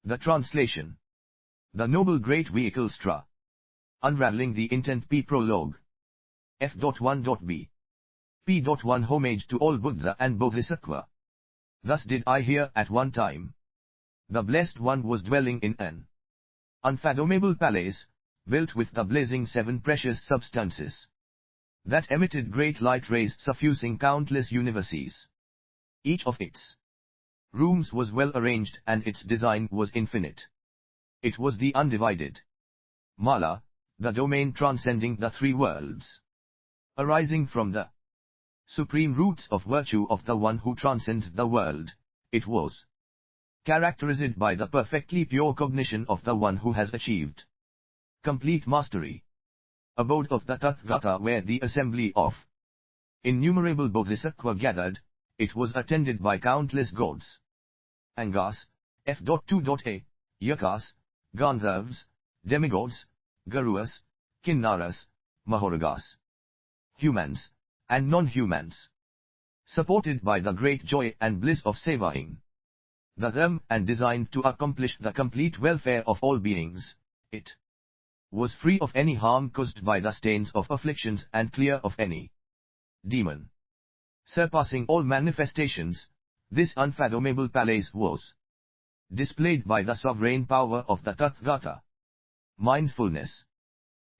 The translation. The Noble Great Vehicle Sutra. Unraveling the Intent P. Prologue. F.1.b. P.1 Homage to all Buddha and Bodhisattva. Thus did I hear at one time. The Blessed One was dwelling in an unfathomable palace, built with the blazing 7 precious substances that emitted great light rays suffusing countless universes. Each of its rooms was well arranged and its design was infinite. It was the undivided Mala, the domain transcending the 3 worlds, arising from the supreme roots of virtue of the one who transcends the world. It was characterized by the perfectly pure cognition of the one who has achieved complete mastery. Abode of the Tathagata, where the assembly of innumerable bodhisattvas gathered, it was attended by countless gods. Angas, F.2.a, Yakas, Gandharvas, demigods, Garuas, Kinnaras, Mahoragas, humans, and non-humans. Supported by the great joy and bliss of Sevaing the them and designed to accomplish the complete welfare of all beings, it was free of any harm caused by the stains of afflictions and clear of any demon. Surpassing all manifestations, this unfathomable palace was displayed by the sovereign power of the Tathagata. Mindfulness,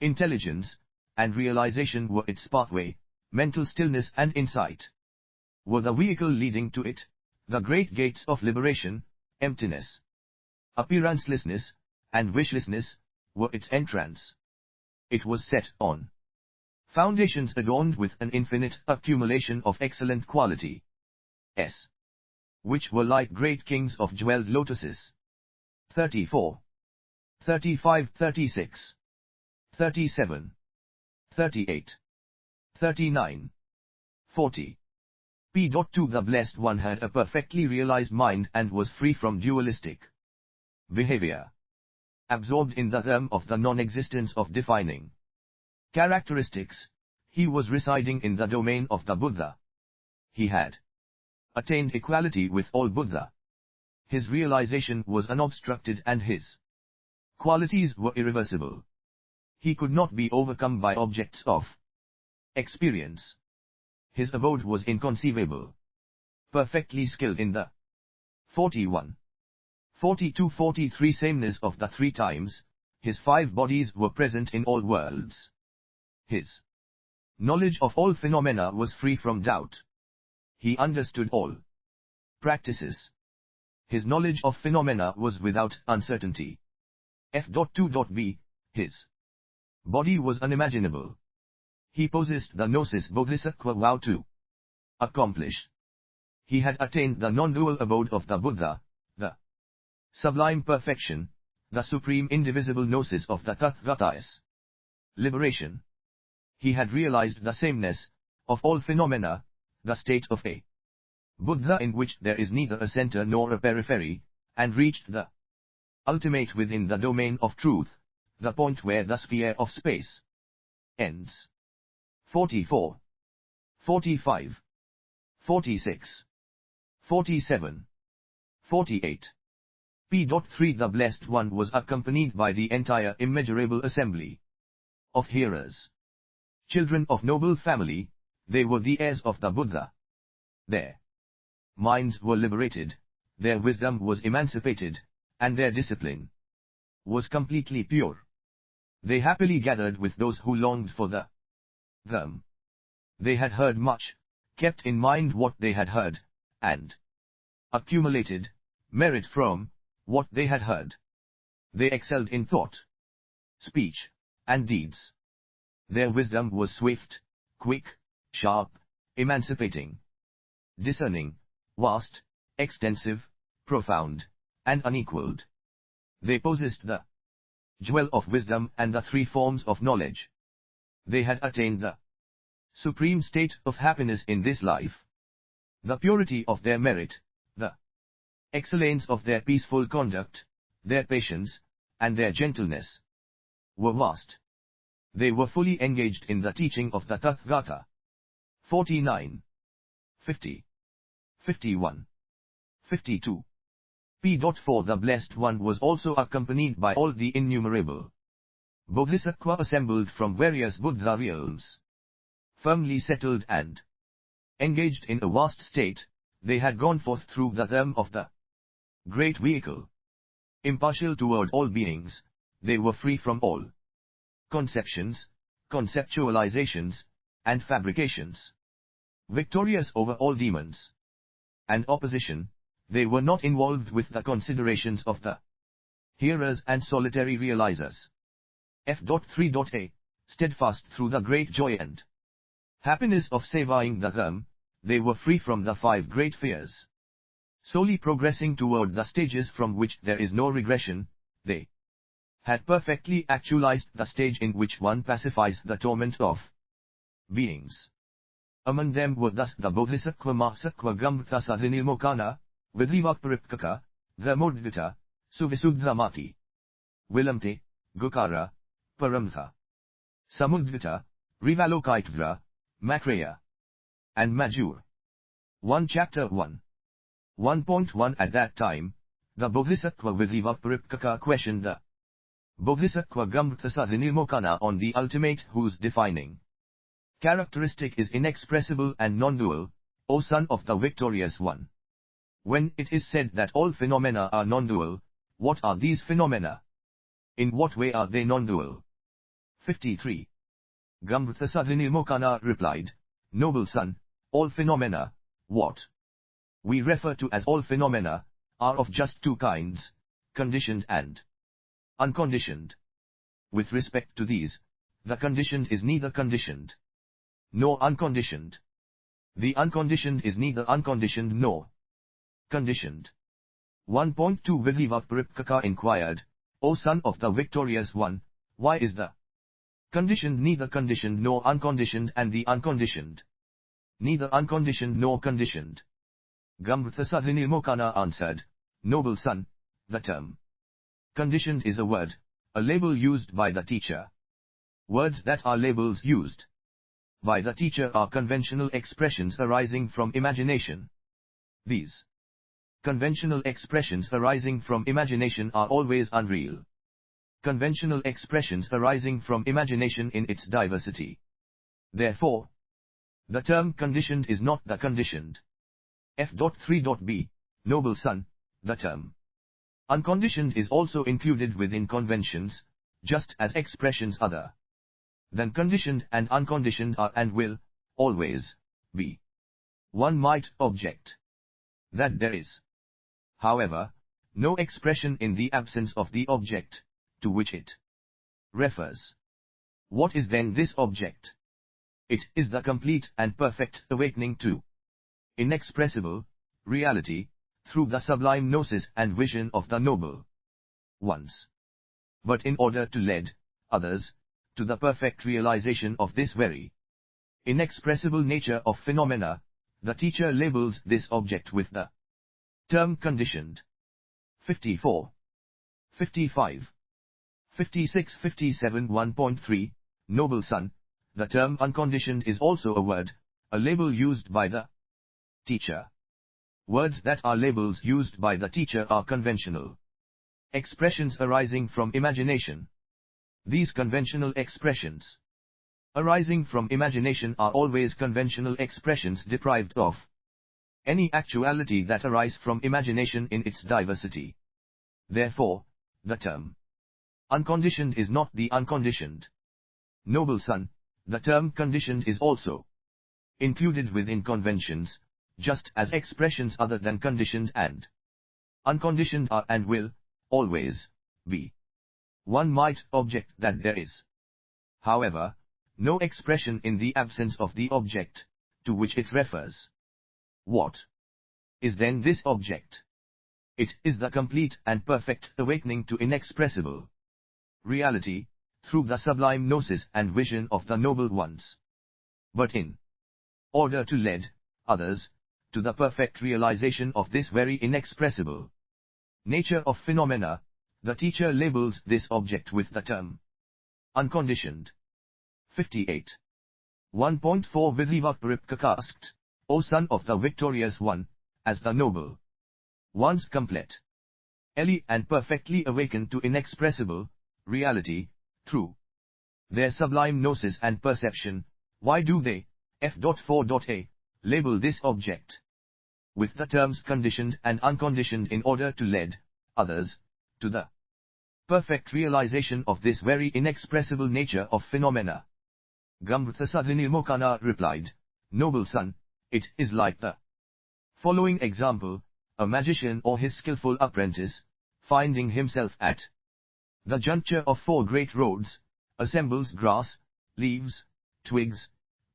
intelligence, and realization were its pathway, mental stillness and insight were the vehicle leading to it, the great gates of liberation. Emptiness, appearancelessness, and wishlessness were its entrance. It was set on foundations adorned with an infinite accumulation of excellent quality, which were like great kings of jeweled lotuses. 34, 35, 36, 37, 38, 39, 40. P.2 The Blessed One had a perfectly realized mind and was free from dualistic behavior, absorbed in the realm of the non-existence of defining characteristics. He was residing in the domain of the Buddha. He had attained equality with all Buddha. His realization was unobstructed and his qualities were irreversible. He could not be overcome by objects of experience. His abode was inconceivable. Perfectly skilled in the 41, 42, 43 sameness of the 3 times, his 5 bodies were present in all worlds. His knowledge of all phenomena was free from doubt. He understood all practices. His knowledge of phenomena was without uncertainty. F.2.b, his body was unimaginable. He possessed the gnosis bodhisattva vow to accomplish. He had attained the non-dual abode of the Buddha, the sublime perfection, the supreme indivisible gnosis of the Tathagata's liberation. He had realized the sameness of all phenomena, the state of a Buddha in which there is neither a center nor a periphery, and reached the ultimate within the domain of truth, the point where the sphere of space ends. 44, 45, 46, 47, 48. P.3 The Blessed One was accompanied by the entire immeasurable assembly of hearers. Children of noble family, they were the heirs of the Buddha. Their minds were liberated, their wisdom was emancipated, and their discipline was completely pure. They happily gathered with those who longed for them. They had heard much, kept in mind what they had heard, and accumulated merit from what they had heard. They excelled in thought, speech, and deeds. Their wisdom was swift, quick, sharp, emancipating, discerning, vast, extensive, profound, and unequaled. They possessed the jewel of wisdom and the 3 forms of knowledge. They had attained the supreme state of happiness in this life. The purity of their merit, the excellence of their peaceful conduct, their patience, and their gentleness were vast. They were fully engaged in the teaching of the Tathagata. 49, 50, 51, 52. P.4 The Blessed One was also accompanied by all the innumerable Bodhisattva assembled from various Buddha realms. Firmly settled and engaged in a vast state, they had gone forth through the term of the great vehicle. Impartial toward all beings, they were free from all conceptions, conceptualizations, and fabrications. Victorious over all demons and opposition, they were not involved with the considerations of the hearers and solitary realizers. F.3.A. Steadfast through the great joy and happiness of savoring the Dhamma, they were free from the 5 great fears. Solely progressing toward the stages from which there is no regression, they had perfectly actualized the stage in which one pacifies the torment of beings. Among them were thus the Bodhisattva Mahasattva Gamrta Sandhinirmocana, Vidhivakparipkaka, Dharmodvita, Suvisuddhamati, Vilamte, Gokara, Paramtha, Samudvita, Rivalokaitvra, Makreya, and Majur. 1 Chapter 1. 1.1 At that time, the Bodhisattva Vidhivakparipkaka questioned the Bodhisattva Gamrta Sandhinirmocana on the ultimate whose defining characteristic is inexpressible and non-dual, O son of the victorious one. When it is said that all phenomena are non-dual, what are these phenomena? In what way are they non-dual? 53. Gamrta Sandhinirmocana replied, Noble son, all phenomena, what we refer to as all phenomena, are of just 2 kinds, conditioned and unconditioned. With respect to these, the conditioned is neither conditioned nor unconditioned. The unconditioned is neither unconditioned nor conditioned. 1.2 Vidhivakparipkaka inquired, O son of the victorious one, why is the conditioned neither conditioned nor unconditioned and the unconditioned neither unconditioned nor conditioned? Gamrta Sandhinirmocana answered, Noble son, the term conditioned is a word, a label used by the teacher. Words that are labels used by the teacher are conventional expressions arising from imagination. These conventional expressions arising from imagination are always unreal. Conventional expressions arising from imagination in its diversity. Therefore, the term conditioned is not the conditioned. F.3.B. Noble son, the term unconditioned is also included within conventions, just as expressions other than conditioned and unconditioned are and will always be. One might object that there is, however, no expression in the absence of the object to which it refers. What is then this object? It is the complete and perfect awakening to inexpressible reality through the sublime gnosis and vision of the noble ones. But in order to lead others to the perfect realization of this very inexpressible nature of phenomena, the teacher labels this object with the term conditioned. 54, 55, 56, 57. 1.3 Noble son, the term unconditioned is also a word, a label used by the teacher. Words that are labels used by the teacher are conventional expressions arising from imagination. These conventional expressions arising from imagination are always conventional expressions deprived of any actuality that arise from imagination in its diversity. Therefore, the term unconditioned is not the unconditioned. Noble son, the term conditioned is also included within conventions, just as expressions other than conditioned and unconditioned are and will always be. One might object that there is, however, no expression in the absence of the object to which it refers. What is then this object? It is the complete and perfect awakening to inexpressible reality through the sublime gnosis and vision of the noble ones. But in order to lead others to the perfect realization of this very inexpressible nature of phenomena, the teacher labels this object with the term unconditioned. 58. 1.4 Vidhivakparipkaka asked, O son of the victorious one, as the noble one's complete and perfectly awakened to inexpressible reality, through their sublime gnosis and perception, why do they, f.4.a, label this object with the terms conditioned and unconditioned in order to lead others to the perfect realization of this very inexpressible nature of phenomena? Gamrtha Sandhinirmocana replied, Noble son, it is like the following example: a magician or his skillful apprentice, finding himself at the juncture of four great roads, assembles grass, leaves, twigs,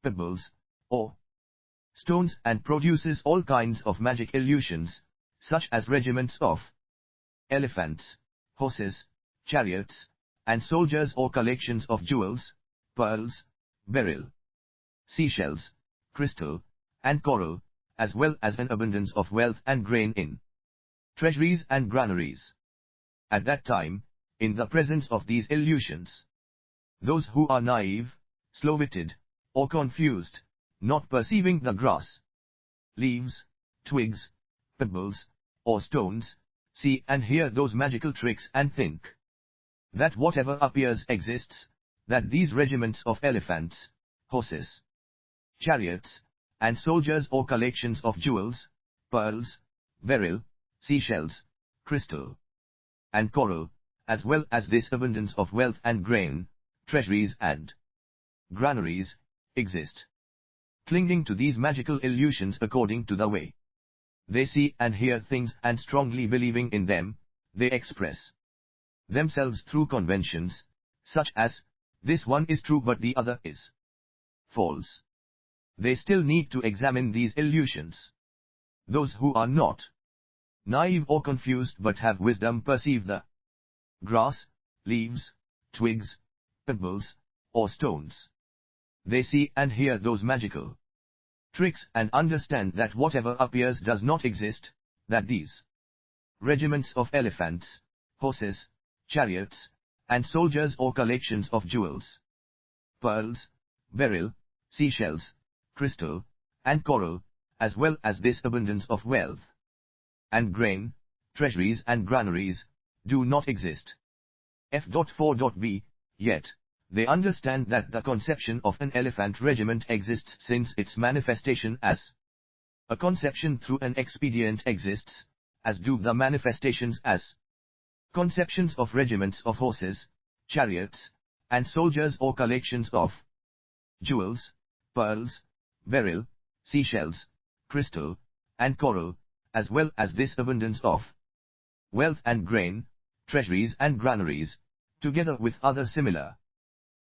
pebbles, or stones and produces all kinds of magic illusions, such as regiments of elephants, horses, chariots, and soldiers, or collections of jewels, pearls, beryl, seashells, crystal, and coral, as well as an abundance of wealth and grain in treasuries and granaries. At that time, in the presence of these illusions, those who are naive, slow-witted, or confused, not perceiving the grass, leaves, twigs, pebbles, or stones, see and hear those magical tricks and think that whatever appears exists, that these regiments of elephants, horses, chariots, and soldiers, or collections of jewels, pearls, beryl, seashells, crystal, and coral, as well as this abundance of wealth and grain, treasuries and granaries, exist. Clinging to these magical illusions according to the way they see and hear things, and strongly believing in them, they express themselves through conventions, such as, this one is true but the other is false. They still need to examine these illusions. Those who are not naive or confused but have wisdom perceive the grass, leaves, twigs, pebbles, or stones. They see and hear those magical tricks and understand that whatever appears does not exist, that these regiments of elephants, horses, chariots, and soldiers, or collections of jewels, pearls, beryl, seashells, crystal, and coral, as well as this abundance of wealth and grain, treasuries and granaries, do not exist. F.4.b, yet, they understand that the conception of an elephant regiment exists, since its manifestation as a conception through an expedient exists, as do the manifestations as conceptions of regiments of horses, chariots, and soldiers, or collections of jewels, pearls, beryl, seashells, crystal, and coral, as well as this abundance of wealth and grain, treasuries and granaries, together with other similar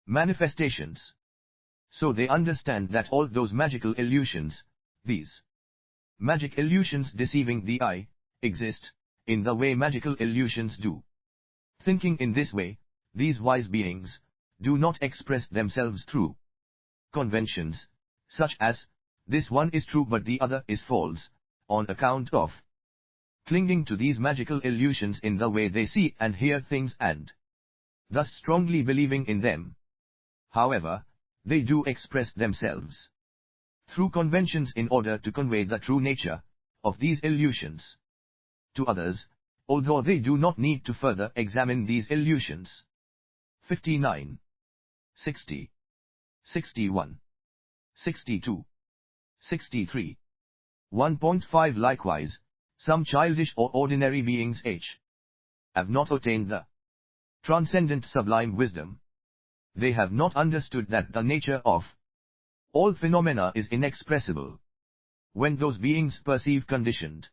manifestations. So they understand that all those magical illusions, these magic illusions deceiving the eye, exist, in the way magical illusions do. Thinking in this way, these wise beings do not express themselves through conventions, such as, this one is true but the other is false, on account of clinging to these magical illusions in the way they see and hear things, and thus strongly believing in them. However, they do express themselves through conventions in order to convey the true nature of these illusions to others, although they do not need to further examine these illusions. 59, 60, 61, 62, 63. 1.5 Likewise, some childish or ordinary beings have not attained the transcendent sublime wisdom. They have not understood that the nature of all phenomena is inexpressible. When those beings perceive conditioned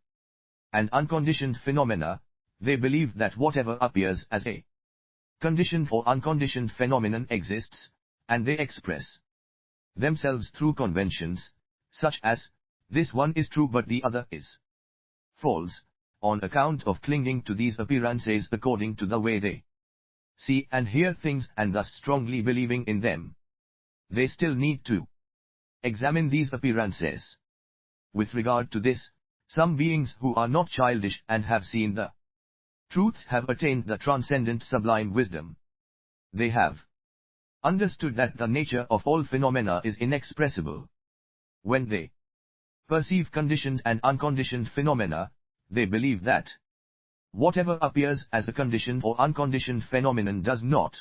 and unconditioned phenomena, they believe that whatever appears as a conditioned or unconditioned phenomenon exists, and they express themselves through conventions, such as, this one is true but the other is false, on account of clinging to these appearances according to the way they see and hear things, and thus strongly believing in them. They still need to examine these appearances. With regard to this, some beings who are not childish and have seen the truth have attained the transcendent sublime wisdom. They have understood that the nature of all phenomena is inexpressible. When they perceive conditioned and unconditioned phenomena, they believe that Whatever appears as a conditioned or unconditioned phenomenon does not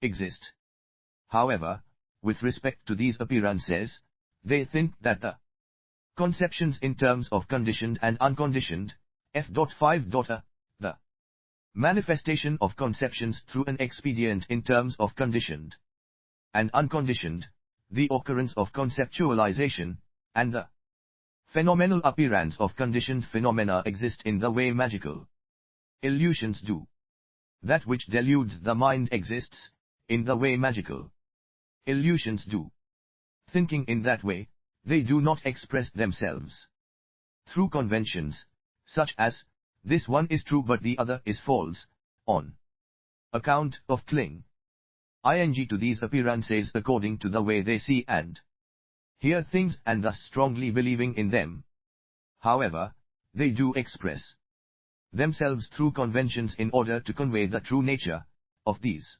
exist. However, with respect to these appearances, they think that the conceptions in terms of conditioned and unconditioned, f.5. The manifestation of conceptions through an expedient in terms of conditioned and unconditioned, the occurrence of conceptualization, and the phenomenal appearance of conditioned phenomena exist in the way magical illusions do. That which deludes the mind exists in the way magical illusions do. Thinking in that way, they do not express themselves through conventions, such as, this one is true but the other is false, on account of ing to these appearances according to the way they see and hear things and thus strongly believing in them. However, they do express themselves through conventions in order to convey the true nature of these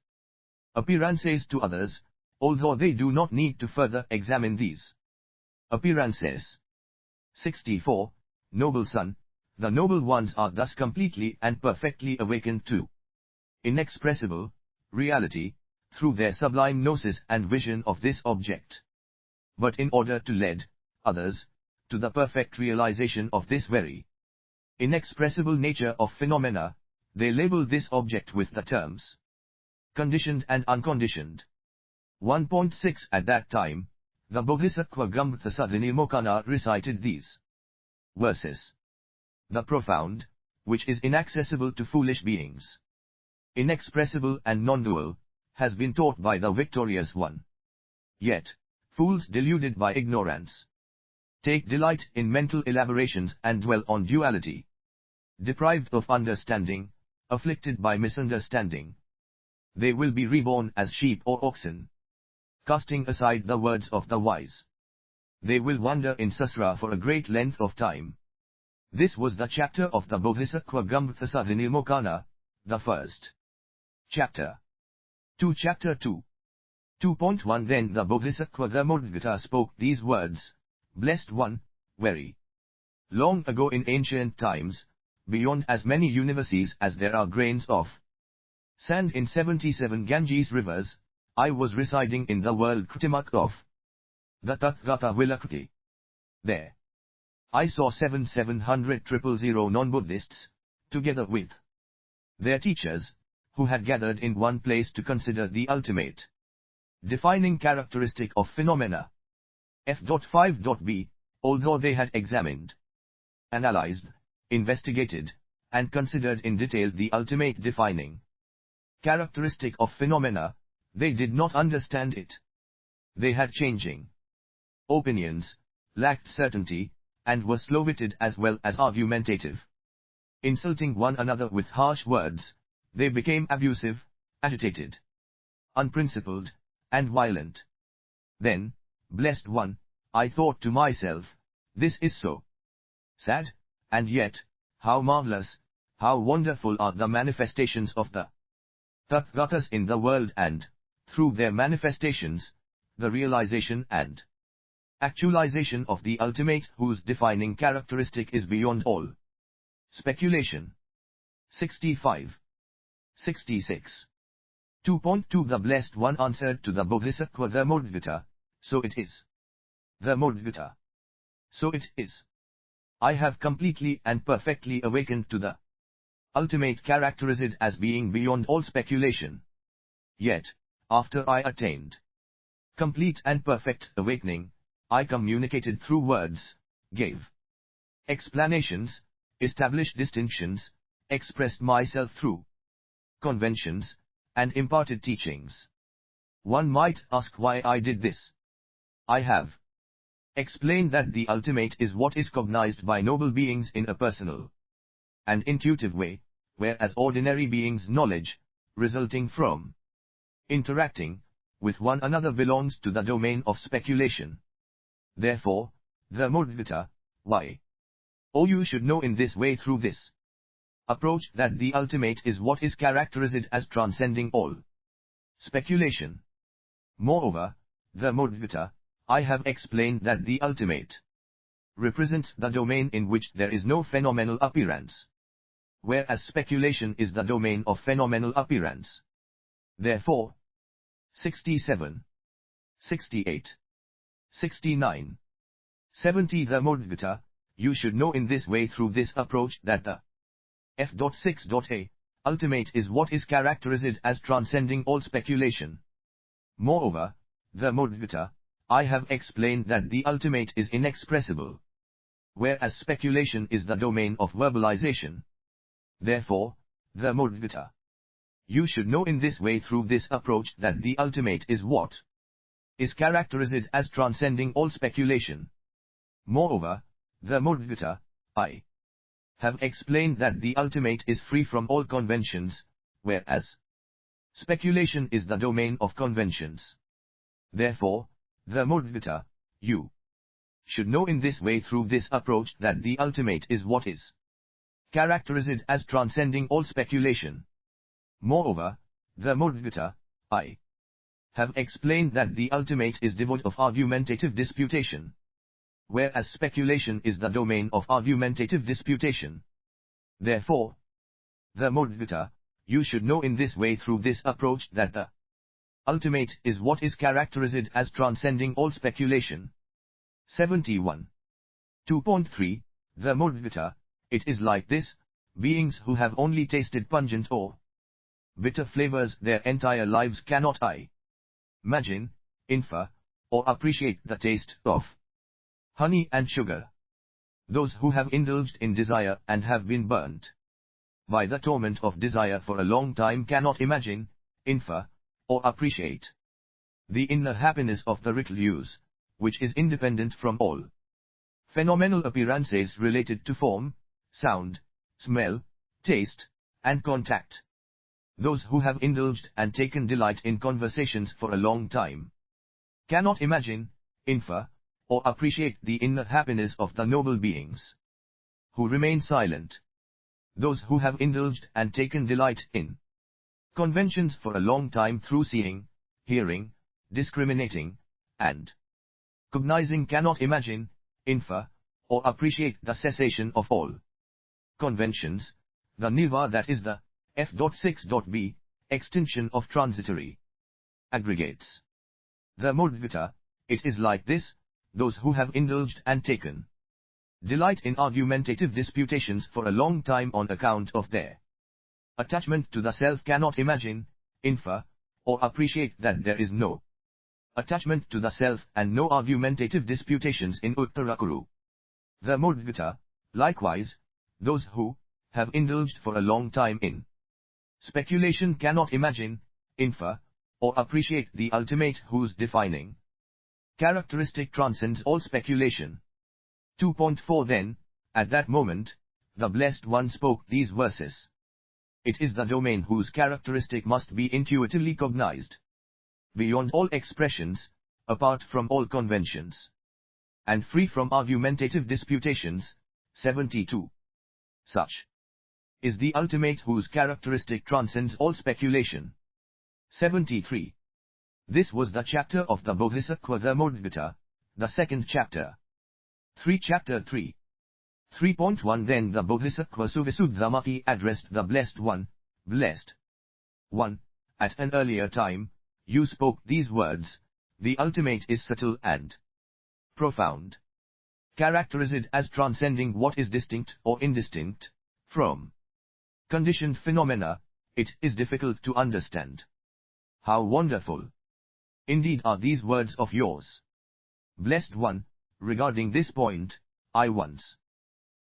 appearances to others, although they do not need to further examine these appearances. 64. Noble son, the noble ones are thus completely and perfectly awakened to inexpressible reality, through their sublime gnosis and vision of this object. But in order to lead others to the perfect realization of this very inexpressible nature of phenomena, they label this object with the terms conditioned and unconditioned. 1.6 At that time, the Bodhisattva Gambhta Sandhinirmocana recited these verses. The profound, which is inaccessible to foolish beings, inexpressible and non-dual, has been taught by the victorious one. Yet, fools deluded by ignorance take delight in mental elaborations and dwell on duality. Deprived of understanding, afflicted by misunderstanding, they will be reborn as sheep or oxen, casting aside the words of the wise. They will wander in Sutra for a great length of time. This was the chapter of the Bodhisattva Gambhta Sandhinirmocana, the first chapter. 2 Chapter 2. 2.1 Then the Bodhisattva Dharmodgata spoke these words, Blessed One, very long ago in ancient times, beyond as many universes as there are grains of sand in 77 Ganges rivers, I was residing in the world Kritimak of the Tathagata Vilakriti. There I saw 700,000 non-Buddhists, together with their teachers, who had gathered in one place to consider the ultimate defining characteristic of phenomena. F.5.b, although they had examined, analyzed, investigated, and considered in detail the ultimate defining characteristic of phenomena, they did not understand it. They had changing opinions, lacked certainty, and were slow-witted as well as argumentative. Insulting one another with harsh words, they became abusive, agitated, unprincipled, and violent. Then, Blessed One, I thought to myself, this is so sad, and yet, how marvelous, how wonderful are the manifestations of the Tathagatas in the world and, through their manifestations, the realization and actualization of the ultimate whose defining characteristic is beyond all speculation. 65. 66. 2.2 The Blessed One answered to the Bodhisattva Dharmodgata, so it is. Dharmodgata. So it is. I have completely and perfectly awakened to the ultimate characterized as being beyond all speculation. Yet, after I attained complete and perfect awakening, I communicated through words, gave explanations, established distinctions, expressed myself through conventions, and imparted teachings. One might ask why I did this. I have explained that the ultimate is what is cognized by noble beings in a personal and intuitive way, whereas ordinary beings' knowledge, resulting from interacting with one another, belongs to the domain of speculation. Therefore, Dharmodgata, why? Oh, you should know in this way through this approach that the ultimate is what is characterized as transcending all speculation. Moreover, Dharmodgata, I have explained that the ultimate represents the domain in which there is no phenomenal appearance. whereas speculation is the domain of phenomenal appearance. Therefore, 67, 68, 69, 70 Dharmodgata, you should know in this way through this approach that the F.6.A ultimate is what is characterized as transcending all speculation. Moreover, Dharmodgata, I have explained that the ultimate is inexpressible, whereas speculation is the domain of verbalization. Therefore, Dharmodgata, you should know in this way through this approach that the ultimate is what is characterized as transcending all speculation. Moreover, Dharmodgata, I have explained that the ultimate is free from all conventions, whereas speculation is the domain of conventions. Therefore, Dharmodgata, you should know in this way through this approach that the ultimate is what is characterized as transcending all speculation. Moreover, Dharmodgata, I have explained that the ultimate is devoid of argumentative disputation, whereas speculation is the domain of argumentative disputation. Therefore, Dharmodgata, you should know in this way through this approach that the ultimate is what is characterized as transcending all speculation. 71. 2.3, Dharmodgata, it is like this, beings who have only tasted pungent or bitter flavors their entire lives cannot imagine, infer, or appreciate the taste of honey and sugar. Those who have indulged in desire and have been burnt by the torment of desire for a long time cannot imagine, infer, or appreciate the inner happiness of the recluse, which is independent from all phenomenal appearances related to form, sound, smell, taste, and contact. Those who have indulged and taken delight in conversations for a long time cannot imagine, infer, or appreciate the inner happiness of the noble beings who remain silent. Those who have indulged and taken delight in conventions for a long time through seeing, hearing, discriminating, and cognizing cannot imagine, infer, or appreciate the cessation of all conventions, the nirvana that is the F.6.B, extinction of transitory aggregates. Dharmodgata, it is like this, those who have indulged and taken delight in argumentative disputations for a long time on account of their attachment to the self cannot imagine, infer, or appreciate that there is no attachment to the self and no argumentative disputations in Uttarakuru. Dharmodgata, likewise, those who have indulged for a long time in speculation cannot imagine, infer, or appreciate the ultimate whose defining characteristic transcends all speculation. 2.4 Then, at that moment, the Blessed One spoke these verses. It is the domain whose characteristic must be intuitively cognized, beyond all expressions, apart from all conventions, and free from argumentative disputations. 72. Such is the ultimate whose characteristic transcends all speculation. 73. This was the chapter of the Bodhisattva Dharmodgata, the second chapter. 3 Chapter 3. 3.1 Then the Bodhisattva Suvisuddhamati addressed the Blessed One, Blessed One, at an earlier time, you spoke these words, the ultimate is subtle and profound, characterized as transcending what is distinct or indistinct from conditioned phenomena. It is difficult to understand. How wonderful indeed are these words of yours, Blessed One. Regarding this point, I once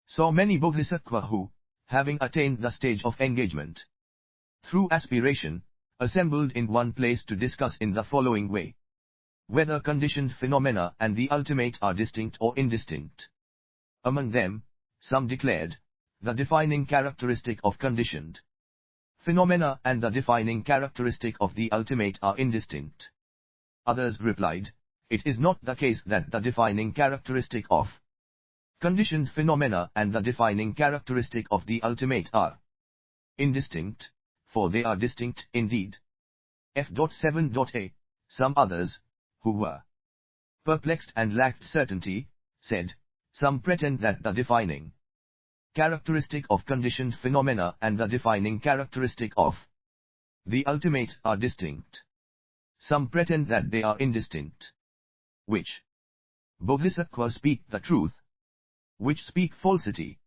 saw many bodhisattvas who, having attained the stage of engagement through aspiration, assembled in one place to discuss in the following way: whether conditioned phenomena and the ultimate are distinct or indistinct. Among them, some declared, the defining characteristic of conditioned phenomena and the defining characteristic of the ultimate are indistinct. Others replied, it is not the case that the defining characteristic of conditioned phenomena and the defining characteristic of the ultimate are indistinct, for they are distinct indeed. F.7.A. Some others, who were perplexed and lacked certainty, said, some pretend that the defining characteristic of conditioned phenomena and the defining characteristic of the ultimate are distinct. Some pretend that they are indistinct. Which bodhisattvas speak the truth, which speak falsity,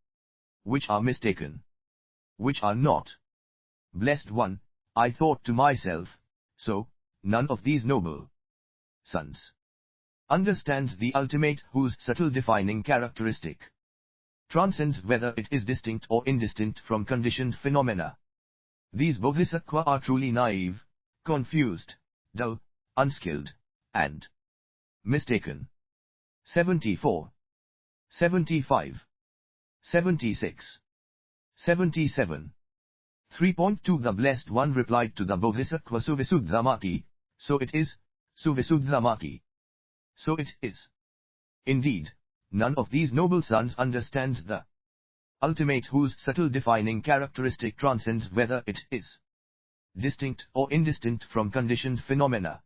which are mistaken, which are not. Blessed One, I thought to myself, so, none of these noble sons understands the ultimate whose subtle defining characteristic transcends whether it is distinct or indistinct from conditioned phenomena. These bodhisattvas are truly naive, confused, dull, unskilled, and mistaken. 74, 75, 76, 77. 3.2 The Blessed One replied to the Bodhisattva Suvisuddhamati, so it is, Suvisuddhamati. So it is. Indeed, none of these noble sons understands the ultimate whose subtle defining characteristic transcends whether it is distinct or indistinct from conditioned phenomena.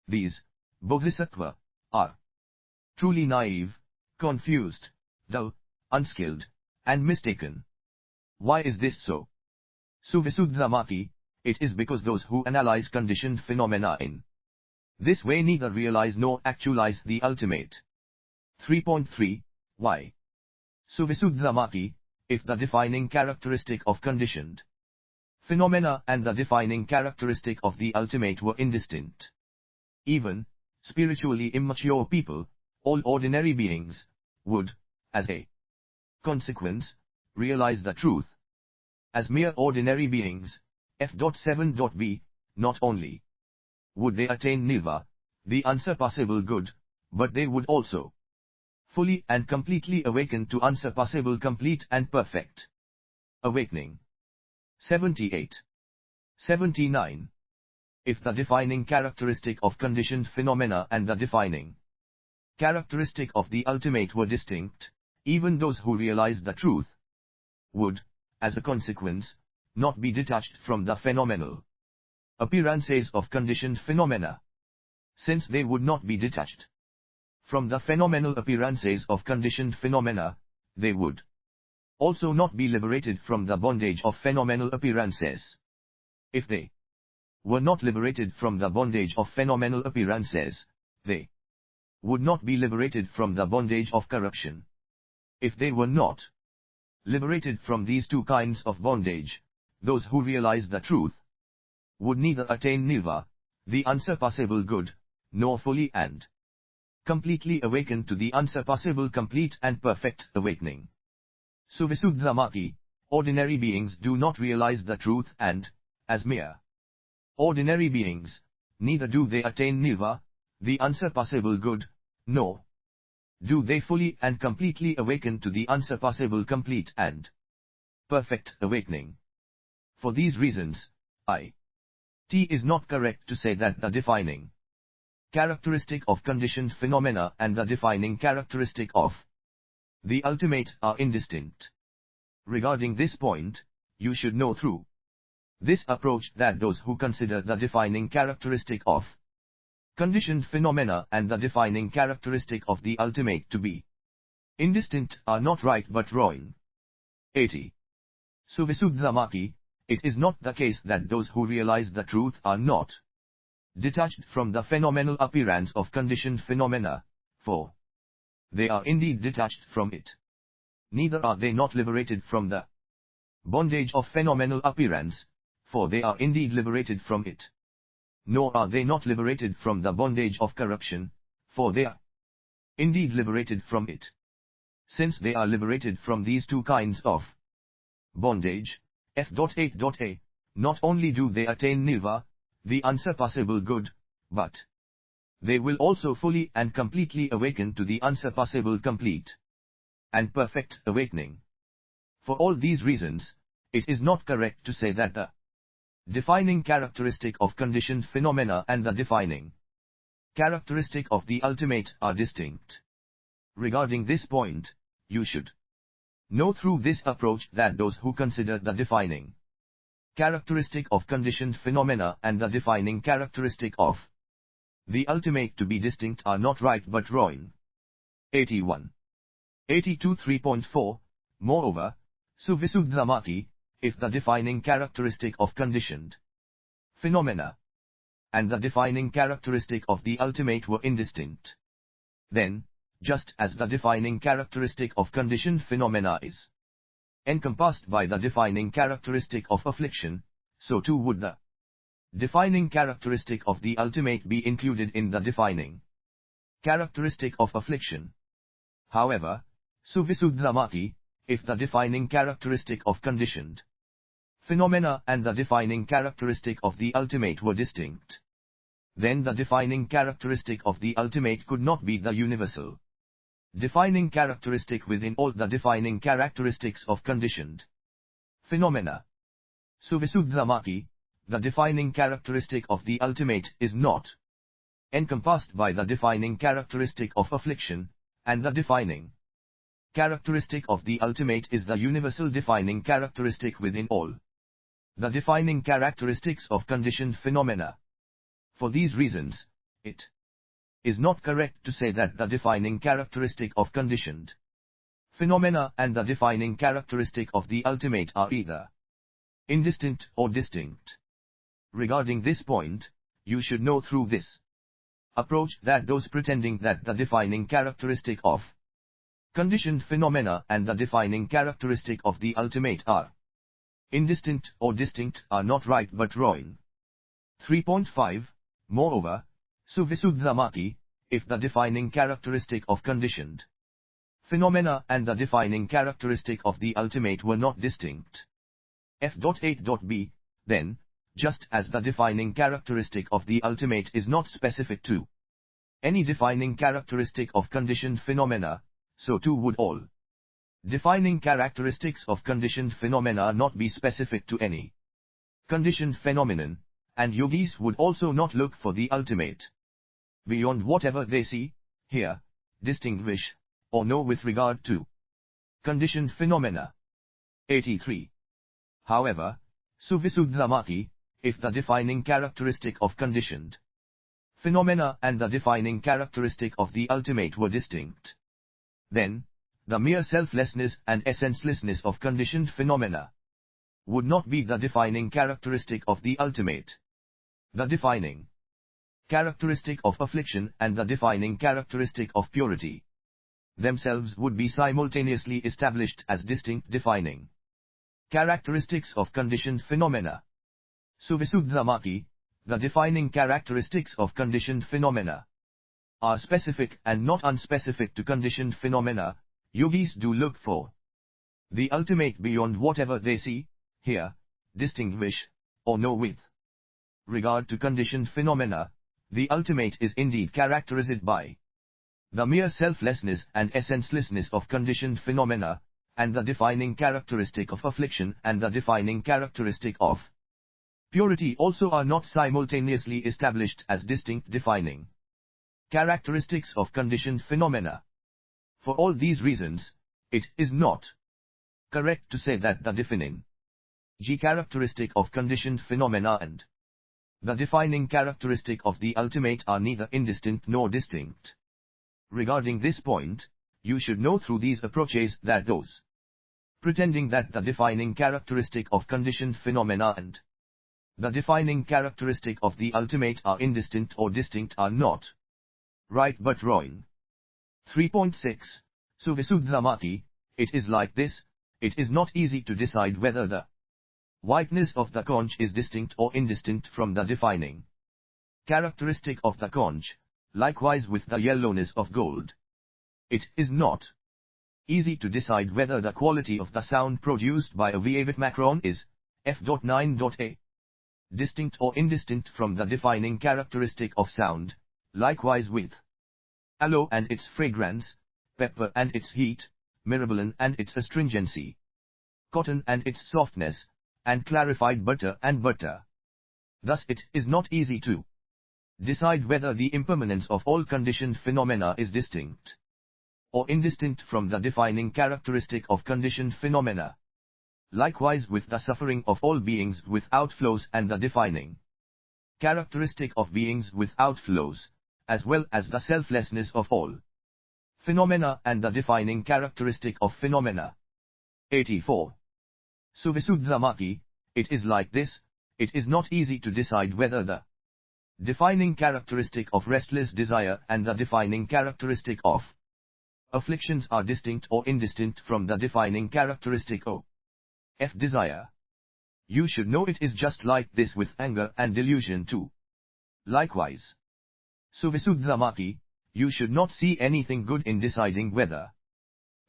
These bodhisattvas are truly naive, confused, dull, unskilled, and mistaken. Why is this so? Suvisuddhamati, it is because those who analyze conditioned phenomena in this way neither realize nor actualize the ultimate. 3.3 Why? Suvisuddhamati, if the defining characteristic of conditioned phenomena and the defining characteristic of the ultimate were indistinct, even spiritually immature people, all ordinary beings, would, as a consequence, realize the truth. As mere ordinary beings, F.7.b, not only would they attain nirvana, the unsurpassable good, but they would also fully and completely awaken to unsurpassable complete and perfect awakening. 78. 79. If the defining characteristic of conditioned phenomena and the defining characteristic of the ultimate were distinct, even those who realize the truth would, as a consequence, not be detached from the phenomenal appearances of conditioned phenomena. Since they would not be detached from the phenomenal appearances of conditioned phenomena, they would also not be liberated from the bondage of phenomenal appearances. If they were not liberated from the bondage of phenomenal appearances, they would not be liberated from the bondage of corruption. If they were not liberated from these two kinds of bondage, those who realize the truth would neither attain nirvana, the unsurpassable good, nor fully and completely awaken to the unsurpassable complete and perfect awakening. Suvisuddhamati, ordinary beings do not realize the truth and, as mere ordinary beings, neither do they attain nirvana, the unsurpassable good, nor do they fully and completely awaken to the unsurpassable complete and perfect awakening. For these reasons, it is not correct to say that the defining characteristic of conditioned phenomena and the defining characteristic of the ultimate are indistinct. Regarding this point, you should know through this approach that those who consider the defining characteristic of conditioned phenomena and the defining characteristic of the ultimate to be indistinct are not right but wrong. 80. Suvisuddhamati, it is not the case that those who realize the truth are not detached from the phenomenal appearance of conditioned phenomena, for they are indeed detached from it. Neither are they not liberated from the bondage of phenomenal appearance, for they are indeed liberated from it. Nor are they not liberated from the bondage of corruption, for they are indeed liberated from it. Since they are liberated from these two kinds of bondage, F.8.a, not only do they attain nirvana, the unsurpassable good, but they will also fully and completely awaken to the unsurpassable complete and perfect awakening. For all these reasons, it is not correct to say that the defining characteristic of conditioned phenomena and the defining characteristic of the ultimate are distinct. Regarding this point, you should know through this approach that those who consider the defining characteristic of conditioned phenomena and the defining characteristic of the ultimate to be distinct are not right but wrong. 81. 82 3.4 Moreover, Suvisuddhamati, if the defining characteristic of conditioned phenomena and the defining characteristic of the ultimate were indistinct, then, just as the defining characteristic of conditioned phenomena is encompassed by the defining characteristic of affliction, so too would the defining characteristic of the ultimate be included in the defining characteristic of affliction. However, Suvisuddhamati, if the defining characteristic of conditioned phenomena and the defining characteristic of the ultimate were distinct, then the defining characteristic of the ultimate could not be the universal defining characteristic within all the defining characteristics of conditioned phenomena. Suvisuddhamati, the defining characteristic of the ultimate is not encompassed by the defining characteristic of affliction, and the defining characteristic of the ultimate is the universal defining characteristic within all the defining characteristics of conditioned phenomena. For these reasons, it is not correct to say that the defining characteristic of conditioned phenomena and the defining characteristic of the ultimate are either indistinct or distinct. Regarding this point, you should know through this approach that those pretending that the defining characteristic of conditioned phenomena and the defining characteristic of the ultimate are indistinct or distinct are not right but wrong. 3.5. Moreover, Suvisuddhamati, if the defining characteristic of conditioned phenomena and the defining characteristic of the ultimate were not distinct. F.8.b, then, just as the defining characteristic of the ultimate is not specific to any defining characteristic of conditioned phenomena, so too would all defining characteristics of conditioned phenomena not be specific to any conditioned phenomenon, and yogis would also not look for the ultimate beyond whatever they see, hear, distinguish, or know with regard to conditioned phenomena. 83. However, Suvisuddhamati, if the defining characteristic of conditioned phenomena and the defining characteristic of the ultimate were distinct, then, the mere selflessness and essencelessness of conditioned phenomena would not be the defining characteristic of the ultimate. The defining characteristic of affliction and the defining characteristic of purity themselves would be simultaneously established as distinct defining characteristics of conditioned phenomena. Suvisuddhamati, the defining characteristics of conditioned phenomena are specific and not unspecific to conditioned phenomena. Yogis do look for the ultimate beyond whatever they see, hear, distinguish, or know with regard to conditioned phenomena. The ultimate is indeed characterized by the mere selflessness and essencelessness of conditioned phenomena, and the defining characteristic of affliction and the defining characteristic of purity also are not simultaneously established as distinct defining characteristics of conditioned phenomena. For all these reasons, it is not correct to say that the defining characteristic of conditioned phenomena and the defining characteristic of the ultimate are neither indistinct nor distinct. Regarding this point, you should know through these approaches that those pretending that the defining characteristic of conditioned phenomena and the defining characteristic of the ultimate are indistinct or distinct are not right but wrong. 3.6. Suvisuddhamati, it is like this, it is not easy to decide whether the whiteness of the conch is distinct or indistinct from the defining characteristic of the conch, likewise with the yellowness of gold. It is not easy to decide whether the quality of the sound produced by a Macron is F.9.a distinct or indistinct from the defining characteristic of sound, likewise with aloe and its fragrance, pepper and its heat, myrobalan and its astringency, cotton and its softness, and clarified butter and butter. Thus it is not easy to decide whether the impermanence of all conditioned phenomena is distinct or indistinct from the defining characteristic of conditioned phenomena. Likewise with the suffering of all beings without flows and the defining characteristic of beings without flows, as well as the selflessness of all phenomena and the defining characteristic of phenomena. 84. Suvisuddhamaki, it is like this, it is not easy to decide whether the defining characteristic of restless desire and the defining characteristic of afflictions are distinct or indistinct from the defining characteristic of desire. You should know it is just like this with anger and delusion too. Likewise, Suvisuddhamaki, you should not see anything good in deciding whether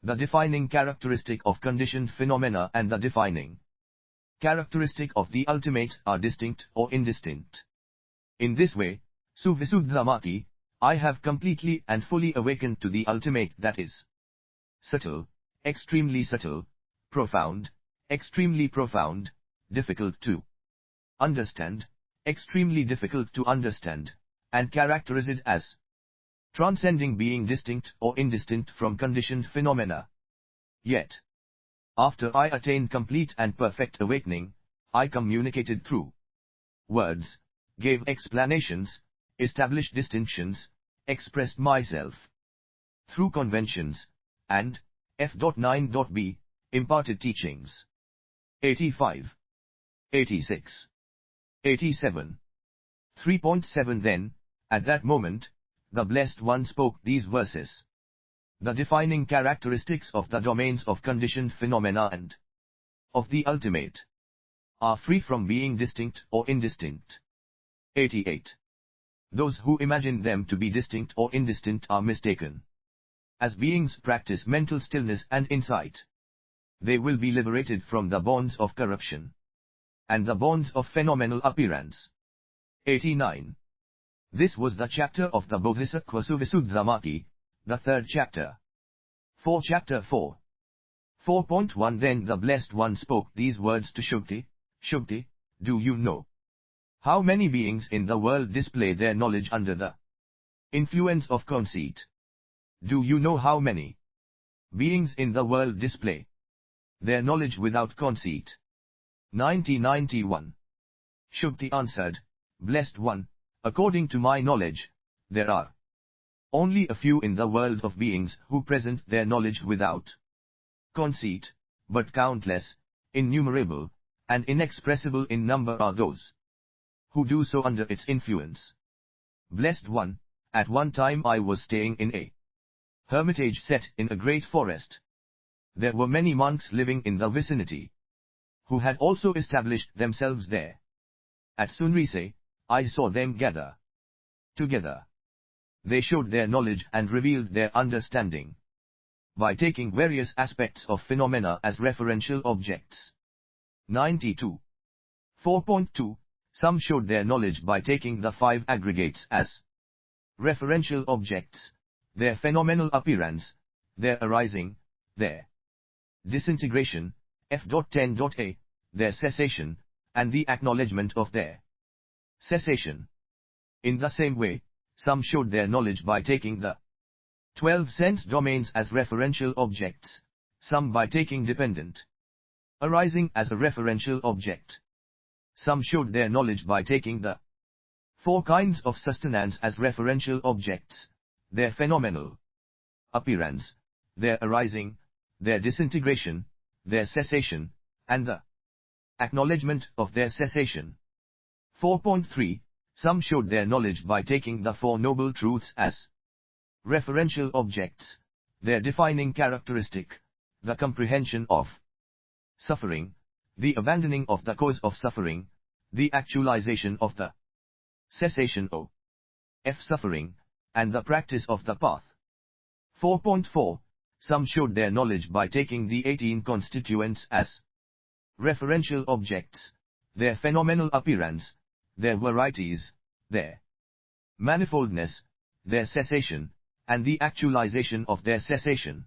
the defining characteristic of conditioned phenomena and the defining characteristic of the ultimate are distinct or indistinct. In this way, Suvisuddhamaki, I have completely and fully awakened to the ultimate, that is subtle, extremely subtle, profound, extremely profound, difficult to understand, extremely difficult to understand, and characterized as transcending being distinct or indistinct from conditioned phenomena. Yet, after I attained complete and perfect awakening, I communicated through words, gave explanations, established distinctions, expressed myself through conventions, and F.9.b, imparted teachings. 85, 86, 87. 3.7 Then, at that moment, the Blessed One spoke these verses. The defining characteristics of the domains of conditioned phenomena and of the ultimate are free from being distinct or indistinct. 88. Those who imagine them to be distinct or indistinct are mistaken. As beings practice mental stillness and insight, they will be liberated from the bonds of corruption and the bonds of phenomenal appearance. 89. This was the chapter of the Bodhisattva Suvisuddhamaki, the third chapter. Chapter 4. 4.1 Then the Blessed One spoke these words to Shukti. Shukti, do you know how many beings in the world display their knowledge under the influence of conceit? Do you know how many beings in the world display their knowledge without conceit? 90-91. Shukti answered, Blessed One, according to my knowledge, there are only a few in the world of beings who present their knowledge without conceit, but countless, innumerable, and inexpressible in number are those who do so under its influence. Blessed One, at one time I was staying in a hermitage set in a great forest. There were many monks living in the vicinity, who had also established themselves there. At sunrise, I saw them gather together. They showed their knowledge and revealed their understanding by taking various aspects of phenomena as referential objects. 92. 4.2 Some showed their knowledge by taking the five aggregates as referential objects, their phenomenal appearance, their arising, their disintegration, F.10.a, their cessation, and the acknowledgement of their cessation. In the same way, some showed their knowledge by taking the 12 sense domains as referential objects, some by taking dependent arising as a referential object. Some showed their knowledge by taking the 4 kinds of sustenance as referential objects, their phenomenal appearance, their arising, their disintegration, their cessation, and the acknowledgement of their cessation. 4.3 Some showed their knowledge by taking the 4 noble truths as referential objects, their defining characteristic, the comprehension of suffering, the abandoning of the cause of suffering, the actualization of the cessation of suffering, and the practice of the path. 4.4 Some showed their knowledge by taking the 18 constituents as referential objects, their phenomenal appearance, their varieties, their manifoldness, their cessation, and the actualization of their cessation.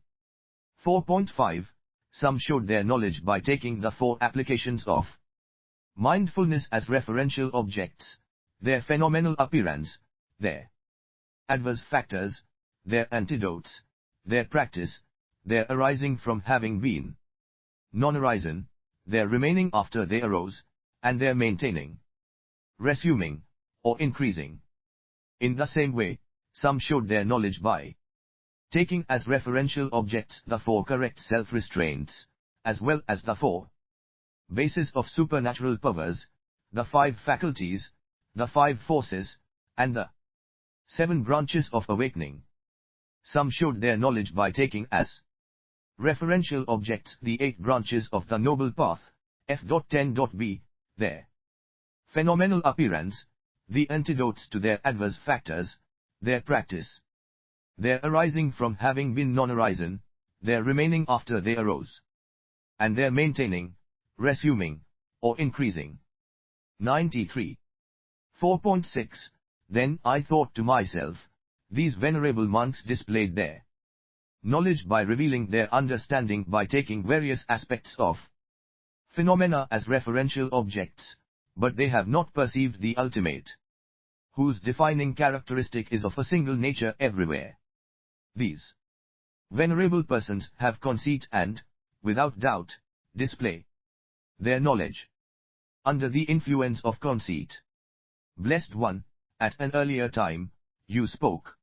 4.5 Some showed their knowledge by taking the 4 applications of mindfulness as referential objects, their phenomenal appearance, their adverse factors, their antidotes, their practice, their arising from having been non-arisen, their remaining after they arose, and their maintaining, resuming, or increasing. In the same way, some showed their knowledge by taking as referential objects the 4 correct self-restraints, as well as the 4 basis of supernatural powers, the 5 faculties, the 5 forces, and the 7 branches of awakening. Some showed their knowledge by taking as referential objects the 8 branches of the noble path, F.10.b, their phenomenal appearance, the antidotes to their adverse factors, their practice, their arising from having been non-arisen, their remaining after they arose, and their maintaining, resuming, or increasing. 93. 4.6 Then I thought to myself, these venerable monks displayed their knowledge by revealing their understanding by taking various aspects of phenomena as referential objects, but they have not perceived the ultimate, whose defining characteristic is of a single nature everywhere. These venerable persons have conceit and, without doubt, display their knowledge under the influence of conceit. Blessed One, at an earlier time, you spoke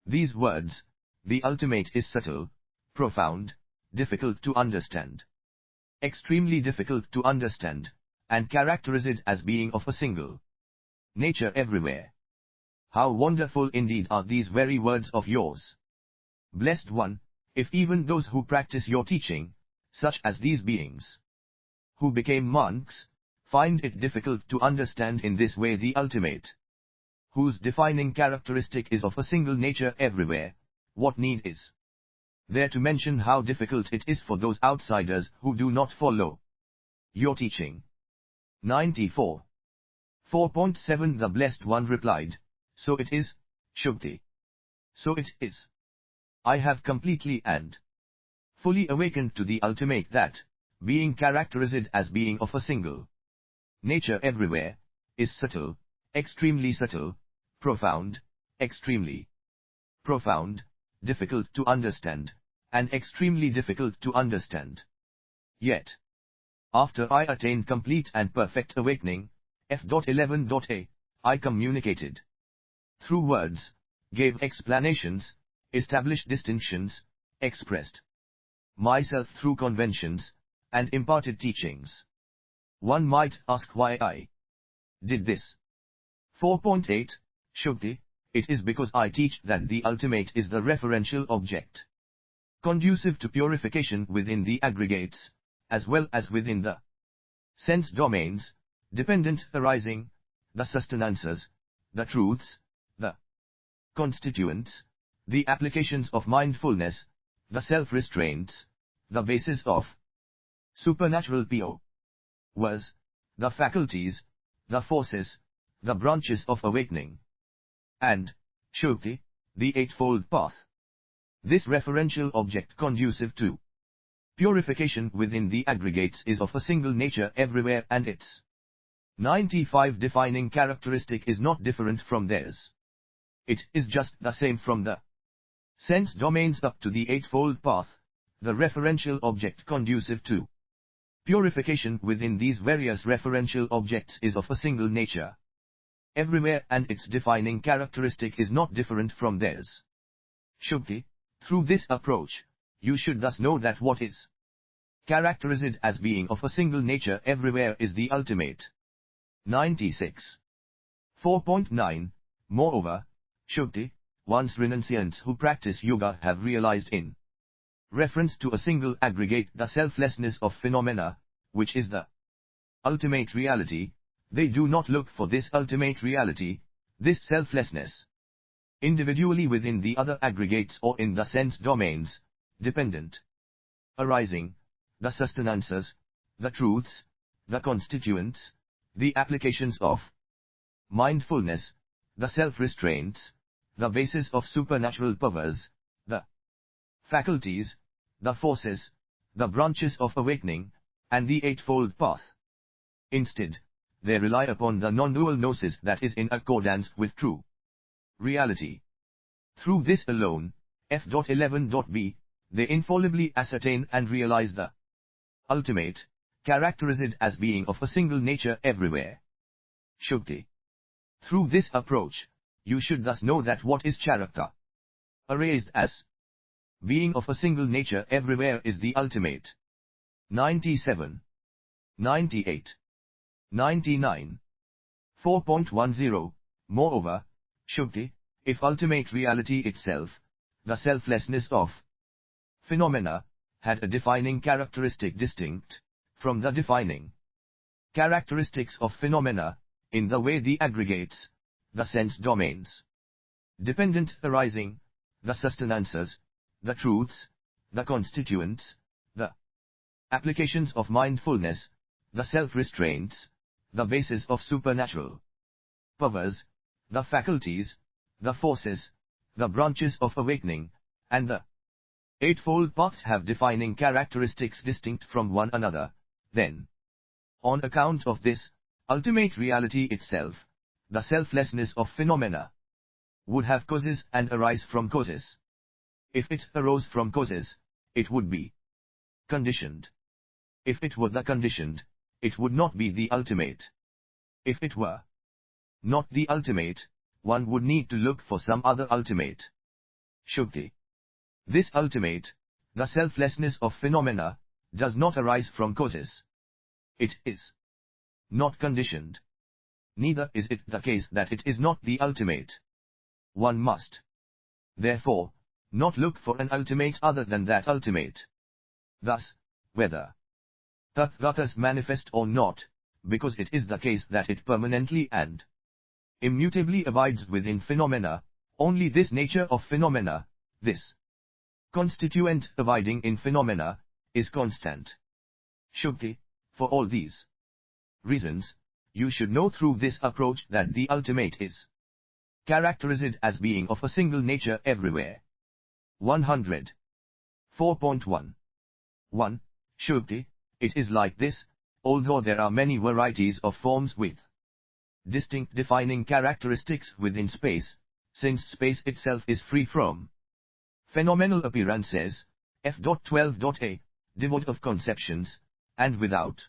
these words: the ultimate is subtle, profound, difficult to understand, extremely difficult to understand, and characterized as being of a single nature everywhere. How wonderful indeed are these very words of yours. Blessed One, if even those who practice your teaching, such as these beings who became monks, find it difficult to understand in this way the ultimate, whose defining characteristic is of a single nature everywhere, what need is there to mention how difficult it is for those outsiders who do not follow your teaching? 94. 4.7 The Blessed One replied, so it is, Shukti. So it is. I have completely and fully awakened to the ultimate that, being characterized as being of a single nature everywhere, is subtle, extremely subtle, profound, extremely profound, difficult to understand, and extremely difficult to understand. Yet, after I attained complete and perfect awakening, F.11.a, I communicated through words, gave explanations, established distinctions, expressed myself through conventions, and imparted teachings. One might ask why I did this. 4.8 Shukti, it is because I teach that the ultimate is the referential object, conducive to purification within the aggregates, as well as within the sense domains, dependent arising, the sustenances, the truths, the constituents, the applications of mindfulness, the self-restraints, the basis of supernatural PO was, the faculties, the forces, the branches of awakening, and, Shukti, the eightfold path. This referential object conducive to purification within the aggregates is of a single nature everywhere, and its 95 defining characteristic is not different from theirs. It is just the same from the sense domains up to the eightfold path, the referential object conducive to purification within these various referential objects is of a single nature everywhere, and its defining characteristic is not different from theirs. Shukti, through this approach, you should thus know that what is characterized as being of a single nature everywhere is the ultimate. 96. 4.9 Moreover, Shukti, once renunciants who practice yoga have realized in reference to a single aggregate the selflessness of phenomena, which is the ultimate reality, they do not look for this ultimate reality, this selflessness, individually within the other aggregates or in the sense domains, dependent arising, the sustenances, the truths, the constituents, the applications of mindfulness, the self-restraints, the basis of supernatural powers, the faculties, the forces, the branches of awakening, and the eightfold path. Instead, they rely upon the non-dual gnosis that is in accordance with true reality. Through this alone, F.11.b, they infallibly ascertain and realize the ultimate, characterized as being of a single nature everywhere. Shukti. Through this approach, you should thus know that what is character erased as being of a single nature everywhere is the ultimate. 97. 98, 99. 4.10. Moreover, Shukti, if ultimate reality itself, the selflessness of phenomena, had a defining characteristic distinct from the defining characteristics of phenomena, in the way the aggregates, the sense domains, dependent arising, the sustenances, the truths, the constituents, the applications of mindfulness, the self-restraints, the basis of supernatural powers, the faculties, the forces, the branches of awakening, and the eightfold paths have defining characteristics distinct from one another, then, on account of this, ultimate reality itself, the selflessness of phenomena, would have causes and arise from causes. If it arose from causes, it would be conditioned. If it were the conditioned, it would not be the ultimate. If it were not the ultimate, one would need to look for some other ultimate. Shukti. This ultimate, the selflessness of phenomena, does not arise from causes. It is not conditioned. Neither is it the case that it is not the ultimate. One must, therefore, not look for an ultimate other than that ultimate. Thus, whether Tathagatas manifest or not, because it is the case that it permanently and immutably abides within phenomena, only this nature of phenomena, this constituent abiding in phenomena, is constant. Shukti, for all these reasons, you should know through this approach that the ultimate is characterized as being of a single nature everywhere. 100. 4.1. 1. Shukti, it is like this, although there are many varieties of forms with distinct defining characteristics within space, since space itself is free from phenomenal appearances, f.12.a, devoid of conceptions, and without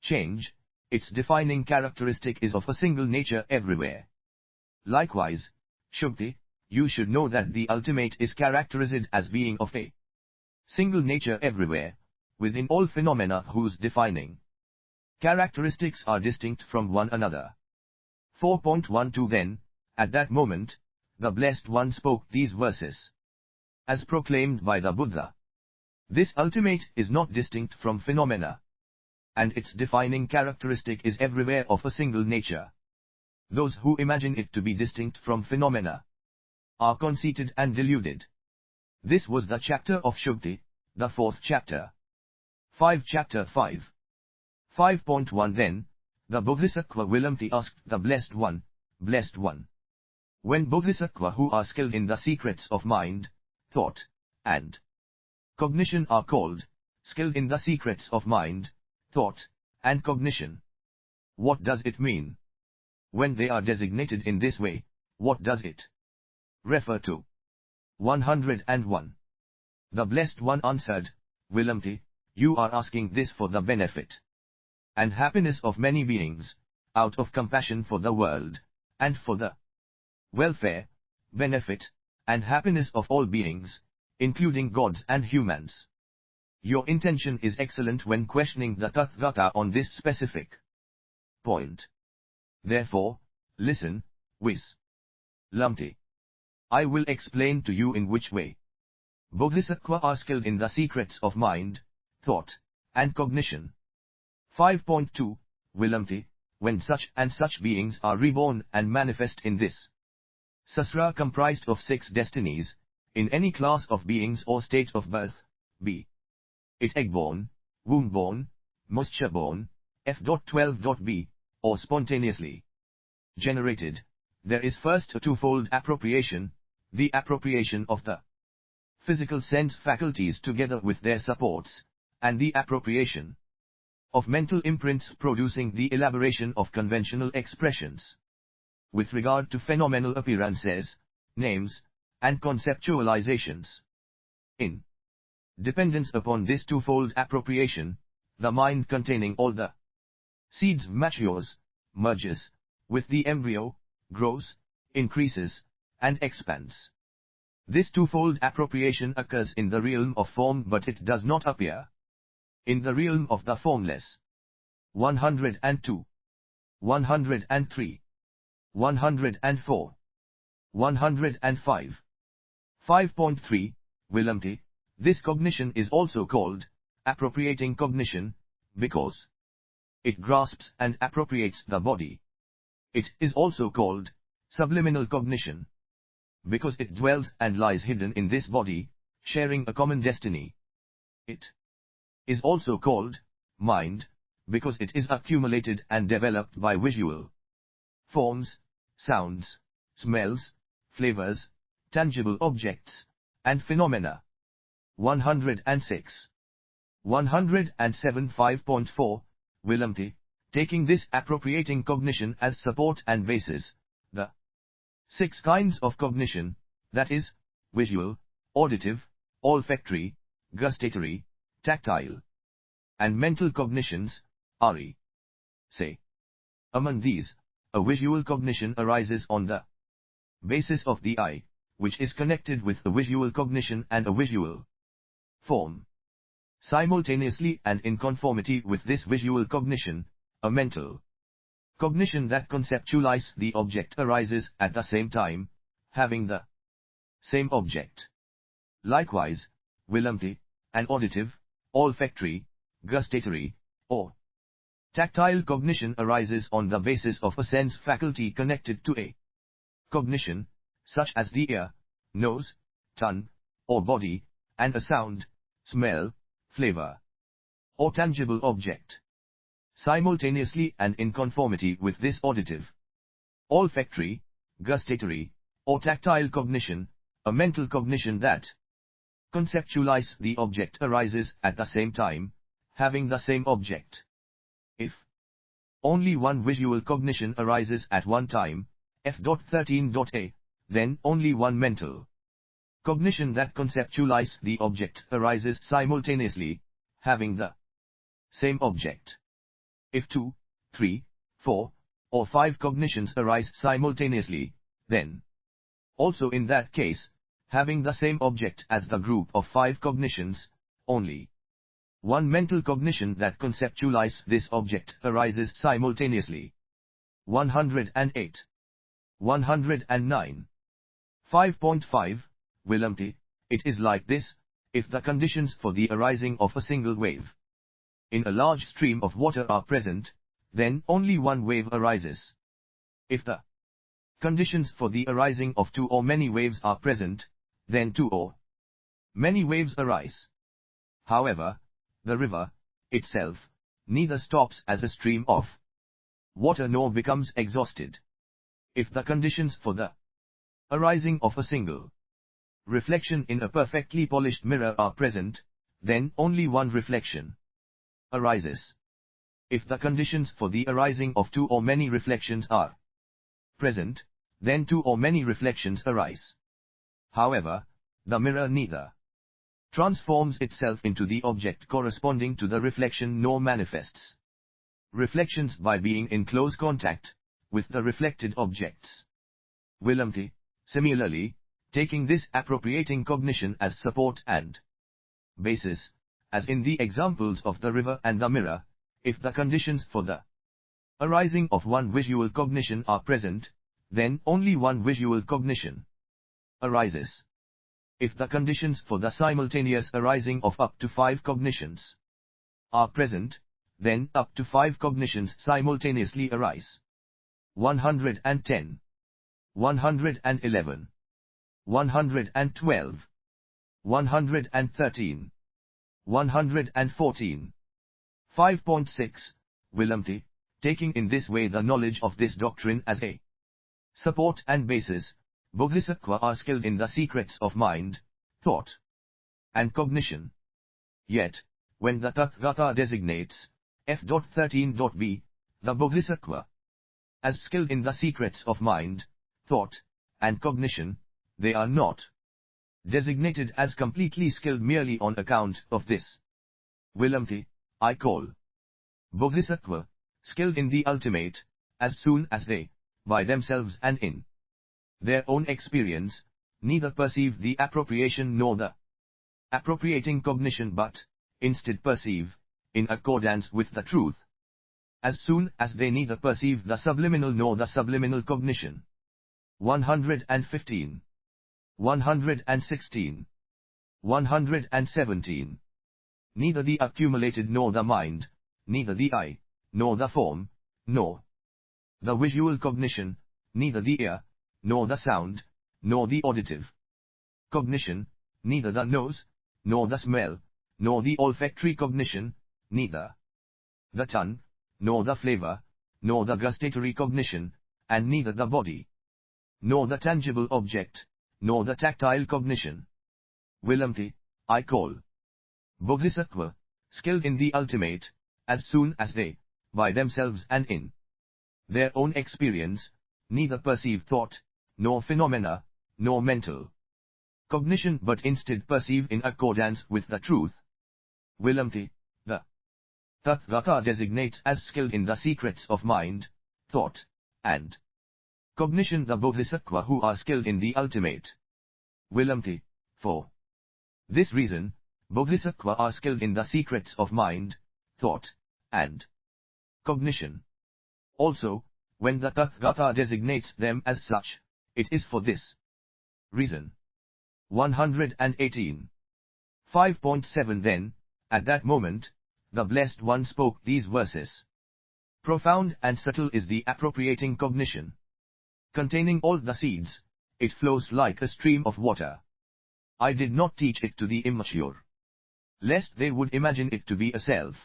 change, its defining characteristic is of a single nature everywhere. Likewise, Shukti, you should know that the ultimate is characterized as being of a single nature everywhere, within all phenomena whose defining characteristics are distinct from one another. 4.12 Then, at that moment, the Blessed One spoke these verses, as proclaimed by the Buddha. This ultimate is not distinct from phenomena, and its defining characteristic is everywhere of a single nature. Those who imagine it to be distinct from phenomena are conceited and deluded. This was the chapter of Shukti, the fourth chapter. 5 Chapter 5. 5.1 Then, the Bodhisattva Vilamti asked the Blessed One, Blessed One, when Bodhisattva who are skilled in the secrets of mind, thought, and cognition are called, skilled in the secrets of mind, thought, and cognition, what does it mean? When they are designated in this way, what does it refer to? 101. The Blessed One answered, Vilamti, you are asking this for the benefit and happiness of many beings, out of compassion for the world, and for the welfare, benefit, and happiness of all beings, including gods and humans. Your intention is excellent when questioning the Tathagata on this specific point. Therefore, listen, Vilamti. I will explain to you in which way Bodhisattva are skilled in the secrets of mind, thought, and cognition. 5.2 Vilamti, when such and such beings are reborn and manifest in this Sasra comprised of 6 destinies, in any class of beings or state of birth, be it egg-born, womb-born, moisture-born, f.12.b, or spontaneously generated, there is first a twofold appropriation, the appropriation of the physical sense faculties together with their supports, and the appropriation of mental imprints producing the elaboration of conventional expressions. With regard to phenomenal appearances, names, and conceptualizations. In dependence upon this twofold appropriation, the mind containing all the seeds matures, merges, with the embryo, grows, increases, and expands. This twofold appropriation occurs in the realm of form, but it does not appear in the realm of the formless. 102, 103, 104, 105. 5.3 Vilamti. This cognition is also called appropriating cognition, because it grasps and appropriates the body. It is also called subliminal cognition, because it dwells and lies hidden in this body, sharing a common destiny. It is also called mind, because it is accumulated and developed by visual forms, sounds, smells, flavors, tangible objects, and phenomena. 106. 107. 5.4 Vilamti. Taking this appropriating cognition as support and basis, the 6 kinds of cognition, that is, visual, auditive, olfactory, gustatory, tactile, and mental cognitions, are say. Among these, a visual cognition arises on the basis of the eye, which is connected with a visual cognition and a visual form. Simultaneously and in conformity with this visual cognition, a mental cognition that conceptualizes the object arises at the same time, having the same object. Likewise, Vilamti, an auditive, olfactory, gustatory, or tactile cognition arises on the basis of a sense faculty connected to a cognition, such as the ear, nose, tongue, or body, and a sound, smell, flavor, or tangible object. Simultaneously and in conformity with this auditive, olfactory, gustatory, or tactile cognition, a mental cognition that conceptualizes the object arises at the same time, having the same object. If only one visual cognition arises at one time, f.13.a, then only one mental cognition that conceptualizes the object arises simultaneously, having the same object. If 2, 3, 4, or 5 cognitions arise simultaneously, then also in that case, having the same object as the group of 5 cognitions, only one mental cognition that conceptualizes this object arises simultaneously. 108. 109. 5.5 Vilamti. It is like this, if the conditions for the arising of a single wave in a large stream of water are present, then only one wave arises. If the conditions for the arising of 2 or many waves are present, then 2 or many waves arise. However, the river itself neither stops as a stream of water nor becomes exhausted. If the conditions for the arising of a single reflection in a perfectly polished mirror are present, then only one reflection arises. If the conditions for the arising of 2 or many reflections are present, then 2 or many reflections arise. However, the mirror neither transforms itself into the object corresponding to the reflection nor manifests reflections by being in close contact with the reflected objects. Vilamti. Similarly, taking this appropriating cognition as support and basis, as in the examples of the river and the mirror, if the conditions for the arising of one visual cognition are present, then only one visual cognition arises. If the conditions for the simultaneous arising of up to 5 cognitions are present, then up to 5 cognitions simultaneously arise. 110. 111. 112. 113. 114. 5.6 Vilamti. Taking in this way the knowledge of this doctrine as a support and basis, Bodhisattvas are skilled in the secrets of mind, thought, and cognition. Yet, when the Tathagata designates f.13.b, the Bodhisattva as skilled in the secrets of mind, thought, and cognition, they are not designated as completely skilled merely on account of this. Vilamti, I call Bodhisattva skilled in the ultimate, as soon as they, by themselves and in their own experience, neither perceive the appropriation nor the appropriating cognition but, instead perceive, in accordance with the truth, as soon as they neither perceive the subliminal nor the subliminal cognition. 115. 116. 117. Neither the accumulated nor the mind, neither the eye, nor the form, nor the visual cognition, neither the ear, nor the sound, nor the auditive cognition, neither the nose, nor the smell, nor the olfactory cognition, neither the tongue, nor the flavor, nor the gustatory cognition, and neither the body, nor the tangible object, nor the tactile cognition. Vilamti, I call Bodhisattva, skilled in the ultimate, as soon as they, by themselves and in their own experience, neither perceive thought, nor phenomena, nor mental cognition but instead perceive in accordance with the truth. Vilamti, the Tathagata designates as skilled in the secrets of mind, thought, and cognition the Bodhisattva who are skilled in the ultimate. Vilamti, for this reason, Bodhisattva are skilled in the secrets of mind, thought, and cognition. Also, when the Tathagata designates them as such, it is for this reason. 118. 5.7 Then, at that moment, the Blessed One spoke these verses. Profound and subtle is the appropriating cognition. Containing all the seeds, it flows like a stream of water. I did not teach it to the immature, lest they would imagine it to be a self.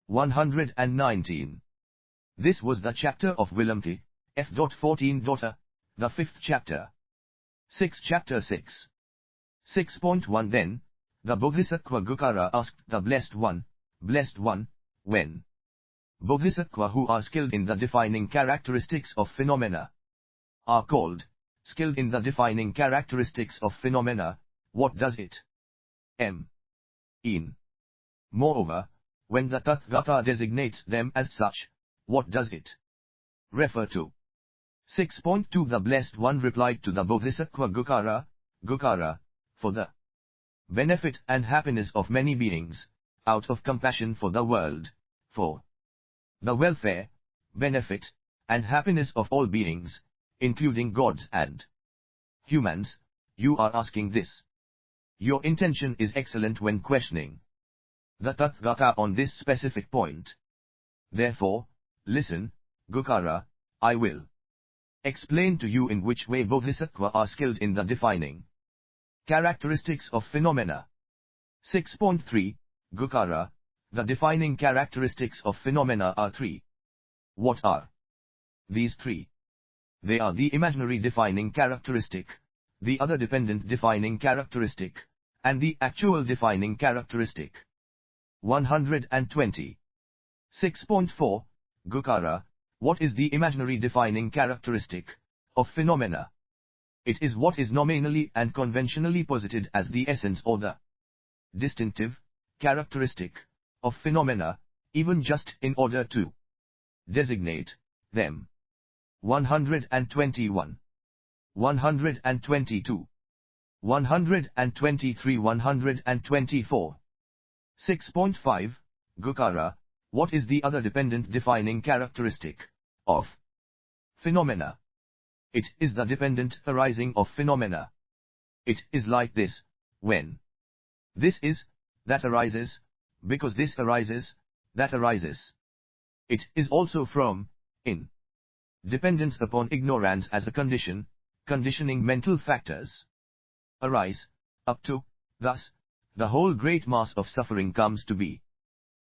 119. This was the chapter of Vilamti, F.14. The 5th chapter. 6 Chapter 6. 6.1 Then, the Bodhisattva Gokara asked the Blessed One, when Bodhisattva who are skilled in the defining characteristics of phenomena are called skilled in the defining characteristics of phenomena, what does it mean? Moreover, when the Tathagata designates them as such, what does it refer to? 6.2 The Blessed One replied to the Bodhisattva Gokara, for the benefit and happiness of many beings, out of compassion for the world, for the welfare, benefit, and happiness of all beings, including gods and humans, you are asking this. Your intention is excellent when questioning the Tathagata on this specific point. Therefore, listen, Gokara, I will explain to you in which way Bodhisattva are skilled in the defining characteristics of phenomena. 6.3 Gokara, the defining characteristics of phenomena are three. What are these three? They are the imaginary defining characteristic, the other dependent defining characteristic, and the actual defining characteristic. 120. 6.4 Gokara, what is the imaginary defining characteristic of phenomena? It is what is nominally and conventionally posited as the essence or the distinctive characteristic of phenomena, even just in order to designate them. 121. 122. 123. 124. 6.5 Gokara, what is the other dependent defining characteristic of phenomena? It is the dependent arising of phenomena. It is like this, when this is, that arises, because this arises, that arises. It is also from, in dependence upon ignorance as a condition, conditioning mental factors arise, up to, thus, the whole great mass of suffering comes to be.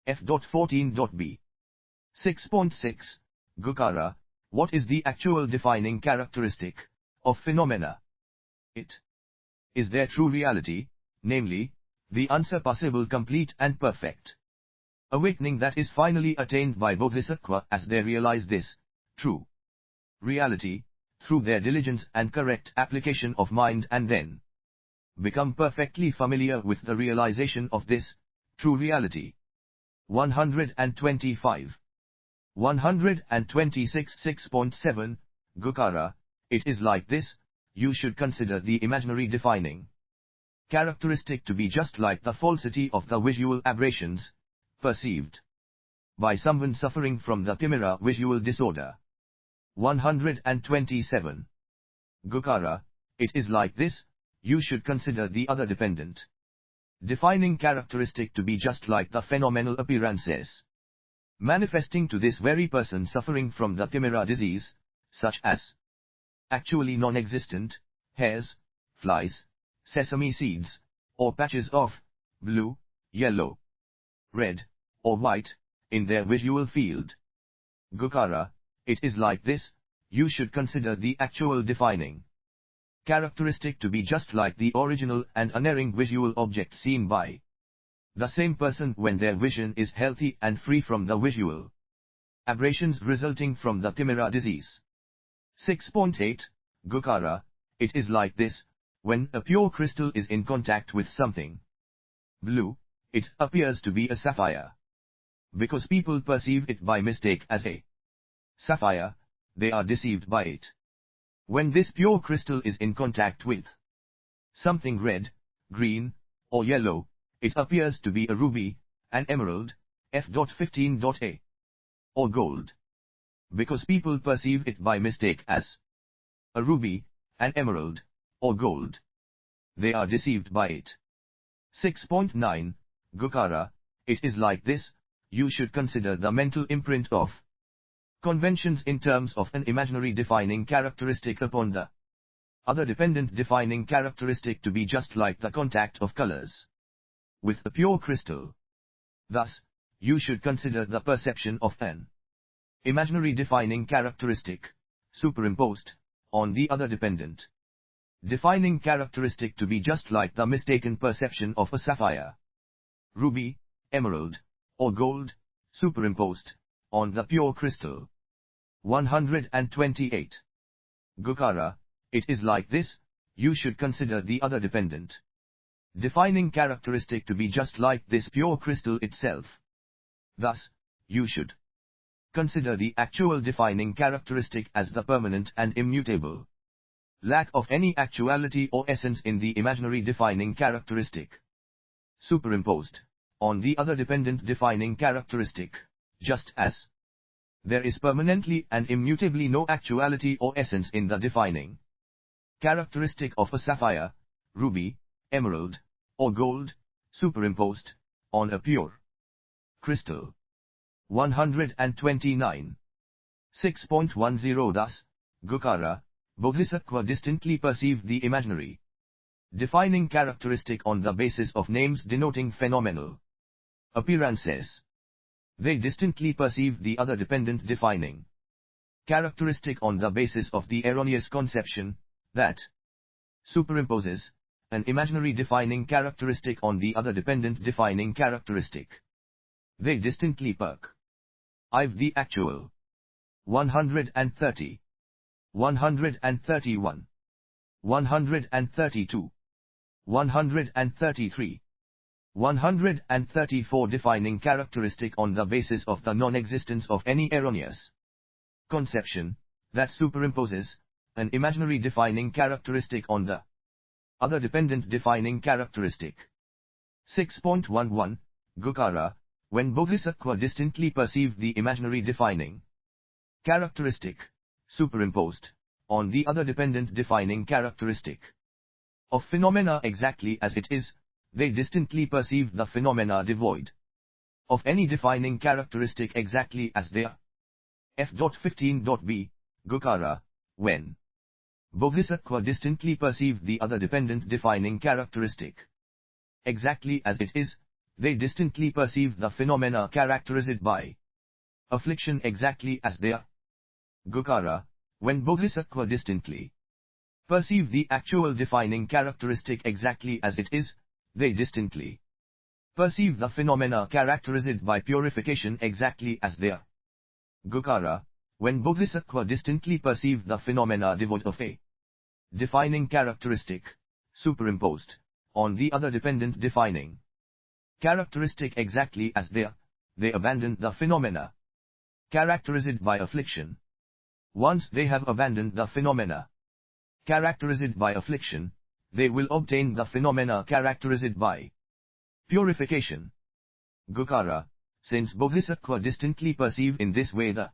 F.14.b. 6.6 Gokara, what is the actual defining characteristic of phenomena? It is their true reality, namely, the unsurpassable, complete and perfect awakening that is finally attained by Bodhisattva as they realize this true reality through their diligence and correct application of mind, and then become perfectly familiar with the realization of this true reality. 125. 126. 6.7 Gokara, it is like this, you should consider the imaginary defining characteristic to be just like the falsity of the visual aberrations perceived by someone suffering from the Timira visual disorder. 127. Gukara, it is like this, you should consider the other dependent defining characteristic to be just like the phenomenal appearances manifesting to this very person suffering from the Timira disease, such as actually non-existent hairs, flies, sesame seeds, or patches of blue, yellow, red, or white in their visual field. Gukara, it is like this, you should consider the actual defining characteristic to be just like the original and unerring visual object seen by the same person when their vision is healthy and free from the visual aberrations resulting from the Timira disease. 6.8. Gukara, it is like this, when a pure crystal is in contact with something blue, it appears to be a sapphire. Because people perceive it by mistake as a sapphire, they are deceived by it. When this pure crystal is in contact with something red, green, or yellow, it appears to be a ruby, an emerald, F.15.A, or gold. Because people perceive it by mistake as a ruby, an emerald, or gold, they are deceived by it. 6.9. Gukara, it is like this, you should consider the mental imprint of conventions in terms of an imaginary defining characteristic upon the other dependent defining characteristic to be just like the contact of colors with the pure crystal. Thus, you should consider the perception of an imaginary defining characteristic superimposed on the other dependent defining characteristic to be just like the mistaken perception of a sapphire, ruby, emerald, or gold superimposed on the pure crystal. 128. Gukara, it is like this, you should consider the other dependent defining characteristic to be just like this pure crystal itself. Thus, you should consider the actual defining characteristic as the permanent and immutable lack of any actuality or essence in the imaginary defining characteristic superimposed on the other dependent defining characteristic, just as there is permanently and immutably no actuality or essence in the defining characteristic of a sapphire, ruby, emerald, or gold, superimposed on a pure crystal. 129. 6.10 Thus, Gukara, Bodhisattva distinctly perceive the imaginary defining characteristic on the basis of names denoting phenomenal appearances. They distinctly perceive the other dependent defining characteristic on the basis of the erroneous conception that superimposes an imaginary defining characteristic on the other dependent defining characteristic. They distinctly perceive the actual. 130. 131. 132. 133. 134 defining characteristic on the basis of the non-existence of any erroneous conception that superimposes an imaginary defining characteristic on the other dependent defining characteristic. 6.11 Gukara, when Bodhisattva distinctly perceive the imaginary defining characteristic superimposed on the other dependent defining characteristic of phenomena exactly as it is, they distinctly perceive the phenomena devoid of any defining characteristic exactly as they are. F.15.b. Gukara, when Bodhisattva distinctly perceive the other dependent defining characteristic exactly as it is, they distinctly perceive the phenomena characterized by affliction exactly as they are. Gukara, when Bodhisattva distinctly perceive the actual defining characteristic exactly as it is, they distinctly perceive the phenomena characterized by purification exactly as they are. Gukara, when Bodhisattva distinctly perceive the phenomena devoid of a defining characteristic superimposed on the other dependent defining characteristic exactly as they are, they abandon the phenomena characterized by affliction. Once they have abandoned the phenomena characterized by affliction, they will obtain the phenomena characterized by purification. Gukara, Since Bodhisattva distinctly perceive in this way the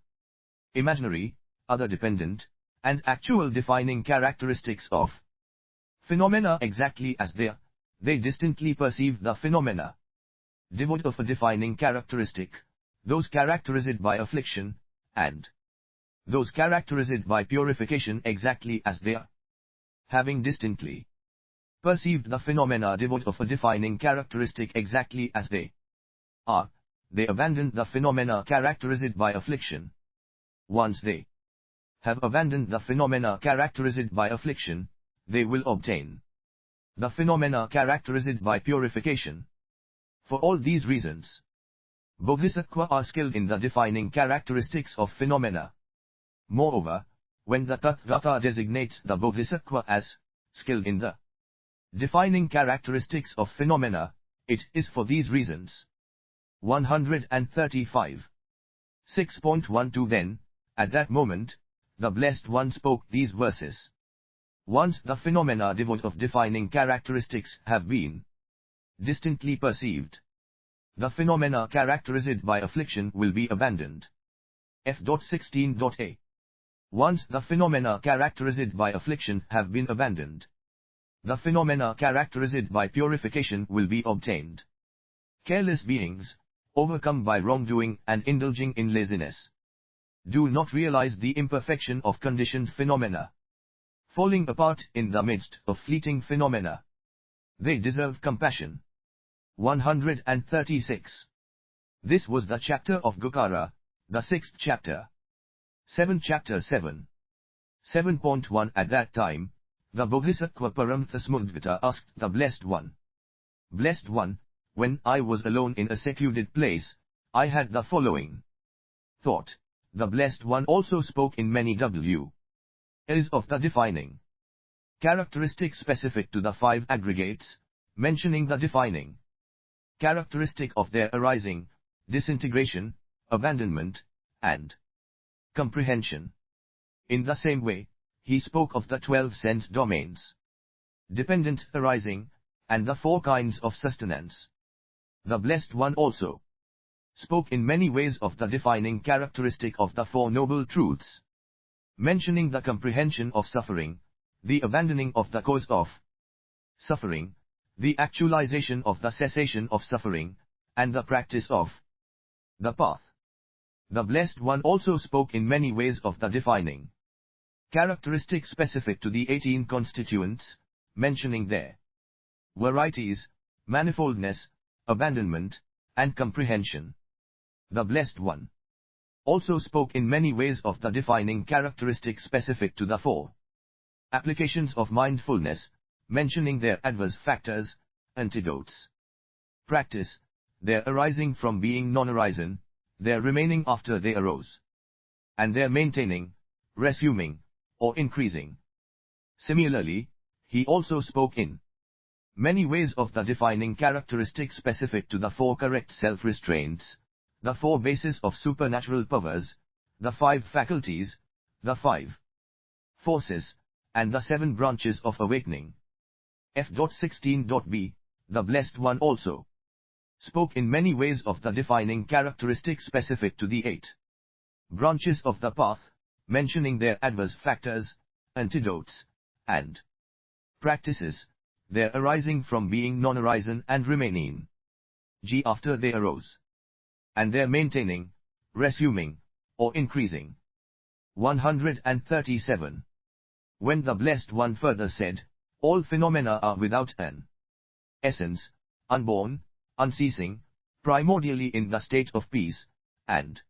imaginary, other dependent, and actual defining characteristics of phenomena exactly as they are, they distinctly perceive the phenomena devoid of a defining characteristic, those characterized by affliction, and those characterized by purification exactly as they are. Having distinctly perceived the phenomena devoid of a defining characteristic exactly as they are, they abandon the phenomena characterized by affliction. Once they have abandoned the phenomena characterized by affliction, they will obtain the phenomena characterized by purification. For all these reasons, Bodhisattvas are skilled in the defining characteristics of phenomena. Moreover, when the Tathagata designates the Bodhisattva as skilled in the defining characteristics of phenomena, it is for these reasons. 135. 6.12 Then, at that moment, the Blessed One spoke these verses. Once the phenomena devoid of defining characteristics have been distinctly perceived, the phenomena characterized by affliction will be abandoned. F.16a. Once the phenomena characterized by affliction have been abandoned, the phenomena characterized by purification will be obtained. Careless beings, overcome by wrongdoing and indulging in laziness, do not realize the imperfection of conditioned phenomena, falling apart in the midst of fleeting phenomena. They deserve compassion. 136. This was the chapter of Gokara, the 6th chapter. 7 Chapter 7. 7.1 At that time, the Bodhisattva Paramthasmudgata asked the Blessed One. Blessed One, when I was alone in a secluded place, I had the following thought. The Blessed One also spoke in many ways of the defining characteristic specific to the 5 aggregates, mentioning the defining characteristic of their arising, disintegration, abandonment, and comprehension. In the same way, he spoke of the 12 sense domains, dependent arising, and the 4 kinds of sustenance. The Blessed One also spoke in many ways of the defining characteristic of the 4 noble truths, mentioning the comprehension of suffering, the abandoning of the cause of suffering, the actualization of the cessation of suffering, and the practice of the path. The Blessed One also spoke in many ways of the defining characteristic specific to the 18 constituents, mentioning their varieties, manifoldness, abandonment, and comprehension. The Blessed One also spoke in many ways of the defining characteristic specific to the 4 applications of mindfulness, mentioning their adverse factors, antidotes, practice, their arising from being non-arisen, their remaining after they arose, and their maintaining, resuming, or increasing. Similarly, he also spoke in many ways of the defining characteristic specific to the 4 correct self-restraints, the 4 bases of supernatural powers, the 5 faculties, the 5 forces, and the 7 branches of awakening. F.16b. The Blessed One also spoke in many ways of the defining characteristic specific to the 8 branches of the path, mentioning their adverse factors, antidotes, and practices, their arising from being non-arisen and remaining after they arose, and their maintaining, resuming, or increasing. 137. When the Blessed One further said, all phenomena are without an essence, unborn, unceasing, primordially in the state of peace, and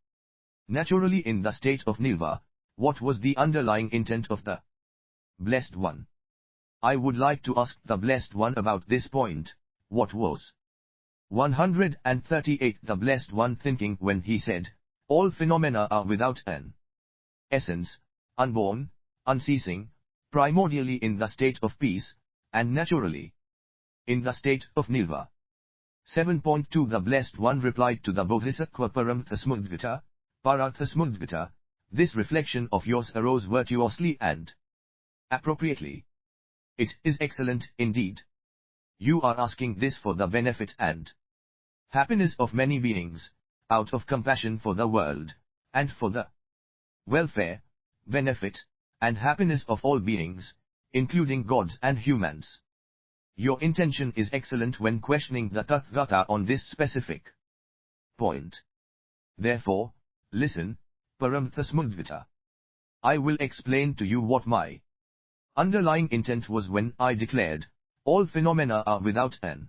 naturally in the state of nirvana, what was the underlying intent of the Blessed One? I would like to ask the Blessed One about this point. What was 138 the Blessed One thinking when he said, all phenomena are without an essence, unborn, unceasing, primordially in the state of peace, and naturally in the state of nirvana? 7.2 The Blessed One replied to the Bodhisattva Parathasmudgata, this reflection of yours arose virtuously and appropriately. It is excellent indeed. You are asking this for the benefit and happiness of many beings, out of compassion for the world, and for the welfare, benefit, and happiness of all beings, including gods and humans. Your intention is excellent when questioning the Tathagata on this specific point. Therefore, listen, Paramthasmudvita. I will explain to you what my underlying intent was when I declared, all phenomena are without an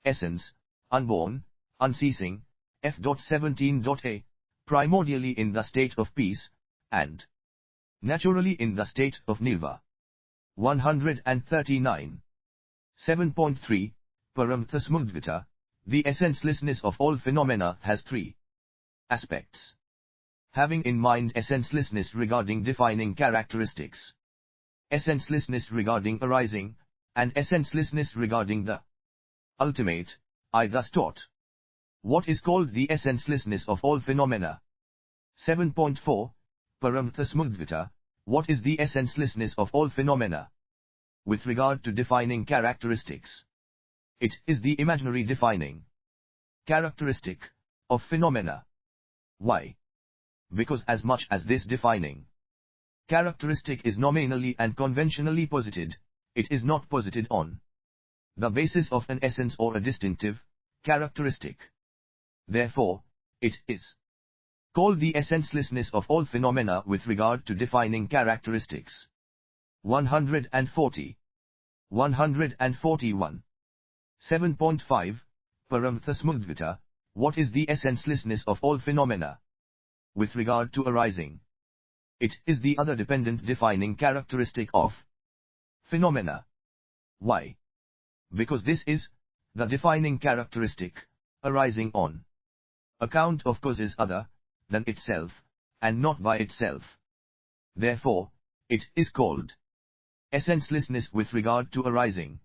essence, unborn, unceasing, f.17.a, primordially in the state of peace, and naturally in the state of nirvana. 139. 7.3, Paramthasmudvita, the essencelessness of all phenomena has three aspects. Having in mind essencelessness regarding defining characteristics, essencelessness regarding arising, and essencelessness regarding the ultimate, I thus taught what is called the essencelessness of all phenomena. 7.4, Paramthasmudvita, what is the essencelessness of all phenomena? With regard to defining characteristics, it is the imaginary defining characteristic of phenomena. Why? Because as much as this defining characteristic is nominally and conventionally posited, it is not posited on the basis of an essence or a distinctive characteristic. Therefore, it is called the essencelessness of all phenomena with regard to defining characteristics. 140. 141. 7.5, Paramthasmudvita, what is the essencelessness of all phenomena? With regard to arising, it is the other dependent defining characteristic of phenomena. Why? Because this is the defining characteristic arising on account of causes other than itself, and not by itself. Therefore, it is called essencelessness with regard to arising.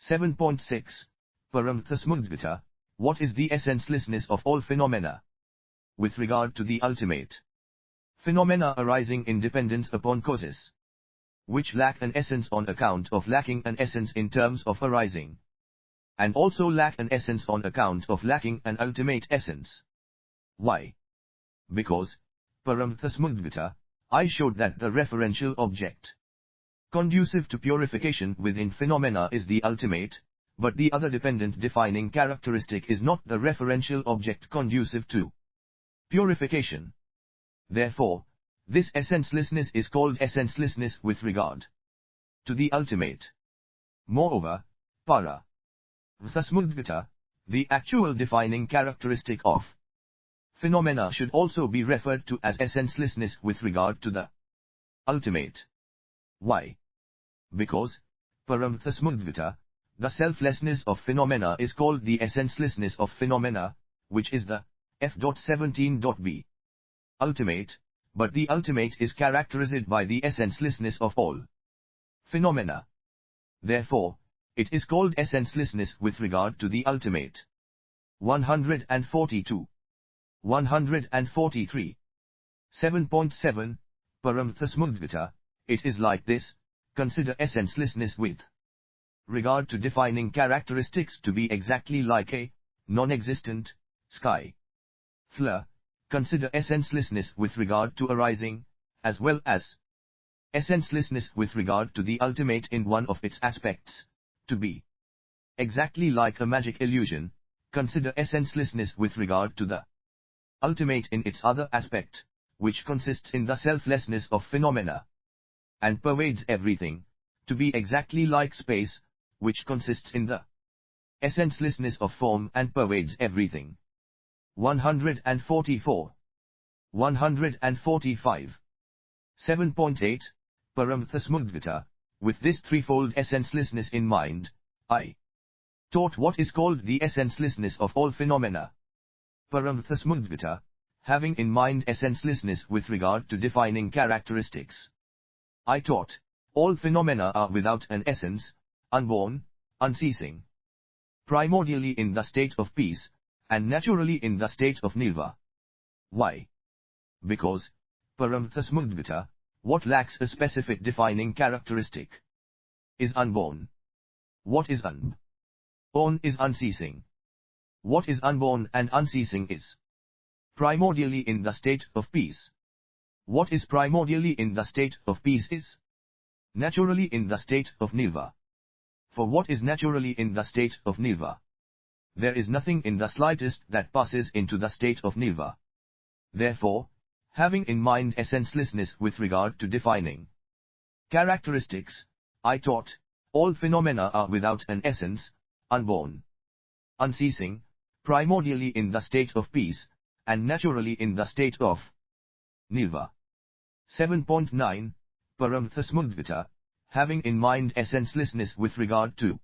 7.6, Paramthasmudvita, what is the essencelessness of all phenomena? With regard to the ultimate phenomena arising in dependence upon causes, which lack an essence on account of lacking an essence in terms of arising, and also lack an essence on account of lacking an ultimate essence. Why? Because, Paramthasmudvita, I showed that the referential object conducive to purification within phenomena is the ultimate, but the other dependent defining characteristic is not the referential object conducive to purification. Therefore, this essencelessness is called essencelessness with regard to the ultimate. Moreover, Paramthasmudvita, the actual defining characteristic of phenomena should also be referred to as essencelessness with regard to the ultimate. Why? Because, Paramthasmudvita, the selflessness of phenomena is called the essencelessness of phenomena, which is the f.17.b ultimate, but the ultimate is characterized by the essencelessness of all phenomena. Therefore, it is called essencelessness with regard to the ultimate. 142. 143. 7.7, Paramthasmudvita, it is like this, consider essencelessness with regard to defining characteristics to be exactly like a non-existent sky flare. Consider essencelessness with regard to arising, as well as essencelessness with regard to the ultimate in one of its aspects, to be exactly like a magic illusion. Consider essencelessness with regard to the ultimate in its other aspect, which consists in the selflessness of phenomena, and pervades everything, to be exactly like space, which consists in the essencelessness of form and pervades everything. 144. 145. 7.8, Paramthasmudvita, with this threefold essencelessness in mind, I taught what is called the essencelessness of all phenomena. Paramthasmudvita, having in mind essencelessness with regard to defining characteristics, I taught, all phenomena are without an essence, unborn, unceasing, primordially in the state of peace, and naturally in the state of nirvana. Why? Because, Paramthasmudvita, what lacks a specific defining characteristic is unborn. What is unborn is unceasing. What is unborn and unceasing is primordially in the state of peace. What is primordially in the state of peace is naturally in the state of nirva. For what is naturally in the state of nirva? There is nothing in the slightest that passes into the state of nirva. Therefore, having in mind essencelessness with regard to defining characteristics, I taught, all phenomena are without an essence, unborn, unceasing, primordially in the state of peace, and naturally in the state of nirva. 7.9 Paramthasmudvita, having in mind essencelessness with regard to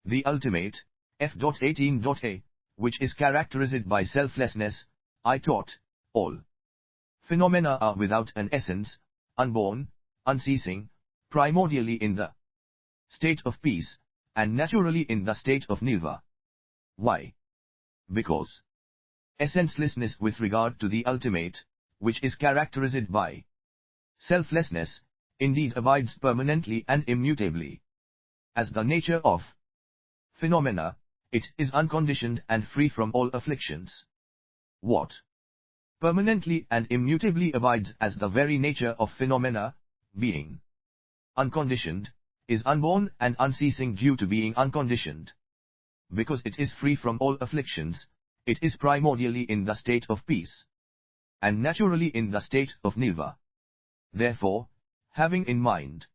the ultimate, f.18.a, which is characterized by selflessness, I taught, all phenomena are without an essence, unborn, unceasing, primordially in the state of peace, and naturally in the state of nirva. Why? Because essencelessness with regard to the ultimate, which is characterized by selflessness, indeed abides permanently and immutably. As the nature of phenomena, it is unconditioned and free from all afflictions. What permanently and immutably abides as the very nature of phenomena, being unconditioned, is unborn and unceasing due to being unconditioned. Because it is free from all afflictions, it is primordially in the state of peace, and naturally in the state of nirva. Therefore, having in mind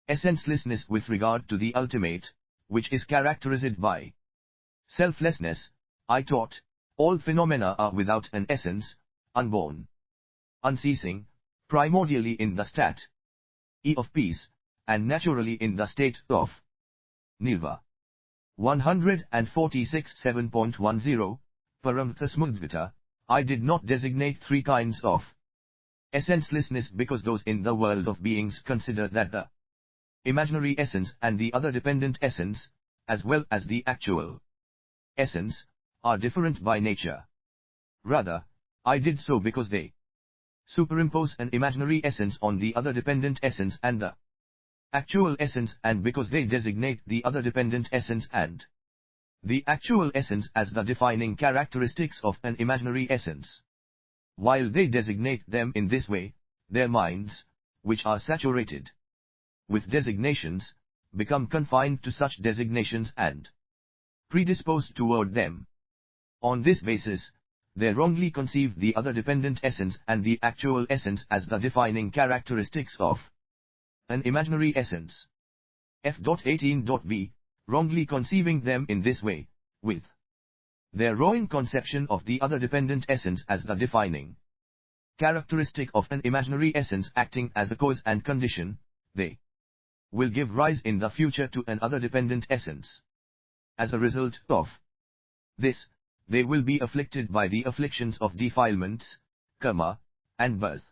essencelessness with regard to the ultimate, which is characterized by selflessness, I taught, all phenomena are without an essence, unborn, unceasing, primordially in the state of peace, and naturally in the state of nirva. 146 7.10 Paramthasmudvita, I did not designate three kinds of essencelessness because those in the world of beings consider that the imaginary essence and the other dependent essence, as well as the actual essence, are different by nature. Rather, I did so because they superimpose an imaginary essence on the other dependent essence and the actual essence, and because they designate the other dependent essence and the actual essence as the defining characteristics of an imaginary essence. While they designate them in this way, their minds, which are saturated with designations, become confined to such designations and predisposed toward them. On this basis, they wrongly conceive the other dependent essence and the actual essence as the defining characteristics of an imaginary essence. F.18.b, wrongly conceiving them in this way, with their wrong conception of the other dependent essence as the defining characteristic of an imaginary essence acting as a cause and condition, they will give rise in the future to an other dependent essence. As a result of this, they will be afflicted by the afflictions of defilements, karma, and birth.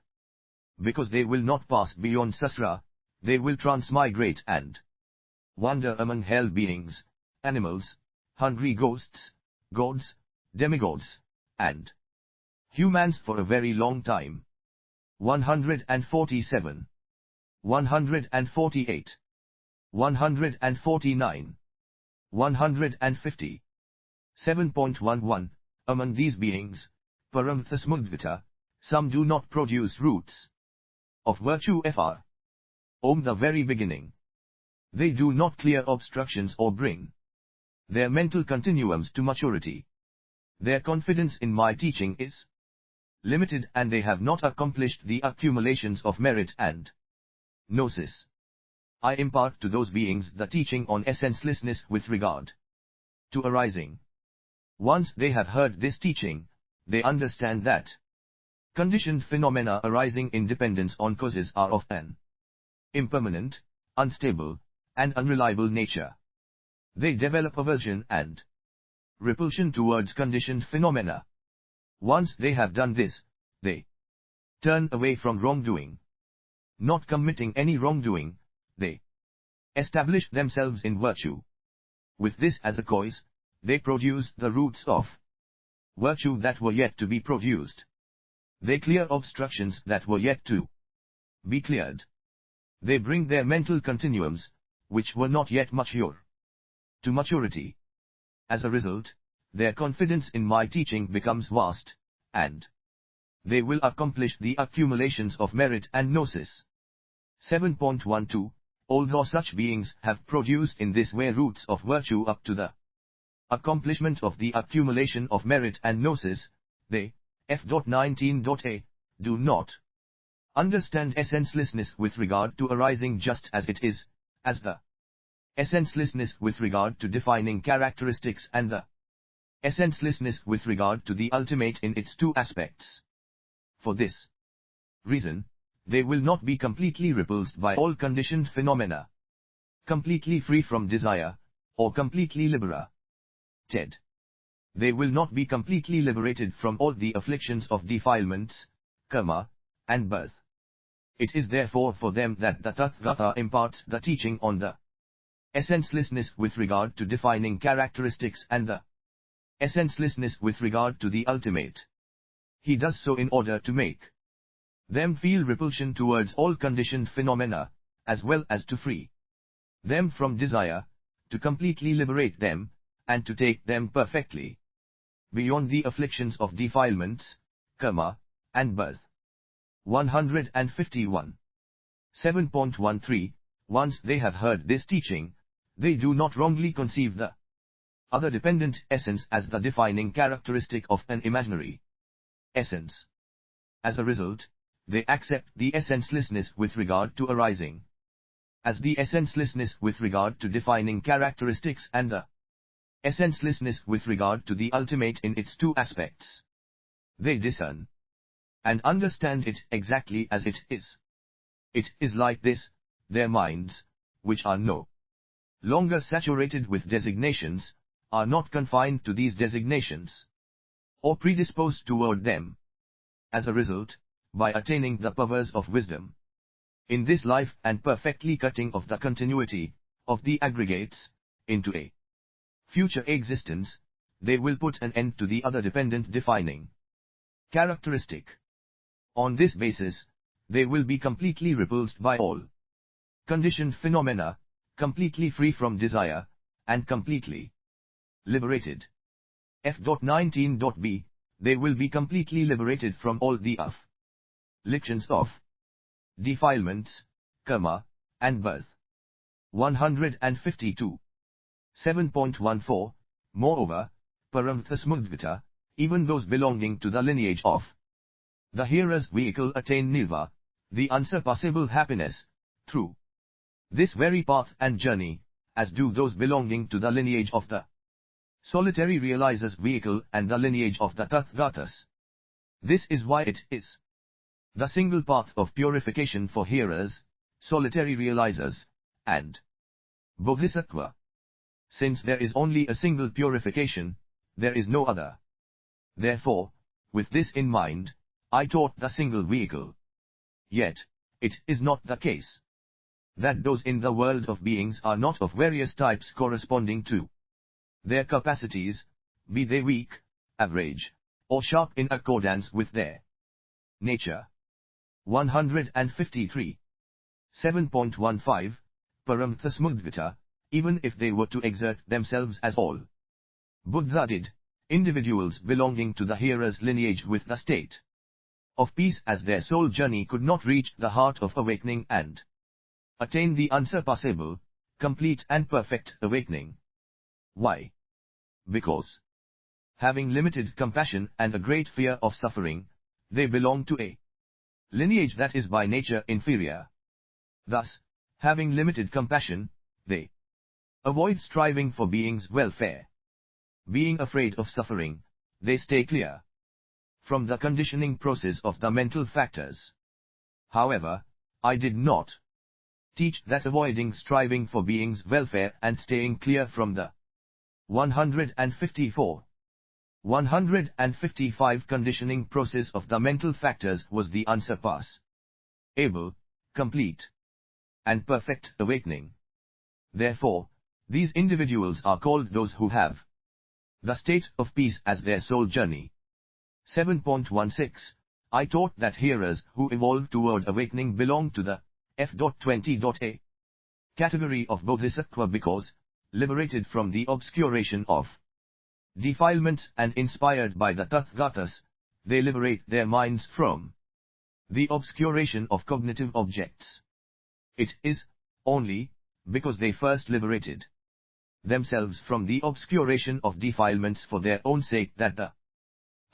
Because they will not pass beyond Sutra, they will transmigrate and wander among hell beings, animals, hungry ghosts, gods, demigods, and humans for a very long time. 147, 148, 149, 150. 7.11 Among these beings, Paramthasmudvita, some do not produce roots of virtue fr. Om the very beginning. They do not clear obstructions or bring their mental continuums to maturity. Their confidence in my teaching is limited and they have not accomplished the accumulations of merit and gnosis. I impart to those beings the teaching on essencelessness with regard to arising. Once they have heard this teaching, they understand that conditioned phenomena arising in dependence on causes are of an impermanent, unstable, and unreliable nature. They develop aversion and repulsion towards conditioned phenomena. Once they have done this, they turn away from wrongdoing. Not committing any wrongdoing, they establish themselves in virtue. With this as a cause, they produce the roots of virtue that were yet to be produced. They clear obstructions that were yet to be cleared. They bring their mental continuums, which were not yet mature, to maturity. As a result, their confidence in my teaching becomes vast, and they will accomplish the accumulations of merit and gnosis. 7.12 Although such beings have produced in this way roots of virtue up to the accomplishment of the accumulation of merit and gnosis, they, f.19.a, do not understand essencelessness with regard to arising just as it is, as the essencelessness with regard to defining characteristics and the essencelessness with regard to the ultimate in its two aspects. For this reason, they will not be completely repulsed by all conditioned phenomena, completely free from desire, or completely liberated. They will not be completely liberated from all the afflictions of defilements, karma, and birth. It is therefore for them that the Tathagata imparts the teaching on the essencelessness with regard to defining characteristics and the essencelessness with regard to the ultimate. He does so in order to make them feel repulsion towards all conditioned phenomena, as well as to free them from desire, to completely liberate them, and to take them perfectly beyond the afflictions of defilements, karma, and birth. 151. 7.13 Once they have heard this teaching, they do not wrongly conceive the other dependent essence as the defining characteristic of an imaginary essence. As a result, they accept the essencelessness with regard to arising as the essencelessness with regard to defining characteristics and the essencelessness with regard to the ultimate in its two aspects. They discern and understand it exactly as it is. It is like this: their minds, which are no longer saturated with designations, are not confined to these designations, or predisposed toward them. As a result, by attaining the powers of wisdom in this life and perfectly cutting off the continuity of the aggregates into a future existence, they will put an end to the other dependent defining characteristic. On this basis, they will be completely repulsed by all conditioned phenomena, completely free from desire, and completely liberated. F.19.b They will be completely liberated from all the afflictions of defilements, karma, and birth. 152. 7.14 Moreover, Paramthasmudgata, even those belonging to the lineage of the hearer's vehicle attain nirva, the unsurpassable happiness, through this very path and journey, as do those belonging to the lineage of the solitary realizer's vehicle and the lineage of the Tathagatas. This is why it is the single path of purification for hearers, solitary realizers, and bodhisattva. Since there is only a single purification, there is no other. Therefore, with this in mind, I taught the single vehicle. Yet, it is not the case that those in the world of beings are not of various types corresponding to their capacities, be they weak, average, or sharp in accordance with their nature. 153. 7.15 Paramthasmudgata, even if they were to exert themselves as all Buddha did, individuals belonging to the hearer's lineage with the state of peace as their sole journey could not reach the heart of awakening and attain the unsurpassable, complete and perfect awakening. Why? Because, having limited compassion and a great fear of suffering, they belong to a lineage that is by nature inferior. Thus, having limited compassion, they avoid striving for beings' welfare. Being afraid of suffering, they stay clear from the conditioning process of the mental factors. However, I did not teach that avoiding striving for beings' welfare and staying clear from the 154. 155 conditioning process of the mental factors was the unsurpassable, complete, and perfect awakening. Therefore, these individuals are called those who have the state of peace as their sole journey. 7.16 I taught that hearers who evolve toward awakening belong to the F.20.a category of bodhisattva because, liberated from the obscuration of defilements and inspired by the Tathagatas, they liberate their minds from the obscuration of cognitive objects. It is only because they first liberated themselves from the obscuration of defilements for their own sake that the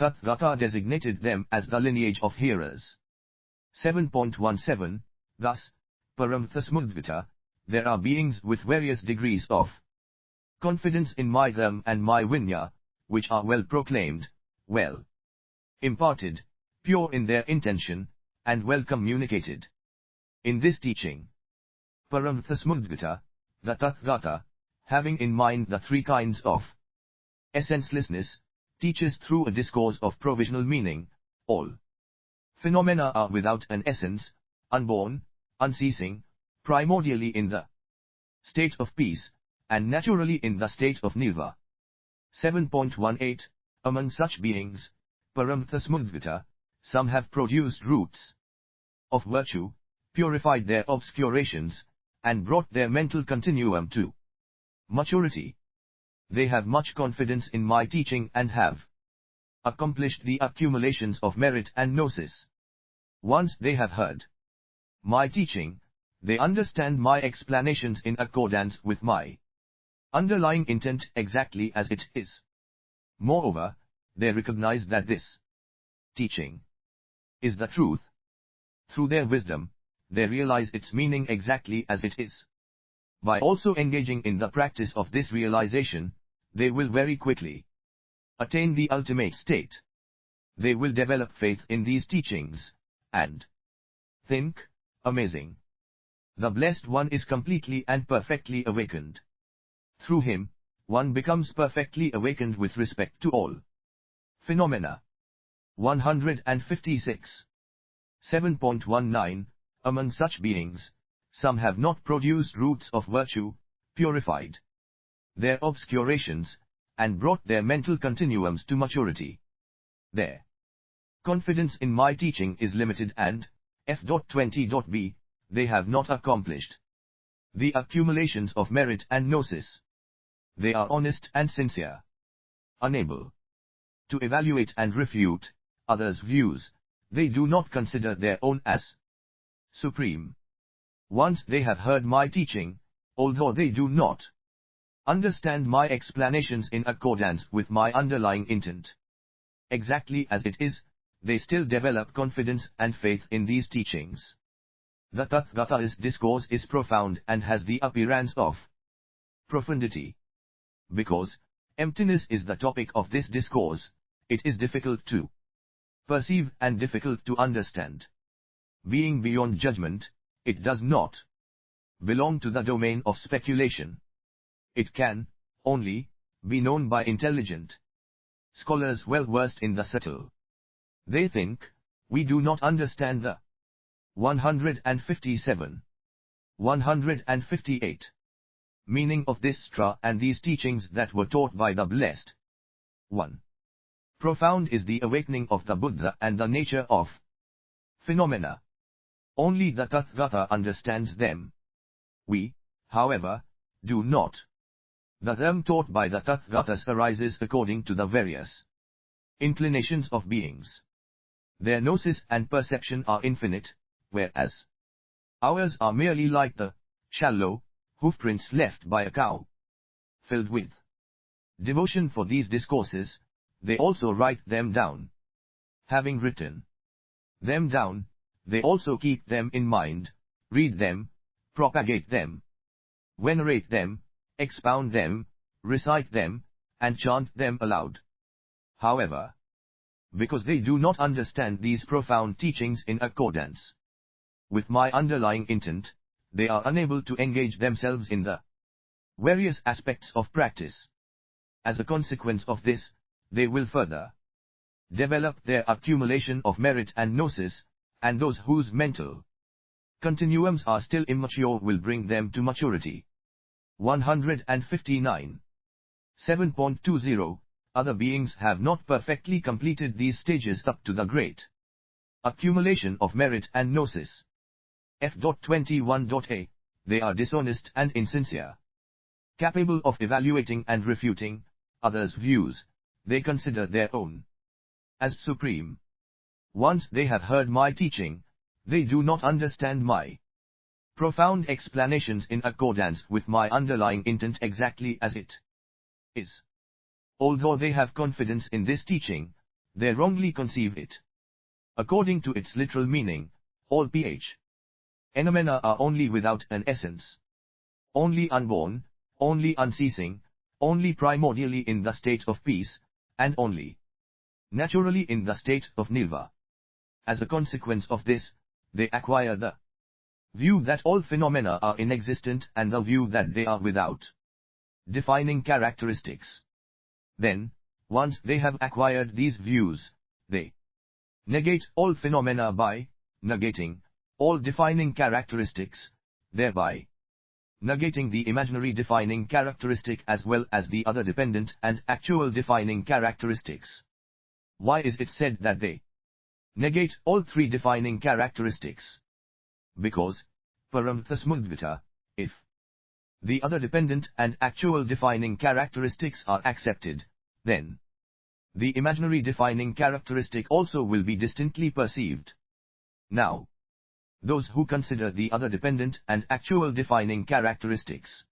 Tathagata designated them as the lineage of hearers. 7.17 Thus, Paramthasmudgata, there are beings with various degrees of confidence in my dharma and my vinya, which are well proclaimed, well imparted, pure in their intention, and well communicated. In this teaching, Paramthasmudgata, the Tathagata, having in mind the three kinds of essencelessness, teaches through a discourse of provisional meaning, all phenomena are without an essence, unborn, unceasing, primordially in the state of peace, and naturally in the state of nirvana. 7.18 Among such beings, Paramthasmudgata, some have produced roots of virtue, purified their obscurations, and brought their mental continuum to maturity. They have much confidence in my teaching and have accomplished the accumulations of merit and gnosis. Once they have heard my teaching, they understand my explanations in accordance with my underlying intent exactly as it is. Moreover, they recognize that this teaching is the truth. Through their wisdom, they realize its meaning exactly as it is. By also engaging in the practice of this realization, they will very quickly attain the ultimate state. They will develop faith in these teachings, and think, amazing. The Blessed One is completely and perfectly awakened. Through him, one becomes perfectly awakened with respect to all phenomena. 156. 7.19 Among such beings, some have not produced roots of virtue, purified their obscurations, and brought their mental continuums to maturity. Their confidence in my teaching is limited and, f.20b, they have not accomplished the accumulations of merit and gnosis. They are honest and sincere, unable to evaluate and refute others' views. They do not consider their own as supreme. Once they have heard my teaching, although they do not understand my explanations in accordance with my underlying intent exactly as it is, they still develop confidence and faith in these teachings. The Tathagata's discourse is profound and has the appearance of profundity. Because emptiness is the topic of this discourse, it is difficult to perceive and difficult to understand. Being beyond judgment, it does not belong to the domain of speculation. It can only be known by intelligent scholars well versed in the subtle. They think we do not understand the 157, 158 meaning of this sutra and these teachings that were taught by the Blessed One. Profound is the awakening of the Buddha and the nature of phenomena. Only the Tathagata understands them. We, however, do not. The dharma taught by the Tathagatas arises according to the various inclinations of beings. Their gnosis and perception are infinite, whereas ours are merely like the shallow hoofprints left by a cow. Filled with devotion for these discourses, they also write them down. Having written them down, they also keep them in mind, read them, propagate them, venerate them, expound them, recite them, and chant them aloud. However, because they do not understand these profound teachings in accordance with my underlying intent, they are unable to engage themselves in the various aspects of practice. As a consequence of this, they will further develop their accumulation of merit and gnosis, and those whose mental continuums are still immature will bring them to maturity. 159. 7.20 Other beings have not perfectly completed these stages up to the great accumulation of merit and gnosis. F.21a They are dishonest and insincere. Capable of evaluating and refuting others' views, they consider their own as supreme. Once they have heard my teaching, they do not understand my profound explanations in accordance with my underlying intent exactly as it is. Although they have confidence in this teaching, they wrongly conceive it. According to its literal meaning, all phenomena are only without an essence, only unborn, only unceasing, only primordially in the state of peace, and only naturally in the state of nirvana. As a consequence of this, they acquire the view that all phenomena are inexistent and the view that they are without defining characteristics. Then, once they have acquired these views, they negate all phenomena by negating all defining characteristics, thereby negating the imaginary defining characteristic as well as the other dependent and actual defining characteristics. Why is it said that they negate all three defining characteristics? Because, paramthasmudgata, if the other dependent and actual defining characteristics are accepted, then the imaginary defining characteristic also will be distinctly perceived. Now, those who consider the other dependent and actual defining characteristics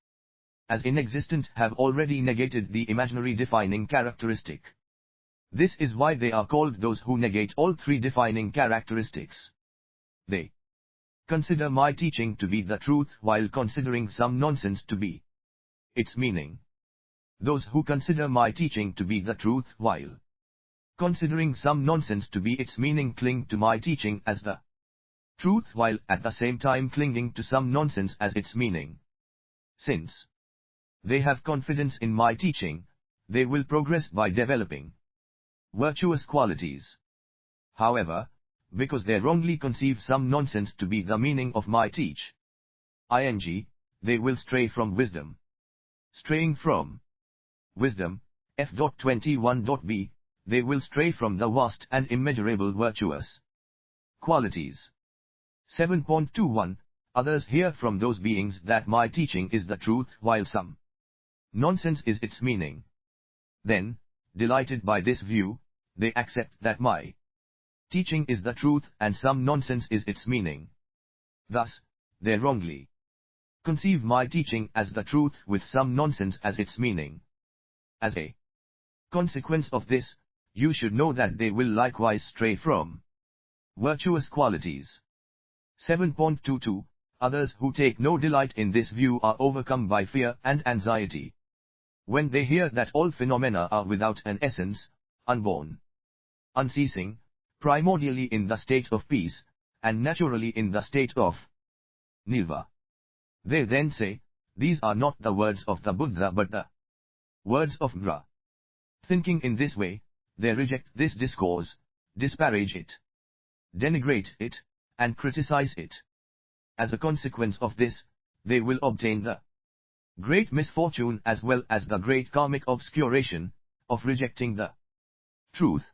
as inexistent have already negated the imaginary defining characteristic. This is why they are called those who negate all three defining characteristics. They consider my teaching to be the truth while considering some nonsense to be its meaning. Those who consider my teaching to be the truth while considering some nonsense to be its meaning cling to my teaching as the truth while at the same time clinging to some nonsense as its meaning. Since they have confidence in my teaching, they will progress by developing virtuous qualities. However, because they wrongly conceive some nonsense to be the meaning of my teaching, they will stray from wisdom. Straying from wisdom, f.21.b, they will stray from the vast and immeasurable virtuous qualities. 7.21, others hear from those beings that my teaching is the truth while some nonsense is its meaning. Then, delighted by this view, they accept that my teaching is the truth and some nonsense is its meaning. Thus, they wrongly conceive my teaching as the truth with some nonsense as its meaning. As a consequence of this, you should know that they will likewise stray from virtuous qualities. 7.22, others who take no delight in this view are overcome by fear and anxiety when they hear that all phenomena are without an essence, unborn, unceasing, primordially in the state of peace, and naturally in the state of nirvana. They then say, these are not the words of the Buddha but the words of Bra. Thinking in this way, they reject this discourse, disparage it, denigrate it, and criticize it. As a consequence of this, they will obtain the great misfortune as well as the great karmic obscuration of rejecting the truth.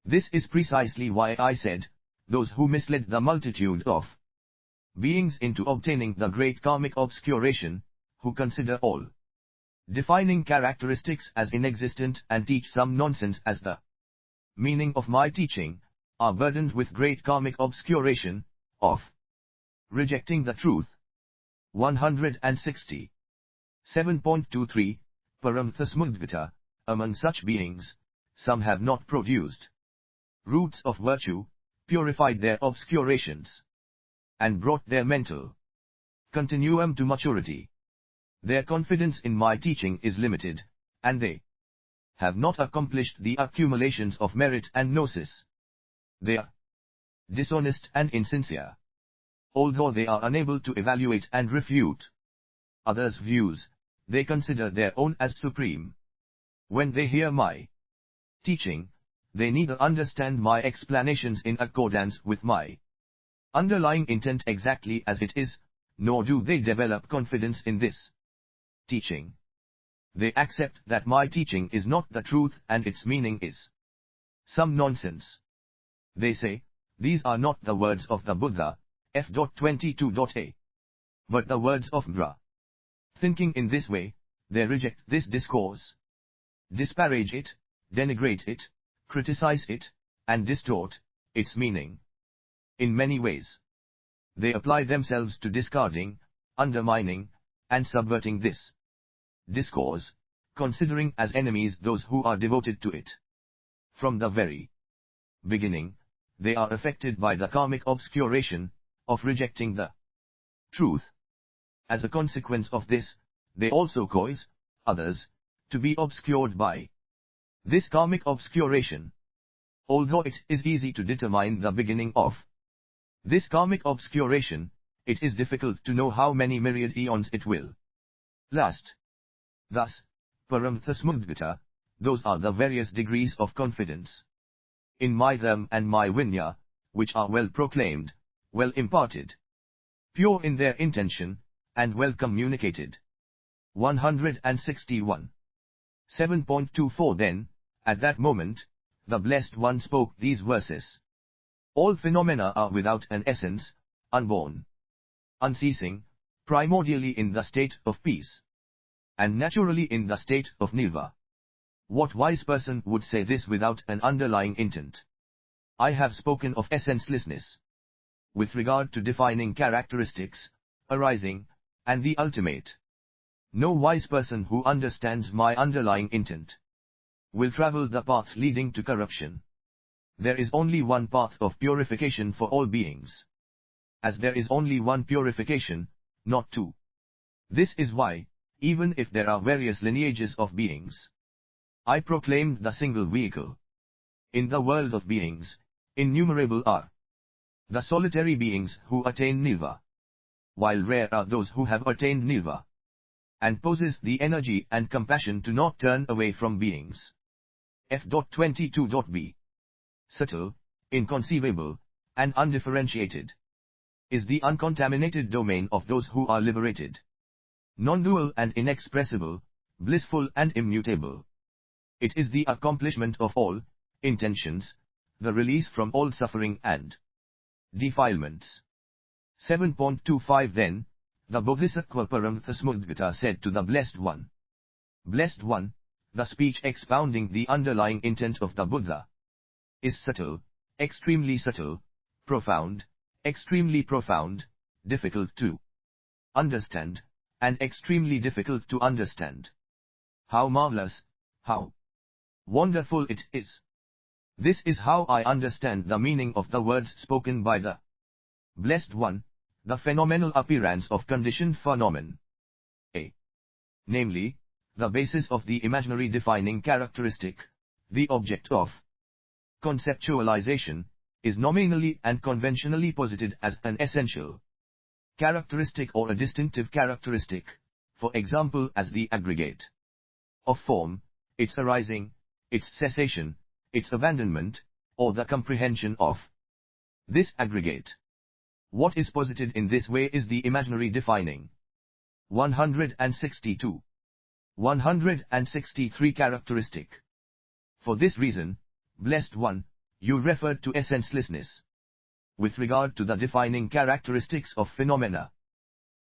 This is precisely why I said, those who misled the multitude of beings into obtaining the great karmic obscuration, who consider all defining characteristics as inexistent and teach some nonsense as the meaning of my teaching, are burdened with great karmic obscuration of rejecting the truth. 160. 7.23, Paramthasmudgata, among such beings, some have not produced roots of virtue, purified their obscurations, and brought their mental continuum to maturity. Their confidence in my teaching is limited, and they have not accomplished the accumulations of merit and gnosis. They are dishonest and insincere. Although they are unable to evaluate and refute others' views, they consider their own as supreme. When they hear my teaching, they neither understand my explanations in accordance with my underlying intent exactly as it is, nor do they develop confidence in this teaching. They accept that my teaching is not the truth and its meaning is some nonsense. They say, these are not the words of the Buddha, f.22.a, but the words of Bra. Thinking in this way, they reject this discourse, disparage it, denigrate it, criticize it, and distort its meaning. In many ways, they apply themselves to discarding, undermining, and subverting this discourse, considering as enemies those who are devoted to it. From the very beginning, they are affected by the karmic obscuration of rejecting the truth. As a consequence of this, they also cause others to be obscured by this karmic obscuration. Although it is easy to determine the beginning of this karmic obscuration, it is difficult to know how many myriad eons it will last. Thus, Paramthasmudgata, those are the various degrees of confidence in my them and my Vinya, which are well proclaimed, well imparted, pure in their intention, and well communicated. 161. 7.24 Then, at that moment, the Blessed One spoke these verses. All phenomena are without an essence, unborn, unceasing, primordially in the state of peace, and naturally in the state of nirvana. What wise person would say this without an underlying intent? I have spoken of essencelessness with regard to defining characteristics, arising, and the ultimate. No wise person who understands my underlying intent will travel the path leading to corruption. There is only one path of purification for all beings. As there is only one purification, not two. This is why, even if there are various lineages of beings, I proclaimed the single vehicle. In the world of beings, innumerable are the solitary beings who attain nirvana, while rare are those who have attained nirvana, and possess the energy and compassion to not turn away from beings. F.22.b. Subtle, inconceivable, and undifferentiated is the uncontaminated domain of those who are liberated. Non-dual and inexpressible, blissful and immutable. It is the accomplishment of all intentions, the release from all suffering and defilements. 7.25 Then, the Bodhisattva Paramthasmudgata said to the Blessed One. Blessed One, the speech expounding the underlying intent of the Buddha is subtle, extremely subtle, profound, extremely profound, difficult to understand, and extremely difficult to understand. How marvelous, how wonderful it is! This is how I understand the meaning of the words spoken by the Blessed One, the phenomenal appearance of conditioned phenomenon. A. Namely, the basis of the imaginary defining characteristic, the object of conceptualization, is nominally and conventionally posited as an essential characteristic or a distinctive characteristic, for example as the aggregate of form, its arising, its cessation, its abandonment, or the comprehension of this aggregate. What is posited in this way is the imaginary defining. 162. 163 Characteristic. For this reason, Blessed One, you referred to essencelessness with regard to the defining characteristics of phenomena.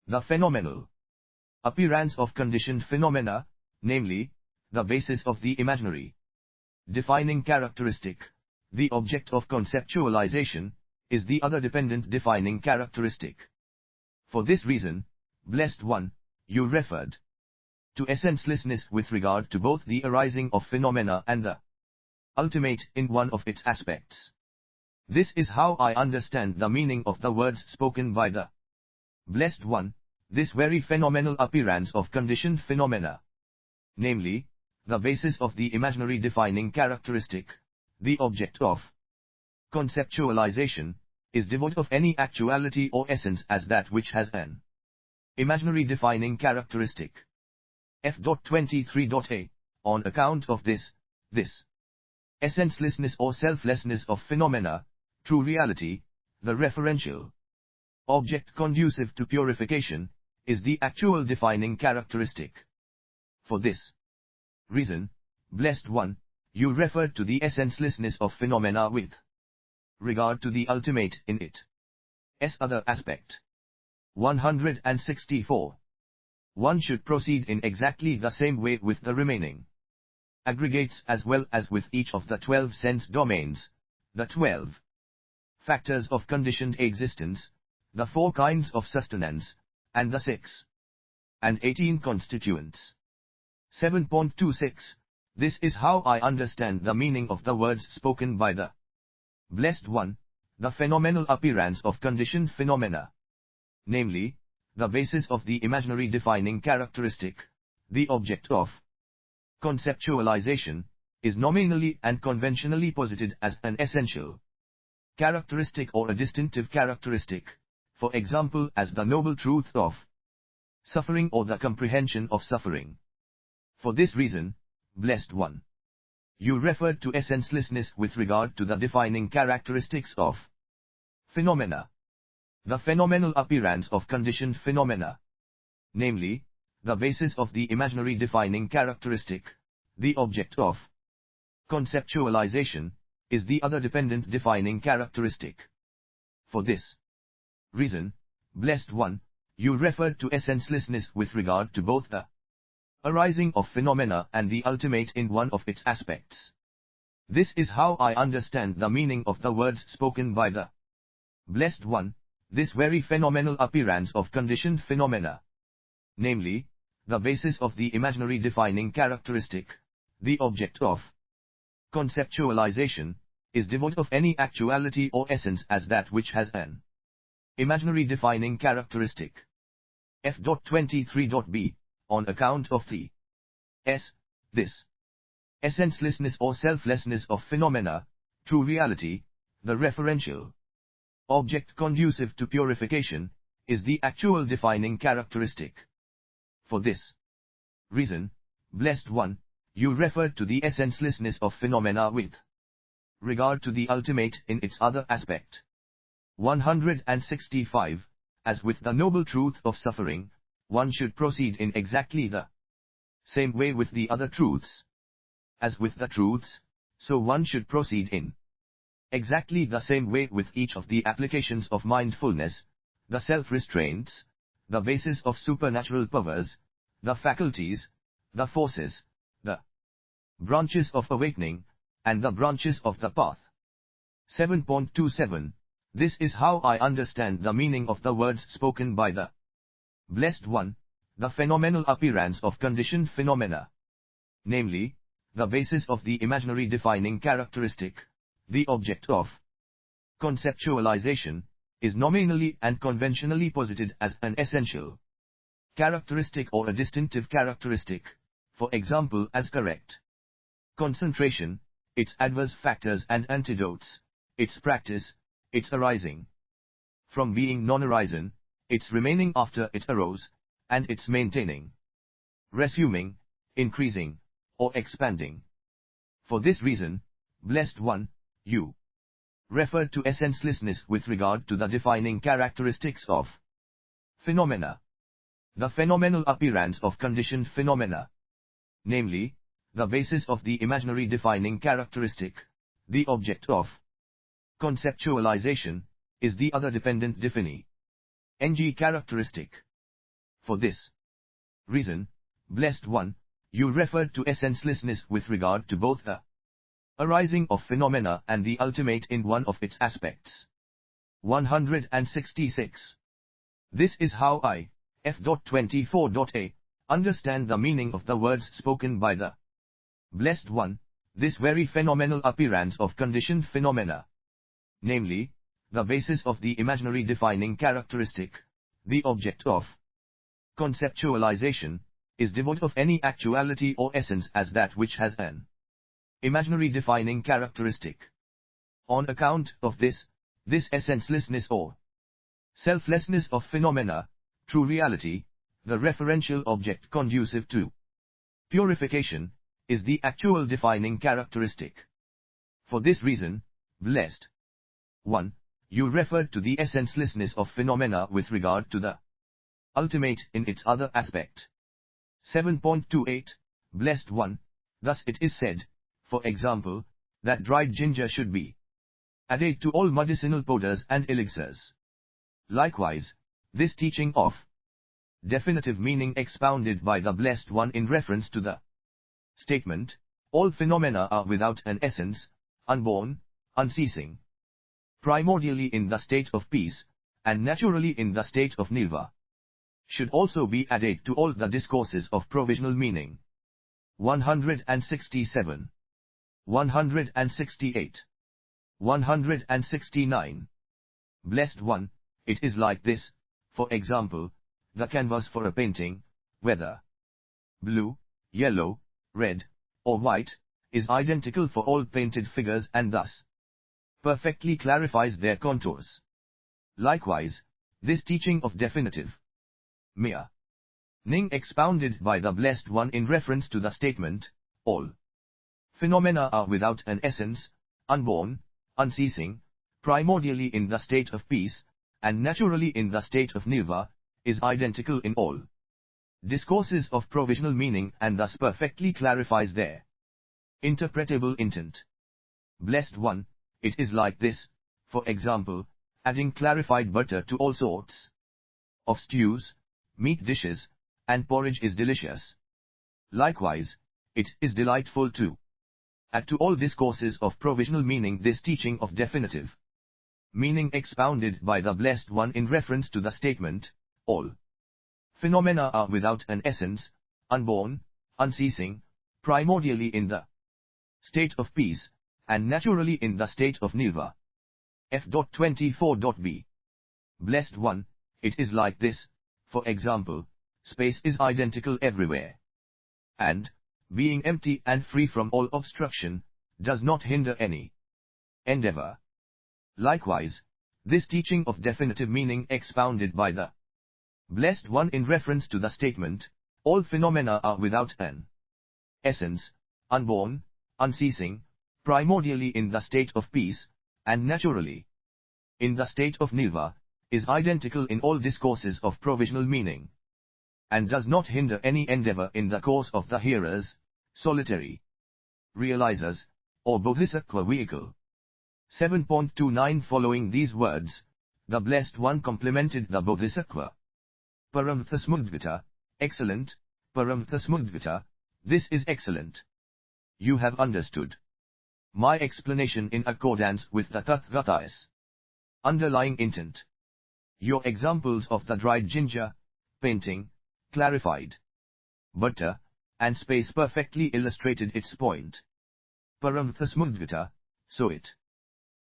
The phenomenal appearance of conditioned phenomena, namely, the basis of the imaginary defining characteristic, the object of conceptualization, is the other dependent defining characteristic. For this reason, Blessed One, you referred to essencelessness with regard to both the arising of phenomena and the ultimate in one of its aspects. This is how I understand the meaning of the words spoken by the Blessed One, this very phenomenal appearance of conditioned phenomena, namely, the basis of the imaginary defining characteristic, the object of conceptualization, is devoid of any actuality or essence as that which has an imaginary defining characteristic. F.23.a. On account of this essencelessness or selflessness of phenomena, true reality, the referential object conducive to purification, is the actual defining characteristic. For this reason, Blessed One, you referred to the essencelessness of phenomena with regard to the ultimate in its other aspect. 164. One should proceed in exactly the same way with the remaining aggregates as well as with each of the 12 sense domains, the 12 factors of conditioned existence, the 4 kinds of sustenance, and the 6 and 18 constituents. 7.26. This is how I understand the meaning of the words spoken by the Blessed One, the phenomenal appearance of conditioned phenomena. Namely, the basis of the imaginary defining characteristic, the object of conceptualization, is nominally and conventionally posited as an essential characteristic or a distinctive characteristic, for example as the noble truth of suffering or the comprehension of suffering. For this reason, Blessed One, you referred to essencelessness with regard to the defining characteristics of phenomena. The phenomenal appearance of conditioned phenomena. Namely, the basis of the imaginary defining characteristic, the object of conceptualization, is the other dependent defining characteristic. For this reason, Blessed One, you referred to essencelessness with regard to both the arising of phenomena and the ultimate in one of its aspects. This is how I understand the meaning of the words spoken by the Blessed One, this very phenomenal appearance of conditioned phenomena. Namely, the basis of the imaginary defining characteristic, the object of conceptualization, is devoid of any actuality or essence as that which has an imaginary defining characteristic. F.23.b, on account of the this essencelessness or selflessness of phenomena, true reality, the referential object conducive to purification, is the actual defining characteristic. For this reason, Blessed One, you referred to the essencelessness of phenomena with regard to the ultimate in its other aspect. 165. As with the noble truth of suffering, one should proceed in exactly the same way with the other truths. As with the truths, so one should proceed in exactly the same way with each of the applications of mindfulness, the self-restraints, the basis of supernatural powers, the faculties, the forces, the branches of awakening, and the branches of the path. 7.27. This is how I understand the meaning of the words spoken by the Blessed One, the phenomenal appearance of conditioned phenomena. Namely, the basis of the imaginary defining characteristic, the object of conceptualization, is nominally and conventionally posited as an essential characteristic or a distinctive characteristic, for example as correct concentration, its adverse factors and antidotes, its practice, its arising from being non-arisen, its remaining after it arose, and its maintaining, resuming, increasing, or expanding. For this reason, Blessed One, you referred to essencelessness with regard to the defining characteristics of phenomena. The phenomenal appearance of conditioned phenomena. Namely, the basis of the imaginary defining characteristic, the object of conceptualization, is the other dependent defining characteristic. For this reason, Blessed One, you referred to essencelessness with regard to both the arising of phenomena and the ultimate in one of its aspects. 166. This is how I, F.24.a, understand the meaning of the words spoken by the Blessed One, this very phenomenal appearance of conditioned phenomena. Namely, the basis of the imaginary defining characteristic, the object of conceptualization, is devoid of any actuality or essence as that which has an imaginary defining characteristic. On account of this essencelessness or selflessness of phenomena, true reality, the referential object conducive to purification, is the actual defining characteristic. For this reason, Blessed One, you referred to the essencelessness of phenomena with regard to the ultimate in its other aspect. 7.28. Blessed One, thus it is said, for example, that dried ginger should be added to all medicinal powders and elixirs. Likewise, this teaching of definitive meaning expounded by the Blessed One in reference to the statement, all phenomena are without an essence, unborn, unceasing, primordially in the state of peace, and naturally in the state of nirvana, should also be added to all the discourses of provisional meaning. 167, 168, 169. Blessed One, it is like this, for example, the canvas for a painting, whether blue, yellow, red, or white, is identical for all painted figures and thus perfectly clarifies their contours. Likewise, this teaching of definitive meaning expounded by the Blessed One in reference to the statement, all phenomena are without an essence, unborn, unceasing, primordially in the state of peace, and naturally in the state of nirvana, is identical in all discourses of provisional meaning and thus perfectly clarifies their interpretable intent. Blessed One, it is like this, for example, adding clarified butter to all sorts of stews, meat dishes, and porridge is delicious. Likewise, it is delightful to add to all discourses of provisional meaning this teaching of definitive meaning expounded by the Blessed One in reference to the statement, all phenomena are without an essence, unborn, unceasing, primordially in the state of peace, and naturally in the state of nirvana. F.24.b. Blessed One, it is like this, for example, space is identical everywhere, and, being empty and free from all obstruction, does not hinder any endeavor. Likewise, this teaching of definitive meaning expounded by the Blessed One in reference to the statement, all phenomena are without an essence, unborn, unceasing, primordially in the state of peace, and naturally in the state of nirvana, is identical in all discourses of provisional meaning, and does not hinder any endeavor in the course of the hearers, solitary realizers, or bodhisattva vehicle. 7.29 Following these words, the Blessed One complimented the bodhisattva. Paramthasmudgata, excellent, Paramthasmudgata, this is excellent. You have understood my explanation in accordance with the Tathagata's underlying intent. Your examples of the dried ginger, painting, clarified butter, and space perfectly illustrated its point. Paramthasmudgata, so it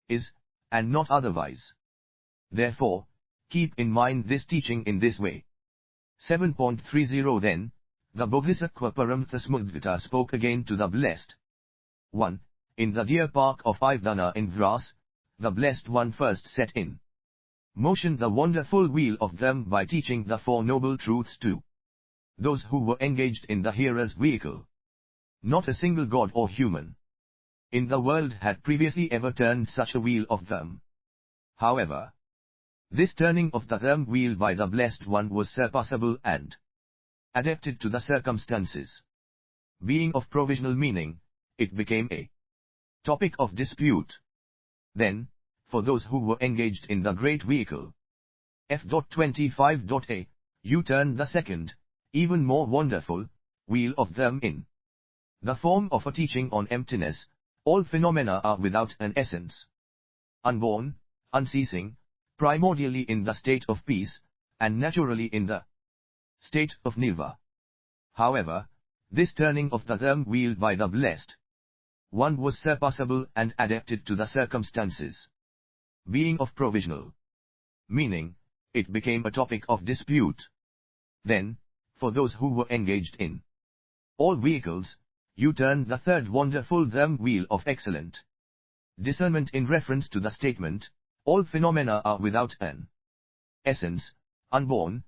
is, and not otherwise. Therefore, keep in mind this teaching in this way. 7.30 Then, the Bodhisattva Paramthasmudgata spoke again to the Blessed One. In the deer park of Ivdana in Vras, the Blessed One first set in motion the wonderful wheel of them by teaching the Four Noble Truths to those who were engaged in the hearer's vehicle. Not a single god or human in the world had previously ever turned such a wheel of them. However, this turning of the them wheel by the Blessed One was surpassable and adapted to the circumstances. Being of provisional meaning, it became a topic of dispute. Then, for those who were engaged in the great vehicle, F.25.a, you turned the second, even more wonderful, wheel of them in the form of a teaching on emptiness. All phenomena are without an essence, unborn, unceasing, primordially in the state of peace, and naturally in the state of nirvana. However, this turning of the them wheel by the Blessed One was surpassable and adapted to the circumstances. Being of provisional meaning, it became a topic of dispute. Then, for those who were engaged in all vehicles, you turned the third wonderful them wheel of excellent discernment in reference to the statement, all phenomena are without an essence, unborn,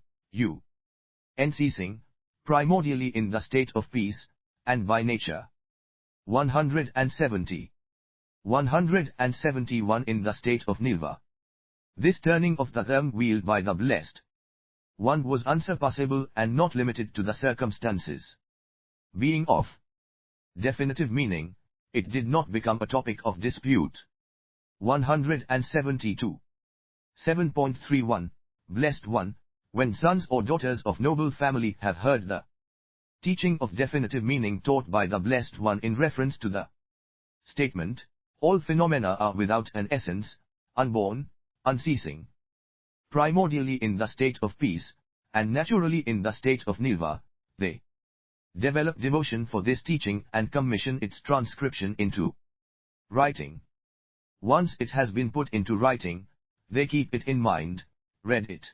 unceasing, primordially in the state of peace, and by nature. 170. 171 In the state of nirvana. This turning of the them wheel by the Blessed One was unsurpassable and not limited to the circumstances. Being of definitive meaning, it did not become a topic of dispute. 172. 7.31 Blessed One, when sons or daughters of noble family have heard the teaching of definitive meaning taught by the Blessed One in reference to the statement, all phenomena are without an essence, unborn, unceasing, primordially in the state of peace, and naturally in the state of nirvana, they develop devotion for this teaching and commission its transcription into writing. Once it has been put into writing, they keep it in mind, read it,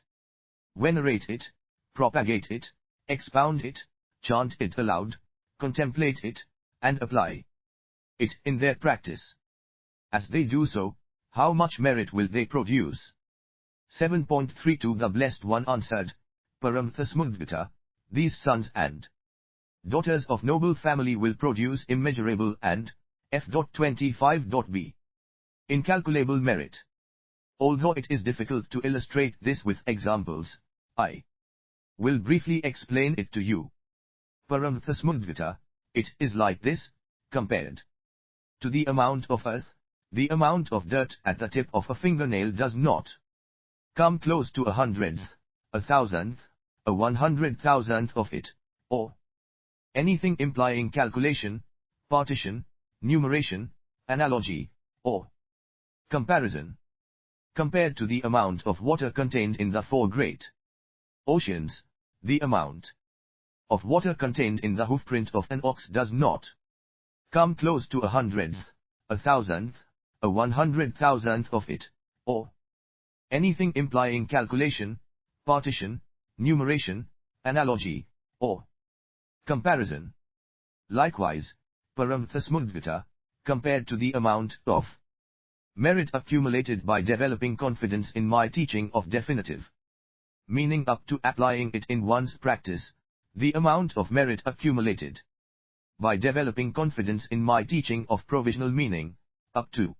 venerate it, propagate it, expound it, chant it aloud, contemplate it, and apply it in their practice. As they do so, how much merit will they produce? 7.32 The Blessed One answered, Paramthasmudgata, these sons and daughters of noble family will produce immeasurable and f.25b incalculable merit. Although it is difficult to illustrate this with examples, I will briefly explain it to you. Paramthasmudgata, it is like this, compared to the amount of earth, the amount of dirt at the tip of a fingernail does not come close to 100th, 1,000th, 100,000th of it, or anything implying calculation, partition, numeration, analogy, or comparison. Compared to the amount of water contained in the four great oceans, the amount of water contained in the hoofprint of an ox does not come close to 100th, 1,000th, 100,000th of it, or anything implying calculation, partition, numeration, analogy, or comparison. Likewise, Paramthasmudgata, compared to the amount of merit accumulated by developing confidence in my teaching of definitive meaning up to applying it in one's practice, the amount of merit accumulated by developing confidence in my teaching of provisional meaning, up to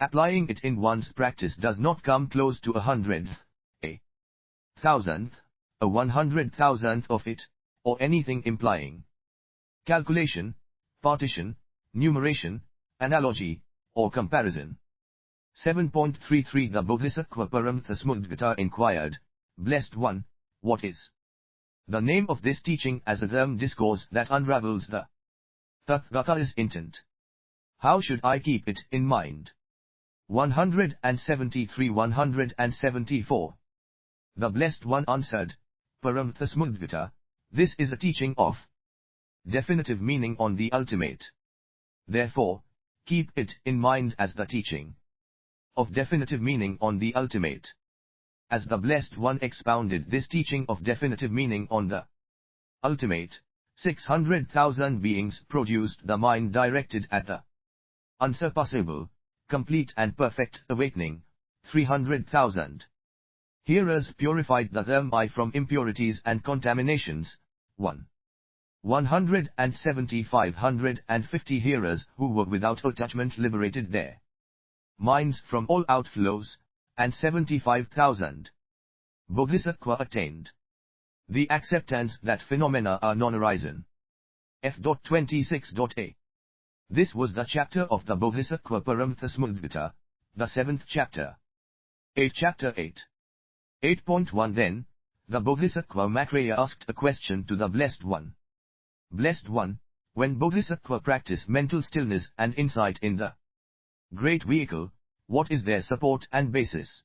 applying it in one's practice does not come close to 100th, 1,000th, 100,000th of it, or anything implying calculation, partition, numeration, analogy, or comparison. 7.33 The Bodhisattva Paramthasmudgata inquired, Blessed One, what is the name of this teaching as a Dharma discourse that unravels the Tathagata's intent? How should I keep it in mind? 173-174. The Blessed One answered, Paramthasmudgata, this is a teaching of definitive meaning on the ultimate. Therefore, keep it in mind as the teaching of definitive meaning on the ultimate. As the Blessed One expounded this teaching of definitive meaning on the ultimate, 600,000 beings produced the mind directed at the unsurpassable, complete and perfect awakening, 300,000 hearers purified the Dharma from impurities and contaminations, 175,550 hearers who were without attachment liberated their minds from all outflows, and 75,000 Bodhisattva attained the acceptance that phenomena are non-arising. F.26.a. This was the chapter of the Bodhisattva Paramthasmudgata, the 7th chapter. Chapter 8. 8.1 Then, the Bodhisattva Maitreya asked a question to the Blessed One. Blessed One, when Bodhisattva practice mental stillness and insight in the great vehicle, what is their support and basis?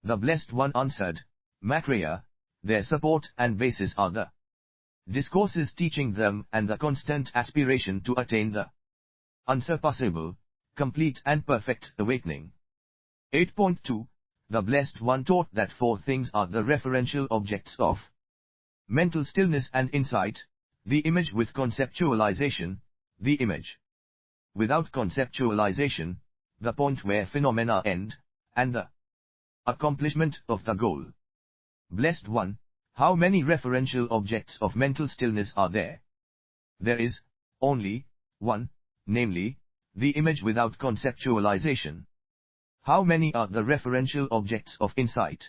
The Blessed One answered, Maitreya, their support and basis are the discourses teaching them and the constant aspiration to attain the unsurpassable, complete and perfect awakening. 8.2 The Blessed One taught that four things are the referential objects of mental stillness and insight: the image with conceptualization, the image without conceptualization, the point where phenomena end, and the accomplishment of the goal. Blessed One, how many referential objects of mental stillness are there? There is only one, namely, the image without conceptualization. How many are the referential objects of insight?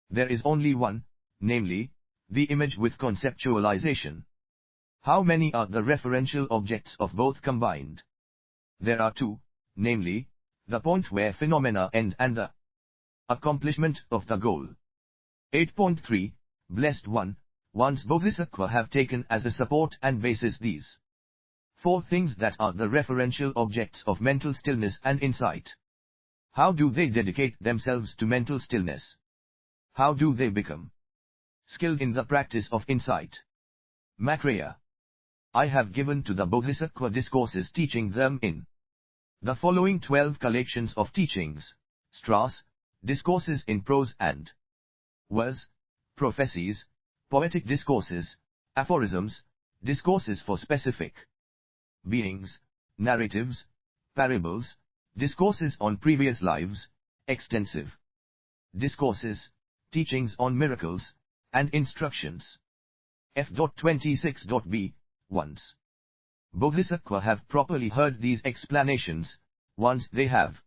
There is only one, namely, the image with conceptualization. How many are the referential objects of both combined? There are two, namely, the point where phenomena end and the accomplishment of the goal. 8.3 Blessed One, once Bodhisattva have taken as a support and basis these four things that are the referential objects of mental stillness and insight, How do they dedicate themselves to mental stillness? How do they become skilled in the practice of insight? Maitreya. I have given to the Bodhisattva discourses teaching them in the following 12 collections of teachings: Sutras, discourses in prose and verse, prophecies, poetic discourses, aphorisms, discourses for specific beings, narratives, parables, discourses on previous lives, extensive discourses, teachings on miracles, and instructions. F.26.b. Once Bodhisattva have properly heard these explanations, once they have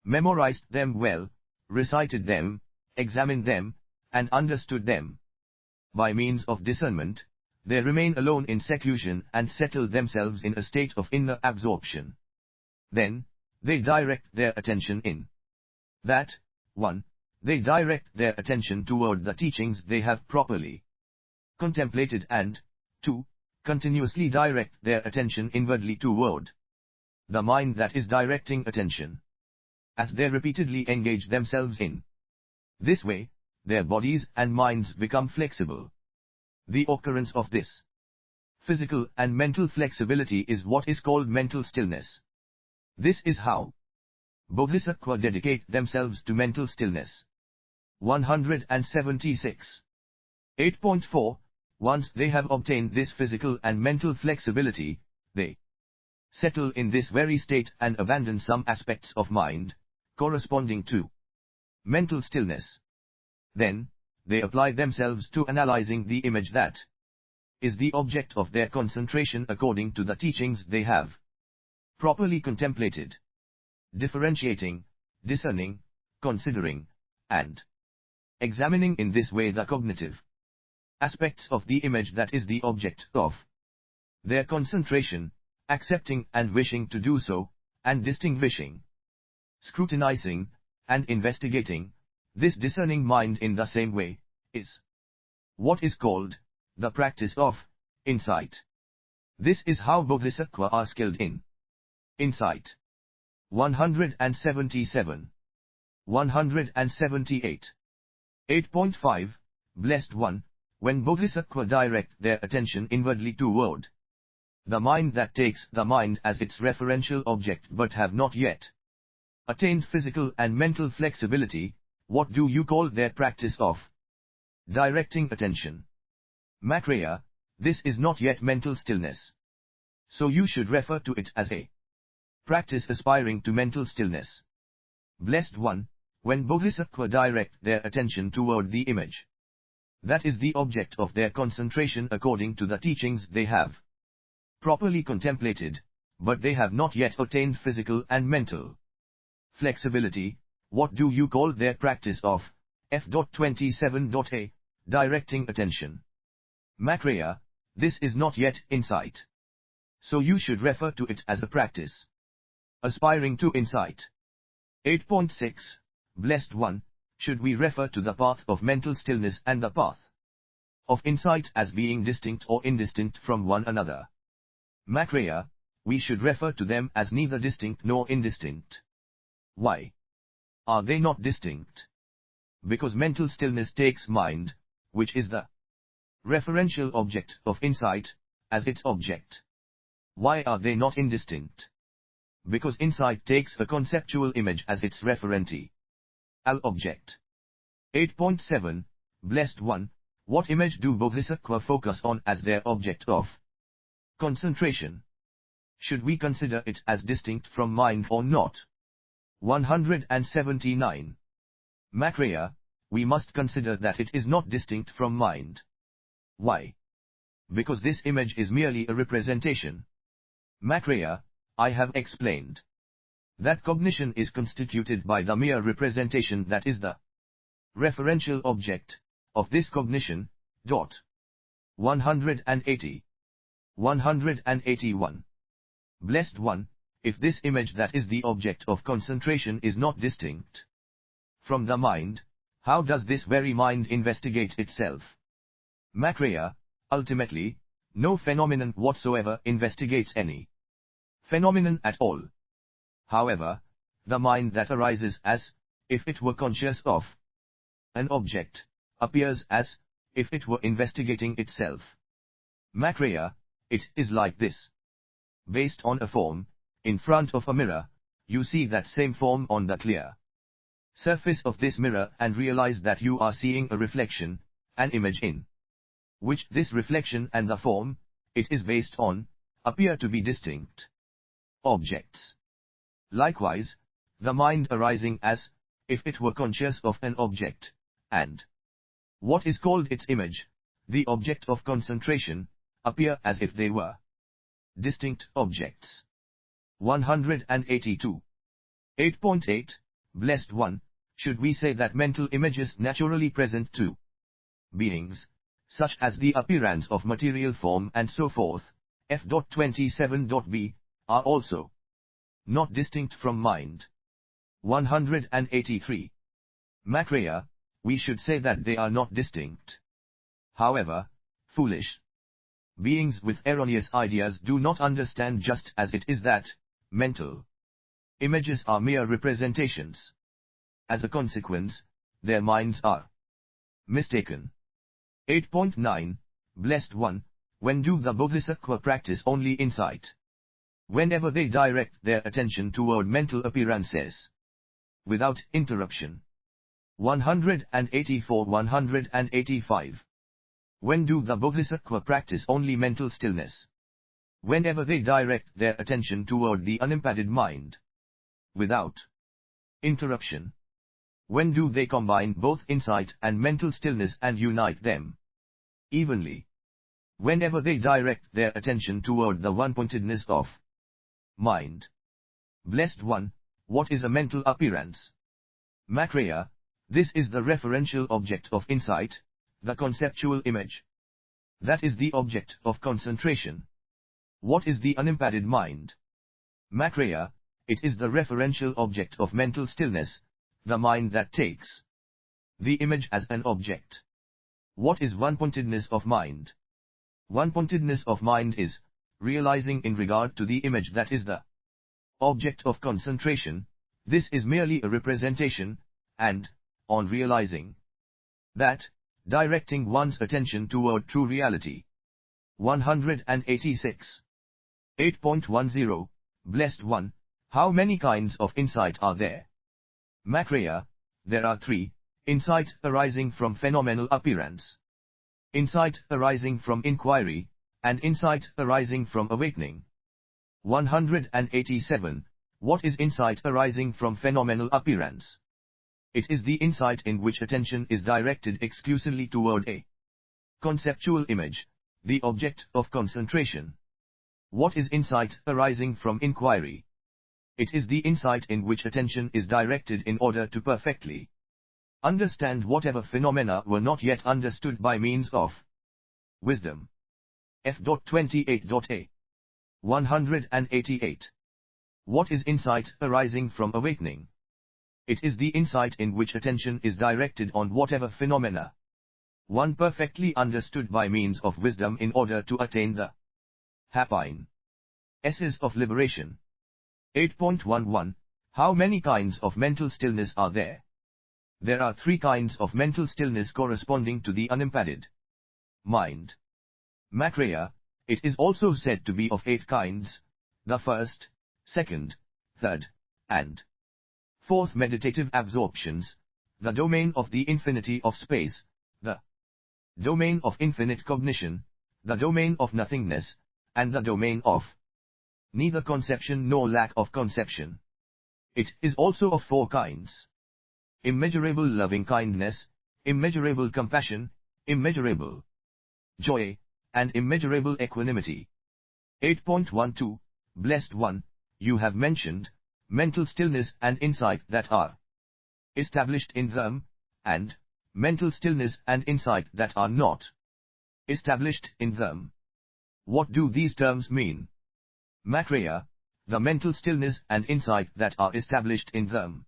memorized them well, recited them, examined them, and understood them, by means of discernment, they remain alone in seclusion and settle themselves in a state of inner absorption. Then, they direct their attention in that, 1. They direct their attention toward the teachings they have properly contemplated and, 2. Continuously direct their attention inwardly toward the mind that is directing attention. As they repeatedly engage themselves in this way, their bodies and minds become flexible. The occurrence of this physical and mental flexibility is what is called mental stillness. This is how Bodhisattva dedicate themselves to mental stillness. 176. 8.4. Once they have obtained this physical and mental flexibility, they settle in this very state and abandon some aspects of mind, corresponding to mental stillness. Then, they apply themselves to analyzing the image that is the object of their concentration according to the teachings they have properly contemplated, differentiating, discerning, considering, and examining in this way the cognitive aspects of the image that is the object of their concentration, accepting and wishing to do so, and distinguishing, scrutinizing, and investigating. This discerning mind in the same way is what is called the practice of insight. This is how Bodhisattva are skilled in insight. 177. 178. 8.5. Blessed One, when Bodhisattva direct their attention inwardly toward the mind that takes the mind as its referential object but have not yet attained physical and mental flexibility, what do you call their practice of directing attention? Maitreya, this is not yet mental stillness. So you should refer to it as a practice aspiring to mental stillness. Blessed One, when Bodhisattva direct their attention toward the image that is the object of their concentration according to the teachings they have properly contemplated, but they have not yet attained physical and mental flexibility, what do you call their practice of F.27.a, directing attention? Maitreya, this is not yet insight. So you should refer to it as a practice aspiring to insight. 8.6. Blessed One, should we refer to the path of mental stillness and the path of insight as being distinct or indistinct from one another? Maitreya, we should refer to them as neither distinct nor indistinct. Why are they not distinct? Because mental stillness takes mind, which is the referential object of insight, as its object. Why are they not indistinct? Because insight takes a conceptual image as its referente object. 8.7. Blessed One, what image do Bodhisattva focus on as their object of concentration? Should we consider it as distinct from mind or not? 179. Maitreya, we must consider that it is not distinct from mind. Why? Because this image is merely a representation. Maitreya, I have explained that cognition is constituted by the mere representation that is the referential object of this cognition. 180. 181. Blessed One, if this image that is the object of concentration is not distinct from the mind, how does this very mind investigate itself? Maitreya, ultimately, no phenomenon whatsoever investigates any phenomenon at all. However, the mind that arises as if it were conscious of an object, appears as if it were investigating itself. Maitreya, it is like this. Based on a form, in front of a mirror, you see that same form on the clear surface of this mirror and realize that you are seeing a reflection, an image in which this reflection and the form it is based on appear to be distinct objects. Likewise, the mind arising as if it were conscious of an object, and what is called its image, the object of concentration, appear as if they were distinct objects. 182. 8.8, Blessed One, should we say that mental images naturally present to beings, such as the appearance of material form and so forth, f.27.b, are also not distinct from mind? 183. Maitreya, we should say that they are not distinct. However, foolish beings with erroneous ideas do not understand just as it is that mental images are mere representations. As a consequence, their minds are mistaken. 8.9, Blessed One, when do the Bodhisattva practice only insight? Whenever they direct their attention toward mental appearances, without interruption. 184-185. When do the Bodhisattva practice only mental stillness? Whenever they direct their attention toward the unimpeded mind, without interruption. When do they combine both insight and mental stillness and unite them evenly? Whenever they direct their attention toward the one-pointedness of mind. Blessed One, what is a mental appearance? Maitreya, this is the referential object of insight, the conceptual image. That is the object of concentration. What is the unimpeded mind? Maitreya, it is the referential object of mental stillness, the mind that takes the image as an object. What is one-pointedness of mind? One-pointedness of mind is realizing in regard to the image that is the object of concentration. This is merely a representation, and, on realizing that, directing one's attention toward true reality. 186. 8.10, Blessed One, how many kinds of insight are there? Maitreya, there are three: insight arising from phenomenal appearance, insight arising from inquiry, and insight arising from awakening. 187. What is insight arising from phenomenal appearance? It is the insight in which attention is directed exclusively toward a conceptual image, the object of concentration. What is insight arising from inquiry? It is the insight in which attention is directed in order to perfectly understand whatever phenomena were not yet understood by means of wisdom. F.28.a. 188. What is insight arising from awakening? It is the insight in which attention is directed on whatever phenomena one perfectly understood by means of wisdom in order to attain the happiness of liberation. 8.11. How many kinds of mental stillness are there? There are three kinds of mental stillness corresponding to the unimpeded mind. Maitreya, it is also said to be of 8 kinds: the first, second, third, and fourth meditative absorptions, the domain of the infinity of space, the domain of infinite cognition, the domain of nothingness, and the domain of neither conception nor lack of conception. It is also of 4 kinds: immeasurable loving kindness, immeasurable compassion, immeasurable joy, and immeasurable equanimity. 8.12, Blessed One, you have mentioned mental stillness and insight that are established in them, and mental stillness and insight that are not established in them. What do these terms mean? Maitreya, the mental stillness and insight that are established in them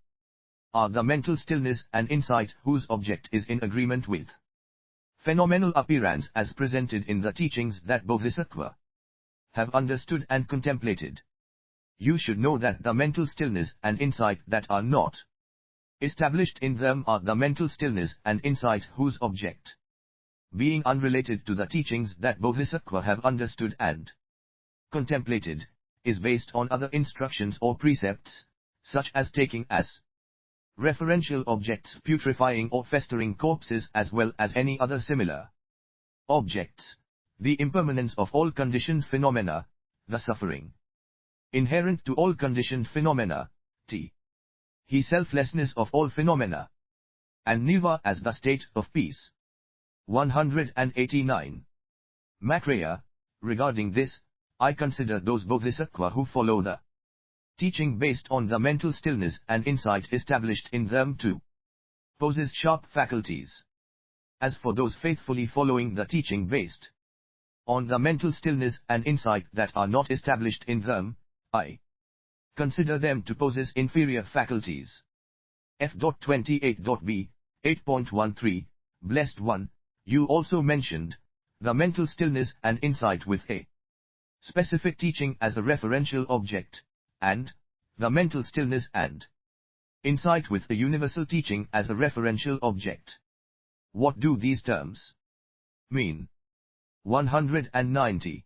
are the mental stillness and insight whose object is in agreement with phenomenal appearance as presented in the teachings that Bodhisattva have understood and contemplated. you should know that the mental stillness and insight that are not established in them are the mental stillness and insight whose object, being unrelated to the teachings that Bodhisattva have understood and contemplated, is based on other instructions or precepts, such as taking as referential objects putrefying or festering corpses as well as any other similar objects, the impermanence of all conditioned phenomena, the suffering inherent to all conditioned phenomena, he selflessness of all phenomena, and nirvana as the state of peace. 189. Maitreya, regarding this, I consider those bodhisattvas who follow the teaching based on the mental stillness and insight established in them to possess sharp faculties. As for those faithfully following the teaching based on the mental stillness and insight that are not established in them, I consider them to possess inferior faculties. F.28.b, 8.13, Blessed One, you also mentioned the mental stillness and insight with a specific teaching as a referential object, and the mental stillness and insight with a universal teaching as a referential object. What do these terms mean? 190.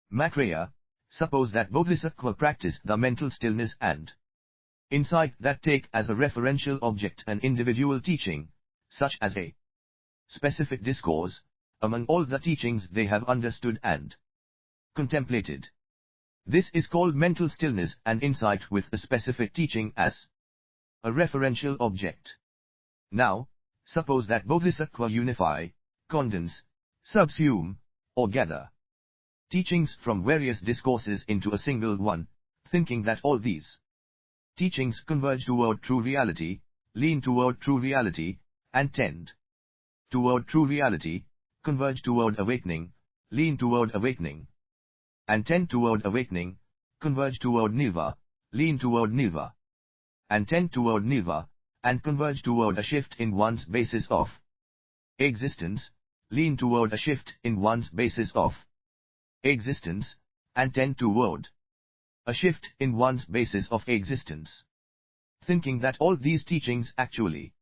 Maitreya, suppose that Bodhisattva practice the mental stillness and insight that take as a referential object an individual teaching, such as a specific discourse, among all the teachings they have understood and contemplated. This is called mental stillness and insight with a specific teaching as a referential object. Now, suppose that Bodhisattva unify, condense, subsume, or gather teachings from various discourses into a single one, thinking that all these teachings converge toward true reality, lean toward true reality, and tend toward true reality, converge toward awakening, lean toward awakening, and tend toward awakening, converge toward nirvana, lean toward nirvana, and tend toward nirvana, and converge toward a shift in one's basis of existence, lean toward a shift in one's basis of existence, and tend toward a shift in one's basis of existence. Thinking that all these teachings actually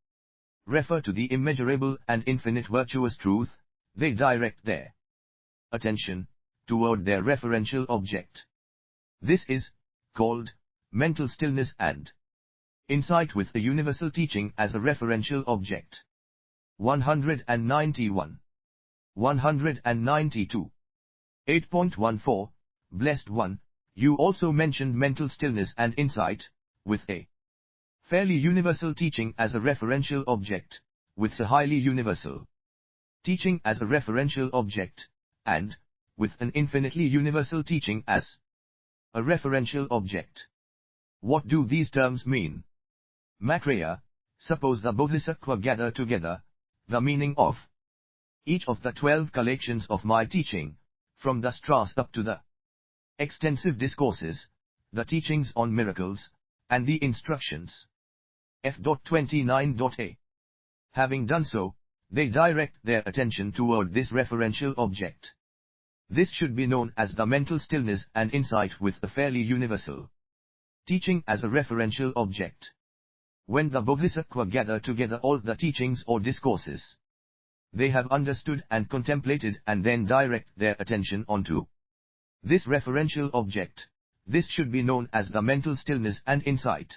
refer to the immeasurable and infinite virtuous truth, they direct their attention toward their referential object. This is called mental stillness and insight with a universal teaching as a referential object. 191. 192. 8.14, Blessed One, you also mentioned mental stillness and insight, with a fairly universal teaching as a referential object, with a highly universal teaching as a referential object, and with an infinitely universal teaching as a referential object. What do these terms mean? Maitreya, suppose the Bodhisattva gather together the meaning of each of the 12 collections of my teaching, from the Sutras up to the extensive discourses, the teachings on miracles, and the instructions. F.29.a. Having done so, they direct their attention toward this referential object. This should be known as the mental stillness and insight with a fairly universal teaching as a referential object. When the Bodhisattva gather together all the teachings or discourses they have understood and contemplated and then direct their attention onto this referential object, this should be known as the mental stillness and insight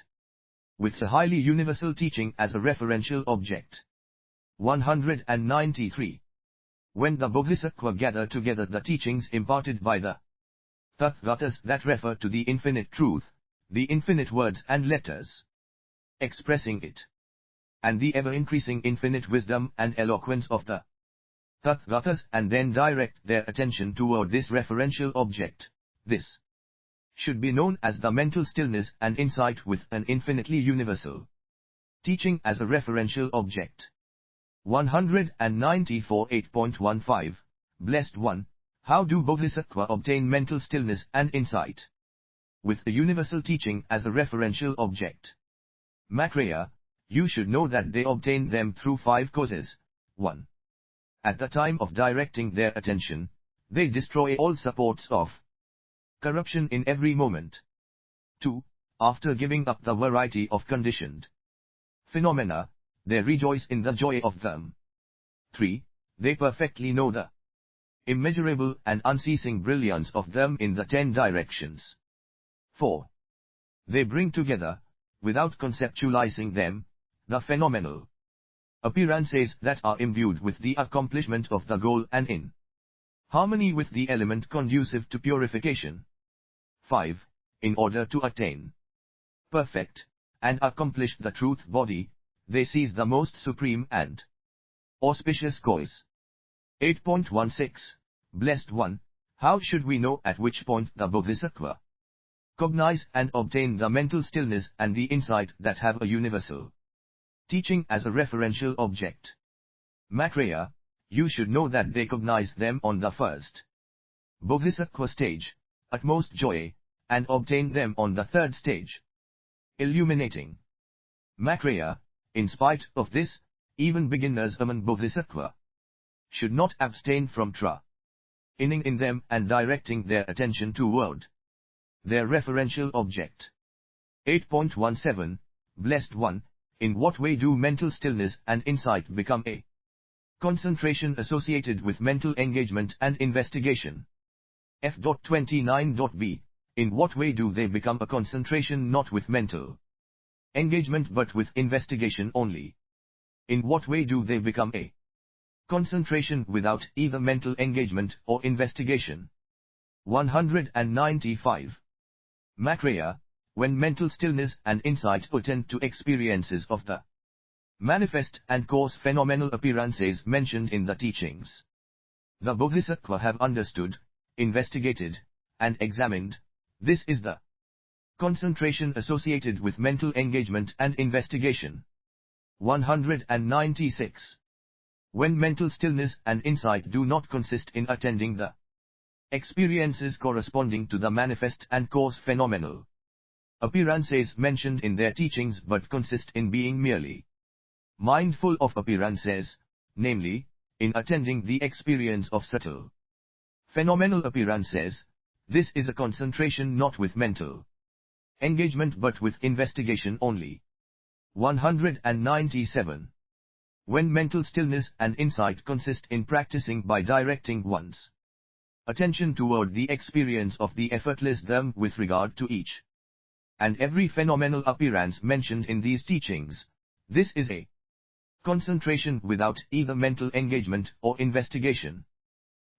with a highly universal teaching as a referential object. 193. When the Bodhisattva gather together the teachings imparted by the Tathagatas that refer to the infinite truth, the infinite words and letters expressing it, and the ever-increasing infinite wisdom and eloquence of the Tathagatas and then direct their attention toward this referential object, this should be known as the mental stillness and insight with an infinitely universal teaching as a referential object. 194. 8.15, Blessed One, how do Bodhisattva obtain mental stillness and insight with a universal teaching as a referential object? Maitreya, you should know that they obtain them through 5 causes. 1. At the time of directing their attention, they destroy all supports of corruption in every moment. 2. After giving up the variety of conditioned phenomena, they rejoice in the joy of them. 3. They perfectly know the immeasurable and unceasing brilliance of them in the 10 directions. 4. They bring together, without conceptualizing them, the phenomenal appearances that are imbued with the accomplishment of the goal and in harmony with the element conducive to purification. 5. In order to attain, perfect, and accomplish the truth body, they seize the most supreme and auspicious cause. 8.16. Blessed One, how should we know at which point the Bodhisattva cognize and obtain the mental stillness and the insight that have a universal teaching as a referential object? Maitreya, you should know that they cognize them on the first Bodhisattva stage, utmost joy, and obtain them on the third stage, illuminating. Maitreya, in spite of this, even beginners among Bodhisattva should not abstain from training in them and directing their attention toward their referential object. 8.17. Blessed One, in what way do mental stillness and insight become a concentration associated with mental engagement and investigation? F.29.b. In what way do they become a concentration not with mental engagement but with investigation only? In what way do they become a concentration without either mental engagement or investigation? 195. Maitreya, when mental stillness and insight attend to experiences of the manifest and coarse phenomenal appearances mentioned in the teachings, the Bodhisattva have understood, investigated, and examined. This is the concentration associated with mental engagement and investigation. 196. When mental stillness and insight do not consist in attending the experiences corresponding to the manifest and coarse phenomenal appearances mentioned in their teachings but consist in being merely mindful of appearances, namely, in attending the experience of subtle phenomenal appearances, this is a concentration not with mental engagement but with investigation only. 197. When mental stillness and insight consist in practicing by directing one's attention toward the experience of the effortless them with regard to each and every phenomenal appearance mentioned in these teachings, this is a concentration without either mental engagement or investigation.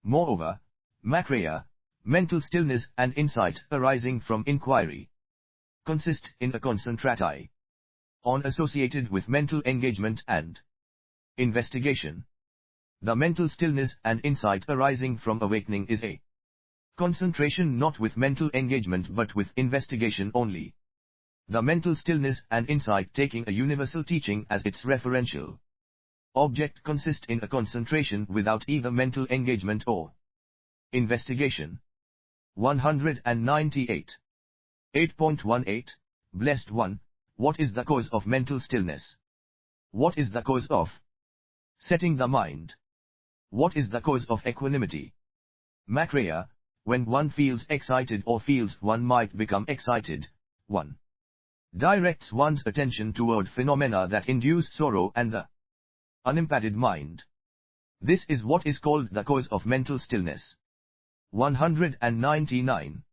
Moreover, Maitreya, mental stillness and insight arising from inquiry consist in a concentrati on associated with mental engagement and investigation. The mental stillness and insight arising from awakening is a concentration not with mental engagement but with investigation only. The mental stillness and insight taking a universal teaching as its referential object consist in a concentration without either mental engagement or investigation. 198. 8.18. Blessed One, what is the cause of mental stillness? What is the cause of setting the mind? What is the cause of equanimity? Maitreya, when one feels excited or feels one might become excited, one directs one's attention toward phenomena that induce sorrow and the unimpeded mind. This is what is called the cause of mental stillness. 199.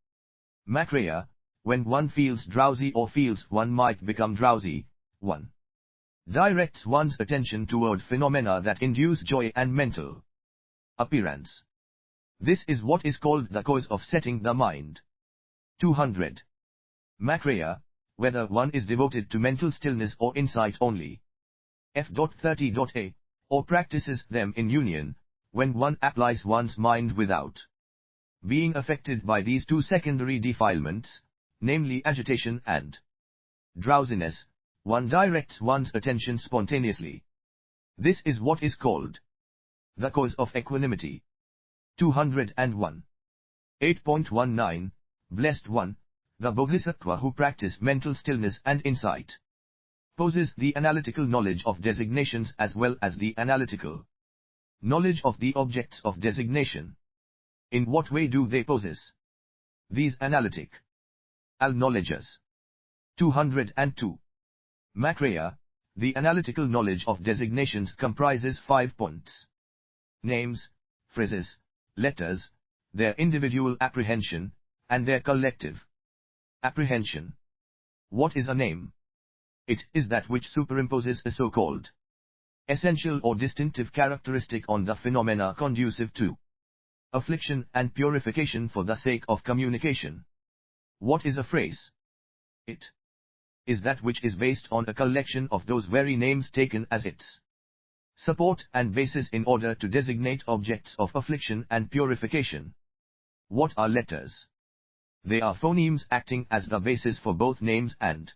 Maitreya, when one feels drowsy or feels one might become drowsy, one directs one's attention toward phenomena that induce joy and mental appearance. This is what is called the cause of setting the mind. 200. Maitreya, whether one is devoted to mental stillness or insight only, F.30.a, or practices them in union, when one applies one's mind without being affected by these two secondary defilements, namely agitation and drowsiness, one directs one's attention spontaneously. This is what is called the cause of equanimity. 201. 8.19. Blessed One, the Bodhisattva who practice mental stillness and insight possess the analytical knowledge of designations as well as the analytical knowledge of the objects of designation. In what way do they possess these analytic knowledges? 202. Macraya, the analytical knowledge of designations comprises 5 points. Names, phrases, letters, their individual apprehension, and their collective apprehension. What is a name? It is that which superimposes a so-called essential or distinctive characteristic on the phenomena conducive to affliction and purification for the sake of communication. What is a phrase? It is that which is based on a collection of those very names taken as its support and basis in order to designate objects of affliction and purification. What are letters? They are phonemes acting as the basis for both names and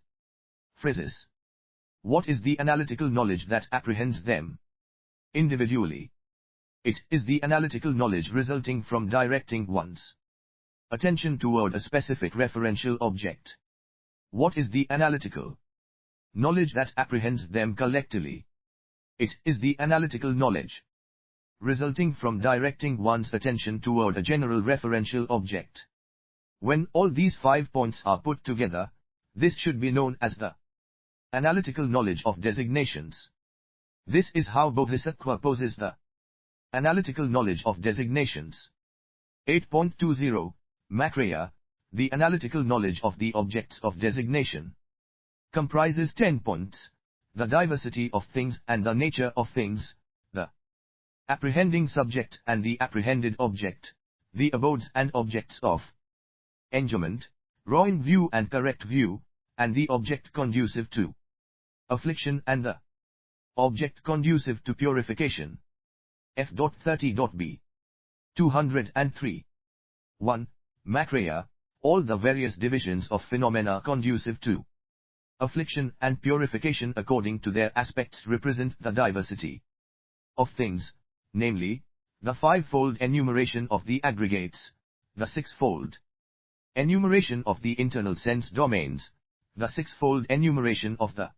phrases. What is the analytical knowledge that apprehends them individually? It is the analytical knowledge resulting from directing one's attention toward a specific referential object. What is the analytical knowledge that apprehends them collectively? It is the analytical knowledge resulting from directing one's attention toward a general referential object. When all these 5 points are put together, this should be known as the analytical knowledge of designations. This is how Bodhisattva poses the analytical knowledge of designations. 8.20. Macraya, the analytical knowledge of the objects of designation, comprises 10 points: the diversity of things and the nature of things, the apprehending subject and the apprehended object, the abodes and objects of enjoyment, wrong view and correct view, and the object conducive to affliction and the object conducive to purification. F.30.b. 203. 1. Macraya, all the various divisions of phenomena conducive to affliction and purification according to their aspects represent the diversity of things, namely, the fivefold enumeration of the aggregates, the sixfold enumeration of the internal sense domains, the sixfold enumeration of the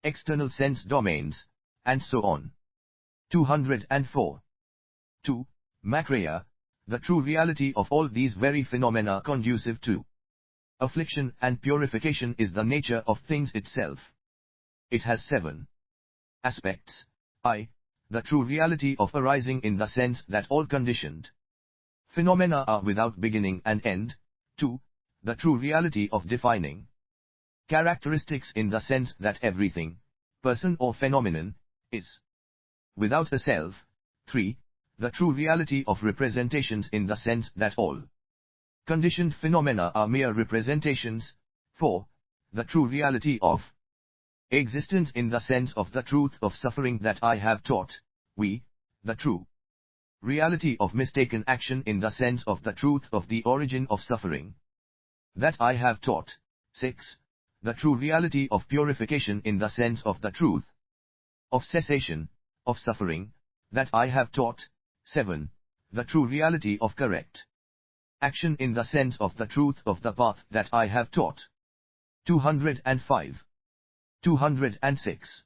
external sense domains, and so on. 204. 2. Macraya, the true reality of all these very phenomena conducive to affliction and purification is the nature of things itself. It has 7 aspects. I. The true reality of arising in the sense that all conditioned phenomena are without beginning and end. 2. The true reality of defining characteristics in the sense that everything, person or phenomenon, is without a self. 3. The true reality of representations in the sense that all conditioned phenomena are mere representations. 4. The true reality of existence in the sense of the truth of suffering that I have taught. We. The true reality of mistaken action in the sense of the truth of the origin of suffering that I have taught. 6. The true reality of purification in the sense of the truth of cessation of suffering that I have taught. 7. The true reality of correct action in the sense of the truth of the path that I have taught. 205. 206.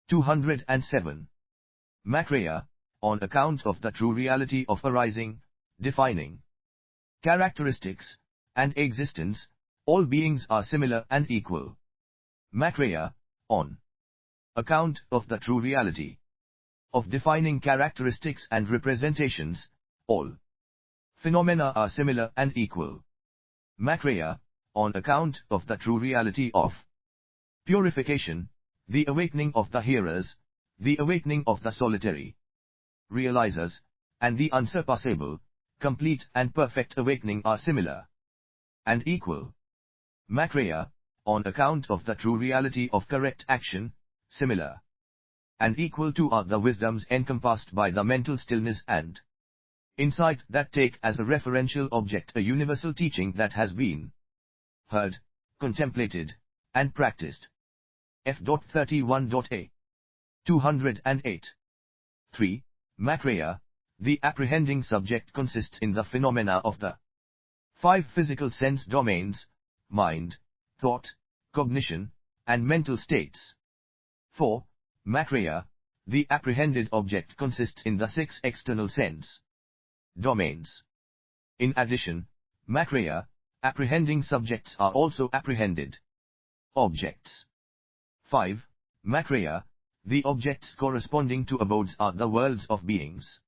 207. Macraya, on account of the true reality of arising, defining characteristics, and existence, all beings are similar and equal. Macraya, on account of the true reality of defining characteristics and representations, all phenomena are similar and equal. Macraya, on account of the true reality of purification, the awakening of the hearers, the awakening of the solitary realizers, and the unsurpassable, complete and perfect awakening are similar and equal. Macraya, on account of the true reality of correct action, similar and equal to are the wisdoms encompassed by the mental stillness and insight that take as a referential object a universal teaching that has been heard, contemplated, and practiced. F.31.a. 208. 3. Macraya, the apprehending subject consists in the phenomena of the 5 physical sense domains: mind, thought, cognition, and mental states. 4. Macraya, the apprehended object consists in the 6 external sense domains. In addition, Macraya, apprehending subjects are also apprehended Objects. 5. Makraya. The objects corresponding to abodes are the worlds of beings,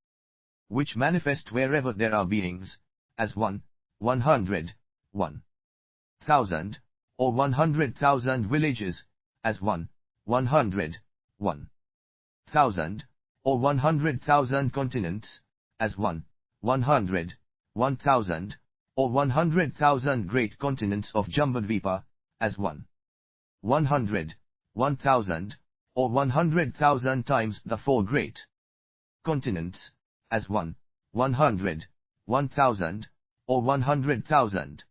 which manifest wherever there are beings, as 1, 100, 1,000, or 100,000 villages, as 1, 100, 1,000, or 100,000 continents, as 1, 100, 1,000, or 100,000 great continents of Jambudvipa, as 1, 100, 1,000, or 100,000 times the 4 great continents, as 1, 100, 1,000, or 100,000.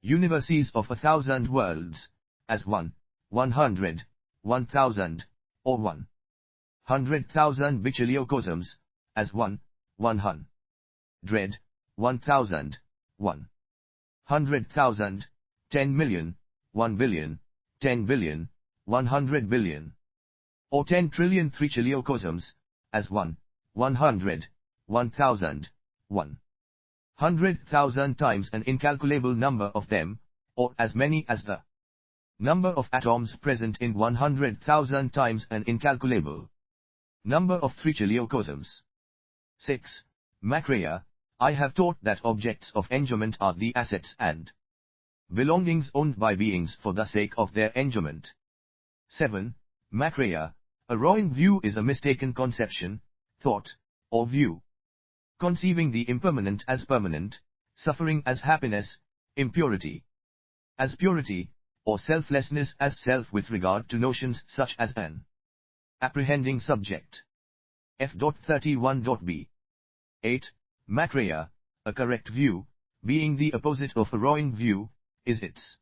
Universes of 1,000 worlds, as 1, 100, 1,000, or 100,000 bichiliocosms, as 1, 100, 1,000, 100,000, 10 million, 1 billion, 10 billion, 100 billion, or 10 trillion trichiliocosms, as 1, 100, 1,000, 100,000 times an incalculable number of them, or as many as the number of atoms present in 100,000 times an incalculable number of trichiliocosms. 6. Makraya. I have taught that objects of enjoyment are the assets and belongings owned by beings for the sake of their enjoyment. 7. Makraya. A wrong view is a mistaken conception, thought, or view, conceiving the impermanent as permanent, suffering as happiness, impurity as purity, or selflessness as self with regard to notions such as an apprehending subject. F.31.b. 8. Makraya. A correct view, being the opposite of a wrong view, is its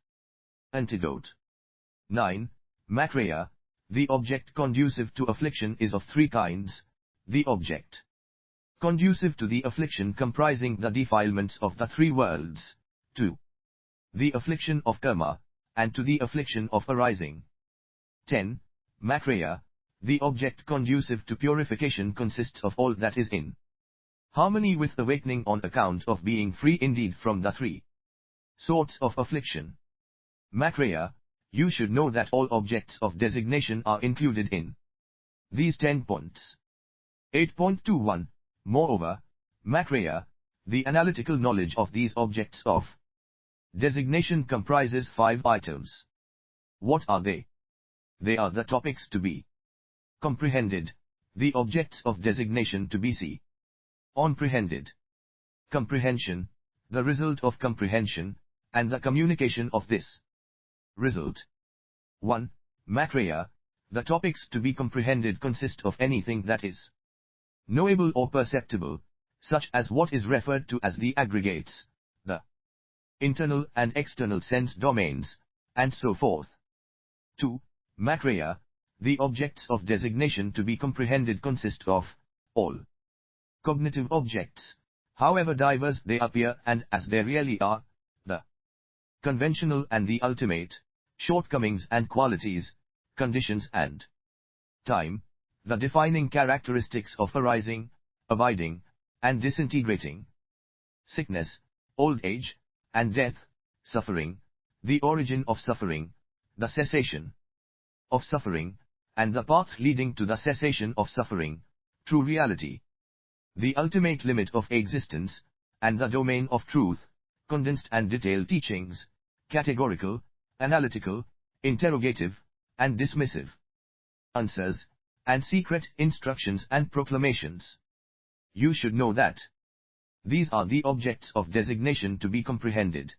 antidote. 9. Makraya. The object conducive to affliction is of 3 kinds: the object conducive to the affliction comprising the defilements of the 3 worlds, 2. The affliction of karma, and to the affliction of arising. 10. Makraya. The object conducive to purification consists of all that is in harmony with awakening on account of being free indeed from the 3 sorts of affliction. Makraya. You should know that all objects of designation are included in these 10 points. 8.21. Moreover, Makraya, the analytical knowledge of these objects of designation comprises 5 items. What are they? They are the topics to be comprehended, the objects of designation to be see comprehended, comprehension, the result of comprehension, and the communication of this result. 1. Makraya. The topics to be comprehended consist of anything that is knowable or perceptible, such as what is referred to as the aggregates, the internal and external sense domains, and so forth. 2. Makraya. The objects of designation to be comprehended consist of all cognitive objects, however diverse they appear and as they really are, the conventional and the ultimate, shortcomings and qualities, conditions and time, the defining characteristics of arising, abiding, and disintegrating, sickness, old age, and death, suffering, the origin of suffering, the cessation of suffering, and the path leading to the cessation of suffering, true reality, the ultimate limit of existence, and the domain of truth, condensed and detailed teachings, categorical, analytical, interrogative, and dismissive answers, and secret instructions and proclamations. You should know that these are the objects of designation to be comprehended.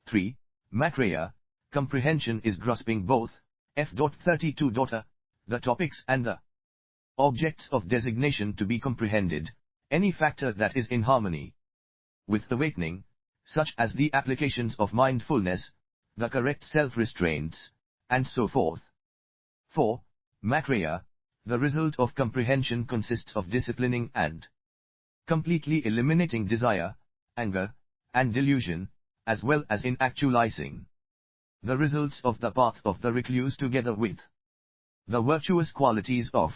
3. Makraya. Comprehension is grasping both F.32. The topics and the objects of designation to be comprehended, any factor that is in harmony with awakening, such as the applications of mindfulness, the correct self-restraints, and so forth. 4. Makraya. The result of comprehension consists of disciplining and completely eliminating desire, anger, and delusion, as well as in actualizing the results of the path of the recluse together with the virtuous qualities of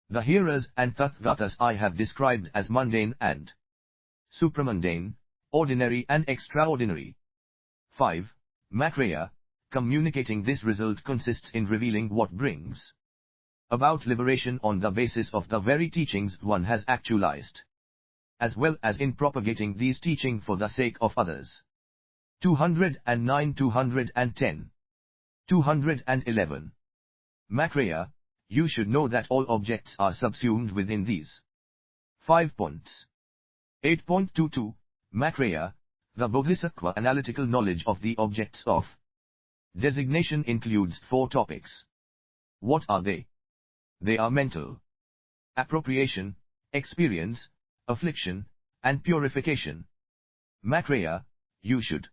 the hearers and tathgatas I have described as mundane and supramundane, ordinary and extraordinary. 5. Makraya. Communicating this result consists in revealing what brings about liberation on the basis of the very teachings one has actualized, as well as in propagating these teachings for the sake of others. 209, 210. 211. Maitreya, you should know that all objects are subsumed within these 5 points. 8.22. Maitreya, the Bodhisattva analytical knowledge of the objects of designation includes 4 topics. What are they? They are mental appropriation, experience, affliction, and purification. Maitreya, you should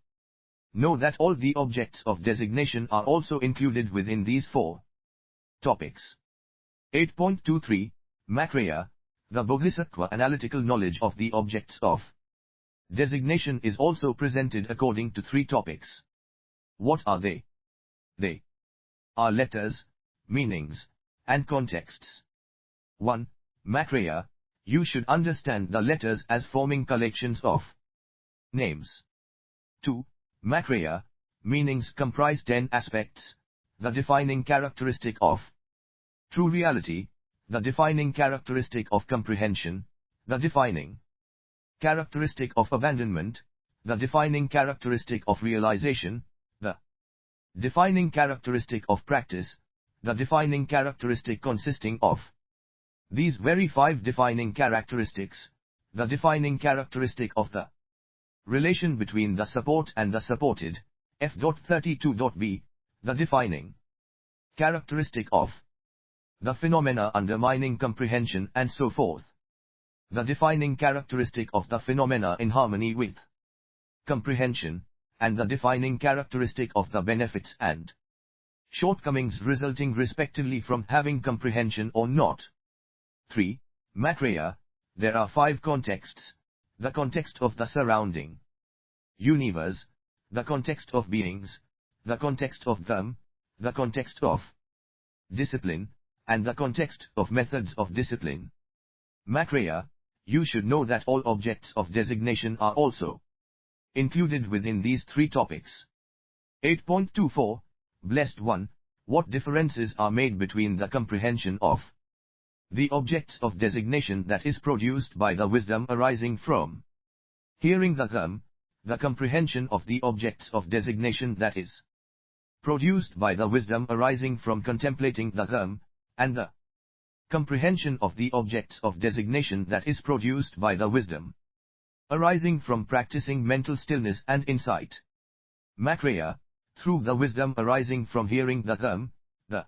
know that all the objects of designation are also included within these 4 topics. 8.23. Maitreya, the Bodhisattva analytical knowledge of the objects of designation is also presented according to 3 topics. What are they? They are letters, meanings, and contexts. 1. Maitreya, you should understand the letters as forming collections of names. 2. Maitreya, meanings comprise 10 aspects, the defining characteristic of true reality, the defining characteristic of comprehension, the defining characteristic of abandonment, the defining characteristic of realization, the defining characteristic of practice, the defining characteristic consisting of these very 5 defining characteristics, the defining characteristic of the relation between the support and the supported, F.32.b, the defining characteristic of the phenomena undermining comprehension and so forth. The defining characteristic of the phenomena in harmony with comprehension, and the defining characteristic of the benefits and shortcomings resulting respectively from having comprehension or not. 3. Maitreya, there are 5 contexts: the context of the surrounding universe, the context of beings, the context of them, the context of discipline, and the context of methods of discipline. Maitreya, you should know that all objects of designation are also included within these 3 topics. 8.24. Blessed One, what differences are made between the comprehension of the objects of designation that is produced by the wisdom arising from hearing the them, the comprehension of the objects of designation that is produced by the wisdom arising from contemplating the them, and the comprehension of the objects of designation that is produced by the wisdom arising from practicing mental stillness and insight. Maitreya, through the wisdom arising from hearing the them, the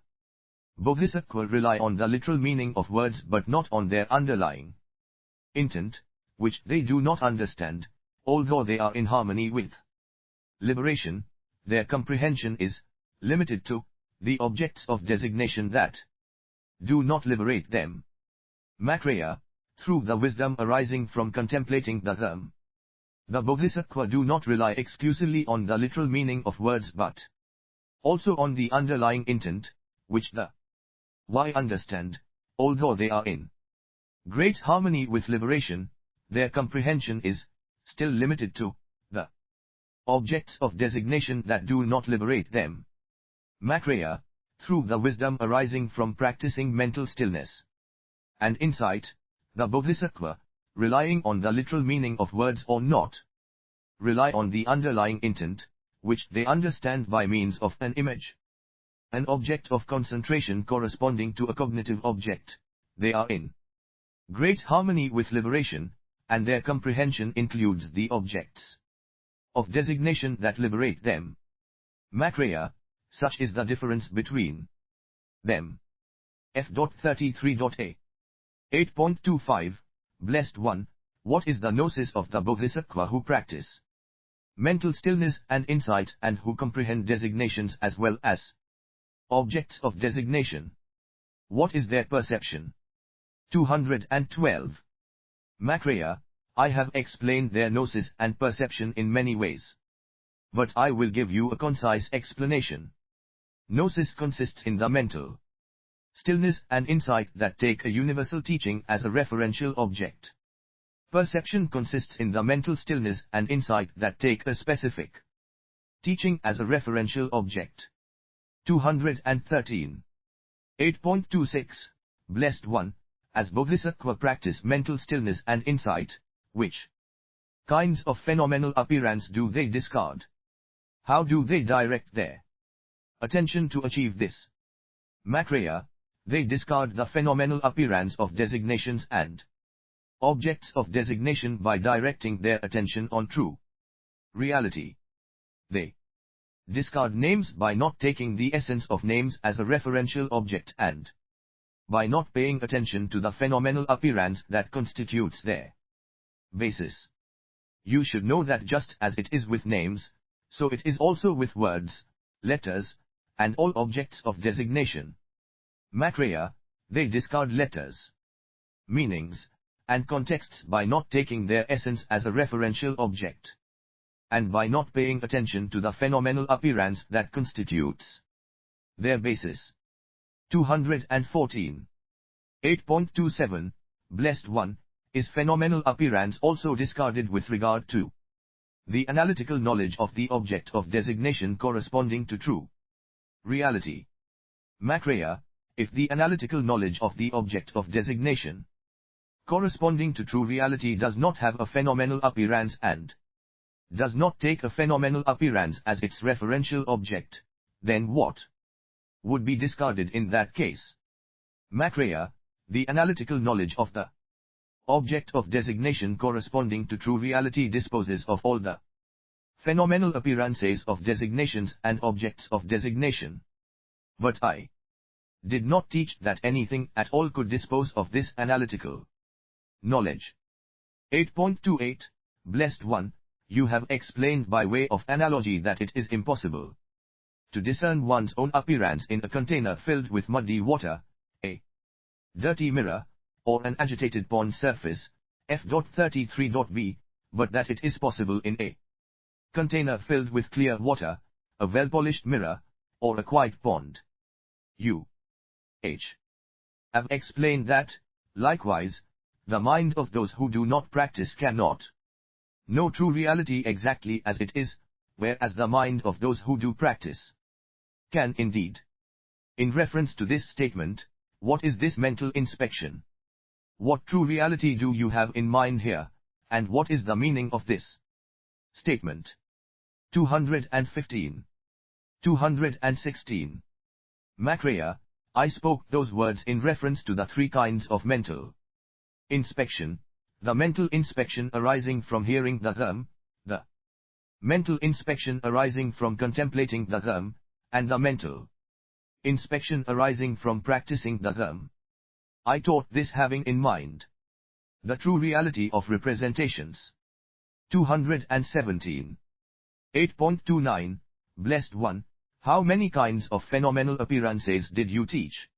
Bodhisattva rely on the literal meaning of words but not on their underlying intent, which they do not understand, although they are in harmony with liberation. Their comprehension is limited to the objects of designation that do not liberate them. Maitreya, through the wisdom arising from contemplating the them, the Bodhisattva do not rely exclusively on the literal meaning of words but also on the underlying intent, which the why understand, although they are in great harmony with liberation. Their comprehension is still limited to the objects of designation that do not liberate them. Maitreya, through the wisdom arising from practicing mental stillness and insight, the Bodhisattva, relying on the literal meaning of words or not, rely on the underlying intent, which they understand by means of an image, an object of concentration corresponding to a cognitive object. They are in great harmony with liberation, and their comprehension includes the objects of designation that liberate them. Maitreya, such is the difference between them. F.33.a. 8.25. Blessed One, what is the gnosis of the Bodhisattva who practice mental stillness and insight and who comprehend designations as well as objects of designation? What is their perception? 212. Maitreya, I have explained their gnosis and perception in many ways, but I will give you a concise explanation. Gnosis consists in the mental stillness and insight that take a universal teaching as a referential object. Perception consists in the mental stillness and insight that take a specific Teaching as a referential object. 213. 8.26. Blessed One, as Bodhisattva practice mental stillness and insight, which kinds of phenomenal appearance do they discard? How do they direct their attention to achieve this? Maitreya, they discard the phenomenal appearance of designations and objects of designation by directing their attention on true reality. They discard names by not taking the essence of names as a referential object and by not paying attention to the phenomenal appearance that constitutes their basis. You should know that just as it is with names, so it is also with words, letters, and all objects of designation. Maitreya, they discard letters, meanings, and contexts by not taking their essence as a referential object, and by not paying attention to the phenomenal appearance that constitutes their basis. 214. 8.27. Blessed One, is phenomenal appearance also discarded with regard to the analytical knowledge of the object of designation corresponding to true reality? Maitreya, if the analytical knowledge of the object of designation corresponding to true reality does not have a phenomenal appearance and does not take a phenomenal appearance as its referential object, then what would be discarded in that case? Maitreya, the analytical knowledge of the object of designation corresponding to true reality disposes of all the phenomenal appearances of designations and objects of designation. But I did not teach that anything at all could dispose of this analytical knowledge. 8.28. Blessed One, you have explained by way of analogy that it is impossible to discern one's own appearance in a container filled with muddy water, a dirty mirror, or an agitated pond surface, f.33.b, but that it is possible in a container filled with clear water, a well-polished mirror, or a quiet pond. You have explained that, likewise, the mind of those who do not practice cannot know true reality exactly as it is, whereas the mind of those who do practice can indeed. In reference to this statement, what is this mental inspection? What true reality do you have in mind here, and what is the meaning of this statement? 215. 216. Maitreya, I spoke those words in reference to the three kinds of mental inspection: the mental inspection arising from hearing the Dharma, the mental inspection arising from contemplating the Dharma, and the mental inspection arising from practicing the Dharma. I taught this having in mind the true reality of representations. 217. 8.29. Blessed One, how many kinds of phenomenal appearances did you teach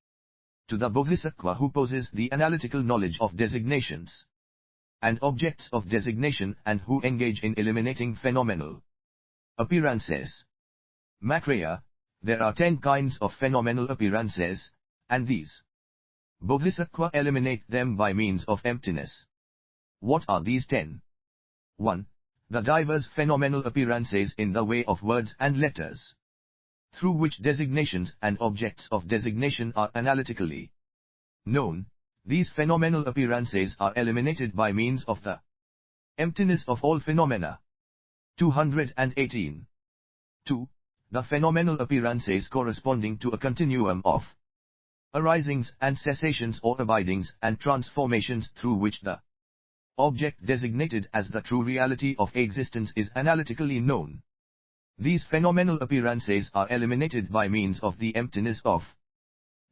to the Bodhisattva who possesses the analytical knowledge of designations and objects of designation and who engage in eliminating phenomenal appearances? Maitreya, there are 10 kinds of phenomenal appearances, and these Bodhisattva eliminate them by means of emptiness. What are these 10? 1. The diverse phenomenal appearances in the way of words and letters, through which designations and objects of designation are analytically known. These phenomenal appearances are eliminated by means of the emptiness of all phenomena. 218. 2. The phenomenal appearances corresponding to a continuum of arisings and cessations or abidings and transformations through which the object designated as the true reality of existence is analytically known. These phenomenal appearances are eliminated by means of the emptiness of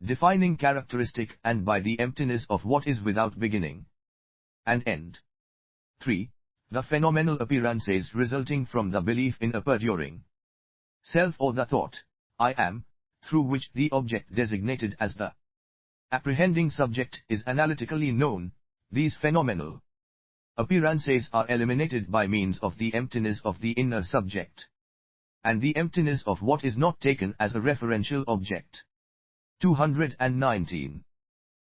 defining characteristic and by the emptiness of what is without beginning and end. 3. The phenomenal appearances resulting from the belief in a perduring self or the thought, I am, through which the object designated as the apprehending subject is analytically known. These phenomenal appearances are eliminated by means of the emptiness of the inner subject and the emptiness of what is not taken as a referential object. 219.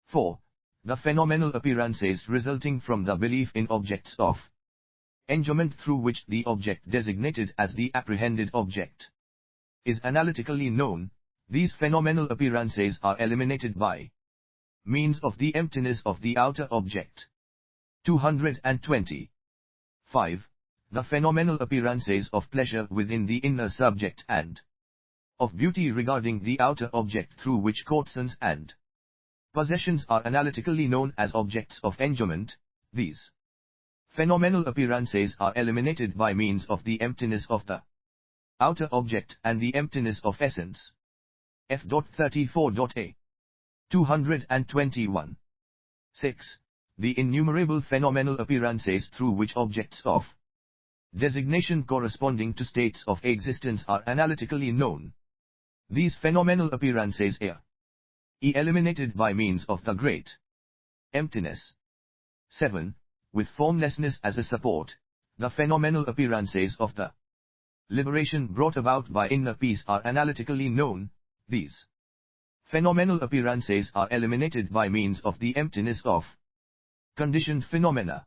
4. The phenomenal appearances resulting from the belief in objects of enjoyment through which the object designated as the apprehended object is analytically known, these phenomenal appearances are eliminated by means of the emptiness of the outer object. 220. 5. The phenomenal appearances of pleasure within the inner subject and of beauty regarding the outer object through which courtesans and possessions are analytically known as objects of enjoyment, these phenomenal appearances are eliminated by means of the emptiness of the outer object and the emptiness of essence. F.34a. 221. 6. The innumerable phenomenal appearances through which objects of designation corresponding to states of existence are analytically known. These phenomenal appearances are eliminated by means of the great emptiness. 7. With formlessness as a support, the phenomenal appearances of the liberation brought about by inner peace are analytically known. These phenomenal appearances are eliminated by means of the emptiness of conditioned phenomena.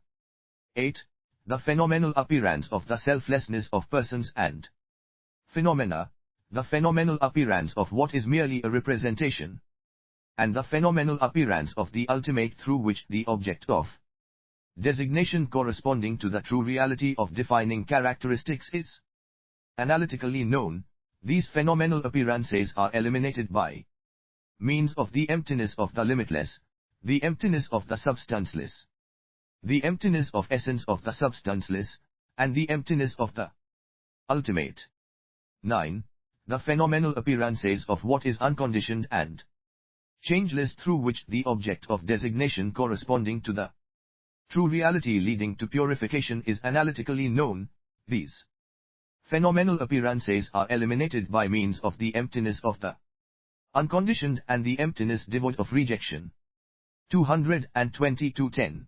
8. The phenomenal appearance of the selflessness of persons and phenomena, the phenomenal appearance of what is merely a representation, and the phenomenal appearance of the ultimate through which the object of designation corresponding to the true reality of defining characteristics is analytically known. These phenomenal appearances are eliminated by means of the emptiness of the limitless, the emptiness of the substanceless, the emptiness of essence of the substanceless, and the emptiness of the ultimate. 9. The phenomenal appearances of what is unconditioned and changeless through which the object of designation corresponding to the true reality leading to purification is analytically known. These phenomenal appearances are eliminated by means of the emptiness of the unconditioned and the emptiness devoid of rejection. 222.10.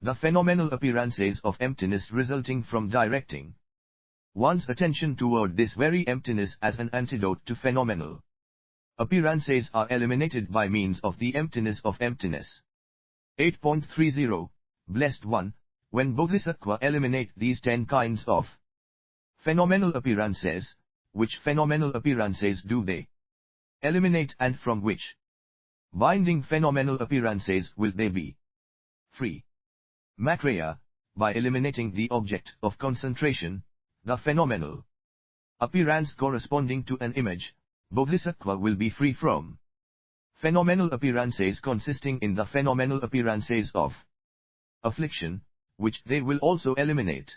The phenomenal appearances of emptiness resulting from directing one's attention toward this very emptiness as an antidote to phenomenal appearances are eliminated by means of the emptiness of emptiness. 8.30. Blessed One, when Bodhisattva eliminate these 10 kinds of phenomenal appearances, which phenomenal appearances do they eliminate and from which binding phenomenal appearances will they be free? Maitreya, by eliminating the object of concentration, the phenomenal appearance corresponding to an image, Bodhisattva will be free from phenomenal appearances consisting in the phenomenal appearances of affliction, which they will also eliminate.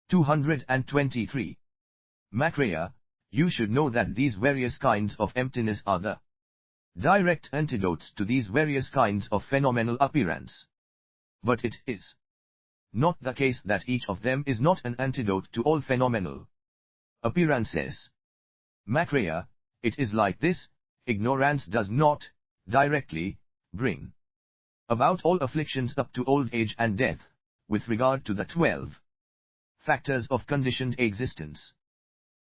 223. Maitreya, you should know that these various kinds of emptiness are the direct antidotes to these various kinds of phenomenal appearance. But it is not the case that each of them is not an antidote to all phenomenal appearances. Maitreya, it is like this: ignorance does not directly bring about all afflictions up to old age and death, with regard to the 12 factors of conditioned existence.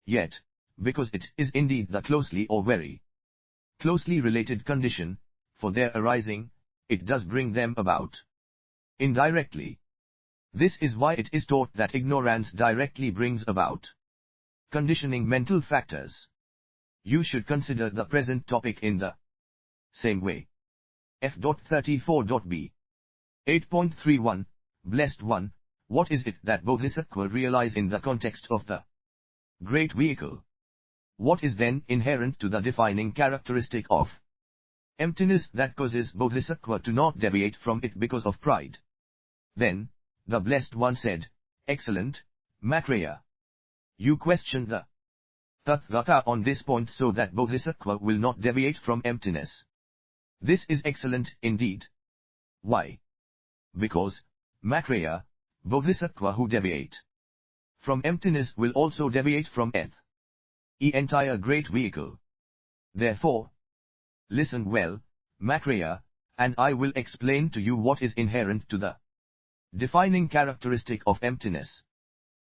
Yet, because it is indeed the closely or very closely related condition, for their arising, it does bring them about indirectly. This is why it is taught that ignorance directly brings about conditioning mental factors. You should consider the present topic in the same way. F.34b. 8.31. Blessed One, what is it that Bodhisattva realize in the context of the great vehicle? What is then inherent to the defining characteristic of emptiness that causes Bodhisattva to not deviate from it because of pride? Then, the Blessed One said, "Excellent, Maitreya. You question the Tathagata on this point so that Bodhisattva will not deviate from emptiness. This is excellent indeed. Why? Because, Maitreya, Bodhisattva who deviate from emptiness will also deviate from the entire great vehicle. Therefore, listen well, Maitreya, and I will explain to you what is inherent to the defining characteristic of emptiness.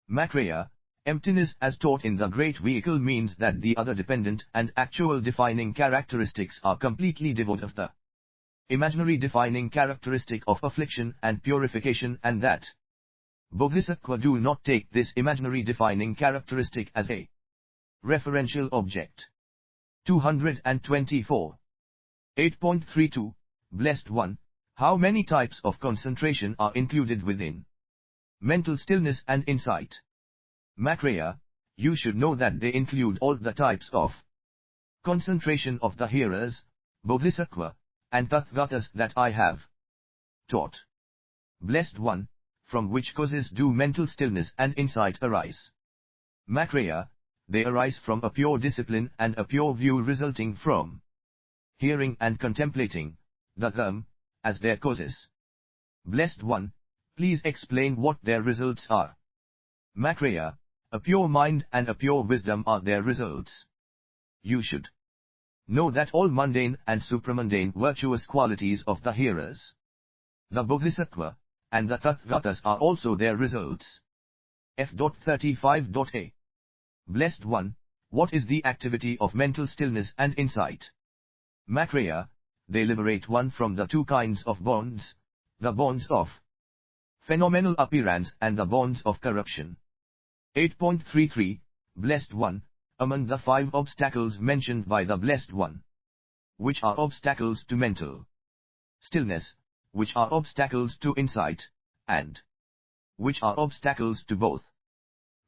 Maitreya, emptiness as taught in the great vehicle means that the other dependent and actual defining characteristics are completely devoid of the imaginary defining characteristic of affliction and purification, and that Bodhisattva do not take this imaginary defining characteristic as a referential object. 224. 8.32, Blessed One, how many types of concentration are included within mental stillness and insight? Maitreya, you should know that they include all the types of concentration of the hearers, Bodhisattva, and Tathagatas that I have taught. Blessed One, from which causes do mental stillness and insight arise? Maitreya, they arise from a pure discipline and a pure view resulting from hearing and contemplating them as their causes. Blessed One, please explain what their results are. Maitreya, a pure mind and a pure wisdom are their results. You should know that all mundane and supramundane virtuous qualities of the hearers, the Bodhisattva, and the Tathagatas are also their results. F.35a. Blessed One, what is the activity of mental stillness and insight? Maitreya, they liberate one from the two kinds of bonds, the bonds of phenomenal appearance and the bonds of corruption. 8.33, Blessed One, among the 5 obstacles mentioned by the Blessed One, which are obstacles to mental stillness, which are obstacles to insight, and which are obstacles to both?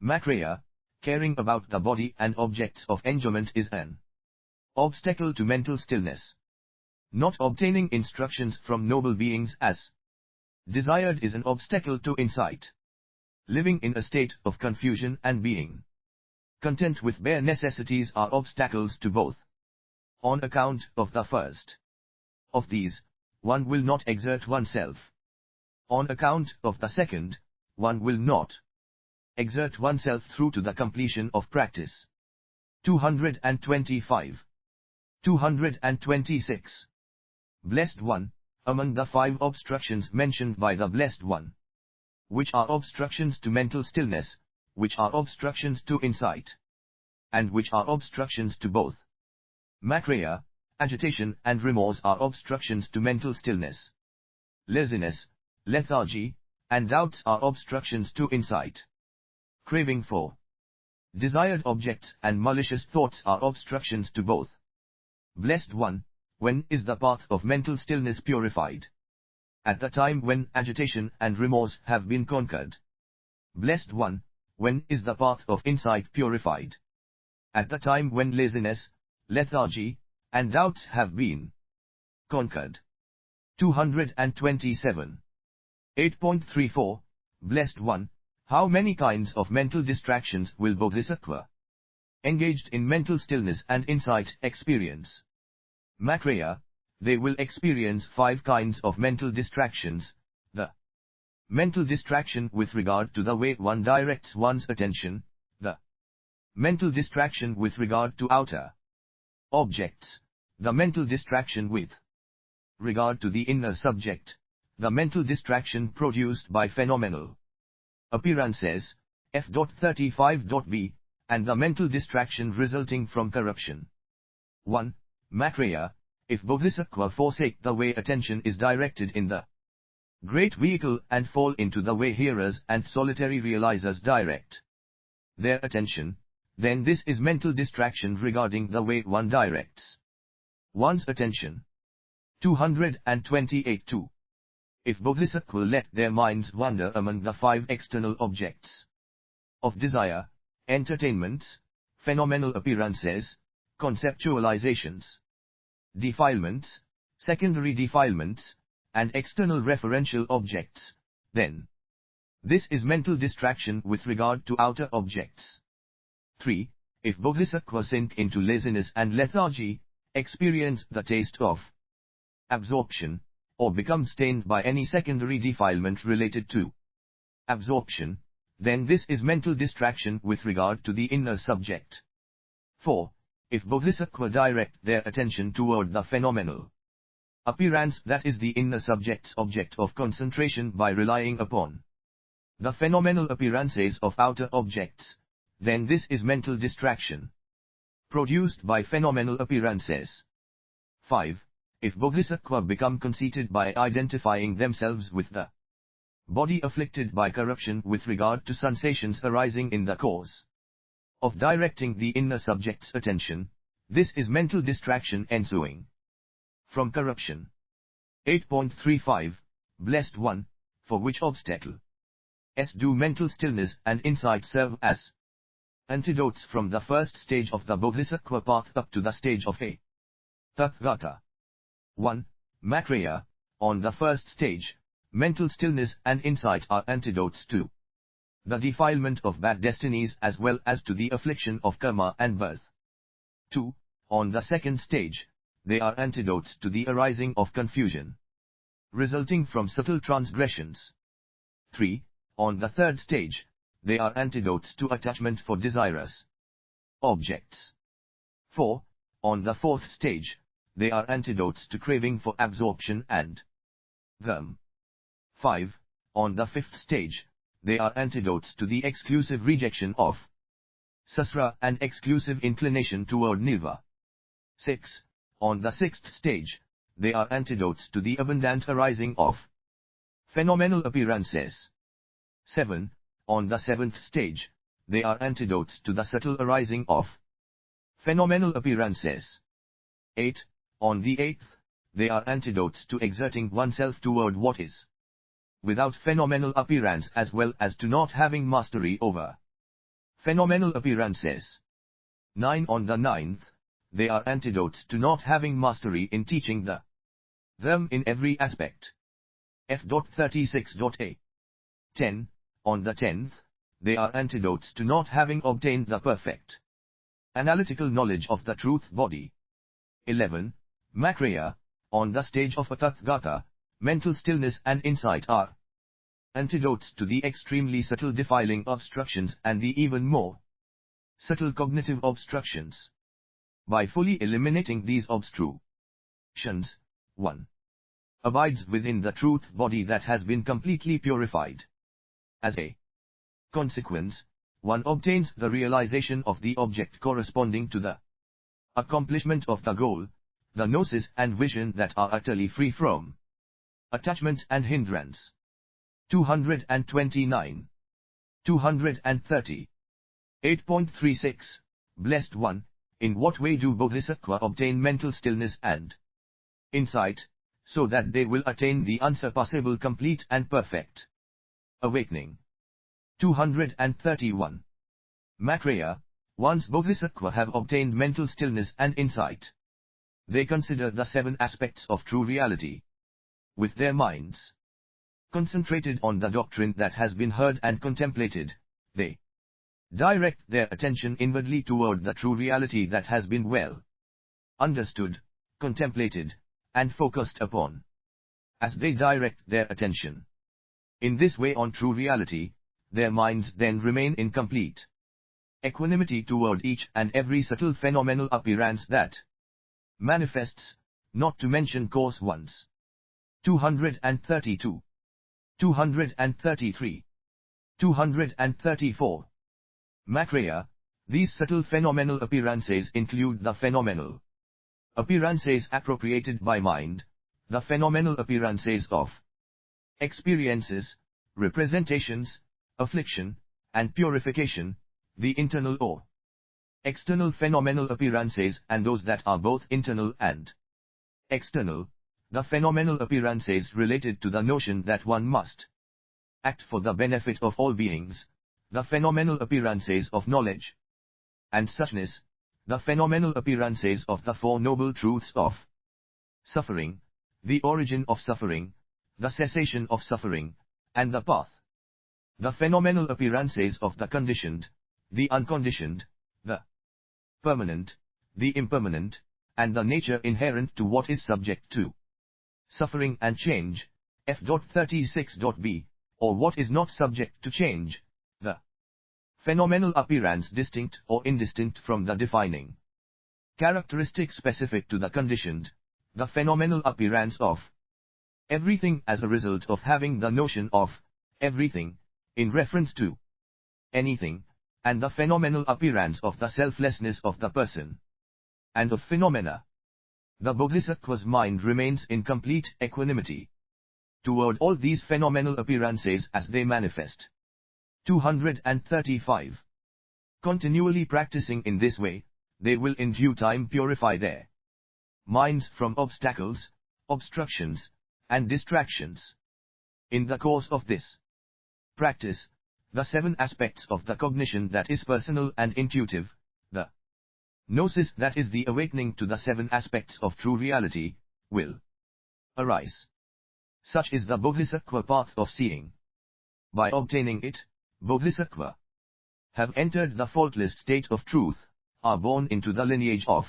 Maitreya, caring about the body and objects of enjoyment is an obstacle to mental stillness. Not obtaining instructions from noble beings as desired is an obstacle to insight. Living in a state of confusion and being content with bare necessities are obstacles to both. On account of the first of these, one will not exert oneself. On account of the second, one will not exert oneself through to the completion of practice. 225. 226. Blessed One, among the 5 obstructions mentioned by the Blessed One, which are obstructions to mental stillness, which are obstructions to insight, and which are obstructions to both? Maitreya, agitation and remorse are obstructions to mental stillness. Laziness, lethargy, and doubts are obstructions to insight. Craving for desired objects and malicious thoughts are obstructions to both. Blessed One, when is the path of mental stillness purified? At the time when agitation and remorse have been conquered. Blessed One, when is the path of insight purified? At the time when laziness, lethargy, and doubts have been conquered. 227. 8.34, Blessed One, how many kinds of mental distractions will Bodhisattva engaged in mental stillness and insight experience? Maitreya, they will experience 5 kinds of mental distractions. The mental distraction with regard to the way one directs one's attention, the mental distraction with regard to outer objects, the mental distraction with regard to the inner subject, the mental distraction produced by phenomenal appearances, F.35b, and the mental distraction resulting from corruption. 1. Maitreya, if Bodhisattva forsake the way attention is directed in the great vehicle and fall into the way hearers and solitary realizers direct their attention, then this is mental distraction regarding the way one directs one's attention. 228.2. If Bodhisattva let their minds wander among the 5 external objects of desire, entertainments, phenomenal appearances, conceptualizations, defilements, secondary defilements, and external referential objects, then this is mental distraction with regard to outer objects. 3. If Bodhisattva sink into laziness and lethargy, experience the taste of absorption, or become stained by any secondary defilement related to absorption, then this is mental distraction with regard to the inner subject. 4. If Bodhisattva direct their attention toward the phenomenal appearance that is the inner subject's object of concentration by relying upon the phenomenal appearances of outer objects, then this is mental distraction produced by phenomenal appearances. 5. If Bodhisattva become conceited by identifying themselves with the body afflicted by corruption with regard to sensations arising in the course of directing the inner subject's attention. This is mental distraction ensuing from corruption. 8.35, Blessed One, for which obstacle do mental stillness and insight serve as antidotes from the first stage of the Bodhisattva path up to the stage of a Tathagata. 1. Maitreya, on the first stage, mental stillness and insight are antidotes to the defilement of bad destinies as well as to the affliction of karma and birth. 2. On the second stage, they are antidotes to the arising of confusion resulting from subtle transgressions. 3. On the third stage, they are antidotes to attachment for desirous objects. 4. On the fourth stage, they are antidotes to craving for absorption and them. 5. On the fifth stage, they are antidotes to the exclusive rejection of Sutra and exclusive inclination toward Nirva. 6. On the sixth stage, they are antidotes to the abundant arising of phenomenal appearances. 7. On the seventh stage, they are antidotes to the subtle arising of phenomenal appearances. 8. On the eighth, they are antidotes to exerting oneself toward what is without phenomenal appearance as well as to not having mastery over phenomenal appearances. 9. On the ninth, they are antidotes to not having mastery in teaching them in every aspect. F.36a. 10. On the 10th, they are antidotes to not having obtained the perfect analytical knowledge of the truth body. 11. Maitreya, on the stage of a Tathagata, mental stillness and insight are antidotes to the extremely subtle defiling obstructions and the even more subtle cognitive obstructions. By fully eliminating these obstructions, one abides within the truth body that has been completely purified. As a consequence, one obtains the realization of the object corresponding to the accomplishment of the goal, the gnosis and vision that are utterly free from attachment and hindrance. 229. 230. 8.36, Blessed One, in what way do Bodhisattva obtain mental stillness and insight, so that they will attain the unsurpassable complete and perfect awakening? 231. Maitreya, once Bodhisattva have obtained mental stillness and insight, they consider the seven aspects of true reality. With their minds concentrated on the doctrine that has been heard and contemplated, they direct their attention inwardly toward the true reality that has been well understood, contemplated, and focused upon. As they direct their attention in this way on true reality, their minds then remain in complete equanimity toward each and every subtle phenomenal appearance that manifests, not to mention coarse ones. 232. 233. 234. Maitreya, these subtle phenomenal appearances include the phenomenal appearances appropriated by mind, the phenomenal appearances of experiences, representations, affliction, and purification, the internal or external phenomenal appearances and those that are both internal and external, the phenomenal appearances related to the notion that one must act for the benefit of all beings, the phenomenal appearances of knowledge and suchness, the phenomenal appearances of the Four Noble Truths of suffering, the origin of suffering, the cessation of suffering, and the path, the phenomenal appearances of the conditioned, the unconditioned, the permanent, the impermanent, and the nature inherent to what is subject to suffering and change, F.36b, or what is not subject to change, the phenomenal appearance distinct or indistinct from the defining characteristic specific to the conditioned, the phenomenal appearance of everything as a result of having the notion of everything in reference to anything, and the phenomenal appearance of the selflessness of the person and of phenomena. The Bodhisattva's mind remains in complete equanimity toward all these phenomenal appearances as they manifest. 235. Continually practicing in this way, they will in due time purify their minds from obstacles, obstructions, and distractions. In the course of this practice, the 7 aspects of the cognition that is personal and intuitive, the gnosis that is the awakening to the 7 aspects of true reality, will arise. Such is the Bodhisattva path of seeing. By obtaining it, Bodhisattva have entered the faultless state of truth, are born into the lineage of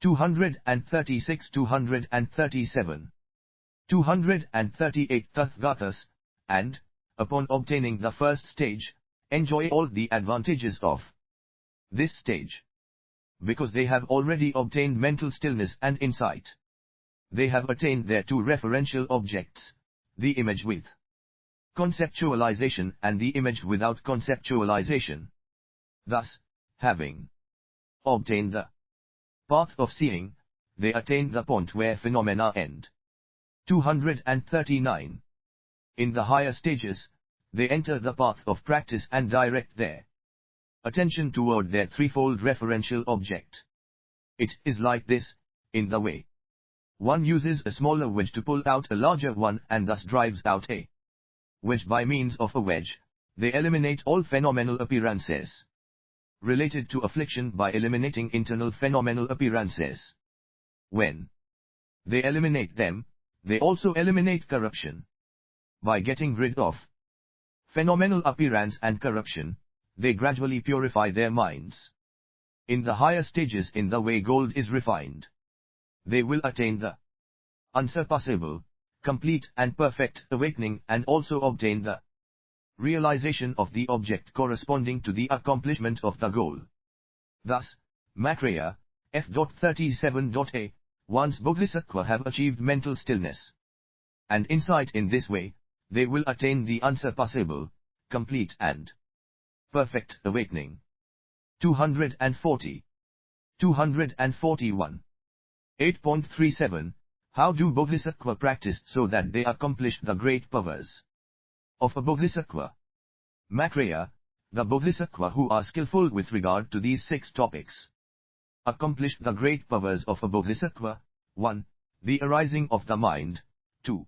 236, 237, 238 Tathagatas, and, upon obtaining the first stage, enjoy all the advantages of this stage. Because they have already obtained mental stillness and insight. They have attained their 2 referential objects, the image with conceptualization and the image without conceptualization. Thus, having obtained the path of seeing, they attain the point where phenomena end. 239. In the higher stages, they enter the path of practice and direct their attention toward their threefold referential object. It is like this, in the way one uses a smaller wedge to pull out a larger one and thus drives out a wedge. By means of a wedge, they eliminate all phenomenal appearances related to affliction by eliminating internal phenomenal appearances. When they eliminate them, they also eliminate corruption. By getting rid of phenomenal appearance and corruption, they gradually purify their minds. In the higher stages, in the way gold is refined, they will attain the unsurpassable, complete and perfect awakening and also obtain the realization of the object corresponding to the accomplishment of the goal. Thus, Maitreya, f.37.a, once Bodhisattva have achieved mental stillness and insight in this way, they will attain the unsurpassable, complete and perfect awakening. 240. 241. 8.37. How do Bodhisattva practice so that they accomplish the great powers of a Bodhisattva? Maitreya, the Bodhisattva who are skillful with regard to these 6 topics accomplish the great powers of a Bodhisattva. 1. The arising of the mind. 2.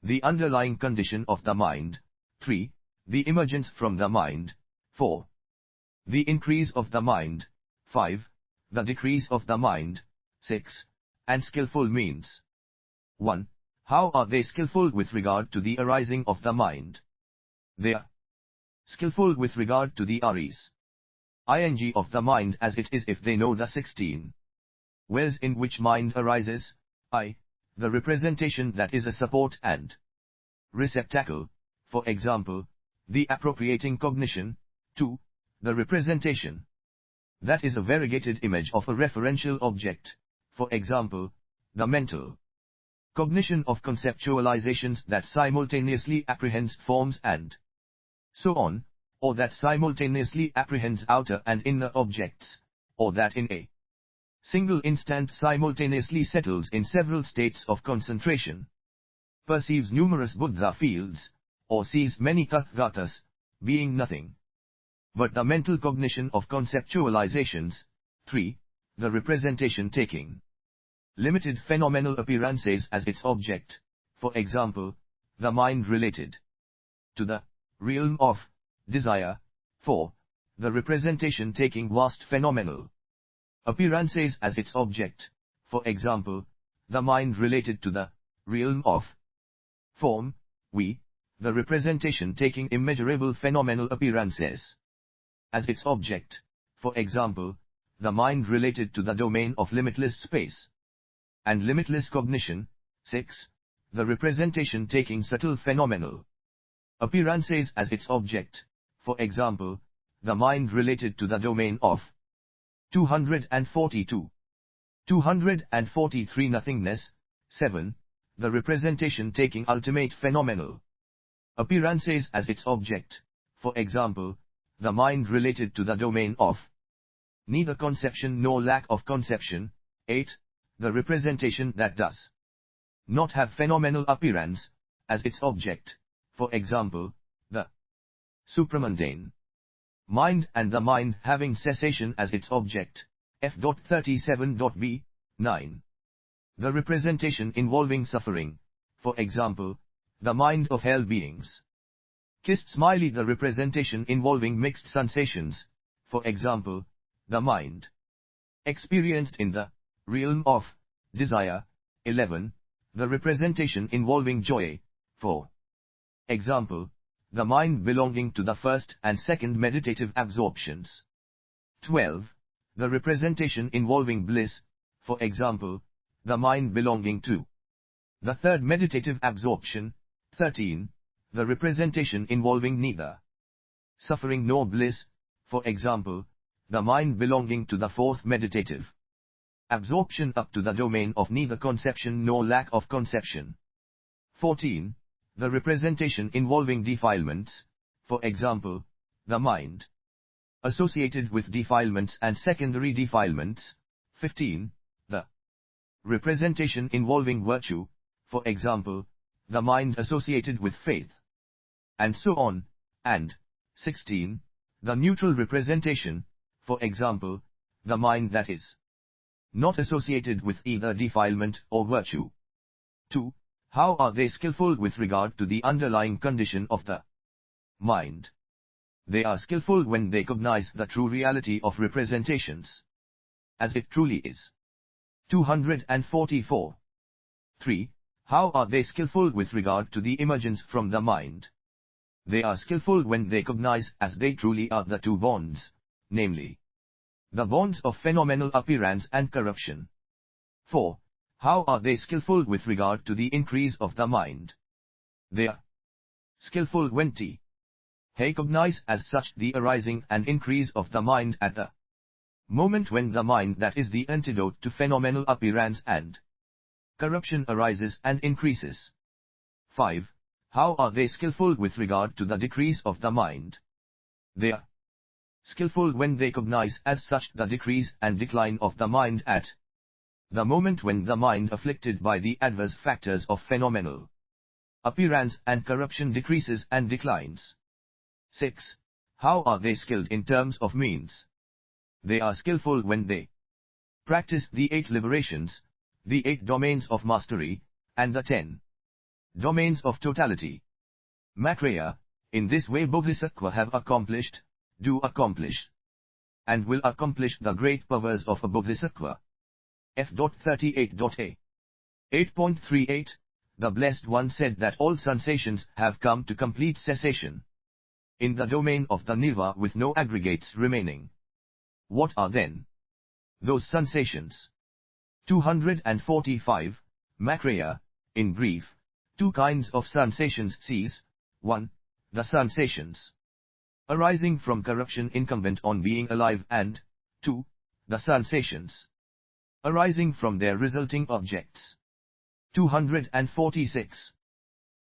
The underlying condition of the mind. 3. The emergence from the mind. 4. The increase of the mind. 5. The decrease of the mind. 6. And skillful means. 1. How are they skillful with regard to the arising of the mind? They are skillful with regard to the aris ing of the mind as it is if they know the 16 ways in which mind arises, I, the representation that is a support and receptacle, for example, the appropriating cognition. 2. The representation that is a variegated image of a referential object, for example, the mental cognition of conceptualizations that simultaneously apprehends forms and so on, or that simultaneously apprehends outer and inner objects, or that in a single instant simultaneously settles in several states of concentration, perceives numerous Buddha fields, or sees many Tathagatas, being nothing but the mental cognition of conceptualizations. 3. The representation taking limited phenomenal appearances as its object, for example, the mind related to the realm of desire. 4. The representation taking vast phenomenal appearances as its object, for example, the mind related to the realm of form. The representation taking immeasurable phenomenal appearances as its object, for example, the mind related to the domain of limitless space and limitless cognition. 6. The representation taking subtle phenomenal appearances as its object, for example, the mind related to the domain of 242. 243 nothingness. 7. The representation taking ultimate phenomenal appearances as its object, for example, the mind related to the domain of neither conception nor lack of conception. 8. The representation that does not have phenomenal appearance, as its object, for example, the supramundane mind and the mind having cessation as its object, f.37.b, 9. The representation involving suffering, for example, the mind of hell beings. Kissed smiley the representation involving mixed sensations, for example, the mind experienced in the realm of desire, 11. The representation involving joy, for example, the mind belonging to the first and second meditative absorptions. 12. The representation involving bliss, for example, the mind belonging to the third meditative absorption. 13. The representation involving neither suffering nor bliss, for example, the mind belonging to the fourth meditative absorption up to the domain of neither conception nor lack of conception. 14. The representation involving defilements, for example, the mind associated with defilements and secondary defilements. 15. The representation involving virtue, for example, the mind associated with faith, and so on. And 16. The neutral representation, for example, the mind that is not associated with either defilement or virtue. 2. How are they skillful with regard to the underlying condition of the mind? They are skillful when they cognize the true reality of representations, as it truly is. 244. 3. How are they skillful with regard to the emergence from the mind? They are skillful when they cognize as they truly are the two bonds, namely, the bonds of phenomenal appearance and corruption. 4. How are they skillful with regard to the increase of the mind? They are skillful when they cognize as such the arising and increase of the mind at the moment when the mind that is the antidote to phenomenal appearance and corruption arises and increases. 5. How are they skillful with regard to the decrease of the mind? They are skillful when they cognize as such the decrease and decline of the mind at the moment when the mind afflicted by the adverse factors of phenomenal appearance and corruption decreases and declines. 6. How are they skilled in terms of means? They are skillful when they practice the 8 liberations, the 8 domains of mastery, and the 10 domains of totality. Maitreya, in this way Bodhisattva have accomplished, do accomplish, and will accomplish the great powers of a Bodhisattva. F.38.a 8.38. The Blessed One said that all sensations have come to complete cessation in the domain of the Nirva with no aggregates remaining. What are then those sensations? 245. Maitreya, in brief, 2 kinds of sensations cease. 1. The sensations arising from corruption incumbent on being alive, and 2. The sensations arising from their resulting objects. 246.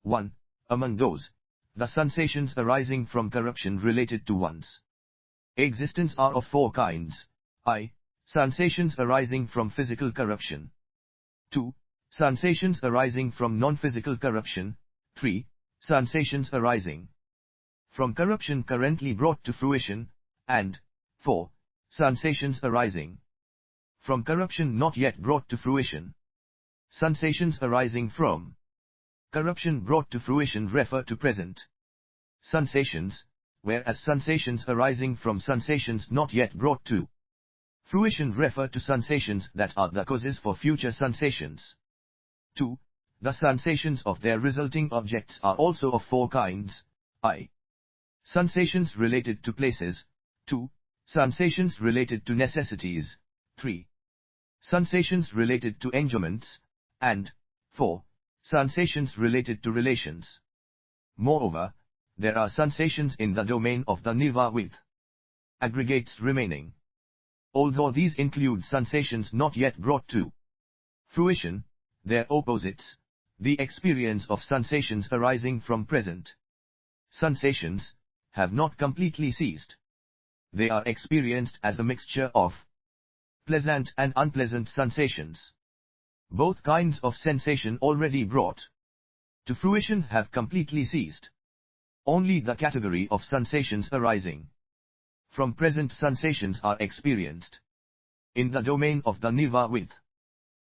1. Among those, the sensations arising from corruption related to one's existence are of 4 kinds, i. Sensations arising from physical corruption. 2. Sensations arising from non-physical corruption. 3. Sensations arising from corruption currently brought to fruition. And 4. Sensations arising from corruption not yet brought to fruition. Sensations arising from corruption brought to fruition refer to present sensations, whereas sensations arising from sensations not yet brought to fruition refer to sensations that are the causes for future sensations. 2. The sensations of their resulting objects are also of 4 kinds, i. Sensations related to places. 2. Sensations related to necessities. 3. Sensations related to enjoyments. And 4. Sensations related to relations. Moreover, there are sensations in the domain of the Nirva with aggregates remaining. Although these include sensations not yet brought to fruition, their opposites, the experience of sensations arising from present sensations, have not completely ceased. They are experienced as a mixture of pleasant and unpleasant sensations. Both kinds of sensation already brought to fruition have completely ceased. Only the category of sensations arising from present sensations are experienced in the domain of the nirva with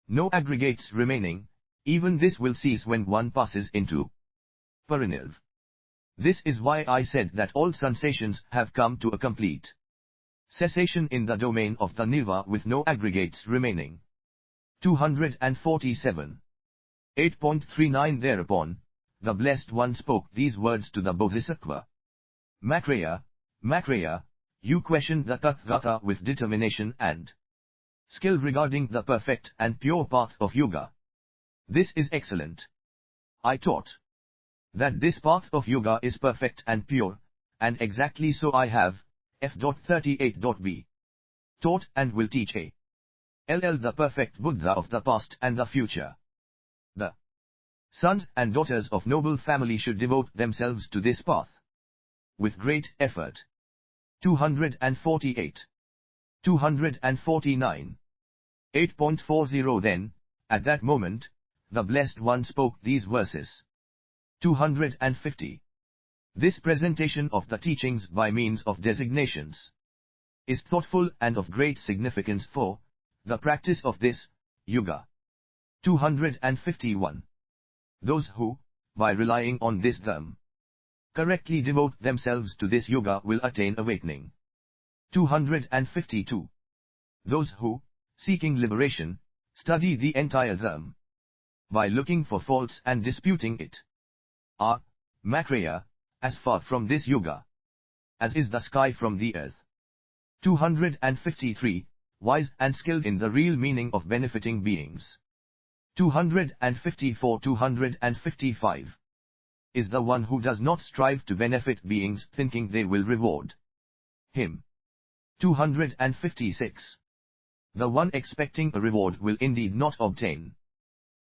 no aggregates remaining. Even this will cease when one passes into parinirv. This is why I said that all sensations have come to a complete cessation in the domain of the nirva with no aggregates remaining. 247. 8.39 Thereupon, the Blessed One spoke these words to the Bodhisattva. Maitreya, Maitreya, you questioned the Tathagata with determination and skill regarding the perfect and pure path of yoga. This is excellent. I taught that this path of yoga is perfect and pure, and exactly so I have, F.38.b, taught and will teach a.ll the perfect Buddha of the past and the future. The sons and daughters of noble family should devote themselves to this path with great effort. 248. 249. 8.40 Then, at that moment, the Blessed One spoke these verses. 250. This presentation of the teachings by means of designations is thoughtful and of great significance for the practice of this yoga. 251. Those who, by relying on this dharma, correctly devote themselves to this yoga will attain awakening. 252. Those who, seeking liberation, study the entire dharma by looking for faults and disputing it, are, Maitreya, as far from this yoga as is the sky from the earth. 253. Wise and skilled in the real meaning of benefiting beings. 254. 255. Is the one who does not strive to benefit beings thinking they will reward him. 256. The one expecting a reward will indeed not obtain.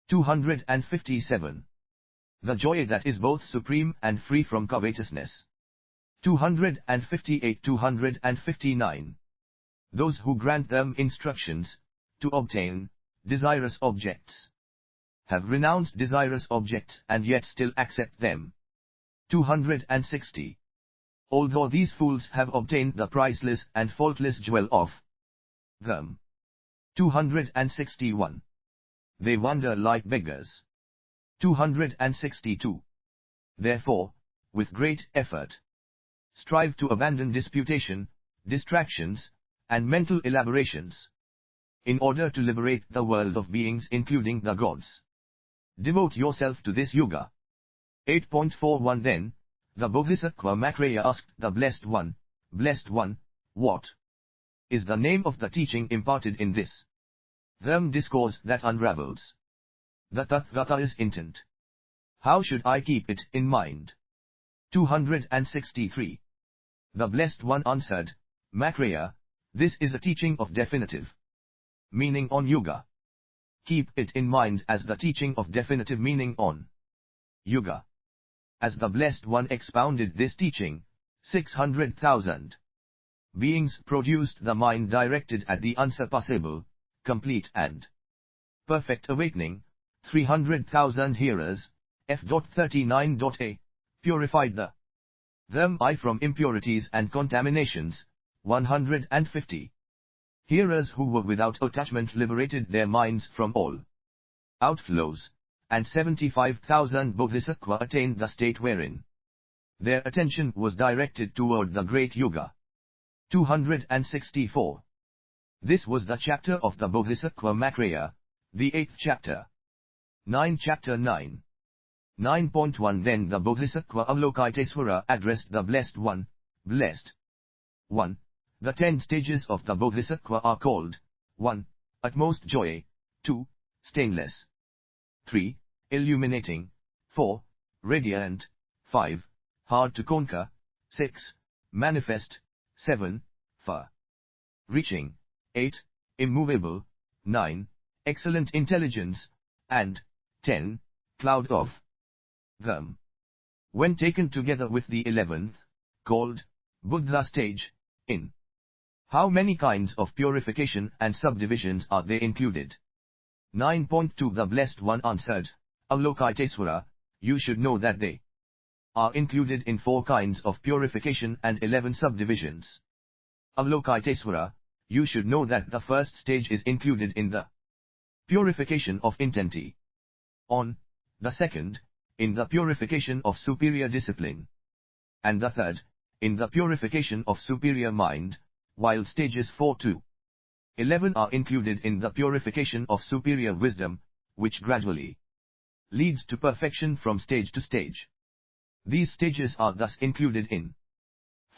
257. The joy that is both supreme and free from covetousness. 258. 259. Those who grant them instructions to obtain desirous objects have renounced desirous objects and yet still accept them. 260. Although these fools have obtained the priceless and faultless jewel of them. 261. They wander like beggars. 262. Therefore, with great effort, strive to abandon disputation, distractions, and mental elaborations, in order to liberate the world of beings including the gods. Devote yourself to this yoga. 8.41 Then, the Bodhisattva Maitreya asked the Blessed One, what is the name of the teaching imparted in this dharma discourse that unravels the Tathagata's intent? How should I keep it in mind? 263. The Blessed One answered, Maitreya, this is a teaching of definitive meaning on yoga. Keep it in mind as the teaching of definitive meaning on yoga. As the Blessed One expounded this teaching, 600,000 beings produced the mind directed at the unsurpassable, complete and perfect awakening. 300,000 hearers, F.39.a, purified the dharma from impurities and contaminations. 150. Hearers who were without attachment liberated their minds from all outflows, and 75,000 bodhisattva attained the state wherein their attention was directed toward the great yoga. 264. This was the chapter of the Bodhisattva Maitreya, the 8th chapter. 9. Chapter 9. 9.1 Then the Bodhisattva Avalokitesvara addressed the Blessed One, Blessed One. The 10 stages of the Bodhisattva are called 1. Utmost joy, 2. Stainless, 3. Illuminating, 4. Radiant, 5. Hard to conquer, 6. Manifest, 7. Far reaching, 8. Immovable, 9. Excellent intelligence, and 10. Cloud of them. When taken together with the 11th, called Buddha stage, in how many kinds of purification and subdivisions are they included? 9.2 The Blessed One answered, Avalokitesvara, you should know that they are included in 4 kinds of purification and 11 subdivisions. Avalokitesvara, you should know that the first stage is included in the purification of intenti. On the second, in the purification of superior discipline. And the third, in the purification of superior mind, while stages 4 to 11 are included in the purification of superior wisdom, which gradually leads to perfection from stage to stage. These stages are thus included in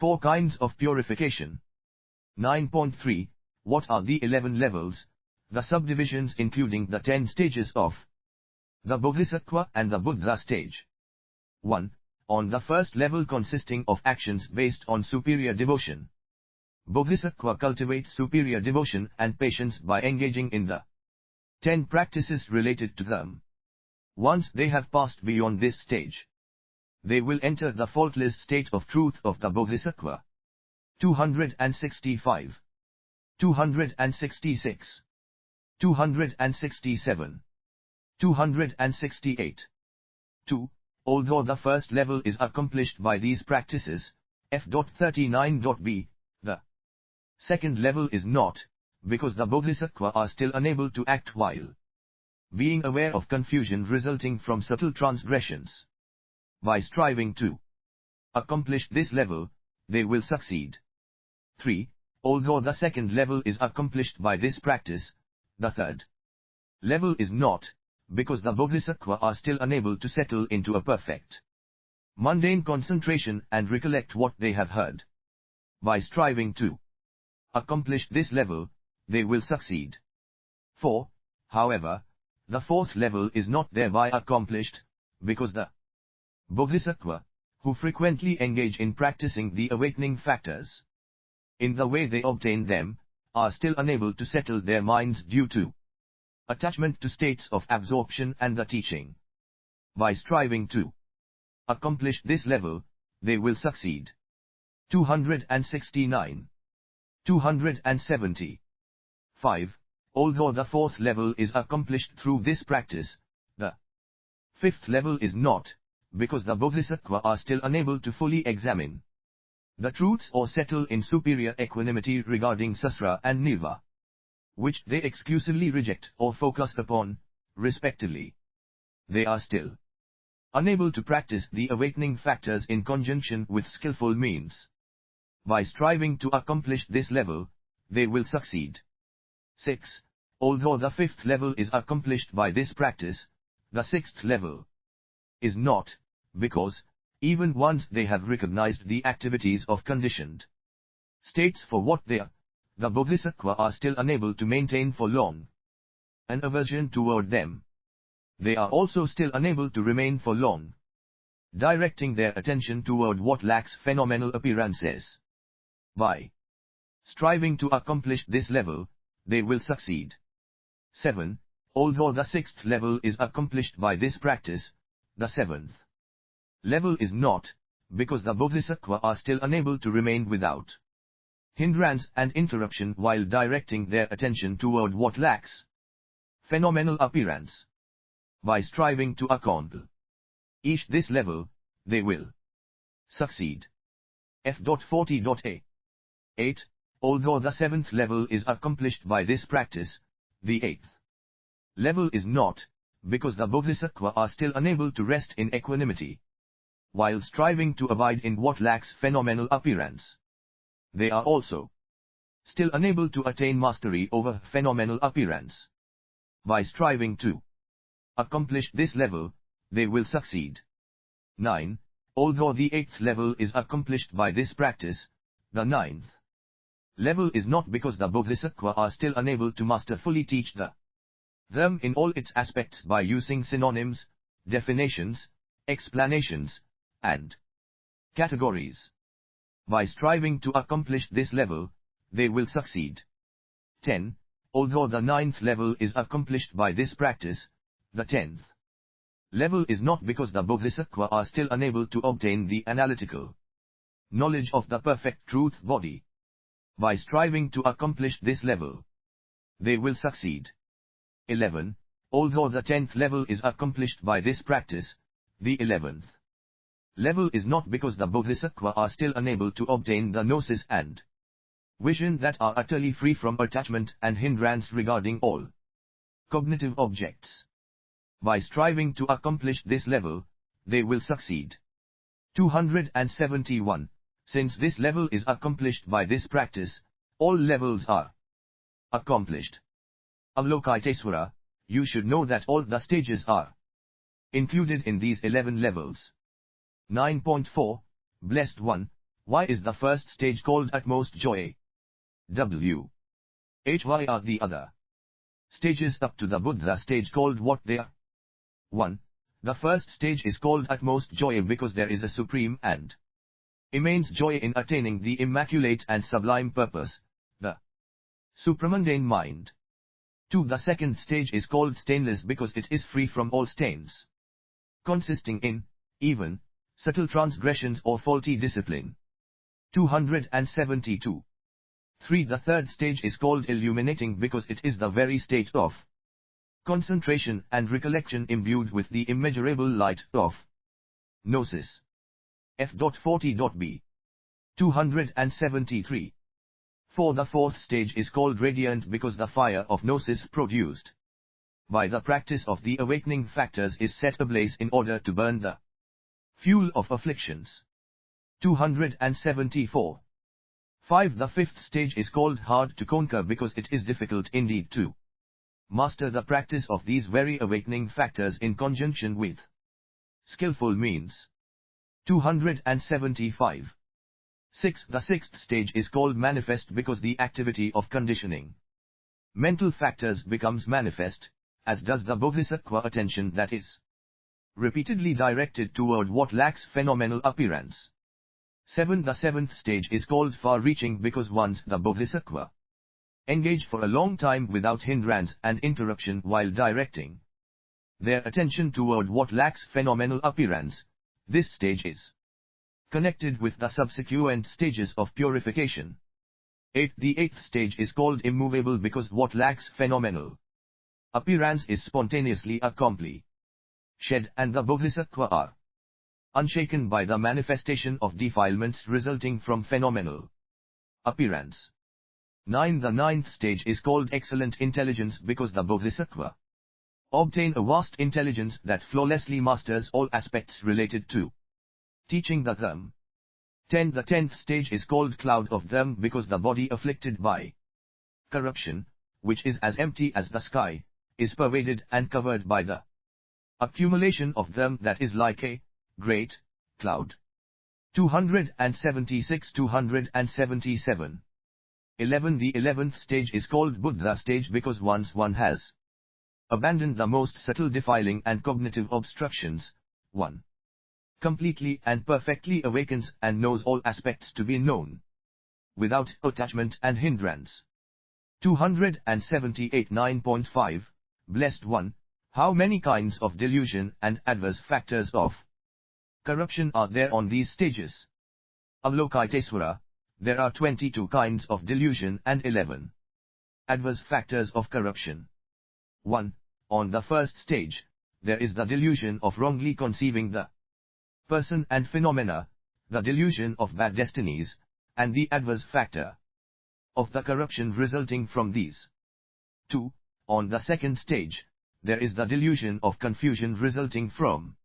4 kinds of purification. 9.3 What are the 11 levels, the subdivisions including the 10 stages of the Bodhisattva and the Buddha stage? 1. On the first level, consisting of actions based on superior devotion, Bodhisattva cultivates superior devotion and patience by engaging in the 10 practices related to them. Once they have passed beyond this stage, they will enter the faultless state of truth of the Bodhisattva. 265, 266, 267, 268. 2. Although the first level is accomplished by these practices, f.39b, the second level is not, because the Bodhisattva are still unable to act while being aware of confusion resulting from subtle transgressions. By striving to accomplish this level, they will succeed. 3. Although the second level is accomplished by this practice, the third level is not, because the Bodhisattva are still unable to settle into a perfect mundane concentration and recollect what they have heard. By striving to accomplish this level, they will succeed. 4. However, the fourth level is not thereby accomplished, because the Bodhisattva, who frequently engage in practicing the awakening factors in the way they obtain them, are still unable to settle their minds due to attachment to states of absorption and the teaching. By striving to accomplish this level, they will succeed. 269, 270. 5. Although the fourth level is accomplished through this practice, the fifth level is not, because the Bodhisattva are still unable to fully examine the truths or settle in superior equanimity regarding Sutra and Nirva, which they exclusively reject or focus upon, respectively. They are still unable to practice the awakening factors in conjunction with skillful means. By striving to accomplish this level, they will succeed. 6. Although the fifth level is accomplished by this practice, the sixth level is not, because, even once they have recognized the activities of conditioned states for what they are, the Bodhisattva are still unable to maintain for long an aversion toward them. They are also still unable to remain for long directing their attention toward what lacks phenomenal appearances. By striving to accomplish this level, they will succeed. 7. Although the sixth level is accomplished by this practice, the seventh level is not, because the Bodhisattva are still unable to remain without hindrance and interruption while directing their attention toward what lacks phenomenal appearance. By striving to accomplish this level, they will succeed. F.40.a. 8. Although the seventh level is accomplished by this practice, the eighth level is not, because the Bodhisattva are still unable to rest in equanimity while striving to abide in what lacks phenomenal appearance. They are also still unable to attain mastery over phenomenal appearance. By striving to accomplish this level, they will succeed. 9. Although the eighth level is accomplished by this practice, the ninth level is not, because the Bodhisattva are still unable to masterfully teach them in all its aspects by using synonyms, definitions, explanations, and categories. By striving to accomplish this level, they will succeed. 10. Although the ninth level is accomplished by this practice, the 10th level is not, because the Bodhisattva are still unable to obtain the analytical knowledge of the perfect truth body. By striving to accomplish this level, they will succeed. 11. Although the 10th level is accomplished by this practice, The 11th level is not because the bodhisattva are still unable to obtain the gnosis and vision that are utterly free from attachment and hindrance regarding all cognitive objects. By striving to accomplish this level, they will succeed. 271. Since this level is accomplished by this practice, all levels are accomplished. Avalokitesvara, you should know that all the stages are included in these 11 levels. 9.4. Blessed One, why is the first stage called utmost joy? Why are the other stages up to the Buddha stage called what they are? 1. The first stage is called utmost joy because there is a supreme and immense joy in attaining the immaculate and sublime purpose, the supramundane mind. 2. The second stage is called stainless because it is free from all stains, consisting in, even, subtle transgressions or faulty discipline. 272. 3. The third stage is called illuminating because it is the very state of concentration and recollection imbued with the immeasurable light of gnosis. F.40.b. 273. 4. The fourth stage is called radiant because the fire of gnosis produced by the practice of the awakening factors is set ablaze in order to burn the fuel of afflictions. 274. 5. The fifth stage is called hard to conquer because it is difficult indeed to master the practice of these very awakening factors in conjunction with skillful means. 275. 6. The sixth stage is called manifest because the activity of conditioning mental factors becomes manifest, as does the bodhisattva attention that is repeatedly directed toward what lacks phenomenal appearance. 7. The seventh stage is called far-reaching because once the bodhisattva engage for a long time without hindrance and interruption while directing their attention toward what lacks phenomenal appearance, this stage is connected with the subsequent stages of purification. 8. The eighth stage is called immovable because what lacks phenomenal appearance is spontaneously accomplished, and the bodhisattva are unshaken by the manifestation of defilements resulting from phenomenal appearance. 9. The ninth stage is called excellent intelligence because the bodhisattva obtain a vast intelligence that flawlessly masters all aspects related to teaching the Dhamma. 10. The 10th stage is called cloud of Dhamma because the body afflicted by corruption, which is as empty as the sky, is pervaded and covered by the accumulation of Dhamma that is like a great cloud. 276-277. 11. The 11th stage is called Buddha stage because once one has abandoned the most subtle defiling and cognitive obstructions, one completely and perfectly awakens and knows all aspects to be known without attachment and hindrance. 278. 9.5. Blessed One, how many kinds of delusion and adverse factors of corruption are there on these stages? Avalokitesvara, there are 22 kinds of delusion and 11 adverse factors of corruption. 1. On the first stage, there is the delusion of wrongly conceiving the person and phenomena, the delusion of bad destinies, and the adverse factor of the corruption resulting from these. 2. On the second stage, there is the delusion of confusion resulting from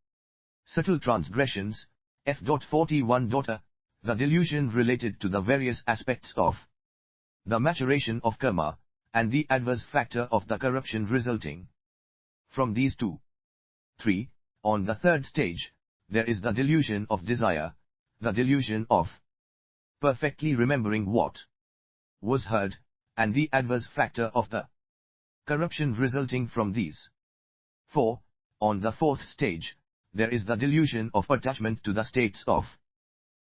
subtle transgressions, F.41. The delusion related to the various aspects of the maturation of karma, and the adverse factor of the corruption resulting from these two. 3. On the third stage, there is the delusion of desire, the delusion of perfectly remembering what was heard, and the adverse factor of the corruption resulting from these. 4. On the fourth stage, there is the delusion of attachment to the states of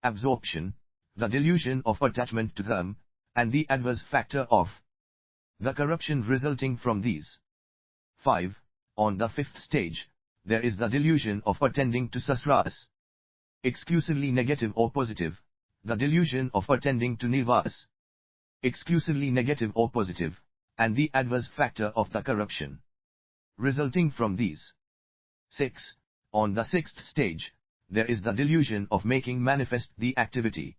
absorption, the delusion of attachment to them, and the adverse factor of the corruption resulting from these. 5. On the fifth stage, there is the delusion of attending to sasras, exclusively negative or positive, the delusion of attending to nivas, exclusively negative or positive, and the adverse factor of the corruption resulting from these. 6. On the sixth stage, there is the delusion of making manifest the activity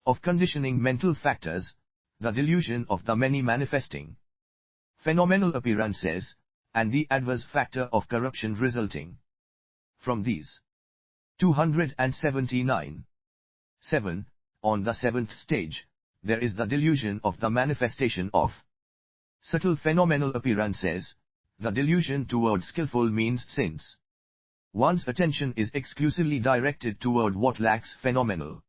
of conditioning mental factors, the delusion of the many manifesting phenomenal appearances, and the adverse factor of corruption resulting from these. 279. 7. On the seventh stage, there is the delusion of the manifestation of subtle phenomenal appearances, the delusion toward skillful means, since one's attention is exclusively directed toward what lacks phenomenal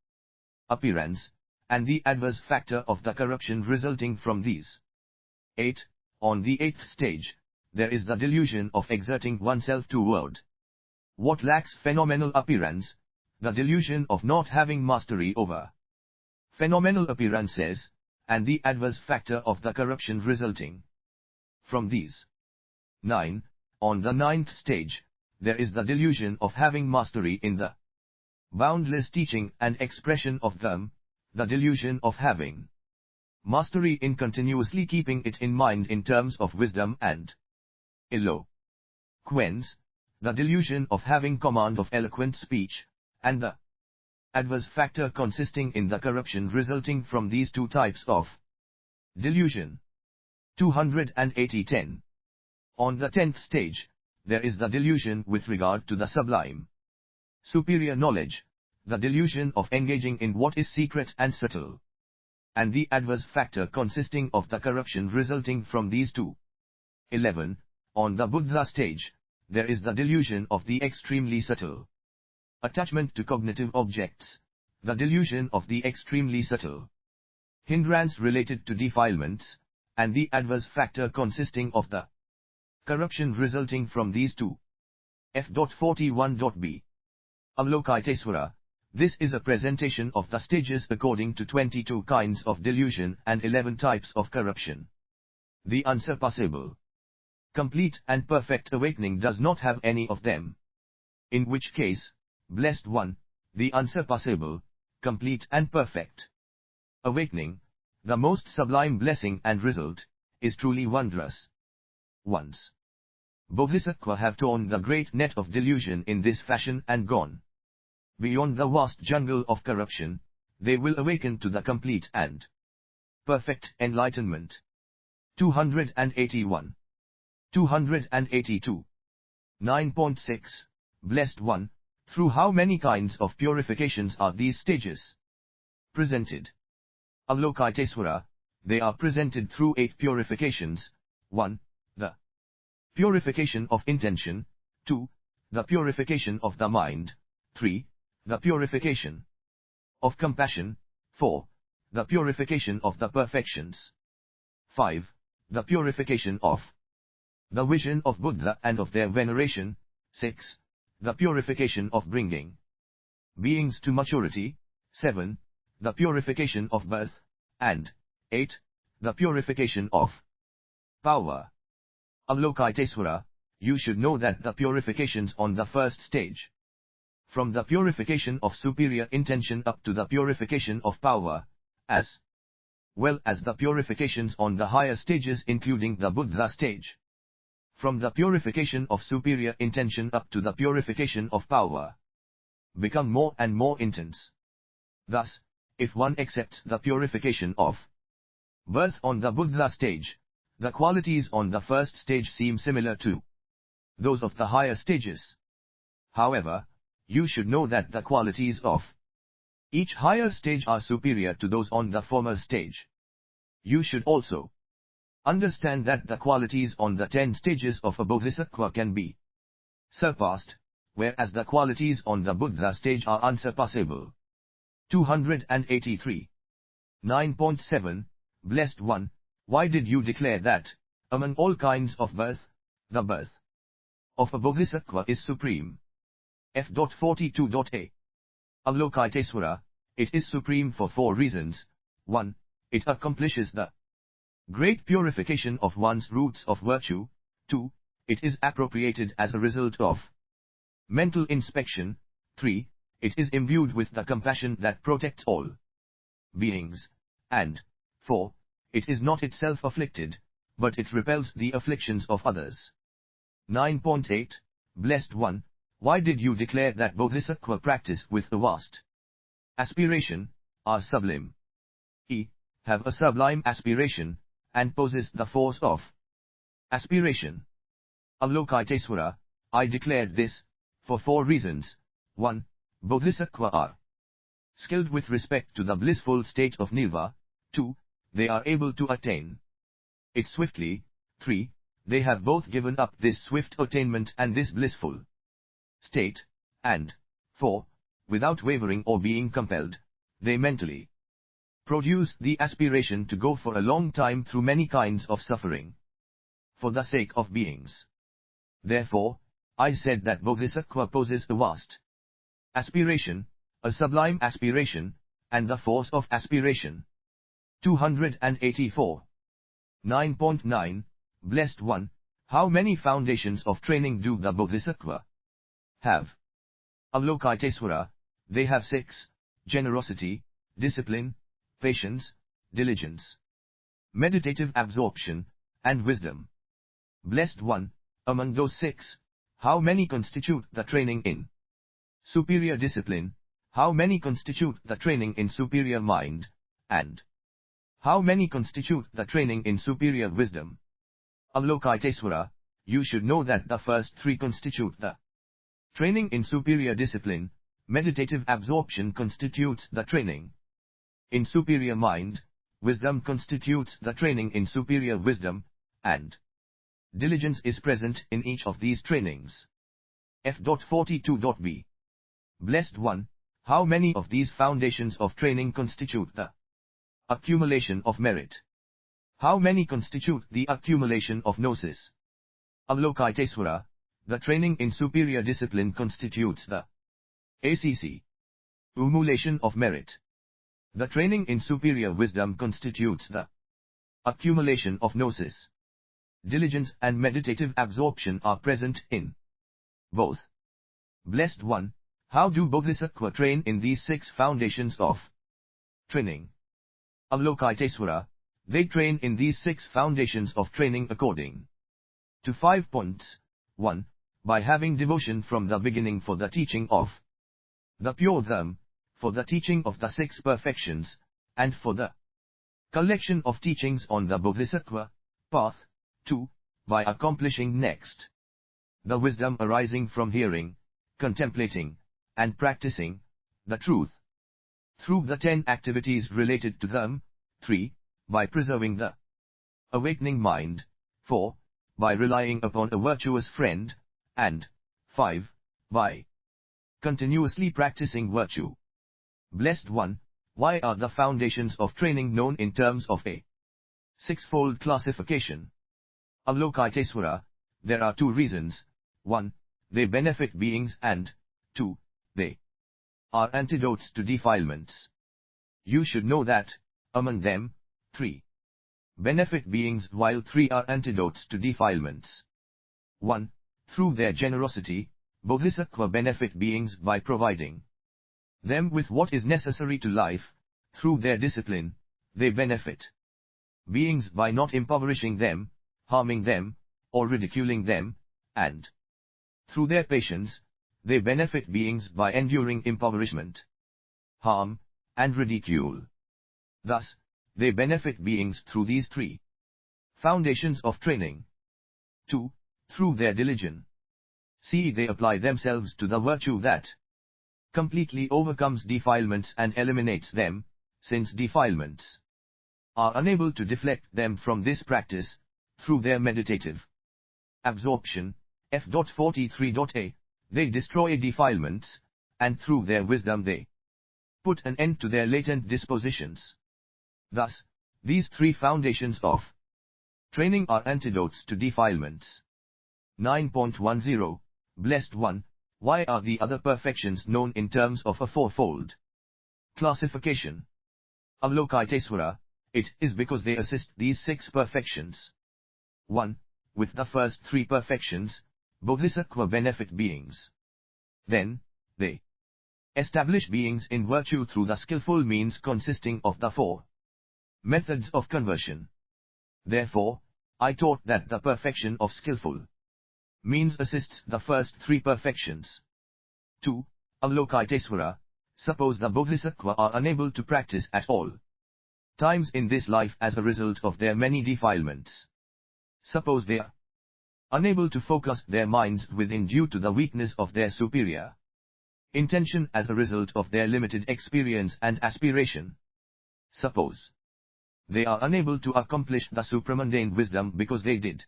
appearance, and the adverse factor of the corruption resulting from these. 8. On the eighth stage, there is the delusion of exerting oneself toward what lacks phenomenal appearance, the delusion of not having mastery over phenomenal appearances, and the adverse factor of the corruption resulting from these. 9. On the ninth stage, there is the delusion of having mastery in the boundless teaching and expression of them, the delusion of having mastery in continuously keeping it in mind in terms of wisdom and eloquence, the delusion of having command of eloquent speech, and the adverse factor consisting in the corruption resulting from these two types of delusion. 280-10. On the 10th stage, there is the delusion with regard to the sublime superior knowledge, the delusion of engaging in what is secret and subtle, and the adverse factor consisting of the corruption resulting from these two. 11. On the Buddha stage, there is the delusion of the extremely subtle attachment to cognitive objects, the delusion of the extremely subtle hindrance related to defilements, and the adverse factor consisting of the corruption resulting from these two. F.41.b. Avalokitesvara. This is a presentation of the stages according to 22 kinds of delusion and 11 types of corruption. The unsurpassable, complete and perfect awakening does not have any of them. In which case, blessed one, the unsurpassable, complete and perfect awakening, the most sublime blessing and result, is truly wondrous. Once Bodhisattvas have torn the great net of delusion in this fashion and gone beyond the vast jungle of corruption, they will awaken to the complete and perfect enlightenment. 281. 282. 9.6. Blessed one, through how many kinds of purifications are these stages presented? Avalokitesvara, they are presented through 8 purifications. 1. The purification of intention. 2. The purification of the mind. 3. The purification of compassion. 4. The purification of the perfections. 5. The purification of the vision of Buddha and of their veneration. 6. The purification of bringing beings to maturity. 7. The purification of birth. And 8. The purification of power. Avalokitesvara, you should know that the purifications on the first stage, from the purification of superior intention up to the purification of power, as well as the purifications on the higher stages including the Buddha stage, from the purification of superior intention up to the purification of power, become more and more intense. Thus, if one accepts the purification of birth on the Buddha stage, the qualities on the first stage seem similar to those of the higher stages. However, you should know that the qualities of each higher stage are superior to those on the former stage. You should also understand that the qualities on the 10 stages of a bodhisattva can be surpassed, whereas the qualities on the Buddha stage are unsurpassable. 283. 9.7. Blessed one, why did you declare that, among all kinds of birth, the birth of a bodhisattva is supreme? F.42.a. Avalokitesvara, it is supreme for 4 reasons. 1. It accomplishes the great purification of one's roots of virtue. 2. It is appropriated as a result of mental inspection. 3. It is imbued with the compassion that protects all beings. And 4. It is not itself afflicted, but it repels the afflictions of others. 9.8. Blessed one, Why did you declare that Bodhisattva practice with a vast aspiration, are sublime? Have a sublime aspiration, and possess the force of aspiration. Avalokitesvara, I declared this, for 4 reasons. 1. Bodhisattva are skilled with respect to the blissful state of nirvana. 2. They are able to attain it swiftly. 3. They have both given up this swift attainment and this blissful state. And 4. Without wavering or being compelled, they mentally produce the aspiration to go for a long time through many kinds of suffering for the sake of beings. Therefore, I said that Bodhisattva possesses a vast aspiration, a sublime aspiration, and the force of aspiration. 284. 9.9. Blessed One, how many foundations of training do the Bodhisattva have? Avalokitesvara, they have 6, generosity, discipline, patience, diligence, meditative absorption, and wisdom. Blessed One, among those 6, how many constitute the training in superior discipline, how many constitute the training in superior mind, and how many constitute the training in superior wisdom? Avalokitesvara, you should know that the first 3 constitute the training in superior discipline, meditative absorption constitutes the training in superior mind, wisdom constitutes the training in superior wisdom, and diligence is present in each of these trainings. F.42.b. Blessed One, how many of these foundations of training constitute the accumulation of merit? How many constitute the accumulation of gnosis? Avalokitesvara, the training in superior discipline constitutes the accumulation of merit. The training in superior wisdom constitutes the accumulation of gnosis. Diligence and meditative absorption are present in both. Blessed One, how do Bodhisattva train in these 6 foundations of training? Avalokitesvara, they train in these 6 foundations of training according to 5 points. 1. By having devotion from the beginning for the teaching of the pure Dharma, for the teaching of the 6 perfections, and for the collection of teachings on the Bodhisattva path. 2. By accomplishing next the wisdom arising from hearing, contemplating, and practicing the truth through the 10 activities related to them. 3. By preserving the awakening mind. 4. By relying upon a virtuous friend. And 5. By continuously practicing virtue. Blessed One, why are the foundations of training known in terms of a 6-fold classification? Avalokitesvara, there are 2 reasons. 1. They benefit beings, and 2. They are antidotes to defilements. You should know that, among them, 3 benefit beings while 3 are antidotes to defilements. 1. Through their generosity, Bodhisattva benefit beings by providing them with what is necessary to life. Through their discipline, they benefit beings by not impoverishing them, harming them, or ridiculing them, and through their patience, they benefit beings by enduring impoverishment, harm, and ridicule. Thus, they benefit beings through these 3 foundations of training. 2. Through their diligence. See, they apply themselves to the virtue that completely overcomes defilements and eliminates them, since defilements are unable to deflect them from this practice. Through their meditative absorption. F.43.a. They destroy defilements, and through their wisdom they put an end to their latent dispositions. Thus, these 3 foundations of training are antidotes to defilements. 9.10. Blessed One, why are the other perfections known in terms of a 4-fold classification? Avalokitesvara, it is because they assist these 6 perfections. 1. With the first 3 perfections, Bodhisattva benefit beings. Then, they establish beings in virtue through the skillful means consisting of the 4 methods of conversion. Therefore, I taught that the perfection of skillful means assists the first 3 perfections. 2. Avalokitesvara, suppose the Bodhisattva are unable to practice at all times in this life as a result of their many defilements. Suppose they are unable to focus their minds within due to the weakness of their superior intention as a result of their limited experience and aspiration. Suppose they are unable to accomplish the supramundane wisdom because they did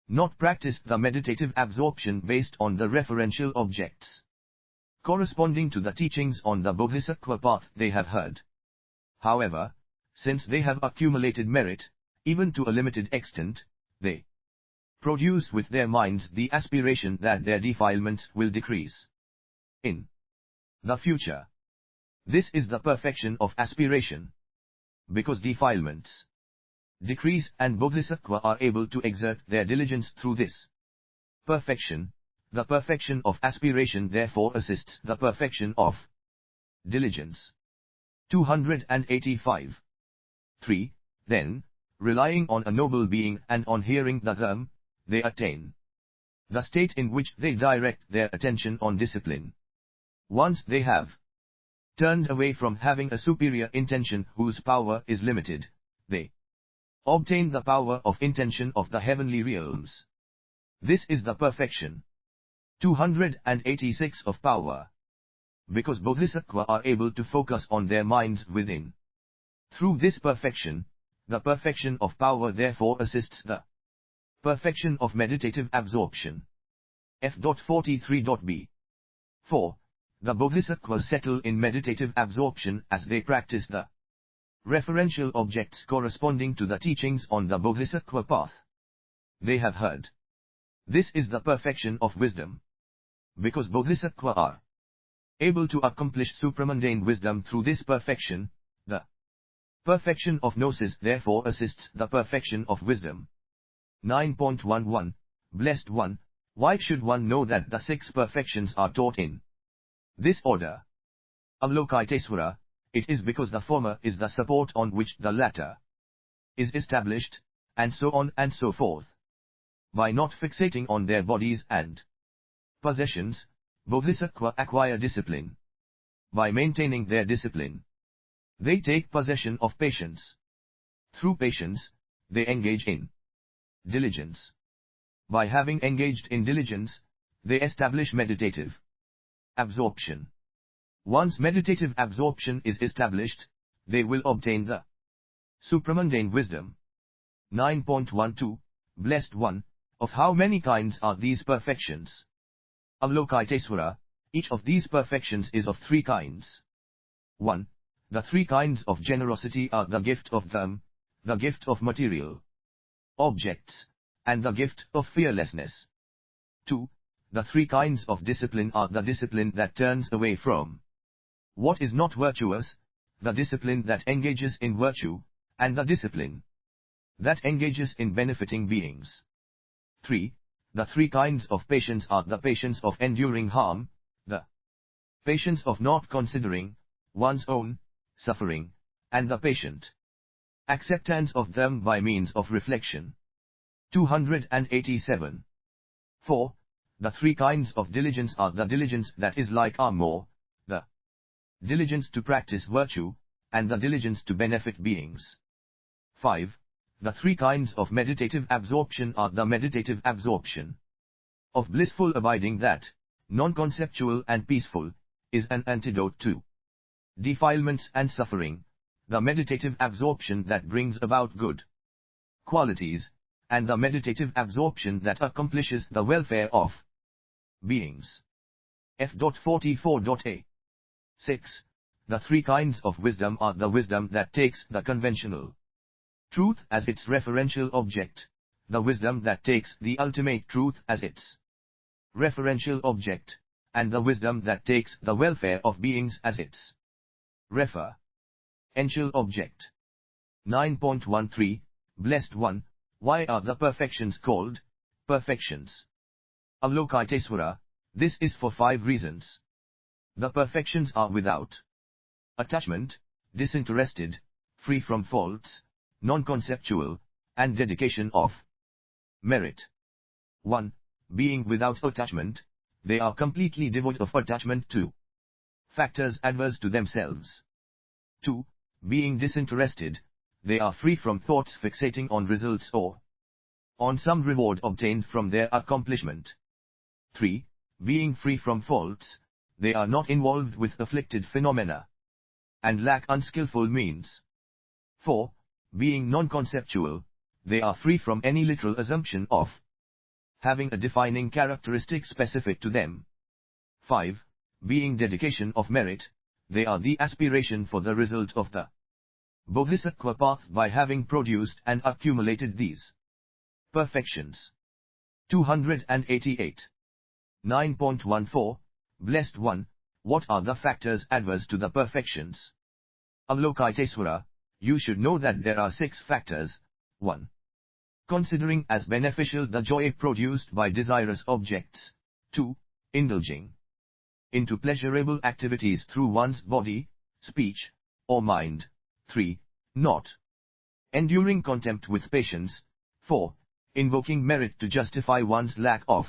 not practice the meditative absorption based on the referential objects corresponding to the teachings on the Bodhisattva path they have heard. However, since they have accumulated merit, even to a limited extent, they produce with their minds the aspiration that their defilements will decrease in the future. This is the perfection of aspiration. Because defilements decrease and Bodhisattva are able to exert their diligence through this perfection, the perfection of aspiration therefore assists the perfection of diligence. 285. 3. Then, relying on a noble being and on hearing the Dharma, they attain the state in which they direct their attention on discipline. Once they have turned away from having a superior intention whose power is limited, they obtain the power of intention of the heavenly realms. This is the perfection. 286 of power. Because Bodhisattva are able to focus on their minds within. Through this perfection, the perfection of power therefore assists the perfection of meditative absorption. F.43.b. 4. The Bodhisattvas settle in meditative absorption as they practice the referential objects corresponding to the teachings on the Bodhisattva path they have heard. This is the perfection of wisdom. Because Bodhisattva are able to accomplish supramundane wisdom through this perfection, the perfection of gnosis therefore assists the perfection of wisdom. 9.11. Blessed One, why should one know that the 6 perfections are taught in this order? Avalokitesvara, it is because the former is the support on which the latter is established, and so on and so forth. By not fixating on their bodies and possessions, Bodhisattva acquire discipline. By maintaining their discipline, they take possession of patience. Through patience, they engage in diligence. By having engaged in diligence, they establish meditative absorption. Once meditative absorption is established, they will obtain the supramundane wisdom. 9.12. Blessed One, of how many kinds are these perfections? Avalokitesvara, each of these perfections is of 3 kinds. 1. The 3 kinds of generosity are the gift of Dharma, the gift of material objects, and the gift of fearlessness. 2. The 3 kinds of discipline are the discipline that turns away from what is not virtuous, the discipline that engages in virtue, and the discipline that engages in benefiting beings. 3. The 3 kinds of patience are the patience of enduring harm, the patience of not considering one's own suffering, and the patient acceptance of them by means of reflection. 287. 4. The 3 kinds of diligence are the diligence that is like armor, the diligence to practice virtue, and the diligence to benefit beings. 5. The 3 kinds of meditative absorption are the meditative absorption of blissful abiding that, non-conceptual and peaceful, is an antidote to defilements and suffering, the meditative absorption that brings about good qualities, and the meditative absorption that accomplishes the welfare of beings. F.44.a. 6. The 3 kinds of wisdom are the wisdom that takes the conventional truth as its referential object, the wisdom that takes the ultimate truth as its referential object, and the wisdom that takes the welfare of beings as its referential object. 9.13. Blessed One, why are the perfections called perfections? Avalokitesvara, this is for 5 reasons. The perfections are without attachment, disinterested, free from faults, non-conceptual, and dedication of merit. 1. Being without attachment, they are completely devoid of attachment to factors adverse to themselves. 2. Being disinterested, they are free from thoughts fixating on results or on some reward obtained from their accomplishment. 3. Being free from faults, they are not involved with afflicted phenomena and lack unskillful means. 4. Being non-conceptual, they are free from any literal assumption of having a defining characteristic specific to them. 5. Being dedication of merit, they are the aspiration for the result of the Bodhisattva path by having produced and accumulated these perfections. 288. 9.14, Blessed One, what are the factors adverse to the perfections? Avalokitesvara, you should know that there are 6 factors. 1. Considering as beneficial the joy produced by desirous objects. 2. Indulging into pleasurable activities through one's body, speech, or mind. 3. Not enduring contempt with patience. 4. Invoking merit to justify one's lack of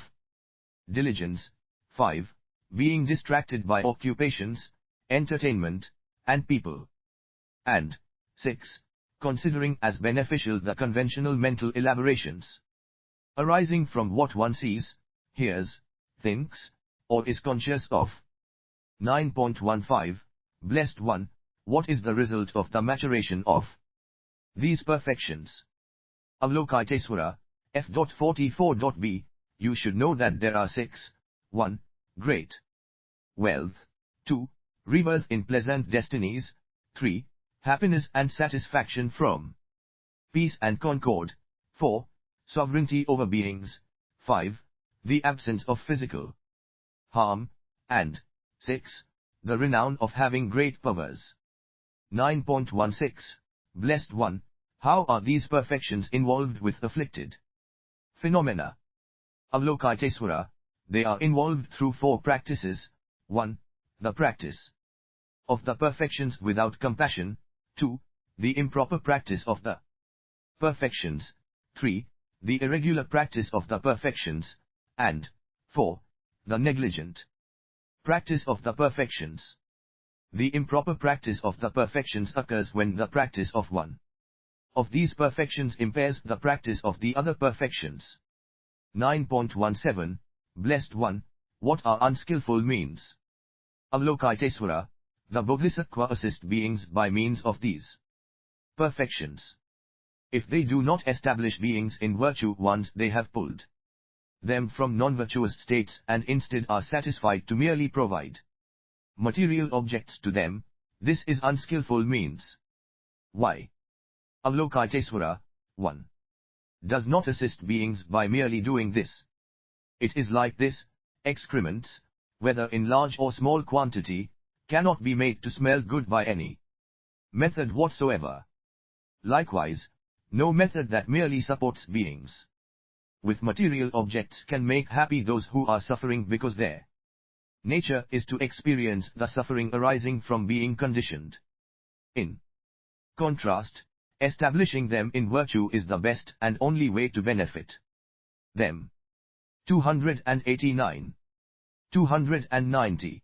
diligence. 5. Being distracted by occupations, entertainment, and people. And 6. Considering as beneficial the conventional mental elaborations arising from what one sees, hears, thinks, or is conscious of. 9.15, Blessed One, what is the result of the maturation of these perfections? Avalokitesvara, F.44.b, you should know that there are 6. 1. Great wealth. 2. Rebirth in pleasant destinies. 3. Happiness and satisfaction from peace and concord. 4. Sovereignty over beings. 5. The absence of physical harm. And 6. The renown of having great powers. 9.16, Blessed One, how are these perfections involved with afflicted phenomena? Avalokitesvara, they are involved through 4 practices. 1. The practice of the perfections without compassion. 2. The improper practice of the perfections. 3. The irregular practice of the perfections. And 4. The negligent practice of the perfections. The improper practice of the perfections occurs when the practice of one of these perfections impairs the practice of the other perfections. 9.17, Blessed One, what are unskillful means? Avalokitesvara, the Bodhisattva assist beings by means of these perfections. If they do not establish beings in virtue once they have pulled them from non-virtuous states and instead are satisfied to merely provide material objects to them, this is unskillful means. Why? Avalokitesvara, 1. Does not assist beings by merely doing this. It is like this: excrements, whether in large or small quantity, cannot be made to smell good by any method whatsoever. Likewise, no method that merely supports beings with material objects can make happy those who are suffering, because their nature is to experience the suffering arising from being conditioned. In contrast, establishing them in virtue is the best and only way to benefit them. 289. 290.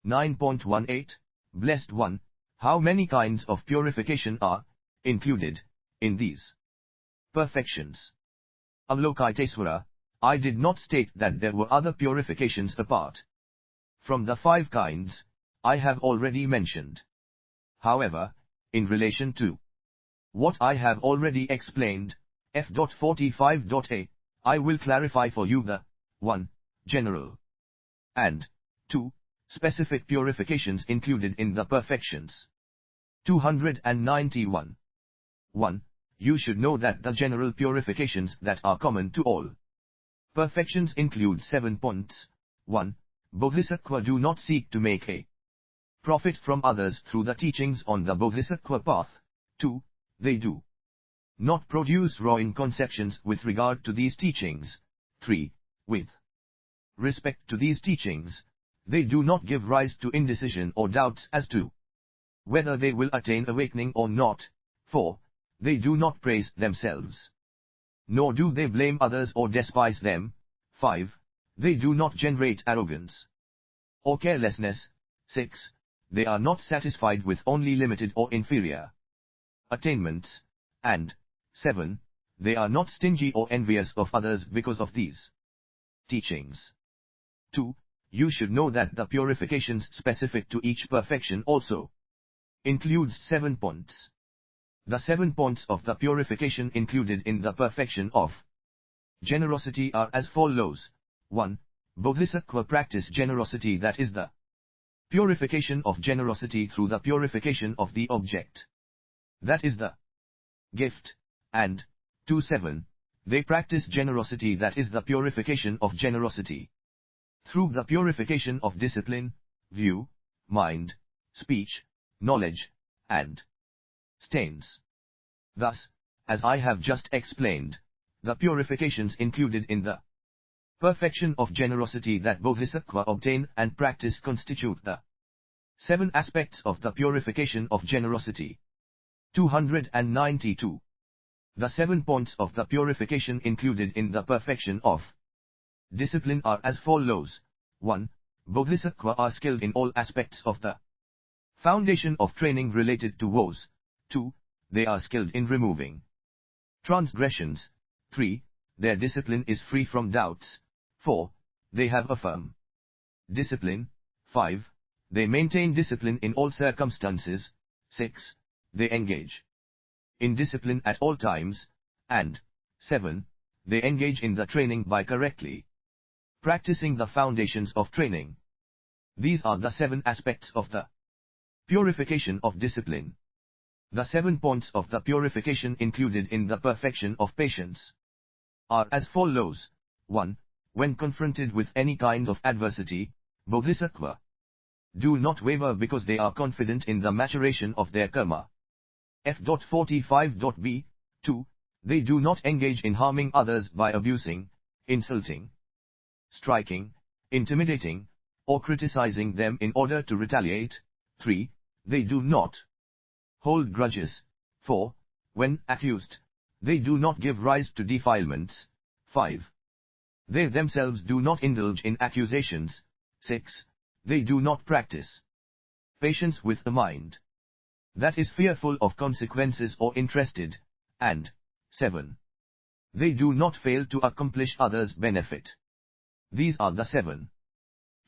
9.18, Blessed One, how many kinds of purification are included in these perfections? Avalokitesvara, I did not state that there were other purifications apart from the 5 kinds I have already mentioned. However, in relation to what I have already explained, F.45.a, I will clarify for you the 1. General and 2. Specific purifications included in the perfections. 291. 1. You should know that the general purifications that are common to all perfections include 7 points. 1. Bodhisattva do not seek to make a profit from others through the teachings on the Bodhisattva path. 2. They do not produce wrong conceptions with regard to these teachings. 3. With respect to these teachings, they do not give rise to indecision or doubts as to whether they will attain awakening or not. 4. They do not praise themselves, nor do they blame others or despise them. 5. They do not generate arrogance or carelessness. 6. They are not satisfied with only limited or inferior attainments. And 7. They are not stingy or envious of others because of these teachings. 2. You should know that the purifications specific to each perfection also includes 7 points. The 7 points of the purification included in the perfection of generosity are as follows. 1. Bodhisattva practice generosity, that is the purification of generosity through the purification of the object, that is the gift. And 2.7. They practice generosity, that is the purification of generosity through the purification of discipline, view, mind, speech, knowledge, and stains. Thus, as I have just explained, the purifications included in the perfection of generosity that Bodhisattva obtain and practice constitute the 7 aspects of the purification of generosity. 292. The 7 points of the purification included in the perfection of discipline are as follows. 1. Bodhisattva are skilled in all aspects of the foundation of training related to woes. 2. They are skilled in removing transgressions. 3. Their discipline is free from doubts. 4. They have a firm discipline. 5. They maintain discipline in all circumstances. 6. They engage in discipline at all times. And 7. They engage in the training by correctly practicing the foundations of training. These are the 7 aspects of the purification of discipline. The 7 points of the purification included in the perfection of patience are as follows. 1. When confronted with any kind of adversity, Bodhisattva do not waver because they are confident in the maturation of their karma. F.45b. 2. They do not engage in harming others by abusing, insulting, striking, intimidating, or criticizing them in order to retaliate. 3. They do not hold grudges. 4. When accused, they do not give rise to defilements. 5. They themselves do not indulge in accusations. 6. They do not practice patience with the mind that is fearful of consequences or interested. And 7. They do not fail to accomplish others' benefit. These are the 7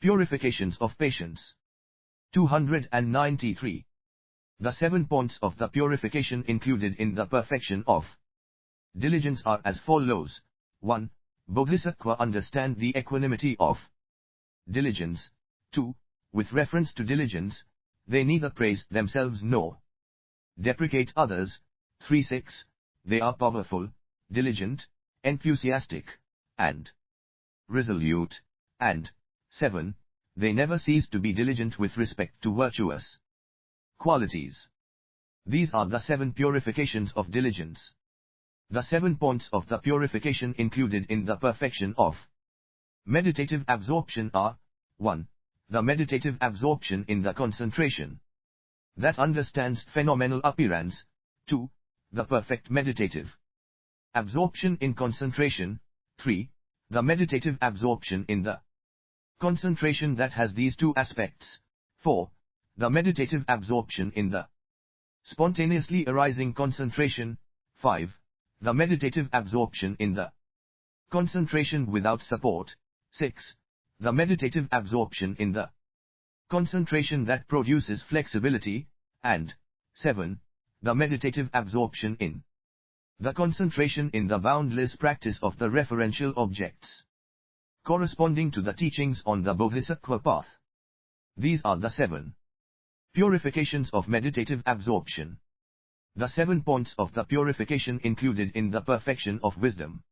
purifications of patience. 293. The 7 points of the purification included in the perfection of diligence are as follows. 1. Bodhisattva understand the equanimity of diligence. 2. With reference to diligence, they neither praise themselves nor deprecate others. 3.6. They are powerful, diligent, enthusiastic, and resolute. And 7. They never cease to be diligent with respect to virtuous qualities. These are the 7 purifications of diligence. The 7 points of the purification included in the perfection of meditative absorption are: 1. The meditative absorption in the concentration that understands phenomenal appearance. 2. The perfect meditative absorption in concentration. 3. The meditative absorption in the concentration that has these 2 aspects. 4. The meditative absorption in the spontaneously arising concentration. 5. The meditative absorption in the concentration without support. 6. The meditative absorption in the concentration that produces flexibility. And 7. The meditative absorption in the concentration in the boundless practice of the referential objects corresponding to the teachings on the Bodhisattva path. These are the 7 purifications of meditative absorption. The 7 points of the purification included in the perfection of wisdom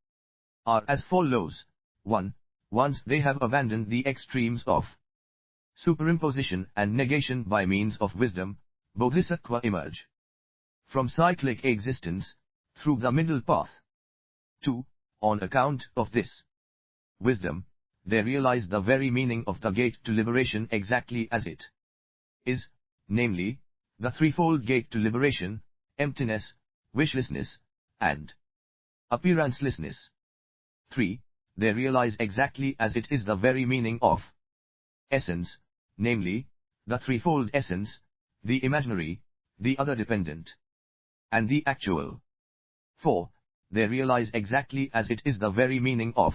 are as follows. 1. Once they have abandoned the extremes of superimposition and negation by means of wisdom, Bodhisattva emerge from cyclic existence through the middle path. 2. On account of this wisdom, they realize the very meaning of the gate to liberation exactly as it is, namely, the threefold gate to liberation: emptiness, wishlessness, and appearancelessness. 3. they realize exactly as it is the very meaning of essence, namely, the threefold essence, the imaginary, the other dependent, and the actual. 4. They realize exactly as it is the very meaning of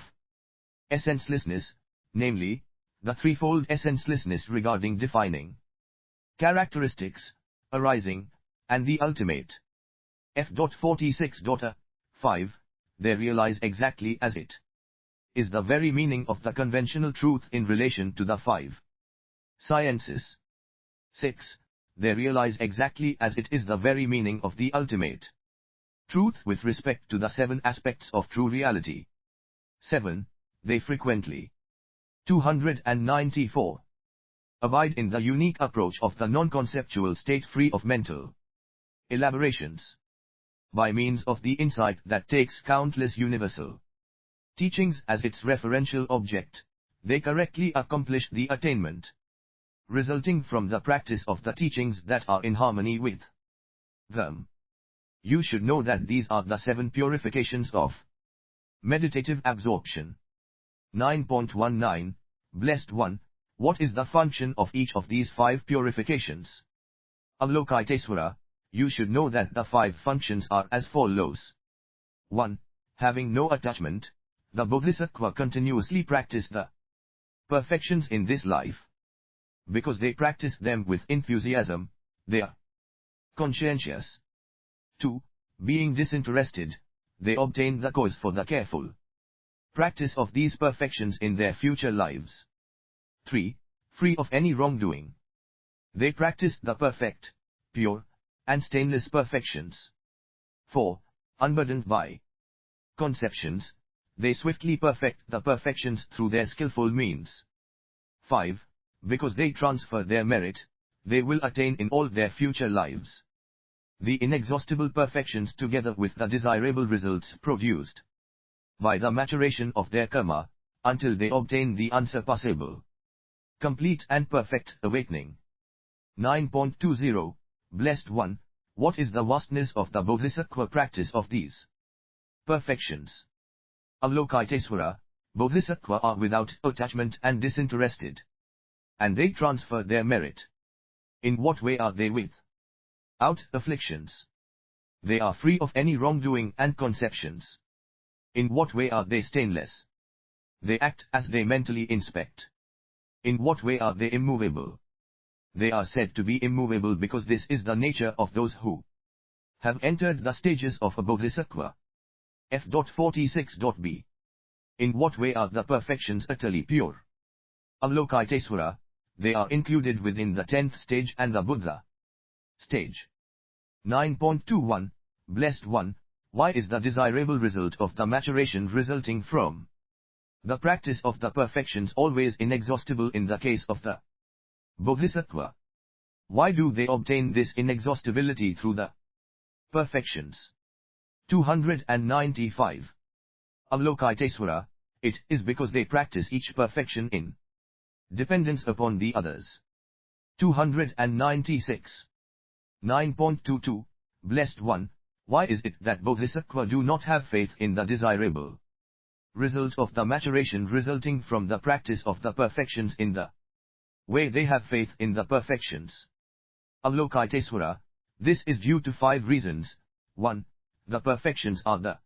essencelessness, namely, the threefold essencelessness regarding defining characteristics, arising, and the ultimate. F.46. 5. They realize exactly as it is the very meaning of the conventional truth in relation to the 5 sciences. 6. They realize exactly as it is the very meaning of the ultimate truth with respect to the 7 aspects of true reality. 7. They frequently 294. Abide in the unique approach of the non-conceptual state free of mental elaborations. By means of the insight that takes countless universal teachings as its referential object, they correctly accomplish the attainment resulting from the practice of the teachings that are in harmony with them. You should know that these are the 7 purifications of meditative absorption. 9.19. Blessed One, what is the function of each of these 5 purifications? Avalokitesvara, you should know that the 5 functions are as follows. 1. Having no attachment, the Bodhisattva continuously practice the perfections in this life. Because they practice them with enthusiasm, they are conscientious. 2. Being disinterested, they obtain the cause for the careful practice of these perfections in their future lives. 3. Free of any wrongdoing, they practice the perfect, pure, and stainless perfections. 4. Unburdened by conceptions, they swiftly perfect the perfections through their skillful means. 5. Because they transfer their merit, they will attain in all their future lives the inexhaustible perfections together with the desirable results produced by the maturation of their karma, until they obtain the unsurpassable, complete and perfect awakening. 9.20. Blessed One, what is the vastness of the Bodhisattva practice of these perfections? Avalokitesvara, Bodhisattva are without attachment and disinterested, and they transfer their merit. In what way are they without afflictions? They are free of any wrongdoing and conceptions. In what way are they stainless? They act as they mentally inspect. In what way are they immovable? They are said to be immovable because this is the nature of those who have entered the stages of a Bodhisattva. F.46b. In what way are the perfections utterly pure? Avalokitesvara, they are included within the 10th stage and the Buddha stage. 9.21. Blessed One, why is the desirable result of the maturation resulting from the practice of the perfections always inexhaustible in the case of the Bodhisattva? Why do they obtain this inexhaustibility through the perfections? 295. Avalokitesvara, it is because they practice each perfection in dependence upon the others. 296. 9.22. Blessed One, why is it that Bodhisattva do not have faith in the desirable result of the maturation resulting from the practice of the perfections in the way they have faith in the perfections? Avalokitesvara, this is due to 5 reasons. 1. The perfections are the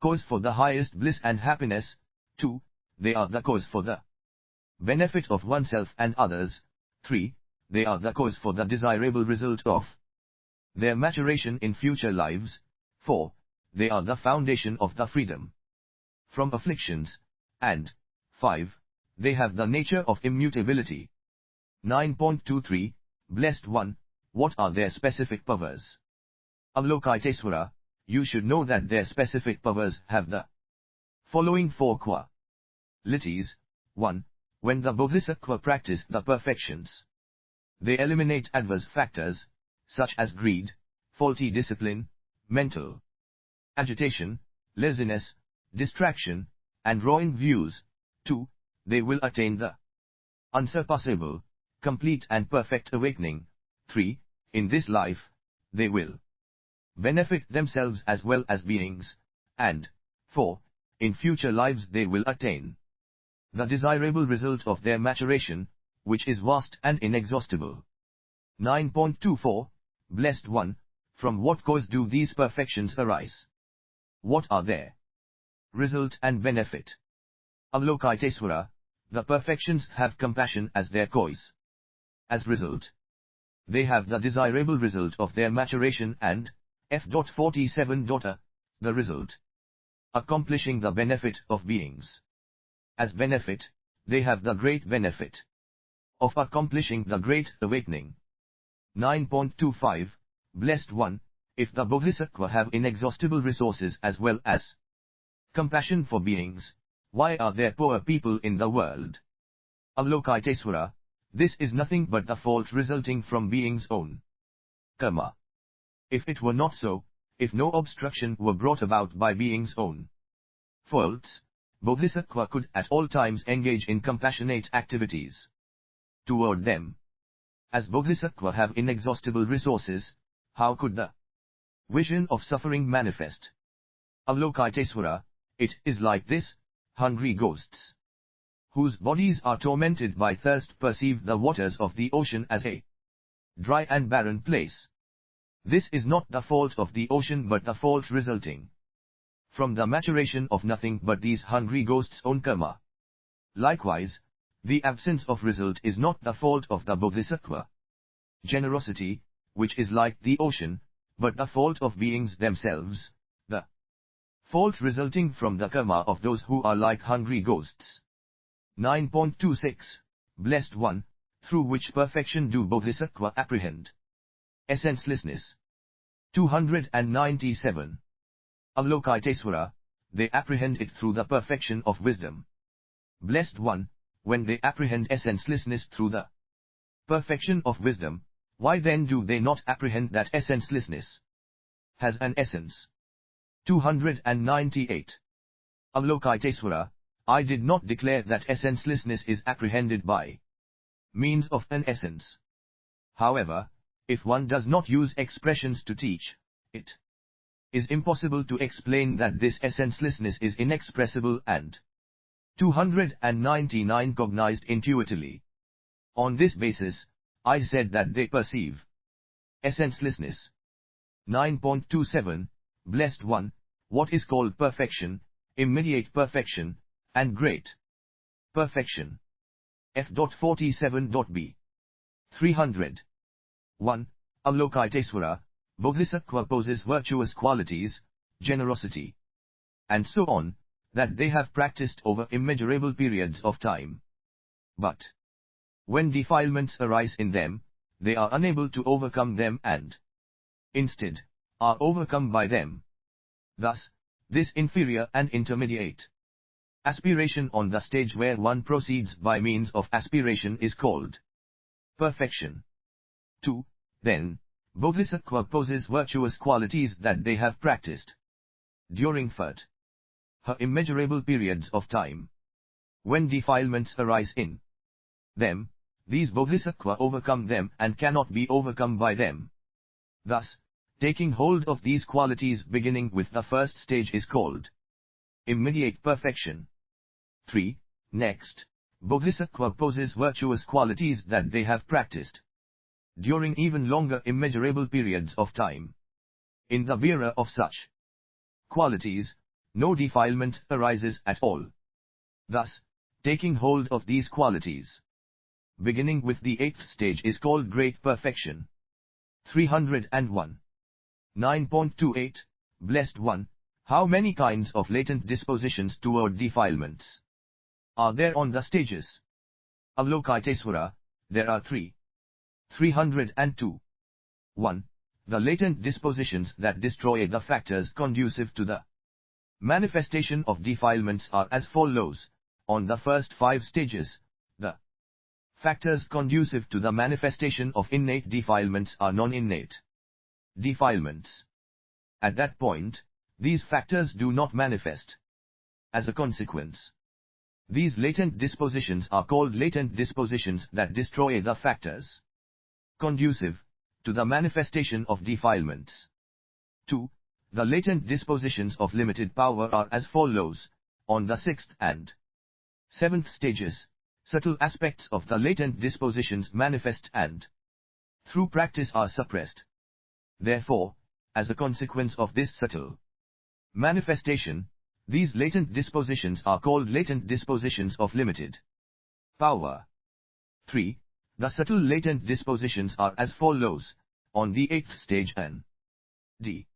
cause for the highest bliss and happiness. 2. They are the cause for the benefit of oneself and others. 3. They are the cause for the desirable result of their maturation in future lives. 4. They are the foundation of the freedom from afflictions. And 5. They have the nature of immutability. 9.23. Blessed One, what are their specific powers? Avalokitesvara, you should know that their specific powers have the following 4 qualities. 1. When the Bodhisattva practice the perfections, they eliminate adverse factors, such as greed, faulty discipline, mental agitation, laziness, distraction, and wrong views. 2. They will attain the unsurpassable, complete and perfect awakening. 3. In this life, they will benefit themselves as well as beings. And 4. in future lives they will attain the desirable result of their maturation, which is vast and inexhaustible. 9.24 Blessed One, from what cause do these perfections arise? What are their result and benefit? Avalokitesvara, the perfections have compassion as their cause. As result, they have the desirable result of their maturation and, F.47. The result, accomplishing the benefit of beings. As benefit, they have the great benefit of accomplishing the great awakening. 9.25 Blessed One, if the Bodhisattva have inexhaustible resources as well as compassion for beings, why are there poor people in the world? Avalokitesvara, this is nothing but the fault resulting from beings' own karma. If it were not so, if no obstruction were brought about by beings' own faults, Bodhisattva could at all times engage in compassionate activities toward them. As Bodhisattva have inexhaustible resources, how could the vision of suffering manifest? Avalokitesvara, it is like this: hungry ghosts, whose bodies are tormented by thirst, perceive the waters of the ocean as a dry and barren place. This is not the fault of the ocean but the fault resulting from the maturation of nothing but these hungry ghosts' own karma. Likewise, the absence of result is not the fault of the Bodhisattva generosity, which is like the ocean, but the fault of beings themselves, the fault resulting from the karma of those who are like hungry ghosts. 9.26 Blessed One, through which perfection do Bodhisattva apprehend essencelessness? 297 Avalokitesvara, they apprehend it through the perfection of wisdom. Blessed One, when they apprehend essencelessness through the perfection of wisdom, why then do they not apprehend that essencelessness has an essence? 298 Avalokitesvara, I did not declare that essencelessness is apprehended by means of an essence. However, if one does not use expressions to teach, it is impossible to explain that this essencelessness is inexpressible and 299 cognized intuitively. On this basis, I said that they perceive essencelessness. 9.27 Blessed One, what is called perfection, immediate perfection, and great perfection? F.47b 300 1. Avalokitesvara, Bodhisattva possess virtuous qualities, generosity, and so on, that they have practiced over immeasurable periods of time. But when defilements arise in them, they are unable to overcome them and instead are overcome by them. Thus, this inferior and intermediate aspiration on the stage where one proceeds by means of aspiration is called perfection. 2. Then, Bodhisattva possess virtuous qualities that they have practiced during her immeasurable periods of time. When defilements arise in them, these Bodhisattva overcome them and cannot be overcome by them. Thus, taking hold of these qualities beginning with the first stage is called immediate perfection. 3. Next, Bodhisattva possess virtuous qualities that they have practiced during even longer immeasurable periods of time. In the bearer of such qualities, no defilement arises at all. Thus, taking hold of these qualities beginning with the 8th stage is called great perfection. 301 9.28 Blessed One, how many kinds of latent dispositions toward defilements are there on the stages? Avalokitesvara, there are 3. 302 1. The latent dispositions that destroy the factors conducive to the manifestation of defilements are as follows. On the first 5 stages, the factors conducive to the manifestation of innate defilements are non-innate defilements. At that point, these factors do not manifest. As a consequence, these latent dispositions are called latent dispositions that destroy the factors conducive to the manifestation of defilements. 2. The latent dispositions of limited power are as follows. on the sixth and seventh stages, subtle aspects of the latent dispositions manifest and, through practice, are suppressed. Therefore, as a consequence of this subtle manifestation, these latent dispositions are called latent dispositions of limited power. 3. The subtle latent dispositions are as follows, on the eighth stage N. D.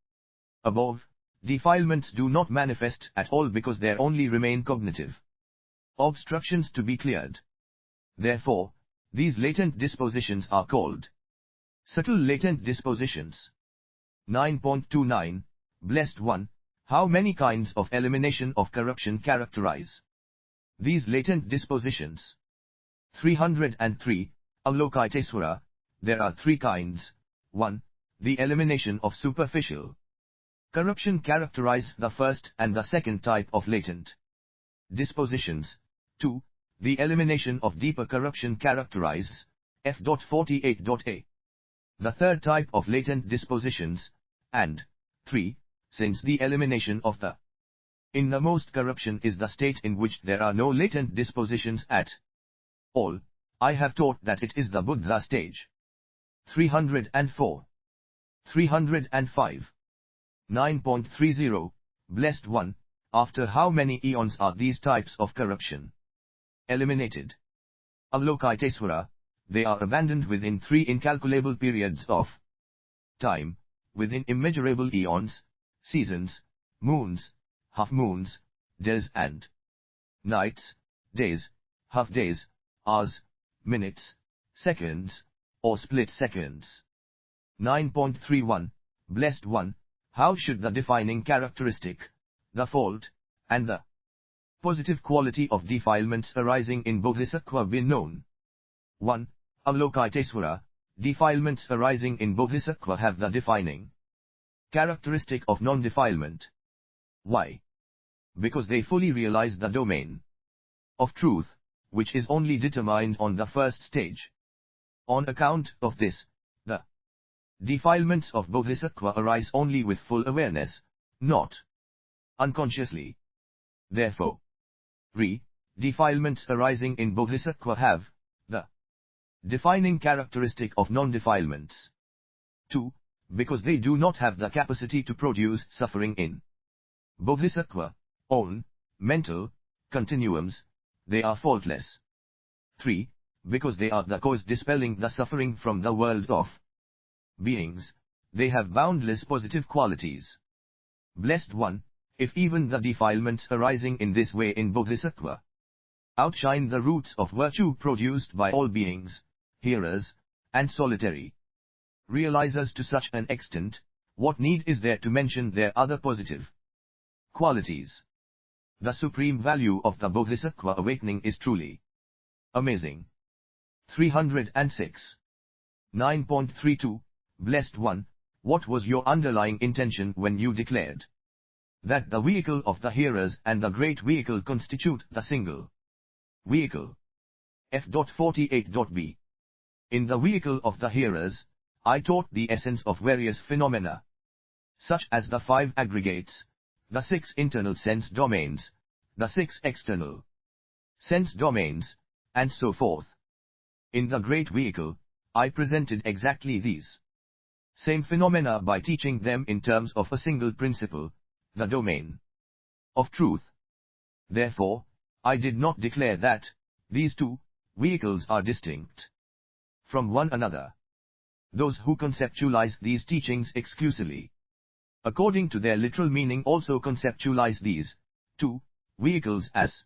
Above, defilements do not manifest at all because there only remain cognitive obstructions to be cleared. Therefore, these latent dispositions are called subtle latent dispositions. 9.29, Blessed One, how many kinds of elimination of corruption characterize these latent dispositions? 303, Avalokitesvara, there are three kinds. 1. The elimination of superficial corruption characterizes the first and the second type of latent dispositions. 2. The elimination of deeper corruption characterizes F.48.a. the third type of latent dispositions, and 3. Since the elimination of the innermost corruption is the state in which there are no latent dispositions at all, I have taught that it is the Buddha stage. 304. 305. 9.30, Blessed One, after how many eons are these types of corruption eliminated? Avalokitesvara, they are abandoned within 3 incalculable periods of time, within immeasurable eons, seasons, moons, half-moons, days and nights, days, half-days, hours, minutes, seconds, or split seconds. 9.31, Blessed One, how should the defining characteristic, the fault, and the positive quality of defilements arising in Bodhisattva be known? 1. Avalokitesvara, defilements arising in Bodhisattva have the defining characteristic of non-defilement. Why? Because they fully realize the domain of truth, which is only determined on the first stage. On account of this, the defilements of Bodhisattva arise only with full awareness, not unconsciously. Therefore, defilements arising in Bodhisattva have the defining characteristic of non-defilements. 2. Because they do not have the capacity to produce suffering in Bodhisattva own mental continuums, they are faultless. 3. Because they are the cause dispelling the suffering from the world of beings, they have boundless positive qualities. Blessed One, if even the defilements arising in this way in Bodhisattva outshine the roots of virtue produced by all beings, hearers, and solitary realizers to such an extent, what need is there to mention their other positive qualities? The supreme value of the Bodhisattva awakening is truly amazing. 306. 9.32, Blessed One, what was your underlying intention when you declared that the vehicle of the hearers and the great vehicle constitute the single vehicle? F.48.b. In the vehicle of the hearers, I taught the essence of various phenomena, such as the 5 aggregates, the 6 internal sense domains, the 6 external sense domains, and so forth. In the great vehicle, I presented exactly these same phenomena by teaching them in terms of a single principle, the domain of truth. Therefore, I did not declare that these two vehicles are distinct from one another. Those who conceptualize these teachings exclusively, according to their literal meaning, also conceptualize these two vehicles as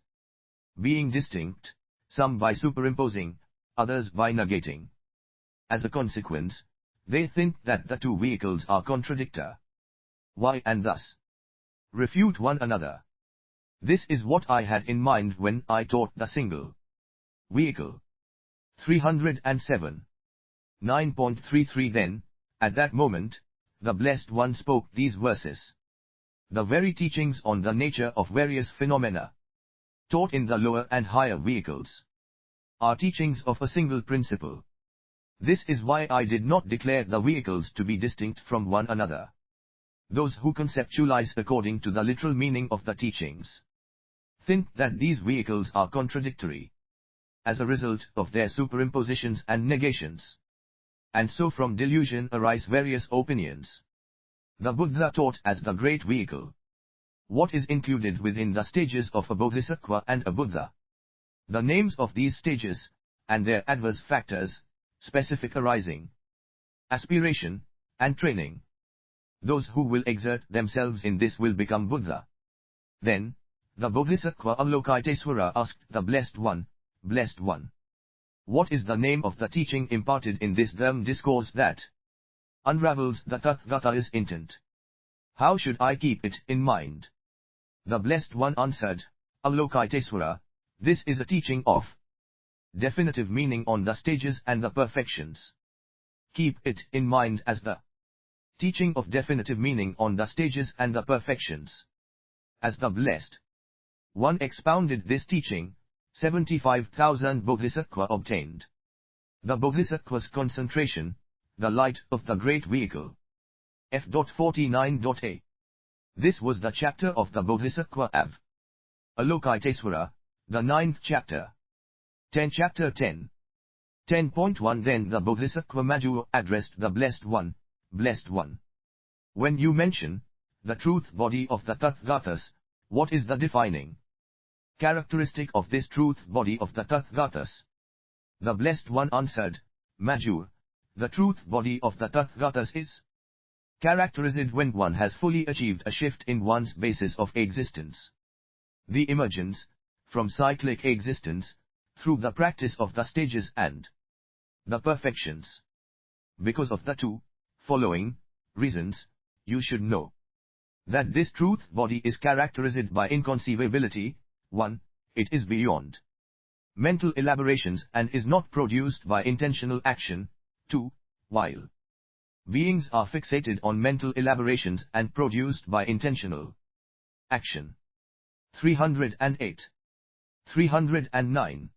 being distinct, some by superimposing, others by negating. As a consequence, they think that the two vehicles are contradictory. Why, and thus refute one another. This is what I had in mind when I taught the single vehicle. 307. 9.33 Then, at that moment, the Blessed One spoke these verses. The very teachings on the nature of various phenomena, taught in the lower and higher vehicles, are teachings of a single principle. This is why I did not declare the vehicles to be distinct from one another. Those who conceptualize according to the literal meaning of the teachings think that these vehicles are contradictory, as a result of their superimpositions and negations. And so from delusion arise various opinions. The Buddha taught as the great vehicle. What is included within the stages of a Bodhisattva and a Buddha? The names of these stages, and their adverse factors, specific arising, aspiration, and training. Those who will exert themselves in this will become Buddha. Then, the Bodhisattva Avalokitesvara asked the Blessed One, Blessed One, what is the name of the teaching imparted in this Dharma discourse that unravels the Tathagata's intent? How should I keep it in mind? The Blessed One answered, Avalokitesvara, this is a teaching of definitive meaning on the stages and the perfections. Keep it in mind as the teaching of definitive meaning on the stages and the perfections. As the Blessed One expounded this teaching, 75,000 Bodhisattva obtained. The Bodhisattva's concentration, the light of the great vehicle. F.49.a. This was the chapter of the Bodhisattva Avalokitesvara, the 9th chapter. 10 Chapter 10. 10.1 Then the Bodhisattva Madhya addressed the Blessed One, Blessed One. When you mention the truth body of the Tathagatas, what is the defining characteristic of this truth body of the Tathagatas? The Blessed One answered, Madhya, the truth body of the Tathagatas is characterized when one has fully achieved a shift in one's basis of existence. The emergence from cyclic existence, through the practice of the stages and the perfections. Because of the two following reasons, you should know that this truth body is characterized by inconceivability. 1. It is beyond mental elaborations and is not produced by intentional action. 2. While beings are fixated on mental elaborations and produced by intentional action. 308. 309.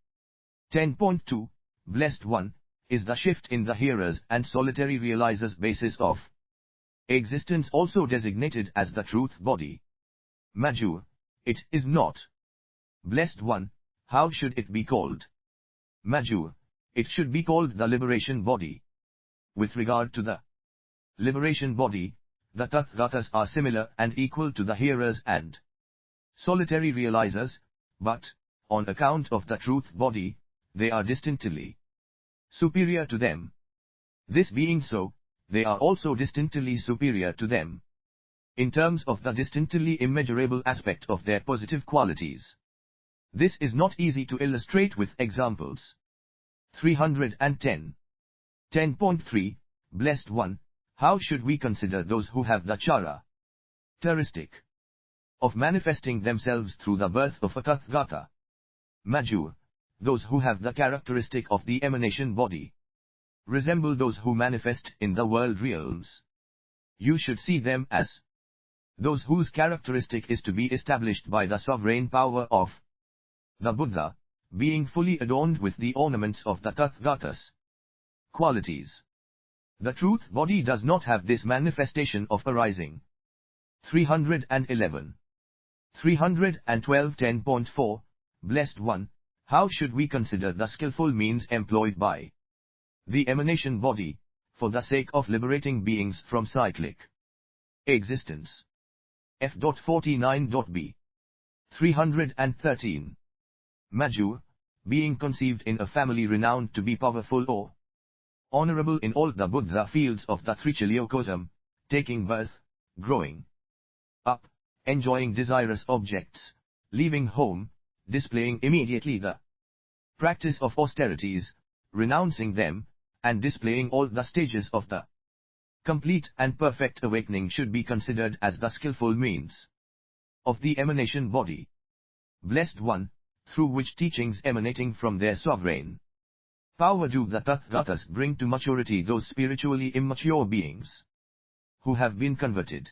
10.2, Blessed One, is the shift in the hearer's and solitary realizer's basis of existence also designated as the truth body? Madhya, it is not. Blessed One, how should it be called? Madhya, it should be called the liberation body. With regard to the liberation body, the Tathagatas are similar and equal to the hearers and solitary realizers, but, on account of the truth body, they are distinctly superior to them. This being so, they are also distinctly superior to them in terms of the distinctly immeasurable aspect of their positive qualities. This is not easy to illustrate with examples. 310. 10.3, Blessed One, how should we consider those who have the characteristic of manifesting themselves through the birth of a Tathagata? Madhya, those who have the characteristic of the emanation body resemble those who manifest in the world realms. You should see them as those whose characteristic is to be established by the sovereign power of the Buddha, being fully adorned with the ornaments of the Tathagatas qualities. The truth body does not have this manifestation of arising. 311. 312. 10.4, Blessed One, how should we consider the skillful means employed by the emanation body, for the sake of liberating beings from cyclic existence? F.49.b. 313. Madhya, being conceived in a family renowned to be powerful or honorable in all the Buddha fields of the Trichiliocosm, taking birth, growing up, enjoying desirous objects, leaving home, displaying immediately the practice of austerities, renouncing them, and displaying all the stages of the complete and perfect awakening should be considered as the skillful means of the emanation body. Blessed One, through which teachings emanating from their sovereign power do the Tathagatas bring to maturity those spiritually immature beings who have been converted.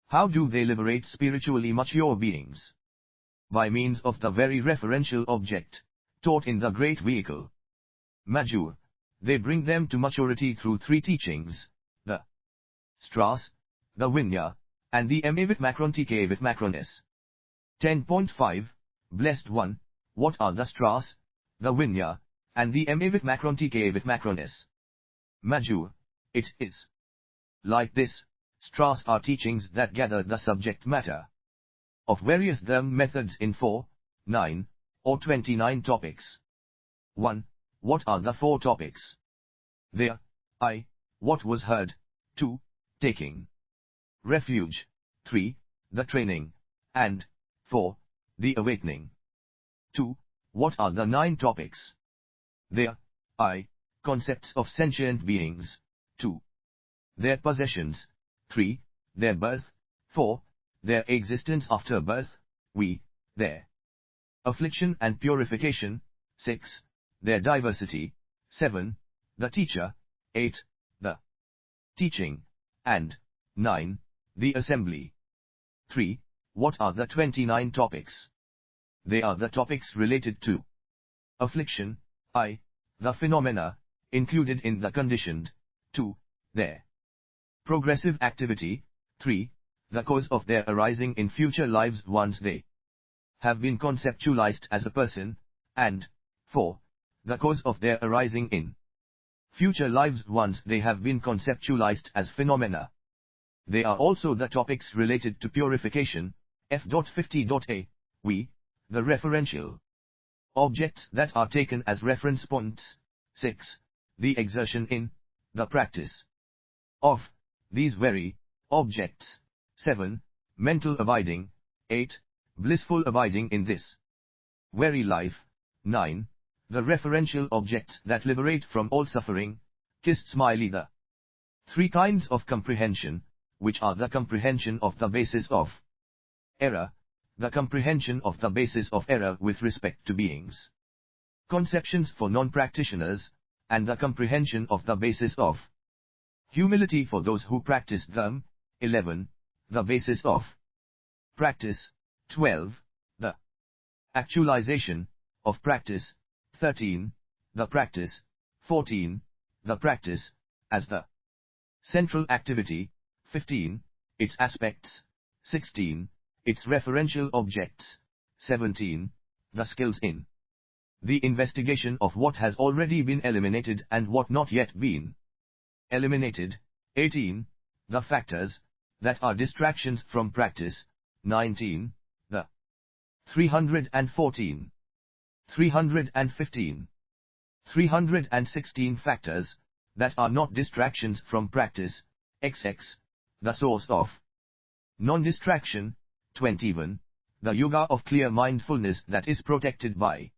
How do they liberate spiritually mature beings? By means of the very referential object taught in the great vehicle. Madhya, they bring them to maturity through three teachings: the Stras, the Vinya, and the Emavit Macrontike with Macrones. 10.5, Blessed One, what are the Stras, the Vinya, and the Mavit Macron TK Macronis? Majur, it is. Like this, Stras are teachings that gather the subject matter of various dharma methods in 4, 9, or 29 topics. 1. What are the 4 topics? They are I. What was heard. 2. Taking refuge. 3. The training. And 4. The awakening. 2. What are the 9 topics? They are I. Concepts of sentient beings. 2. Their possessions. 3. Their birth. 4. Their existence after birth. Their affliction and purification. 6. Their diversity. 7. The teacher. 8. The teaching. And 9. The assembly. 3. What are the 29 topics? They are the topics related to affliction. I. The phenomena, included in the conditioned. 2. Their progressive activity. 3. The cause of their arising in future lives once they have been conceptualized as a person. And 4. The cause of their arising in future lives once they have been conceptualized as phenomena. They are also the topics related to purification. F.50.a. The referential objects that are taken as reference points. 6. The exertion in the practice of these very objects. 7. Mental abiding. 8. Blissful abiding in this very life. 9. The referential objects that liberate from all suffering. Kissed smiley. The 3 kinds of comprehension, which are the comprehension of the basis of error, the comprehension of the basis of error with respect to beings, conceptions for non-practitioners, and the comprehension of the basis of humility for those who practice them. 11. The basis of practice. 12. The actualization of practice. 13. The practice. 14. The practice as the central activity. 15. Its aspects. 16. Its referential objects. 17. The skills in the investigation of what has already been eliminated and what not yet been eliminated. 18. The factors that are distractions from practice. 19. The 314, 315, 316 factors that are not distractions from practice. XX. The source of non-distraction. 21. The yoga of clear mindfulness that is protected by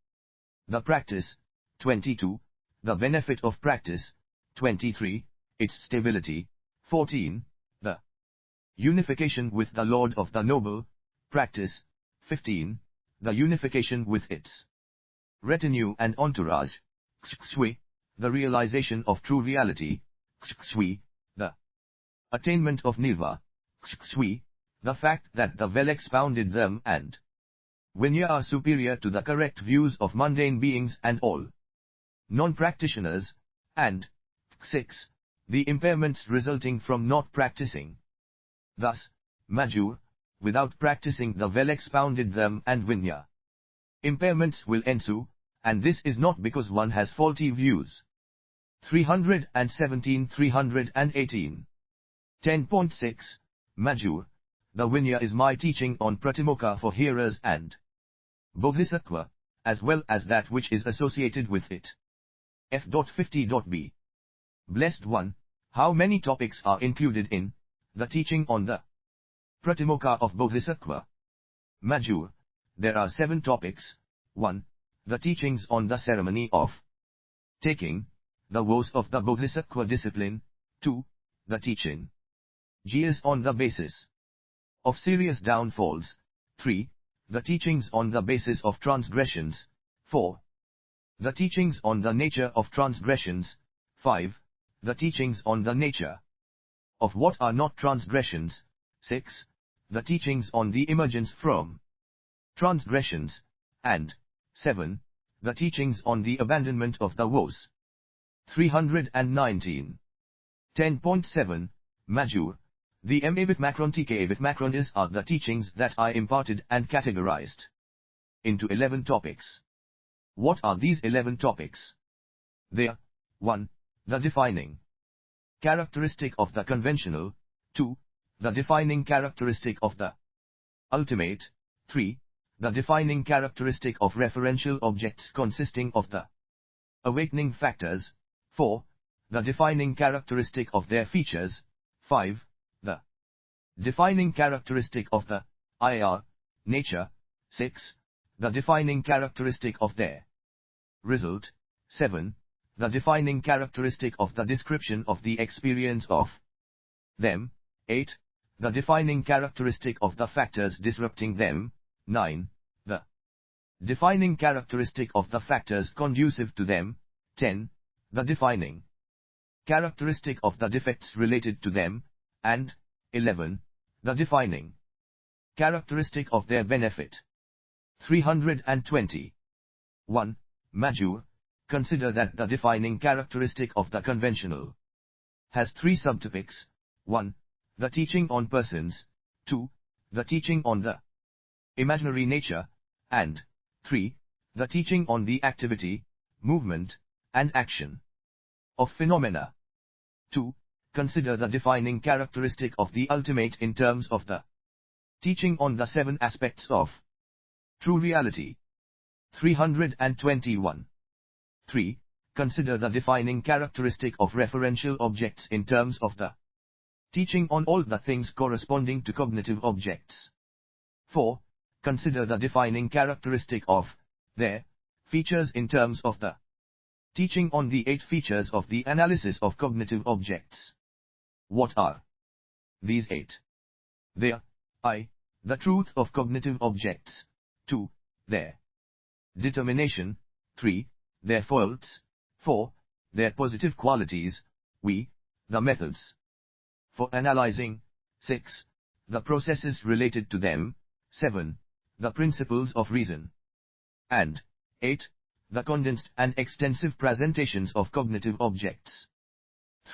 the practice. 22. The benefit of practice. 23. Its stability. 14. The unification with the Lord of the Noble practice. 15. The unification with its retinue and entourage. The realization of true reality. The attainment of nirvana. The fact that the well-expounded them and Vinya are superior to the correct views of mundane beings and all non-practitioners. And 6. The impairments resulting from not practicing. Thus, Majur, without practicing the well-expounded them and Vinya, impairments will ensue, and this is not because one has faulty views. 317-318. 10.6. Majur, the Vinya is my teaching on Pratimokkha for hearers and Bodhisattva, as well as that which is associated with it. F.50.b. Blessed One, how many topics are included in the teaching on the Pratimokkha of Bodhisattva? Majur, there are 7 topics. 1. The teachings on the ceremony of taking the vows of the Bodhisattva discipline. 2. The teaching Gs on the basis of serious downfalls. 3. The teachings on the basis of transgressions. 4. The teachings on the nature of transgressions. 5. The teachings on the nature of what are not transgressions. 6. The teachings on the emergence from transgressions. And 7. The teachings on the abandonment of the vows. 319. 10.7. Majur, the MA with Macron TK with Macron is are the teachings that I imparted and categorized into 11 topics. What are these 11 topics? They are: 1. The defining characteristic of the conventional. 2. The defining characteristic of the ultimate. 3. The defining characteristic of referential objects consisting of the awakening factors. 4. The defining characteristic of their features. 5. The defining characteristic of the IR nature. 6. The defining characteristic of their result. 7. The defining characteristic of the description of the experience of them. 8. The defining characteristic of the factors disrupting them. 9. The defining characteristic of the factors conducive to them. 10. The defining characteristic of the defects related to them. And 11. The defining characteristic of their benefit. 320. 1. Major. Consider that the defining characteristic of the conventional has 3 subtopics. 1. The teaching on persons. 2. The teaching on the imaginary nature. And 3. The teaching on the activity, movement, and action of phenomena. 2. Consider the defining characteristic of the ultimate in terms of the teaching on the 7 aspects of true reality. 321. 3. Consider the defining characteristic of referential objects in terms of the teaching on all the things corresponding to cognitive objects. 4. Consider the defining characteristic of their features in terms of the teaching on the 8 features of the analysis of cognitive objects. What are these 8? They are: I. The truth of cognitive objects. 2. Their determination. 3. Their faults. 4. Their positive qualities. We. The methods for analyzing. 6. The processes related to them. 7. The principles of reason. And 8. The condensed and extensive presentations of cognitive objects.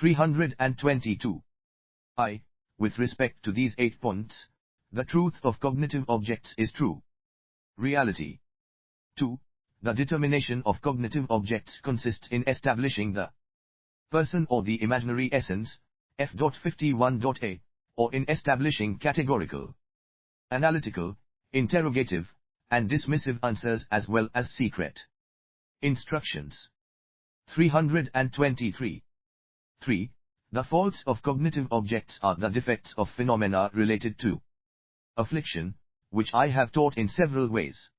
322. I. With respect to these 8 points, the truth of cognitive objects is true reality. 2. The determination of cognitive objects consists in establishing the person or the imaginary essence, F.51.a, or in establishing categorical, analytical, interrogative, and dismissive answers as well as secret instructions. 323. 3. The faults of cognitive objects are the defects of phenomena related to affliction, which I have taught in several ways.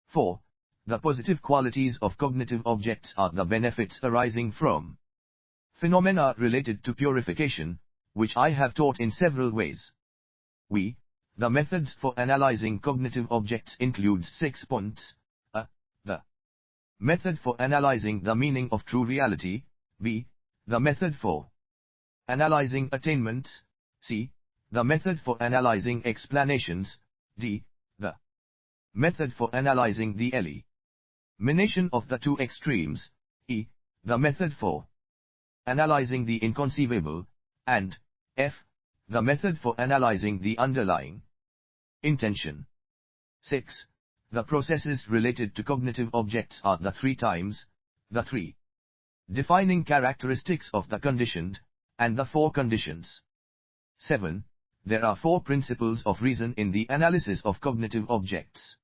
4. The positive qualities of cognitive objects are the benefits arising from phenomena related to purification, which I have taught in several ways. The methods for analyzing cognitive objects includes 6 points. A. The method for analyzing the meaning of true reality. B. The method for analyzing attainments. C. The method for analyzing explanations. D. The method for analyzing the elimination of the 2 extremes. E. The method for analyzing the inconceivable. And F. The method for analyzing the underlying intention. 6. The processes related to cognitive objects are the 3 times, the 3 defining characteristics of the conditioned, and the 4 conditions. 7. There are 4 principles of reason in the analysis of cognitive objects.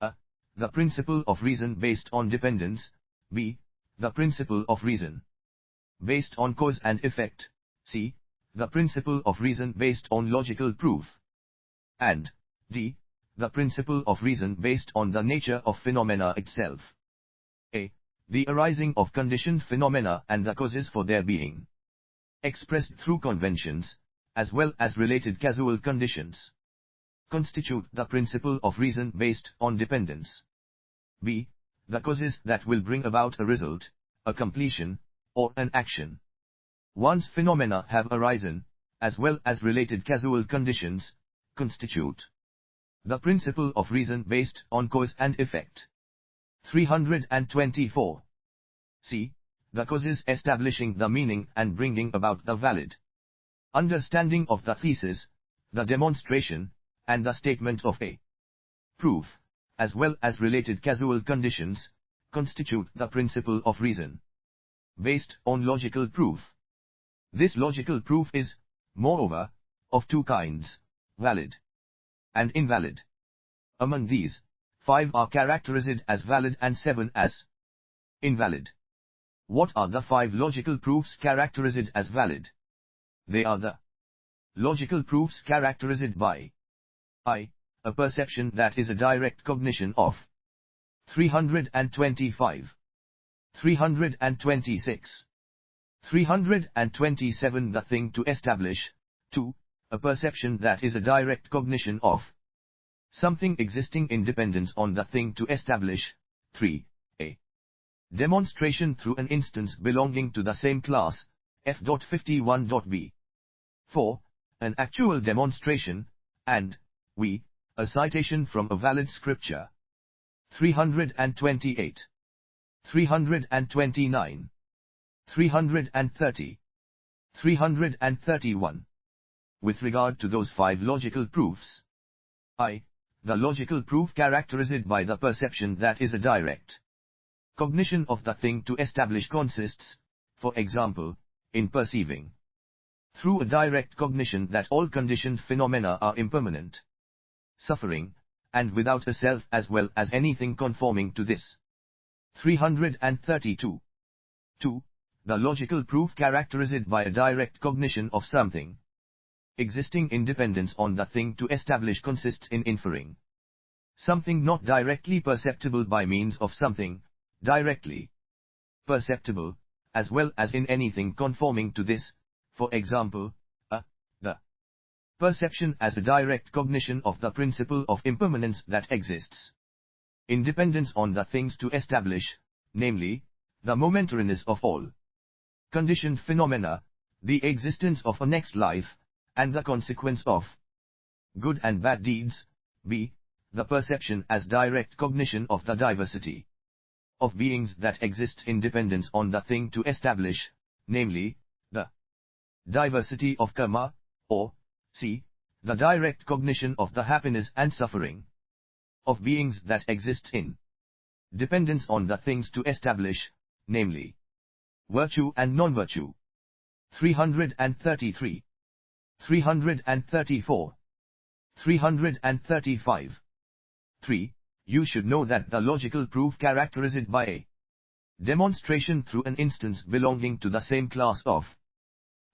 A. The principle of reason based on dependence. B. The principle of reason based on cause and effect. C. The principle of reason based on logical proof. And D. The principle of reason based on the nature of phenomena itself. A. The arising of conditioned phenomena and the causes for their being, expressed through conventions, as well as related causal conditions, constitute the principle of reason based on dependence. B. The causes that will bring about a result, a completion, or an action. Once phenomena have arisen, as well as related causal conditions, constitute the principle of reason based on cause and effect. 324. C. The causes establishing the meaning and bringing about the valid understanding of the thesis, the demonstration, and the statement of a proof, as well as related causal conditions, constitute the principle of reason, based on logical proof. This logical proof is, moreover, of two kinds, valid and invalid. Among these, 5 are characterized as valid and 7 as invalid. What are the 5 logical proofs characterized as valid? They are the logical proofs characterized by I, a perception that is a direct cognition of 325, 326, 327 the thing to establish, 2, a perception that is a direct cognition of something existing in dependence on the thing to establish, 3, a demonstration through an instance belonging to the same class, f.51.b, 4, an actual demonstration, and, we, a citation from a valid scripture. 328, 329, 330, 331. With regard to those 5 logical proofs, I, the logical proof characterized by the perception that is a direct cognition of the thing to establish consists, for example, in perceiving through a direct cognition that all conditioned phenomena are impermanent, suffering, and without a self as well as anything conforming to this. 332. 2. The logical proof characterized by a direct cognition of something existing in dependence on the thing to establish consists in inferring something not directly perceptible by means of something directly perceptible, as well as in anything conforming to this, for example, the perception as a direct cognition of the principle of impermanence that exists in dependence on the things to establish, namely, the momentariness of all conditioned phenomena, the existence of a next life, and the consequence of good and bad deeds, b. the perception as direct cognition of the diversity of beings that exists in dependence on the thing to establish, namely, the diversity of karma, or, c. the direct cognition of the happiness and suffering of beings that exists in dependence on the things to establish, namely, virtue and non-virtue. 333, 334, 335. 3. You should know that the logical proof characterized by a demonstration through an instance belonging to the same class of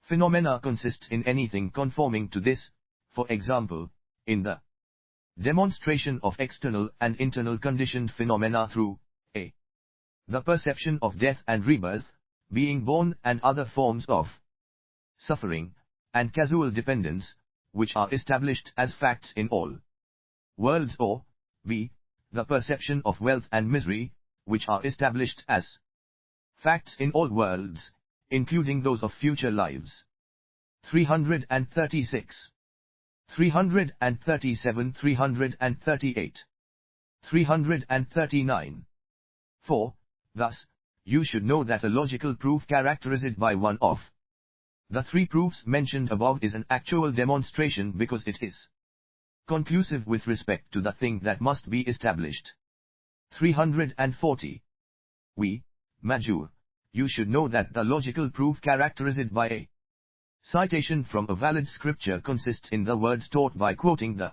phenomena consists in anything conforming to this, for example, in the demonstration of external and internal conditioned phenomena through a the perception of death and rebirth, being born and other forms of suffering, and causal dependence, which are established as facts in all worlds, or, b. the perception of wealth and misery, which are established as facts in all worlds, including those of future lives. 336, 337, 338, 339. 4. Thus, you should know that a logical proof characterized by one of the 3 proofs mentioned above is an actual demonstration because it is conclusive with respect to the thing that must be established. 340. We, Majur, you should know that the logical proof characterized by a citation from a valid scripture consists in the words taught by quoting the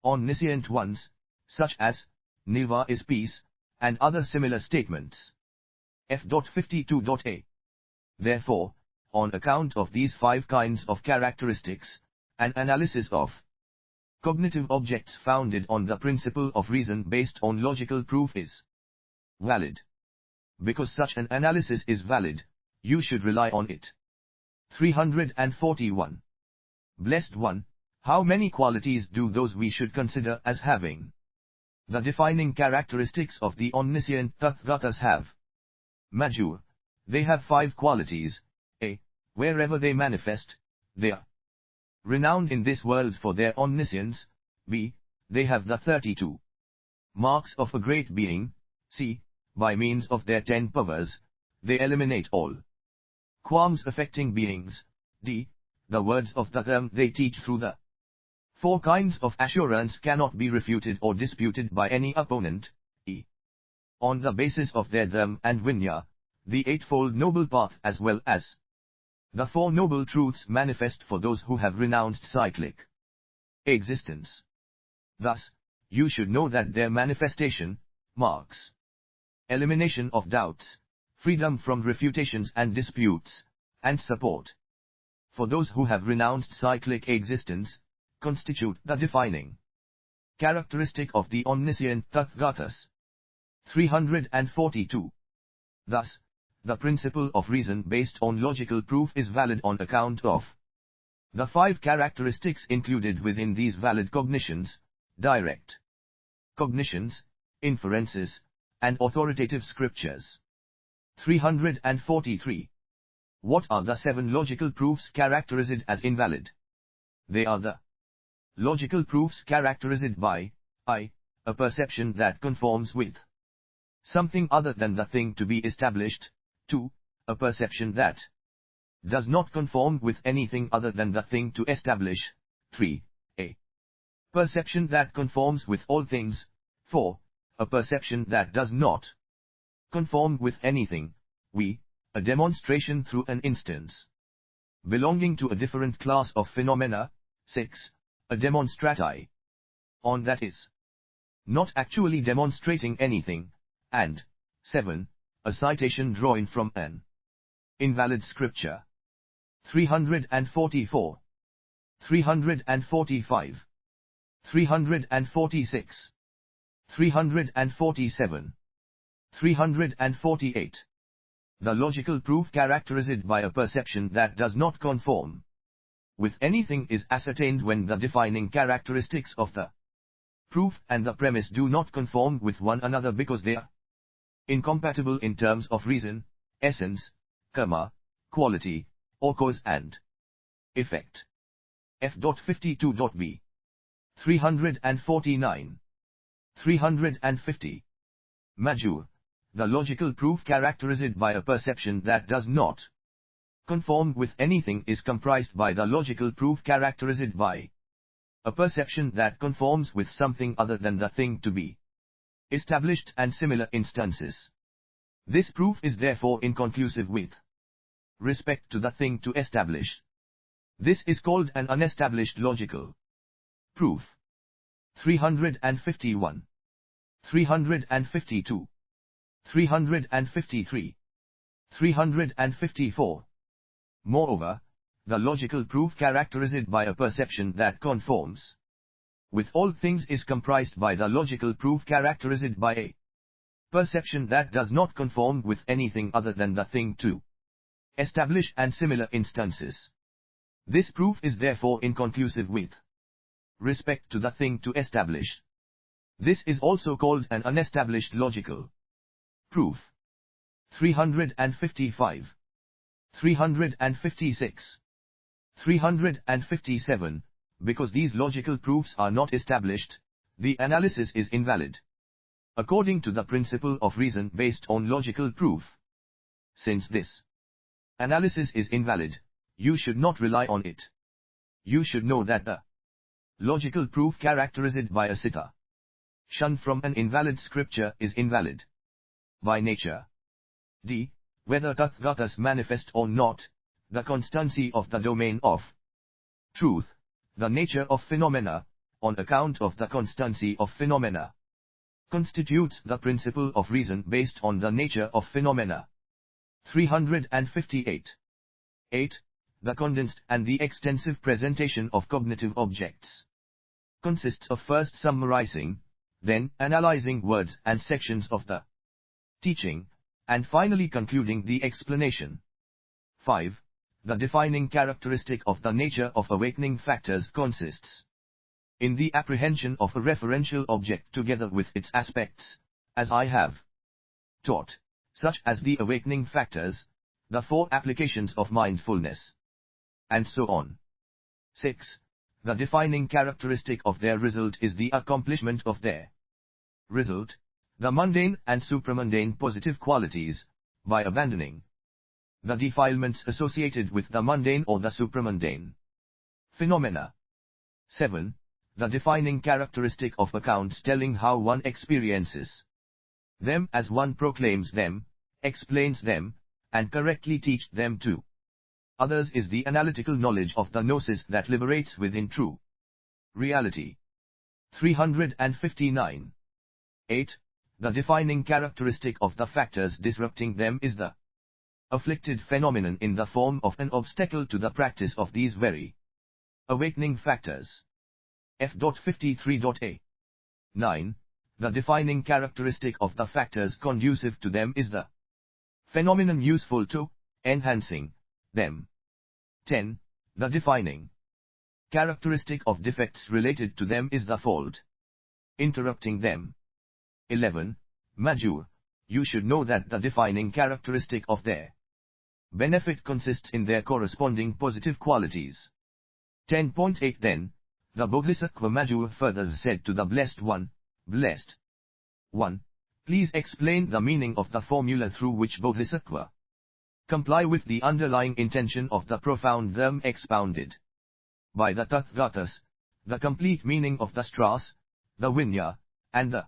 omniscient ones, such as, Nirva is peace, and other similar statements. F.52.a. Therefore, on account of these 5 kinds of characteristics, an analysis of cognitive objects founded on the principle of reason based on logical proof is valid. Because such an analysis is valid, you should rely on it. 341. Blessed One, how many qualities do those we should consider as having the defining characteristics of the omniscient Tathagatas have? Majur, they have 5 qualities. A. Wherever they manifest, they are renowned in this world for their omniscience. B. They have the 32 marks of a great being. C. By means of their 10 powers, they eliminate all qualms affecting beings. D. The words of the Dharma they teach through the 4 kinds of assurance cannot be refuted or disputed by any opponent, e. on the basis of their dharma and vinaya, the Eightfold Noble Path as well as the 4 Noble Truths manifest for those who have renounced cyclic existence. Thus, you should know that their manifestation marks elimination of doubts, freedom from refutations and disputes, and support. For those who have renounced cyclic existence, constitute the defining characteristic of the omniscient Tathagatas. 342. Thus, the principle of reason based on logical proof is valid on account of the 5 characteristics included within these valid cognitions: direct cognitions, inferences, and authoritative scriptures. 343. What are the 7 logical proofs characterized as invalid? They are the logical proofs characterized by I, a perception that conforms with something other than the thing to be established; 2, a perception that does not conform with anything other than the thing to establish; 3, a perception that conforms with all things; 4, a perception that does not conform with anything; a demonstration through an instance belonging to a different class of phenomena; 6, a demonstrati on that is not actually demonstrating anything; and 7, a citation drawing from an invalid scripture. 344, 345, 346, 347, 348. The logical proof characterized by a perception that does not conform with anything is ascertained when the defining characteristics of the proof and the premise do not conform with one another because they are incompatible in terms of reason, essence, karma, quality, or cause and effect. F.52.b. 349, 350. Major. The logical proof characterized by a perception that does not conform with anything is comprised by the logical proof characterized by a perception that conforms with something other than the thing to be established and similar instances. This proof is therefore inconclusive with respect to the thing to establish. This is called an unestablished logical proof. 351, 352, 353, 354. Moreover, the logical proof characterized by a perception that conforms with all things is comprised by the logical proof characterized by a perception that does not conform with anything other than the thing to establish and similar instances. This proof is therefore inconclusive with respect to the thing to establish. This is also called an unestablished logical proof. 355, 356, 357. Because these logical proofs are not established, the analysis is invalid, according to the principle of reason based on logical proof. Since this analysis is invalid, you should not rely on it. You should know that the logical proof characterized by a citta shunned from an invalid scripture is invalid by nature. D. Whether Tathagatas manifest or not, the constancy of the domain of truth, the nature of phenomena, on account of the constancy of phenomena, constitutes the principle of reason based on the nature of phenomena. 358. 8. The condensed and the extensive presentation of cognitive objects consists of first summarizing, then analyzing words and sections of the teaching, and finally concluding the explanation. 5. The defining characteristic of the nature of awakening factors consists in the apprehension of a referential object together with its aspects, as I have taught, such as the awakening factors, the 4 applications of mindfulness, and so on. 6. The defining characteristic of their result is the accomplishment of their result, the mundane and supramundane positive qualities, by abandoning the defilements associated with the mundane or the supramundane phenomena. 7. the defining characteristic of accounts telling how one experiences them as one proclaims them, explains them, and correctly teach them to others is the analytical knowledge of the gnosis that liberates within true reality. 359. 8. The defining characteristic of the factors disrupting them is the afflicted phenomenon in the form of an obstacle to the practice of these very awakening factors. F.53a. 9. The defining characteristic of the factors conducive to them is the phenomenon useful to enhancing them. 10. The defining characteristic of defects related to them is the fault interrupting them. 11. Major, you should know that the defining characteristic of their benefit consists in their corresponding positive qualities. 10.8 Then, the Bodhisattva Major further said to the Blessed One, Blessed One, please explain the meaning of the formula through which Bodhisattva comply with the underlying intention of the profound dharma expounded by the Tathagatas, the complete meaning of the Stras, the Vinya, and the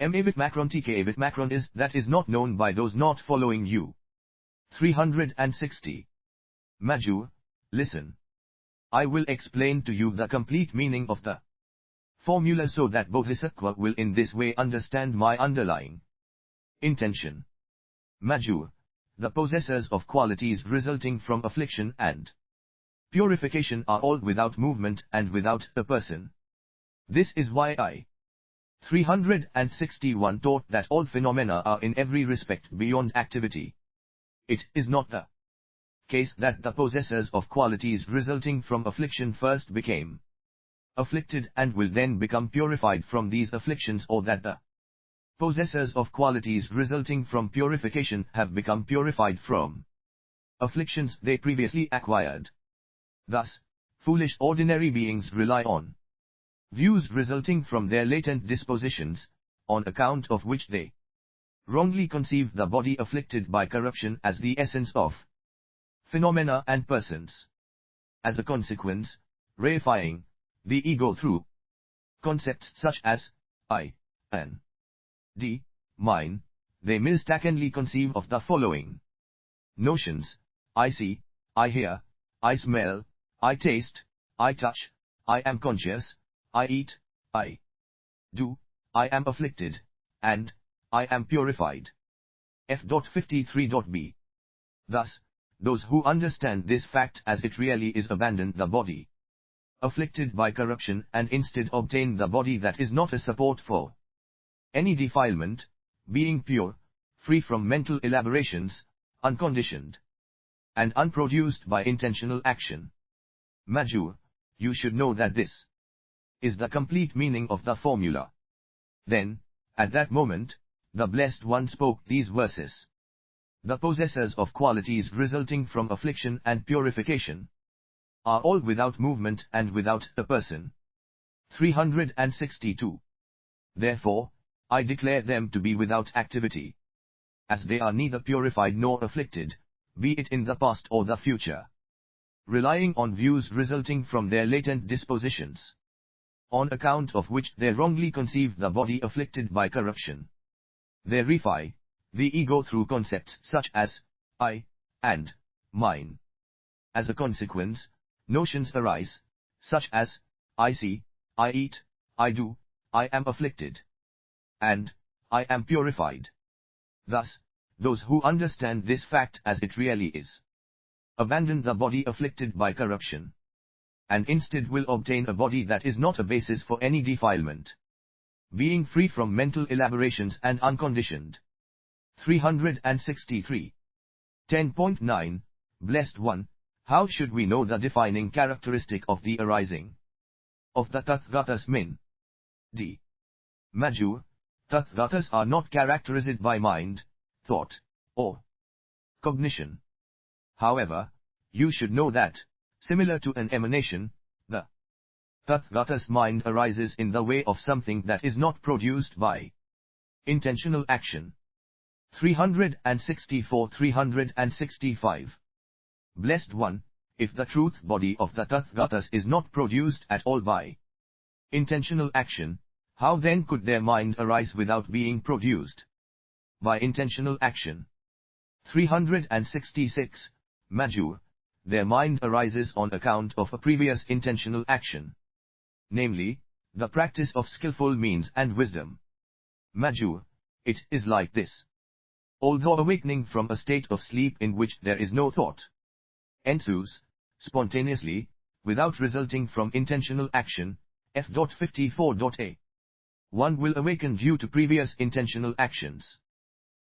Mavit Macron Tkavit Macron is that is not known by those not following you. 360. Major, listen. I will explain to you the complete meaning of the formula so that Bodhisattva will in this way understand my underlying intention. Major, the possessors of qualities resulting from affliction and purification are all without movement and without a person. This is why I 361 taught that all phenomena are in every respect beyond activity. It is not the case that the possessors of qualities resulting from affliction first became afflicted and will then become purified from these afflictions, or that the possessors of qualities resulting from purification have become purified from afflictions they previously acquired. Thus, foolish ordinary beings rely on views resulting from their latent dispositions, on account of which they wrongly conceive the body afflicted by corruption as the essence of phenomena and persons. As a consequence, reifying the ego through concepts such as I, and D, mine, they mistakenly conceive of the following notions: I see, I hear, I smell, I taste, I touch, I am conscious, I eat, I do, I am afflicted, and I am purified. F.53b. Thus, those who understand this fact as it really is abandon the body afflicted by corruption and instead obtain the body that is not a support for any defilement, being pure, free from mental elaborations, unconditioned, and unproduced by intentional action. Major, you should know that this is the complete meaning of the formula. Then, at that moment, the Blessed One spoke these verses. The possessors of qualities resulting from affliction and purification are all without movement and without a person. 362. Therefore, I declare them to be without activity, as they are neither purified nor afflicted, be it in the past or the future, relying on views resulting from their latent dispositions, on account of which they wrongly conceive the body afflicted by corruption. They reify the ego through concepts such as I and mine. As a consequence, notions arise, such as I see, I eat, I do, I am afflicted, and I am purified. Thus, those who understand this fact as it really is abandon the body afflicted by corruption, and instead will obtain a body that is not a basis for any defilement, being free from mental elaborations and unconditioned. 363. 10.9 Blessed One, how should we know the defining characteristic of the arising of the Tathagatas min? D. Major, Tathagatas are not characterized by mind, thought, or cognition. However, you should know that, similar to an emanation, the Tathagatas mind arises in the way of something that is not produced by intentional action. 364-365. Blessed One, if the truth body of the Tathagatas is not produced at all by Intentional action, how then could their mind arise without being produced? By intentional action. 366. Majur, their mind arises on account of a previous intentional action. Namely, the practice of skillful means and wisdom. Majur, it is like this. Although awakening from a state of sleep in which there is no thought ensues, spontaneously, without resulting from intentional action, F.54a. One will awaken due to previous intentional actions.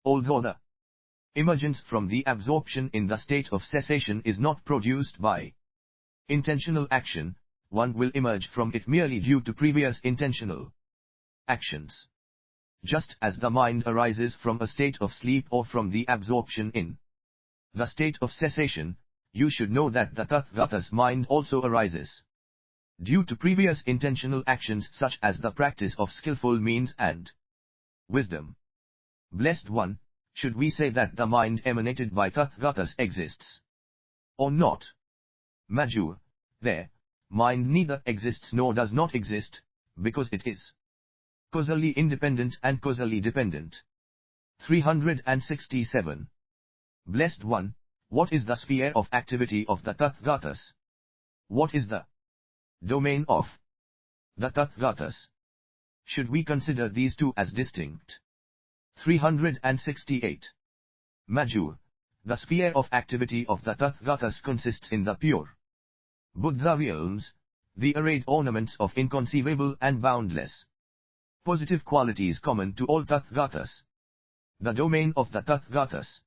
Although the emergence from the absorption in the state of cessation is not produced by intentional action, one will emerge from it merely due to previous intentional actions. Just as the mind arises from a state of sleep or from the absorption in the state of cessation, you should know that the Tathagata's mind also arises due to previous intentional actions such as the practice of skillful means and wisdom. Blessed One, should we say that the mind emanated by Tathagatas exists or not? Majur, there, mind neither exists nor does not exist, because it is causally independent and causally dependent. 367. Blessed One, what is the sphere of activity of the Tathagatas? What is the domain of the Tathagatas? Should we consider these two as distinct? 368. Majur, the sphere of activity of the Tathagatas consists in the pure Buddha realms, the arrayed ornaments of inconceivable and boundless positive qualities common to all Tathagatas. The domain of the Tathagatas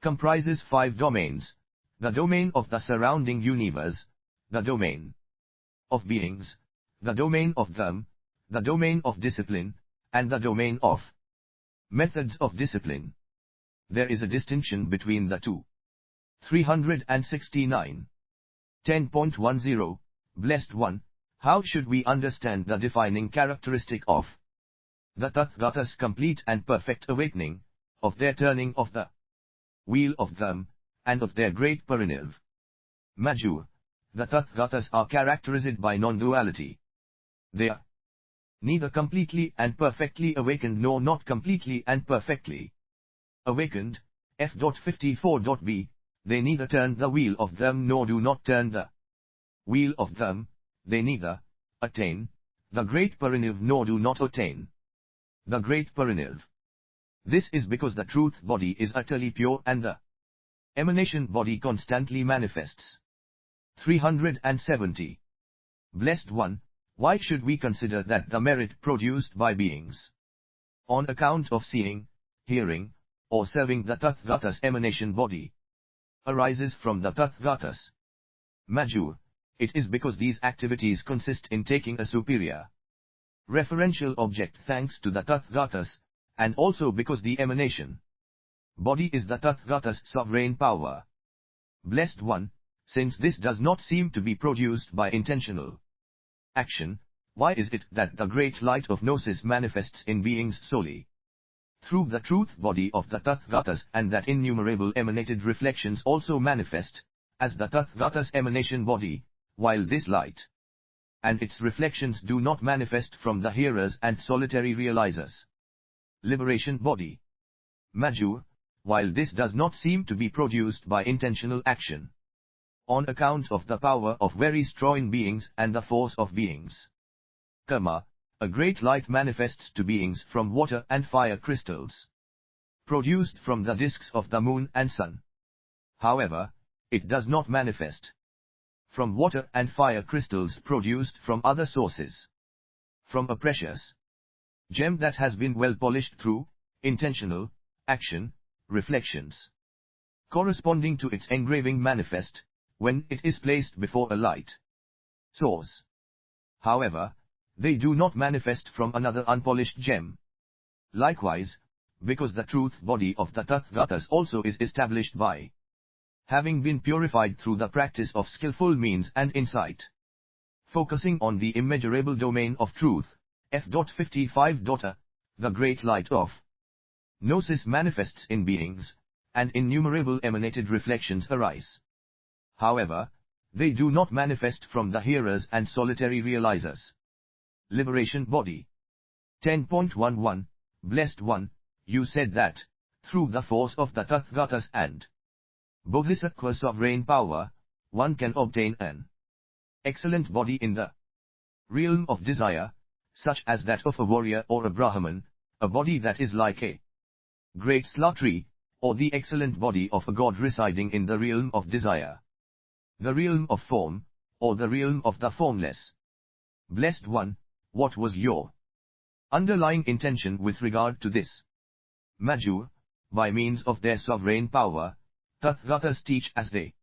comprises 5 domains: the domain of the surrounding universe, the domain of beings, the domain of them, the domain of discipline, and the domain of methods of discipline. There is a distinction between the two. 369. 10.10. Blessed One, how should we understand the defining characteristic of the Tathagatas' complete and perfect awakening, of their turning of the wheel of them, and of their great pariniv? Majur, the Tathagatas are characterized by non-duality. They are neither completely and perfectly awakened nor not completely and perfectly awakened. F.54b. They neither turn the wheel of them nor do not turn the wheel of them. They neither attain the great pariniv nor do not attain the great pariniv. This is because the truth body is utterly pure and the emanation body constantly manifests. 370. Blessed One, why should we consider that the merit produced by beings on account of seeing, hearing, or serving the Tathagatas' emanation body arises from the Tathagatas? Majur, it is because these activities consist in taking a superior referential object thanks to the Tathagatas, and also because the emanation body is the Tathagatas' sovereign power. Blessed One, since this does not seem to be produced by intentional action, why is it that the great light of Gnosis manifests in beings solely through the truth body of the Tathagatas, and that innumerable emanated reflections also manifest as the Tathagatas' emanation body, while this light and its reflections do not manifest from the hearers and solitary realizers' liberation body? Majur, while this does not seem to be produced by intentional action, on account of the power of very strong beings and the force of beings' karma, a great light manifests to beings from water and fire crystals, produced from the disks of the moon and sun. However, it does not manifest from water and fire crystals produced from other sources, from a precious gem that has been well polished through intentional action, reflections corresponding to its engraving manifest when it is placed before a light source. However, they do not manifest from another unpolished gem. Likewise, because the truth body of the Tathagatas also is established by having been purified through the practice of skillful means and insight, focusing on the immeasurable domain of truth, F.55. The great light of Gnosis manifests in beings, and innumerable emanated reflections arise. However, they do not manifest from the hearers and solitary realizers' liberation body. 10.11, Blessed One, you said that, through the force of the Tathagatas and Bodhisattva sovereign power, one can obtain an excellent body in the realm of desire, such as that of a warrior or a Brahman, a body that is like a great slaw tree, or the excellent body of a god residing in the realm of desire, the realm of form, or the realm of the formless. Blessed One, what was your underlying intention with regard to this? Majur, by means of their sovereign power, Tathagatas teach as they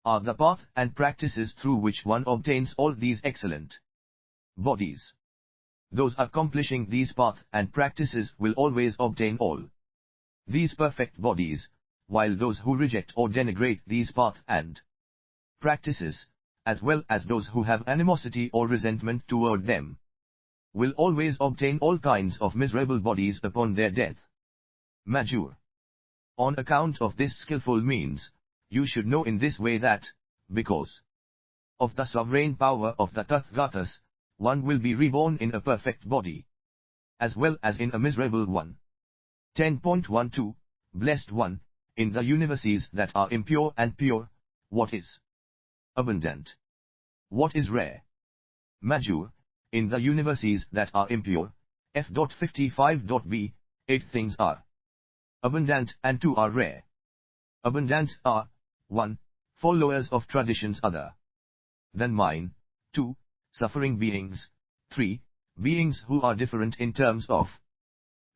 are the path and practices through which one obtains all these excellent bodies. Those accomplishing these path and practices will always obtain all these perfect bodies, while those who reject or denigrate these path and practices, as well as those who have animosity or resentment toward them, will always obtain all kinds of miserable bodies upon their death. Majur. On account of this skillful means, you should know in this way that, because of the sovereign power of the Tathagatas, one will be reborn in a perfect body, as well as in a miserable one. 10.12, Blessed One, in the universes that are impure and pure, what is abundant? What is rare? Majur, in the universes that are impure, f.55.b, 8 things are abundant and 2 are rare. Abundant are 1. Followers of traditions other than mine, 2. Suffering beings, 3. Beings who are different in terms of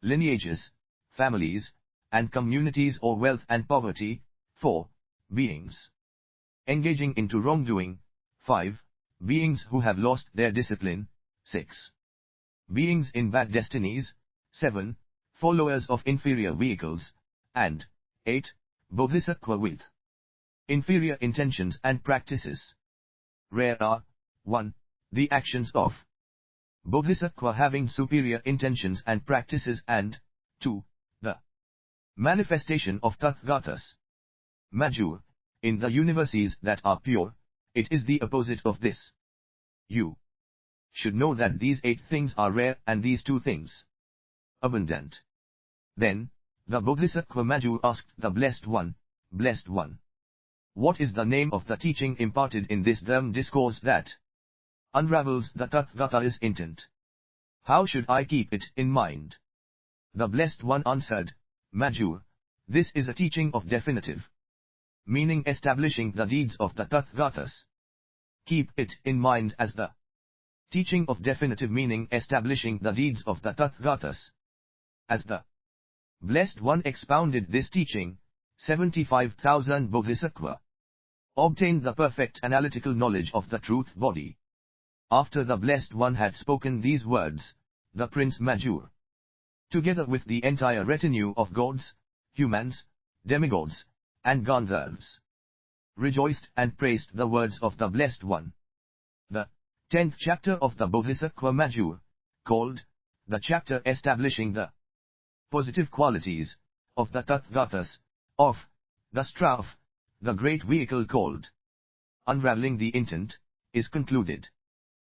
lineages, families, and communities or wealth and poverty, 4. Beings engaging into wrongdoing, 5. Beings who have lost their discipline, 6. Beings in bad destinies, 7. Followers of inferior vehicles, and 8. Bodhisattva with inferior intentions and practices. Rare are 1. The actions of Bodhisattva having superior intentions and practices, and 2. The manifestation of Tathagatas. Majur, in the universes that are pure, it is the opposite of this. You should know that these 8 things are rare and these 2 things abundant. Then, the Bodhisattva Majur asked the Blessed One, Blessed One, what is the name of the teaching imparted in this Dharma discourse that unravels the Tathagata's intent? How should I keep it in mind? The Blessed One answered, Majur, this is a teaching of definitive meaning establishing the deeds of the Tathagatas. Keep it in mind as the teaching of definitive meaning establishing the deeds of the Tathagatas. As the Blessed One expounded this teaching, 75,000 Bodhisattva obtained the perfect analytical knowledge of the truth body. After the Blessed One had spoken these words, the Prince Majur, together with the entire retinue of gods, humans, demigods, and Gandharvas, rejoiced and praised the words of the Blessed One. The 10th chapter of the Bodhisattva Majur, called the chapter establishing the positive qualities of the Tathagatas, of the Sutra, the great vehicle called Unraveling the Intent, is concluded.